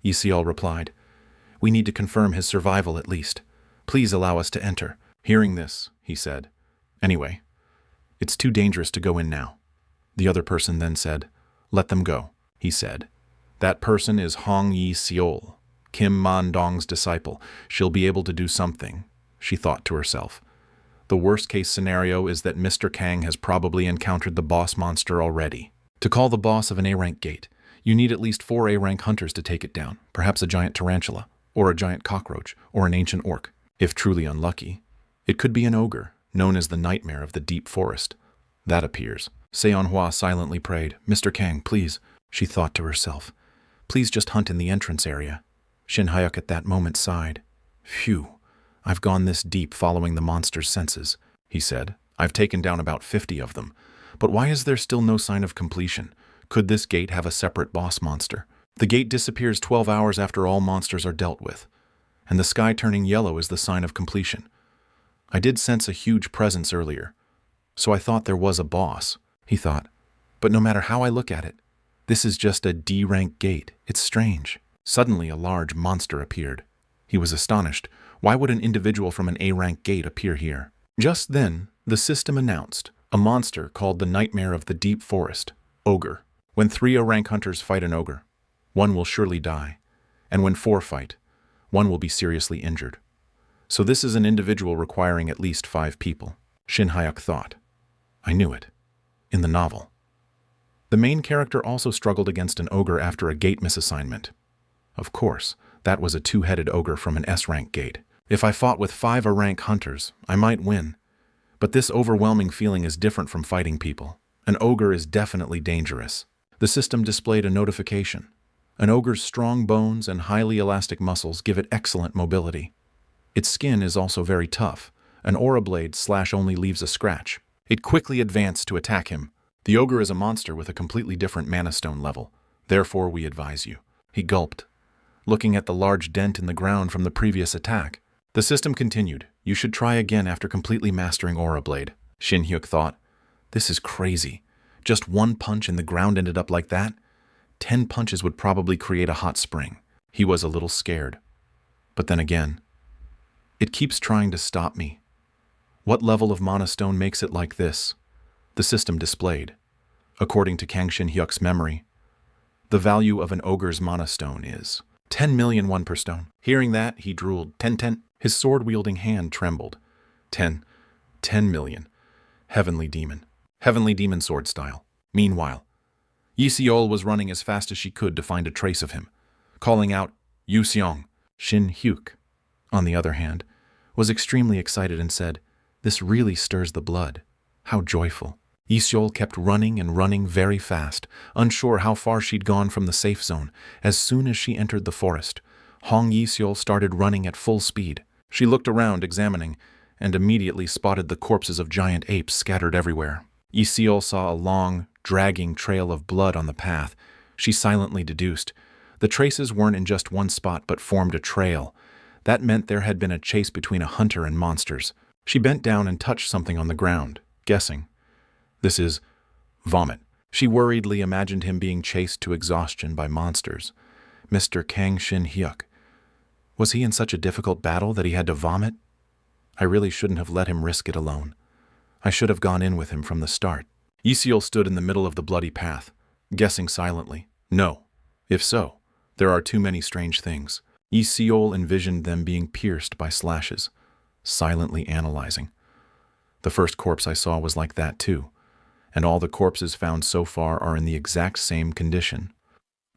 Yiseol replied, We need to confirm his survival at least. Please allow us to enter. Hearing this, he said, Anyway, it's too dangerous to go in now. The other person then said, Let them go, he said. That person is Hong Yiseol, Kim Man-dong's disciple. She'll be able to do something, she thought to herself. The worst-case scenario is that Mr. Kang has probably encountered the boss monster already. To call the boss of an A-rank gate, you need at least 4 A-rank hunters to take it down, perhaps a giant tarantula, or a giant cockroach, or an ancient orc. If truly unlucky, it could be an ogre, known as the nightmare of the deep forest. That appears. Manhwa silently prayed, Mr. Kang, please, she thought to herself. Please just hunt in the entrance area. Shin-hyuk at that moment sighed. Phew. I've gone this deep following the monster's senses, he said. I've taken down about 50 of them. But why is there still no sign of completion? Could this gate have a separate boss monster? The gate disappears 12 hours after all monsters are dealt with, and the sky turning yellow is the sign of completion. I did sense a huge presence earlier, so I thought there was a boss, he thought. But no matter how I look at it, this is just a D-rank gate. It's strange. Suddenly a large monster appeared. He was astonished. Why would an individual from an A-rank gate appear here? Just then, the system announced a monster called the Nightmare of the Deep Forest, Ogre. When 3 A-rank hunters fight an ogre, one will surely die, and when 4 fight, one will be seriously injured. So this is an individual requiring at least 5 people, Shin-hyuk thought. I knew it. In the novel. The main character also struggled against an ogre after a gate misassignment. Of course, that was a 2-headed ogre from an S-rank gate. If I fought with 5 A-rank hunters, I might win. But this overwhelming feeling is different from fighting people. An ogre is definitely dangerous. The system displayed a notification. An ogre's strong bones and highly elastic muscles give it excellent mobility. Its skin is also very tough. An aura blade only leaves a scratch. It quickly advanced to attack him. The ogre is a monster with a completely different mana stone level. Therefore, we advise you. He gulped, looking at the large dent in the ground from the previous attack. The system continued. You should try again after completely mastering Aura Blade. Shin-hyuk thought. This is crazy. Just 1 punch and the ground ended up like that? 10 punches would probably create a hot spring. He was a little scared. But then again, it keeps trying to stop me. What level of mana stone makes it like this? The system displayed. According to Kang Shin-hyuk's memory, the value of an ogre's mana stone is 10 million won per stone. Hearing that, he drooled. 10. His sword-wielding hand trembled. 10 million. Heavenly demon sword style. Meanwhile, Yi Seol was running as fast as she could to find a trace of him, calling out, Yu Seong. Shin-hyuk, on the other hand, was extremely excited and said, "This really stirs the blood. How joyful." Yi Seol kept running and running very fast, unsure how far she'd gone from the safe zone. As soon as she entered the forest, Hong Yi Seol started running at full speed. She looked around, examining, and immediately spotted the corpses of giant apes scattered everywhere. Yi Seol saw a long, dragging trail of blood on the path. She silently deduced. The traces weren't in just one spot but formed a trail. That meant there had been a chase between a hunter and monsters. She bent down and touched something on the ground, guessing. This is vomit. She worriedly imagined him being chased to exhaustion by monsters. Mr. Kang Shin-hyuk. Was he in such a difficult battle that he had to vomit? I really shouldn't have let him risk it alone. I should have gone in with him from the start. Yi Seol stood in the middle of the bloody path, guessing silently. No. If so, there are too many strange things. Yi Seol envisioned them being pierced by slashes, silently analyzing. The first corpse I saw was like that too, and all the corpses found so far are in the exact same condition.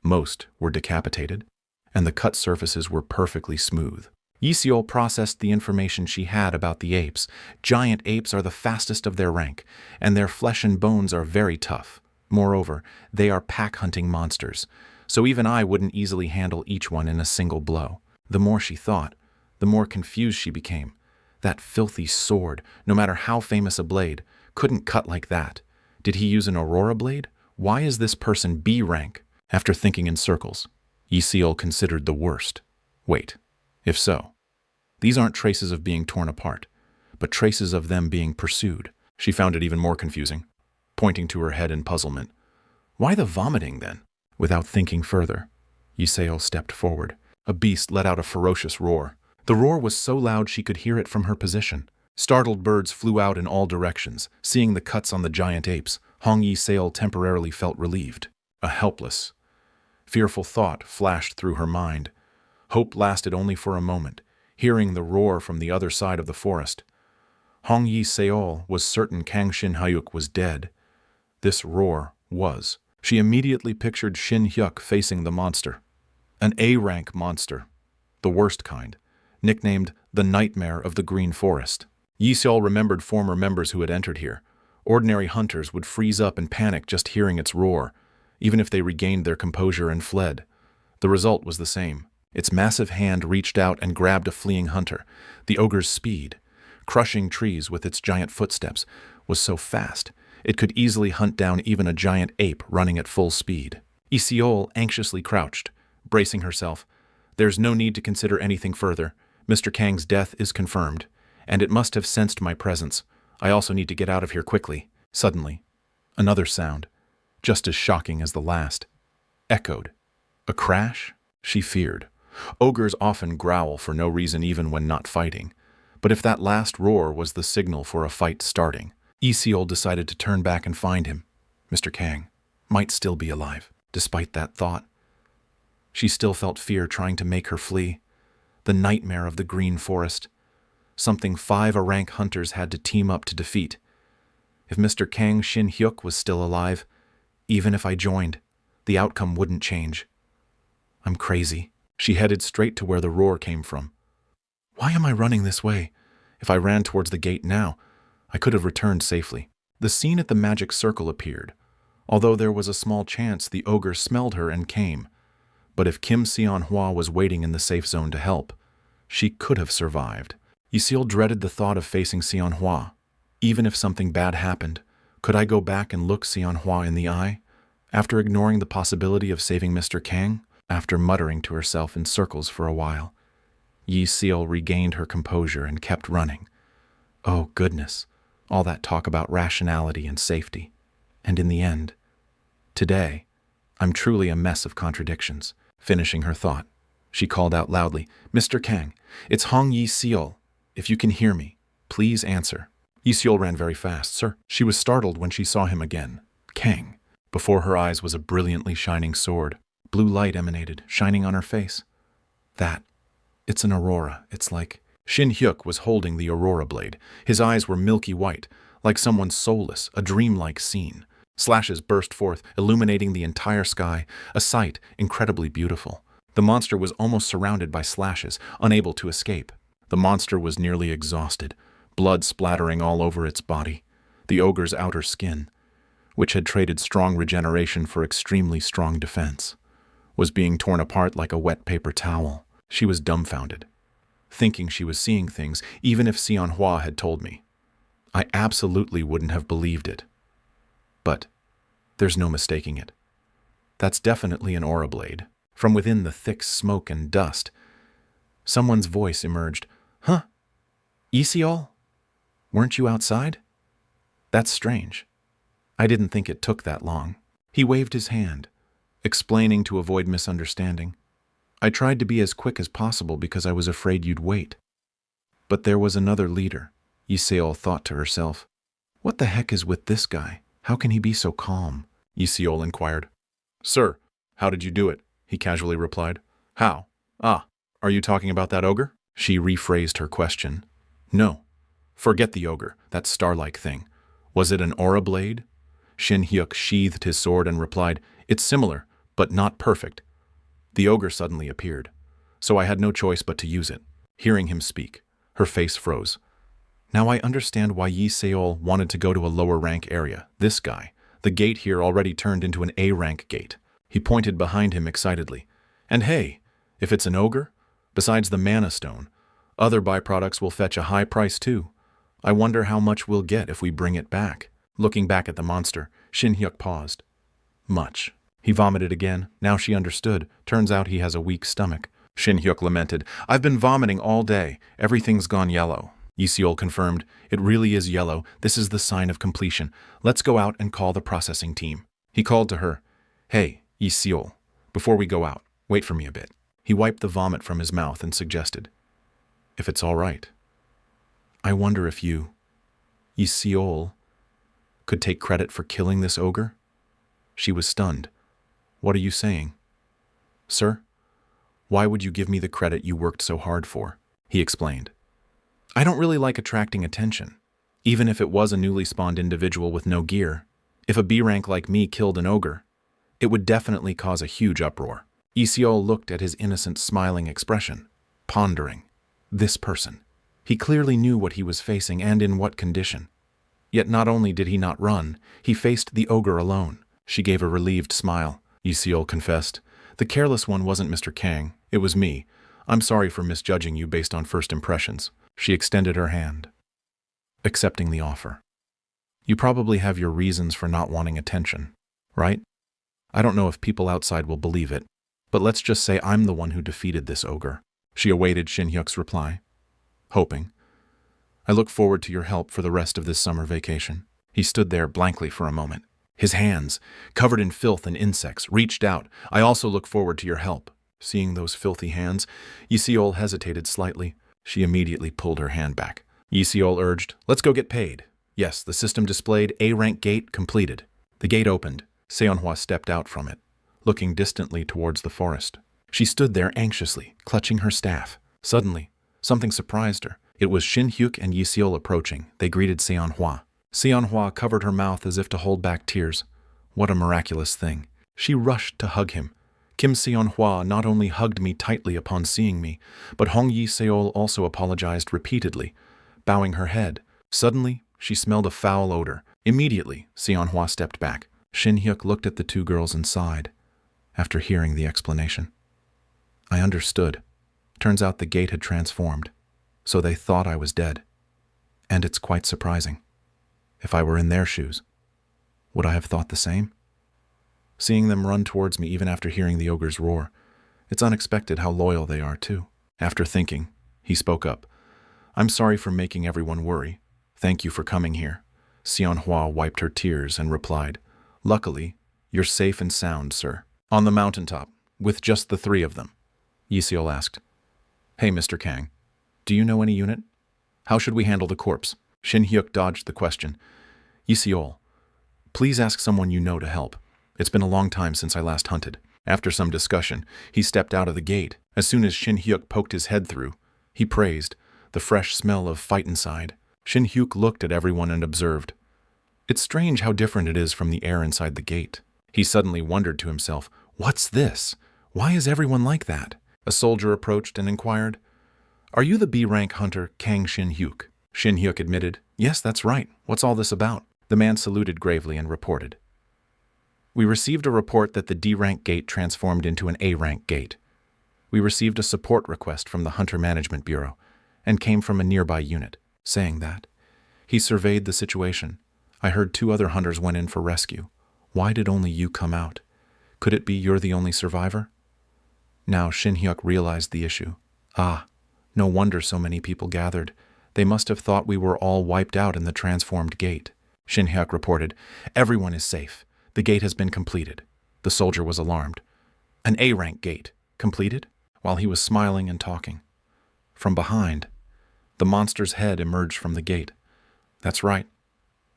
Most were decapitated, and the cut surfaces were perfectly smooth. Yi Seol processed the information she had about the apes. Giant apes are the fastest of their rank, and their flesh and bones are very tough. Moreover, they are pack-hunting monsters, so even I wouldn't easily handle each one in a single blow. The more she thought, the more confused she became. That filthy sword, no matter how famous a blade, couldn't cut like that. Did he use an aurora blade? Why is this person B rank? After thinking in circles, Yi Seol considered the worst. Wait, if so, these aren't traces of being torn apart, but traces of them being pursued. She found it even more confusing, pointing to her head in puzzlement. Why the vomiting, then? Without thinking further, Yi Seol stepped forward. A beast let out a ferocious roar. The roar was so loud she could hear it from her position. Startled birds flew out in all directions. Seeing the cuts on the giant apes, Hong Yi Seol temporarily felt relieved. A helpless, fearful thought flashed through her mind. Hope lasted only for a moment, hearing the roar from the other side of the forest. Hong Yi Seol was certain Kang Shin-hyuk was dead. This roar was. She immediately pictured Shin-hyuk facing the monster. An A-rank monster, the worst kind, nicknamed the Nightmare of the Green Forest. Yi Seol remembered former members who had entered here. Ordinary hunters would freeze up and panic just hearing its roar, even if they regained their composure and fled. The result was the same. Its massive hand reached out and grabbed a fleeing hunter. The ogre's speed, crushing trees with its giant footsteps, was so fast it could easily hunt down even a giant ape running at full speed. Yi Seol anxiously crouched, bracing herself. There's no need to consider anything further. Mr. Kang's death is confirmed, and it must have sensed my presence. I also need to get out of here quickly. Suddenly, another sound, just as shocking as the last, echoed. A crash? She feared. Ogres often growl for no reason even when not fighting. But if that last roar was the signal for a fight starting, Yi Seol decided to turn back and find him. Mr. Kang might still be alive. Despite that thought, she still felt fear trying to make her flee. The nightmare of the Green Forest. Something 5 A-rank hunters had to team up to defeat. If Mr. Kang Shin-hyuk was still alive, even if I joined, the outcome wouldn't change. I'm crazy. She headed straight to where the roar came from. Why am I running this way? If I ran towards the gate now, I could have returned safely. The scene at the magic circle appeared, although there was a small chance the ogre smelled her and came. But if Kim Seon-hwa was waiting in the safe zone to help, she could have survived. Yi Seol dreaded the thought of facing Seon-hwa. Even if something bad happened, could I go back and look Seon-hwa in the eye? After ignoring the possibility of saving Mr. Kang, after muttering to herself in circles for a while, Yi Seol regained her composure and kept running. Oh, goodness, all that talk about rationality and safety. And in the end, today, I'm truly a mess of contradictions. Finishing her thought, She called out loudly, "Mr. Kang, it's Hong Yi Seol. If you can hear me, please answer." Yi Seol ran very fast, "Sir." She was startled when she saw him again. Kang. Before her eyes was a brilliantly shining sword. Blue light emanated, shining on her face. It's an aurora. It's like... Shin Hyuk was holding the aurora blade. His eyes were milky white, like someone soulless, a dreamlike scene. Slashes burst forth, illuminating the entire sky, a sight incredibly beautiful. The monster was almost surrounded by slashes, unable to escape. The monster was nearly exhausted, blood splattering all over its body. The ogre's outer skin, which had traded strong regeneration for extremely strong defense, was being torn apart like a wet paper towel. She was dumbfounded, thinking she was seeing things, even if Manhwa had told me. I absolutely wouldn't have believed it. But there's no mistaking it. That's definitely an aura blade. From within the thick smoke and dust, someone's voice emerged. "Huh? Yi Seol? Weren't you outside? That's strange. I didn't think it took that long." He waved his hand, explaining to avoid misunderstanding. "I tried to be as quick as possible because I was afraid you'd wait." But there was another leader, Yi Seol thought to herself. What the heck is with this guy? How can he be so calm? Yi Seol inquired. "Sir, how did you do it?" he casually replied. "How? Ah, are you talking about that ogre?" She rephrased her question. "No. Forget the ogre, that star-like thing. Was it an aura blade?" Shin Hyuk sheathed his sword and replied, "It's similar, but not perfect." The ogre suddenly appeared, so I had no choice but to use it. Hearing him speak, her face froze. Now I understand why Yi Seol wanted to go to a lower rank area. This guy. The gate here already turned into an A-rank gate. He pointed behind him excitedly. And hey, if it's an ogre, besides the mana stone, other byproducts will fetch a high price too. I wonder how much we'll get if we bring it back. Looking back at the monster, Shin Hyuk paused. Much. He vomited again. Now she understood. Turns out he has a weak stomach. Shin Hyuk lamented. "I've been vomiting all day. Everything's gone yellow." Yi Seol confirmed. "It really is yellow. This is the sign of completion. Let's go out and call the processing team." He called to her. "Hey, Yi Seol, before we go out, wait for me a bit." He wiped the vomit from his mouth and suggested, "If it's all right. I wonder if you, Yi Seol, could take credit for killing this ogre?" She was stunned. "What are you saying?" "Sir, why would you give me the credit you worked so hard for?" He explained. "I don't really like attracting attention, even if it was a newly spawned individual with no gear. If a B rank like me killed an ogre, it would definitely cause a huge uproar." Yi Seol looked at his innocent, smiling expression, pondering. This person. He clearly knew what he was facing and in what condition. Yet not only did he not run, he faced the ogre alone. She gave a relieved smile. Yi Seol confessed. "The careless one wasn't Mr. Kang. It was me. I'm sorry for misjudging you based on first impressions." She extended her hand, accepting the offer. "You probably have your reasons for not wanting attention, right? I don't know if people outside will believe it, but let's just say I'm the one who defeated this ogre." She awaited Shin Hyuk's reply, hoping. "I look forward to your help for the rest of this summer vacation." He stood there blankly for a moment. His hands, covered in filth and insects, reached out. "I also look forward to your help." Seeing those filthy hands, Yi Seol hesitated slightly. She immediately pulled her hand back. Yi Seol urged, "Let's go get paid." Yes, the system displayed A-rank gate completed. The gate opened. Seonhwa stepped out from it, looking distantly towards the forest. She stood there anxiously, clutching her staff. Suddenly, something surprised her. It was Shin Hyuk and Yi Seol approaching. They greeted Seonhwa. Seonhwa covered her mouth as if to hold back tears. What a miraculous thing. She rushed to hug him. Kim Seonhwa not only hugged me tightly upon seeing me, but Hong Yi Seol also apologized repeatedly, bowing her head. Suddenly, she smelled a foul odor. Immediately, Seonhwa stepped back. Shin Hyuk looked at the two girls and sighed, after hearing the explanation. I understood. Turns out the gate had transformed, so they thought I was dead. And it's quite surprising. If I were in their shoes, would I have thought the same? Seeing them run towards me even after hearing the ogre's roar, it's unexpected how loyal they are, too. After thinking, he spoke up. "I'm sorry for making everyone worry. Thank you for coming here." Seonhwa wiped her tears and replied, "Luckily, you're safe and sound, sir. On the mountaintop, with just the three of them. Yisiol asked. Hey, Mr. Kang, do you know any unit? How should we handle the corpse? Shin Hyuk dodged the question. Yisiol, please ask someone you know to help. It's been a long time since I last hunted. After some discussion, he stepped out of the gate. As soon as Shin Hyuk poked his head through, he praised the fresh smell of fight inside. Shin Hyuk looked at everyone and observed. It's strange how different it is from the air inside the gate. He suddenly wondered to himself, what's this? Why is everyone like that? A soldier approached and inquired, Are you the B-rank hunter Kang Shin Hyuk? Shin Hyuk admitted, Yes, that's right. What's all this about? The man saluted gravely and reported. We received a report that the D-rank gate transformed into an A-rank gate. We received a support request from the Hunter Management Bureau and came from a nearby unit. Saying that, he surveyed the situation. I heard 2 other hunters went in for rescue. Why did only you come out? Could it be you're the only survivor? Now Shin Hyuk realized the issue. Ah, no wonder so many people gathered. They must have thought we were all wiped out in the transformed gate. Shin Hyuk reported, Everyone is safe. The gate has been completed. The soldier was alarmed. An A-rank gate. Completed? While he was smiling and talking. From behind, the monster's head emerged from the gate. That's right.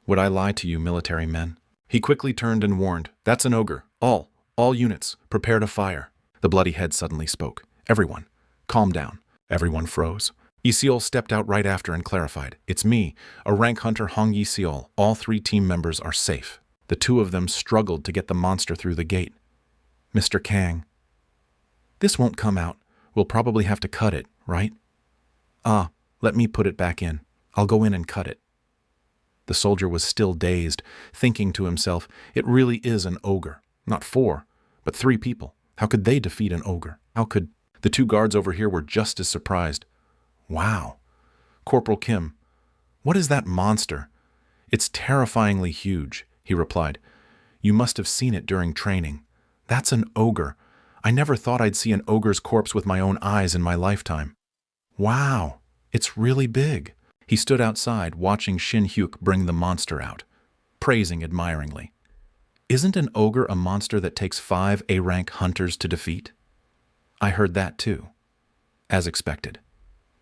Would I lie to you, military men? He quickly turned and warned, That's an ogre. All units, prepare to fire. The bloody head suddenly spoke. Everyone, calm down. Everyone froze. Yisiol stepped out right after and clarified, It's me, a rank hunter Hong Yisiol. All 3 team members are safe. The 2 of them struggled to get the monster through the gate. Mr. Kang. This won't come out. We'll probably have to cut it, right? Let me put it back in. I'll go in and cut it. The soldier was still dazed, thinking to himself, It really is an ogre. Not 4, but 3 people. How could they defeat an ogre? How could... The 2 guards over here were just as surprised. Wow. Corporal Kim, what is that monster? It's terrifyingly huge, he replied. You must have seen it during training. That's an ogre. I never thought I'd see an ogre's corpse with my own eyes in my lifetime. Wow, it's really big. He stood outside, watching Shin Hyuk bring the monster out, praising admiringly. Isn't an ogre a monster that takes 5 A-rank hunters to defeat? I heard that too. As expected.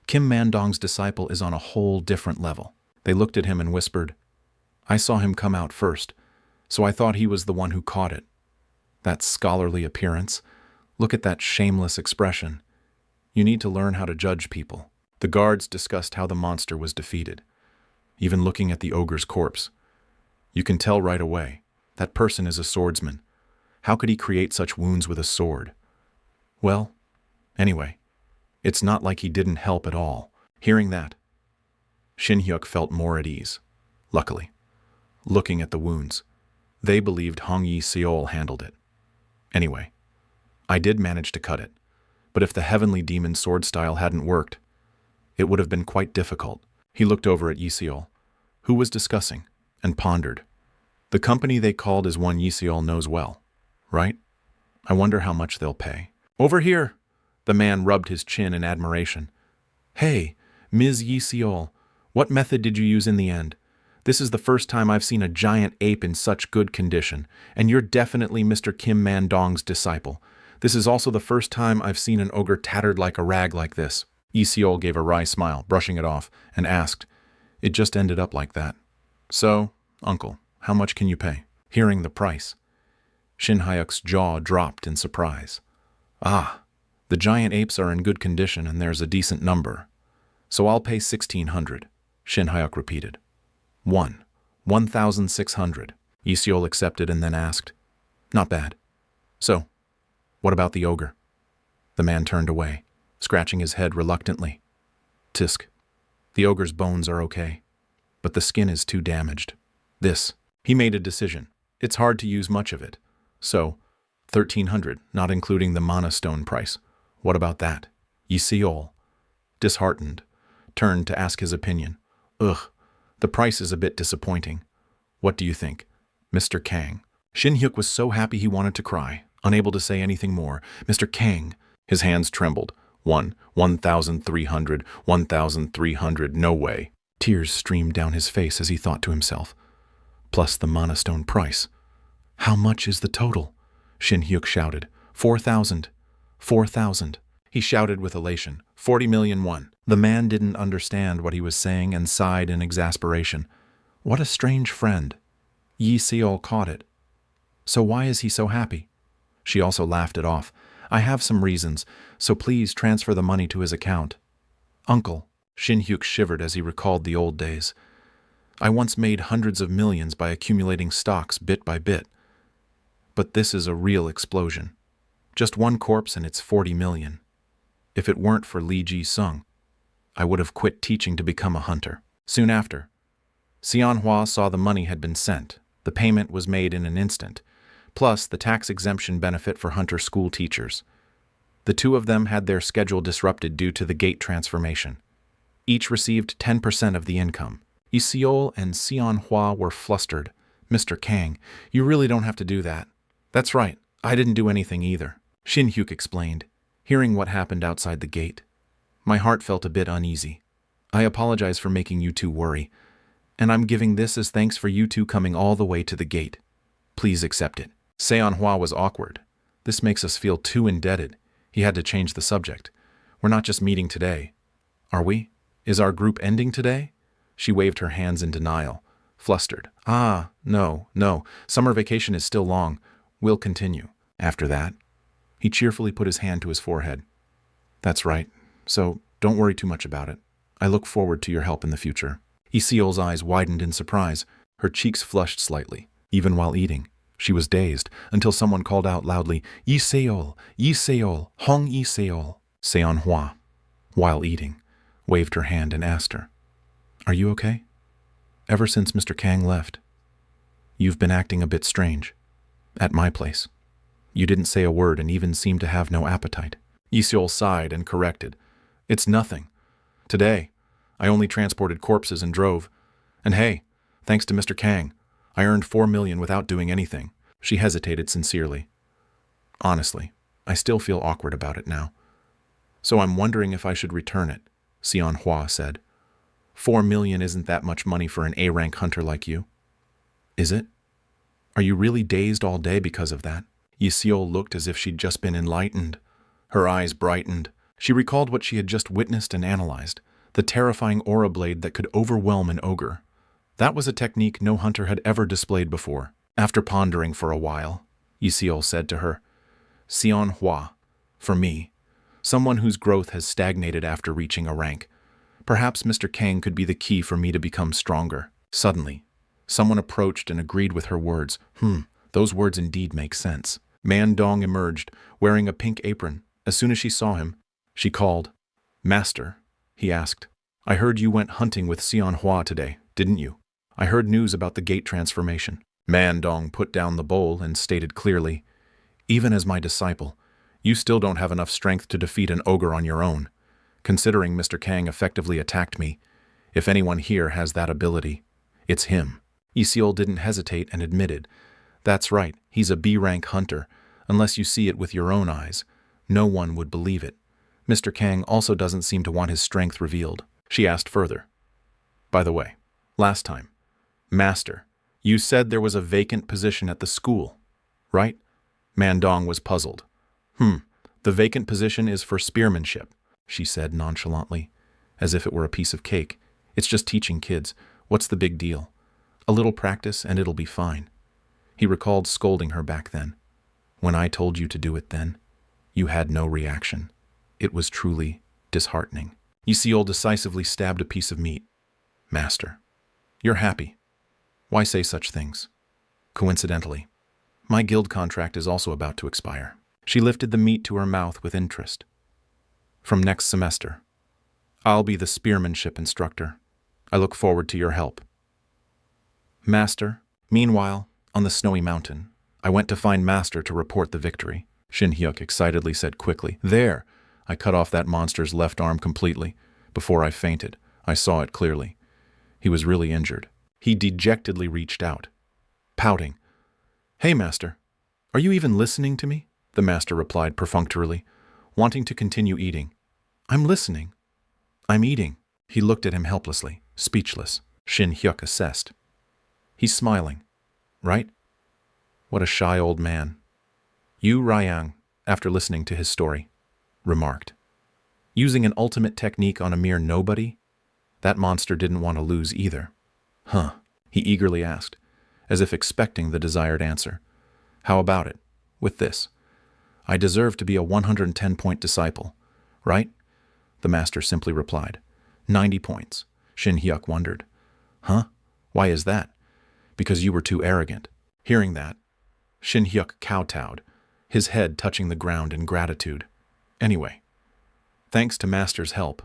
Kim Mandong's disciple is on a whole different level. They looked at him and whispered, I saw him come out first, so I thought he was the one who caught it. That scholarly appearance. Look at that shameless expression. You need to learn how to judge people. The guards discussed how the monster was defeated. Even looking at the ogre's corpse. You can tell right away. That person is a swordsman. How could he create such wounds with a sword? Well, anyway, it's not like he didn't help at all. Hearing that, Shin Hyuk felt more at ease. Luckily, looking at the wounds, they believed Hong Yi-seol handled it. Anyway, I did manage to cut it, but if the heavenly demon sword style hadn't worked, it would have been quite difficult. He looked over at Yi-seol, who was discussing, and pondered. The company they called is one Yi-seol knows well, right? I wonder how much they'll pay. Over here! The man rubbed his chin in admiration. Hey, Ms. Yi-seol, what method did you use in the end? This is the first time I've seen a giant ape in such good condition, and you're definitely Mr. Kim Mandong's disciple. This is also the first time I've seen an ogre tattered like a rag like this. Yi-seol gave a wry smile, brushing it off, and asked, It just ended up like that. So, uncle, how much can you pay? Hearing the price, Shin Hyuk's jaw dropped in surprise. Ah, the giant apes are in good condition and there's a decent number. So I'll pay 1,600, Shin Hyuk repeated. 1,600. Yi-seol accepted and then asked, Not bad. So, what about the ogre? The man turned away, scratching his head reluctantly. Tisk, the ogre's bones are okay, but the skin is too damaged. He made a decision. It's hard to use much of it. So, 1,300, not including the mana stone price. What about that? Yi-seol, disheartened, turned to ask his opinion. Ugh, the price is a bit disappointing. What do you think, Mr. Kang? Shin Hyuk was so happy he wanted to cry, unable to say anything more. Mr. Kang, his hands trembled. 1,300, 1,300, no way. Tears streamed down his face as he thought to himself. Plus the mana stone price. How much is the total? Shin Hyuk shouted. 4,000. 4,000. He shouted with elation. 40 million won. The man didn't understand what he was saying and sighed in exasperation. What a strange friend. Yi Seol caught it. So why is he so happy? She also laughed it off. I have some reasons, so please transfer the money to his account. Uncle, Shin Hyuk shivered as he recalled the old days. I once made hundreds of millions by accumulating stocks bit by bit. But this is a real explosion. Just one corpse and it's 40 million. If it weren't for Lee Ji-sung, I would have quit teaching to become a hunter. Soon after, Seonhwa saw the money had been sent. The payment was made in an instant, plus the tax exemption benefit for hunter school teachers. The two of them had their schedule disrupted due to the gate transformation. Each received 10% of the income. Lee Seol and Seonhwa were flustered. Mr. Kang, you really don't have to do that. That's right, I didn't do anything either. Shin Hyuk explained, hearing what happened outside the gate. My heart felt a bit uneasy. I apologize for making you two worry, and I'm giving this as thanks for you two coming all the way to the gate. Please accept it. Seonhwa was awkward. This makes us feel too indebted. He had to change the subject. We're not just meeting today. Are we? Is our group ending today? She waved her hands in denial, flustered. No. Summer vacation is still long. We'll continue. After that, he cheerfully put his hand to his forehead. That's right. So don't worry too much about it. I look forward to your help in the future. Lee Seol's eyes widened in surprise. Her cheeks flushed slightly. Even while eating, she was dazed until someone called out loudly, Lee Seol, Hong Lee Seol. Seonhwa, while eating, waved her hand and asked her, Are you okay? Ever since Mr. Kang left, you've been acting a bit strange. At my place. You didn't say a word and even seemed to have no appetite. Lee Seol sighed and corrected. It's nothing. Today, I only transported corpses and drove. And hey, thanks to Mr. Kang, I earned 4 million without doing anything. She hesitated sincerely. Honestly, I still feel awkward about it now. So I'm wondering if I should return it, Seonhwa said. 4 million isn't that much money for an A-rank hunter like you. Is it? Are you really dazed all day because of that? Lee Seol looked as if she'd just been enlightened. Her eyes brightened. She recalled what she had just witnessed and analyzed, the terrifying aura blade that could overwhelm an ogre. That was a technique no hunter had ever displayed before. After pondering for a while, Lee Seol said to her, Seonhwa, for me, someone whose growth has stagnated after reaching a rank, perhaps Mr. Kang could be the key for me to become stronger. Suddenly, someone approached and agreed with her words. Those words indeed make sense. Man Dong emerged, wearing a pink apron. As soon as she saw him, she called. Master, he asked, I heard you went hunting with Seonhwa today, didn't you? I heard news about the gate transformation. Man Dong put down the bowl and stated clearly, Even as my disciple, you still don't have enough strength to defeat an ogre on your own. Considering Mr. Kang effectively attacked me, if anyone here has that ability, it's him. Lee Seol didn't hesitate and admitted, That's right, he's a B-rank hunter. Unless you see it with your own eyes, no one would believe it. Mr. Kang also doesn't seem to want his strength revealed. She asked further. By the way, last time, Master, you said there was a vacant position at the school, right? Mandong was puzzled. The vacant position is for spearmanship, she said nonchalantly, as if it were a piece of cake. It's just teaching kids. What's the big deal? A little practice and it'll be fine. He recalled scolding her back then. When I told you to do it then, you had no reaction. It was truly disheartening. Lee Seol decisively stabbed a piece of meat. Master, you're happy. Why say such things? Coincidentally, my guild contract is also about to expire. She lifted the meat to her mouth with interest. From next semester, I'll be the spearmanship instructor. I look forward to your help. Master, meanwhile, on the snowy mountain, I went to find Master to report the victory. Shin Hyuk excitedly said quickly, There! I cut off that monster's left arm completely. Before I fainted, I saw it clearly. He was really injured. He dejectedly reached out, pouting. Hey, Master, are you even listening to me? The Master replied perfunctorily, wanting to continue eating. I'm listening. I'm eating. He looked at him helplessly, speechless. Shin Hyuk assessed. He's smiling, right? What a shy old man. Yu Ryang, after listening to his story, remarked. Using an ultimate technique on a mere nobody? That monster didn't want to lose either. Huh, he eagerly asked, as if expecting the desired answer. How about it? With this. I deserve to be a 110-point disciple, right? The master simply replied. 90 points. Shin Hyuk wondered. Huh? Why is that? Because you were too arrogant. Hearing that, Shin Hyuk kowtowed, his head touching the ground in gratitude. Anyway, thanks to Master's help,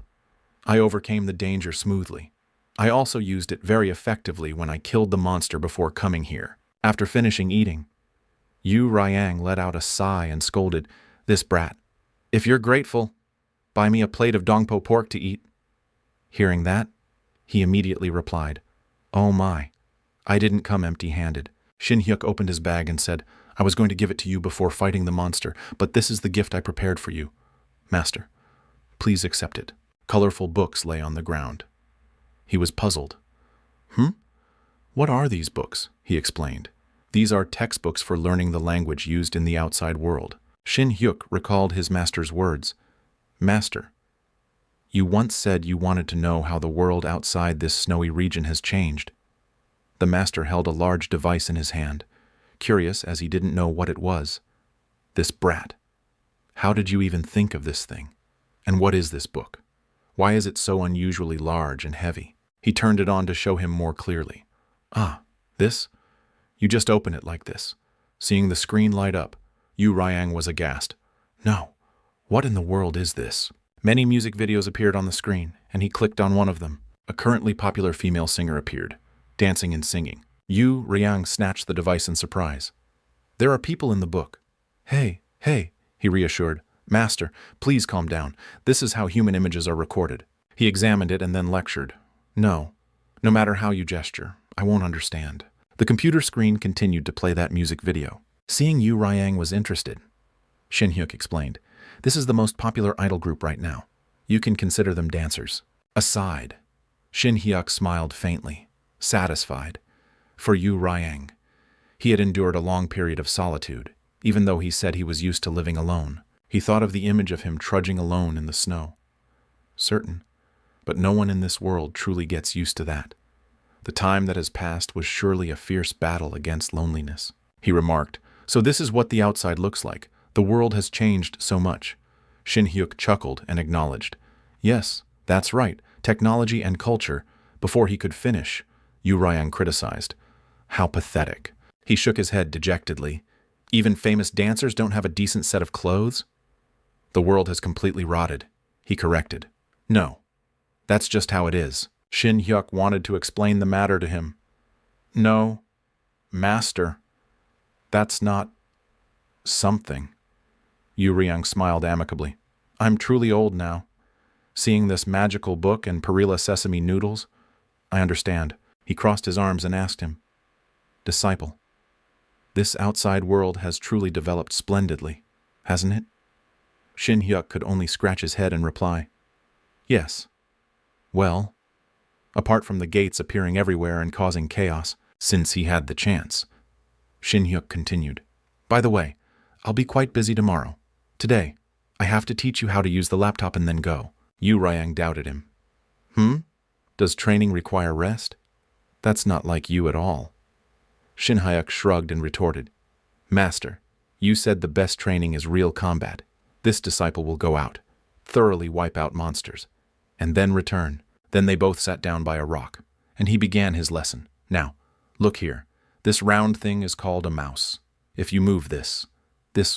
I overcame the danger smoothly. I also used it very effectively when I killed the monster before coming here. After finishing eating, Yu Ryang let out a sigh and scolded, "This brat. If you're grateful, buy me a plate of dongpo pork to eat." Hearing that, he immediately replied, "Oh my, I didn't come empty-handed." Shin Hyuk opened his bag and said, "I was going to give it to you before fighting the monster, but this is the gift I prepared for you. Master, please accept it." Colorful books lay on the ground. He was puzzled. What are these books? He explained. These are textbooks for learning the language used in the outside world. Shin Hyuk recalled his master's words. Master, you once said you wanted to know how the world outside this snowy region has changed. The master held a large device in his hand, curious as he didn't know what it was. This brat. How did you even think of this thing? And what is this book? Why is it so unusually large and heavy? He turned it on to show him more clearly. Ah, this? You just open it like this. Seeing the screen light up, Yu Ryang was aghast. No, what in the world is this? Many music videos appeared on the screen, and he clicked on one of them. A currently popular female singer appeared, dancing and singing. Yu Ryang snatched the device in surprise. There are people in the book. Hey, he reassured. Master, please calm down. This is how human images are recorded. He examined it and then lectured. No matter how you gesture, I won't understand. The computer screen continued to play that music video. Seeing Yu Ryang was interested, Shin Hyuk explained. This is the most popular idol group right now. You can consider them dancers. Aside, Shin Hyuk smiled faintly, satisfied. For Yu Ryang, he had endured a long period of solitude, even though he said he was used to living alone. He thought of the image of him trudging alone in the snow. Certain, but no one in this world truly gets used to that. The time that has passed was surely a fierce battle against loneliness. He remarked, so this is what the outside looks like. The world has changed so much. Shin Hyuk chuckled and acknowledged. Yes, that's right, technology and culture. Before he could finish, Yu Ryang criticized. How pathetic. He shook his head dejectedly. Even famous dancers don't have a decent set of clothes? The world has completely rotted, he corrected. No, that's just how it is. Shin Hyuk wanted to explain the matter to him. No, Master, that's not something. Yu Ryang smiled amicably. I'm truly old now. Seeing this magical book and Perilla sesame noodles, I understand. He crossed his arms and asked him, Disciple, this outside world has truly developed splendidly, hasn't it? Shin Hyuk could only scratch his head and reply, Yes. Well, apart from the gates appearing everywhere and causing chaos, since he had the chance. Shin Hyuk continued, By the way, I'll be quite busy tomorrow. Today, I have to teach you how to use the laptop and then go. Yu Ryang doubted him. Does training require rest? That's not like you at all. Shin Hyuk shrugged and retorted, Master, you said the best training is real combat. This disciple will go out, thoroughly wipe out monsters, and then return. Then they both sat down by a rock, and he began his lesson. Now, look here. This round thing is called a mouse. If you move this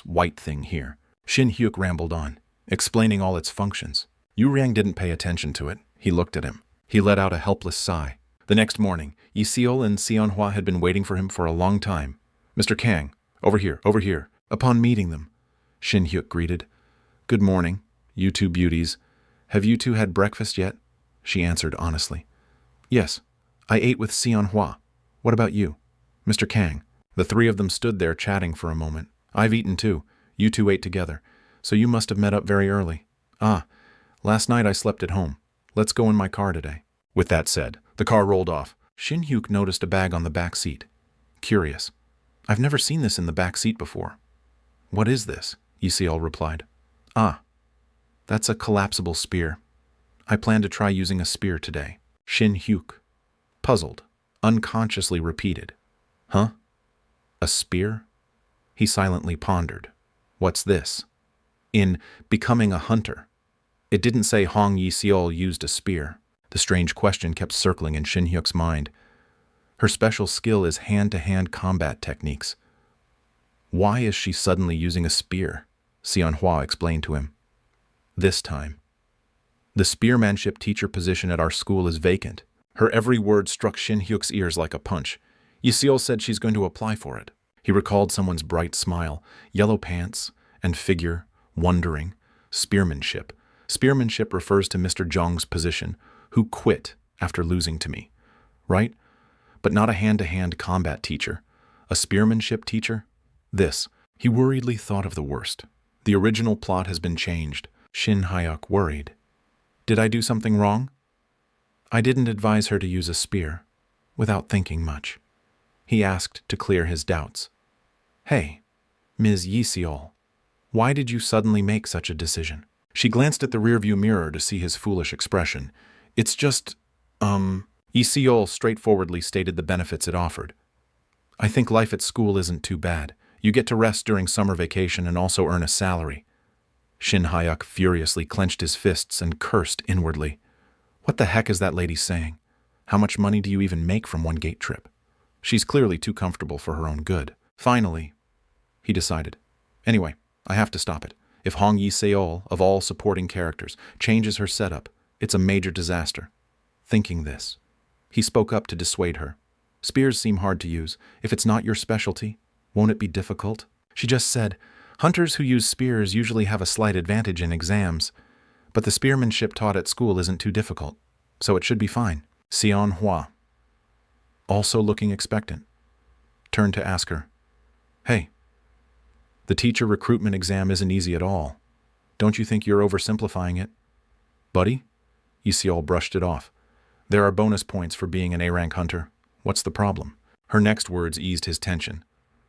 white thing here. Shin Hyuk rambled on, explaining all its functions. Yu Ryang didn't pay attention to it. He looked at him. He let out a helpless sigh. The next morning, Yiseol and Seonhwa had been waiting for him for a long time. Mr. Kang, over here. Upon meeting them, Shin Hyuk greeted. Good morning, you two beauties. Have you two had breakfast yet? She answered honestly. Yes, I ate with Seonhwa. What about you? Mr. Kang. The three of them stood there chatting for a moment. I've eaten too. You two ate together. So you must have met up very early. Ah, last night I slept at home. Let's go in my car today. With that said, the car rolled off. Shin Hyuk noticed a bag on the back seat. Curious. I've never seen this in the back seat before. What is this? Yiseol replied. Ah, That's a collapsible spear. I plan to try using a spear today. Shin Hyuk, puzzled, unconsciously repeated. Huh? A spear? He silently pondered. What's this? In Becoming a Hunter, it didn't say Hong Yi-seol used a spear. The strange question kept circling in Shin Hyuk's mind. Her special skill is hand-to-hand combat techniques. Why is she suddenly using a spear? Seonhwa explained to him. This time. The spearmanship teacher position at our school is vacant. Her every word struck Shin Hyuk's ears like a punch. Yi-seol said she's going to apply for it. He recalled someone's bright smile, yellow pants, and figure, wondering. Spearmanship. Spearmanship refers to Mr. Jong's position, who quit after losing to me. Right? But not a hand-to-hand combat teacher. A spearmanship teacher? This. He worriedly thought of the worst. The original plot has been changed. Shin Hyuk worried. Did I do something wrong? I didn't advise her to use a spear, without thinking much. He asked to clear his doubts. Hey, Ms. Yi-seol, why did you suddenly make such a decision? She glanced at the rearview mirror to see his foolish expression. It's just, Yi-seol straightforwardly stated the benefits it offered. I think life at school isn't too bad. You get to rest during summer vacation and also earn a salary. Shin Hyuk furiously clenched his fists and cursed inwardly. What the heck is that lady saying? How much money do you even make from one gate trip? She's clearly too comfortable for her own good. Finally, he decided. Anyway, I have to stop it. If Hong Yi-seol, of all supporting characters, changes her setup, it's a major disaster. Thinking this, he spoke up to dissuade her. Spears seem hard to use. If it's not your specialty, won't it be difficult? She just said, hunters who use spears usually have a slight advantage in exams, but the spearmanship taught at school isn't too difficult, so it should be fine. Seonhwa, also looking expectant, turned to ask her, Hey, the teacher recruitment exam isn't easy at all. Don't you think you're oversimplifying it? Buddy? Yi-seol brushed it off. There are bonus points for being an A-rank hunter. What's the problem? Her next words eased his tension.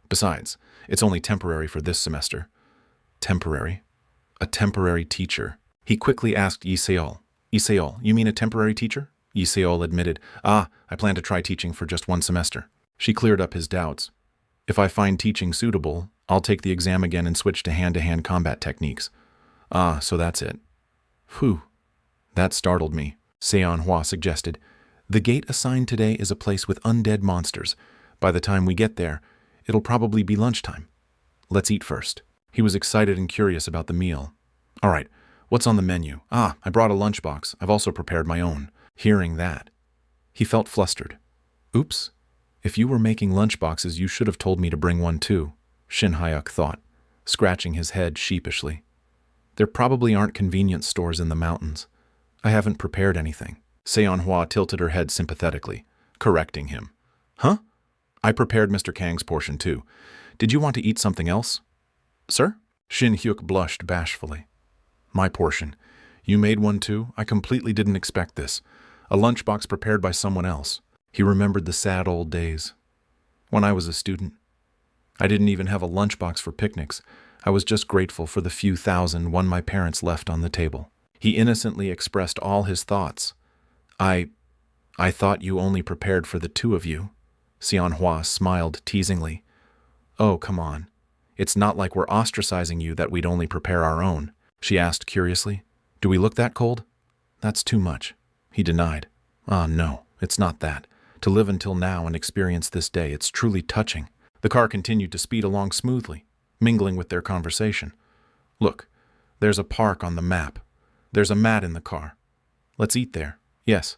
Besides, it's only temporary for this semester. Temporary? A temporary teacher. He quickly asked Yi-seol. Yi-seol, you mean a temporary teacher? Yi-seol admitted, I plan to try teaching for just one semester. She cleared up his doubts. If I find teaching suitable, I'll take the exam again and switch to hand-to-hand combat techniques. So that's it. Phew. That startled me. Seonhwa suggested. The gate assigned today is a place with undead monsters. By the time we get there, it'll probably be lunchtime. Let's eat first. He was excited and curious about the meal. All right, what's on the menu? I brought a lunchbox. I've also prepared my own. Hearing that, he felt flustered. Oops. If you were making lunchboxes, you should have told me to bring one too, Shin Hyuk thought, scratching his head sheepishly. There probably aren't convenience stores in the mountains. I haven't prepared anything. Seonhwa tilted her head sympathetically, correcting him. Huh? I prepared Mr. Kang's portion too. Did you want to eat something else? Sir? Shin Hyuk blushed bashfully. My portion. You made one too? I completely didn't expect this. A lunchbox prepared by someone else. He remembered the sad old days. When I was a student, I didn't even have a lunchbox for picnics. I was just grateful for the few thousand one my parents left on the table. He innocently expressed all his thoughts. I thought you only prepared for the two of you. Seonhwa smiled teasingly. Oh, come on. It's not like we're ostracizing you that we'd only prepare our own, she asked curiously. Do we look that cold? That's too much, he denied. No, it's not that. To live until now and experience this day, it's truly touching. The car continued to speed along smoothly, mingling with their conversation. Look, there's a park on the map. There's a mat in the car. Let's eat there. Yes,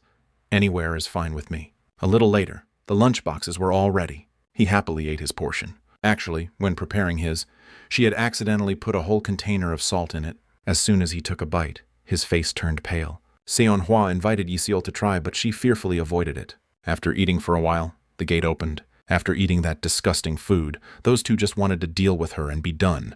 anywhere is fine with me. A little later, the lunchboxes were all ready. He happily ate his portion. Actually, when preparing his, she had accidentally put a whole container of salt in it. As soon as he took a bite, his face turned pale. Seonhwa invited Yi-seol to try, but she fearfully avoided it. After eating for a while, the gate opened. After eating that disgusting food, those two just wanted to deal with her and be done.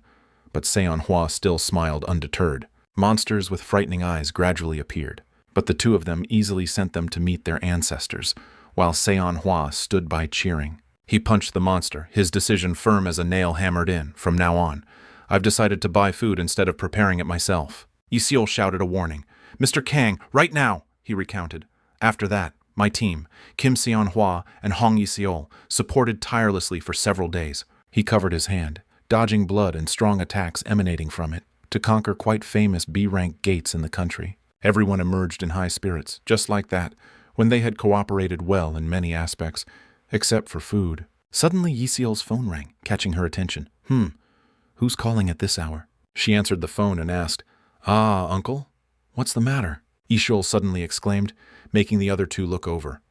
But Seonhwa still smiled undeterred. Monsters with frightening eyes gradually appeared, but the two of them easily sent them to meet their ancestors, while Seonhwa stood by cheering. He punched the monster, his decision firm as a nail hammered in. From now on, I've decided to buy food instead of preparing it myself. Yi Seol shouted a warning. "Mr. Kang, right now," he recounted. After that, my team, Kim Seon-hwa and Hong Yi Seol, supported tirelessly for several days. He covered his hand, dodging blood and strong attacks emanating from it, to conquer quite famous B-rank gates in the country. Everyone emerged in high spirits, just like that, when they had cooperated well in many aspects, except for food. Suddenly Yi Seol's phone rang, catching her attention. Who's calling at this hour? She answered the phone and asked, "Ah, uncle? What's the matter?" Yi Seol suddenly exclaimed, making the other two look over.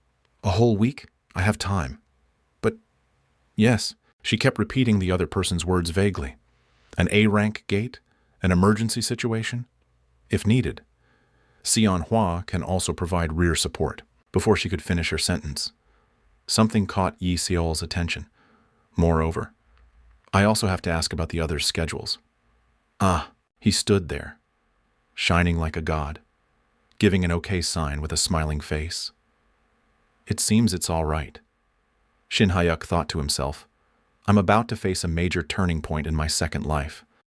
"A whole week? I have time." "But, yes," she kept repeating the other person's words vaguely. "An A-rank gate? An emergency situation? If needed. Seon-hwa can also provide rear support." Before she could finish her sentence, something caught Yi Seol's attention. "Moreover, I also have to ask about the others' schedules." He stood there, shining like a god, giving an okay sign with a smiling face. "It seems it's all right." Shin Hayuk thought to himself, "I'm about to face a major turning point in my second life.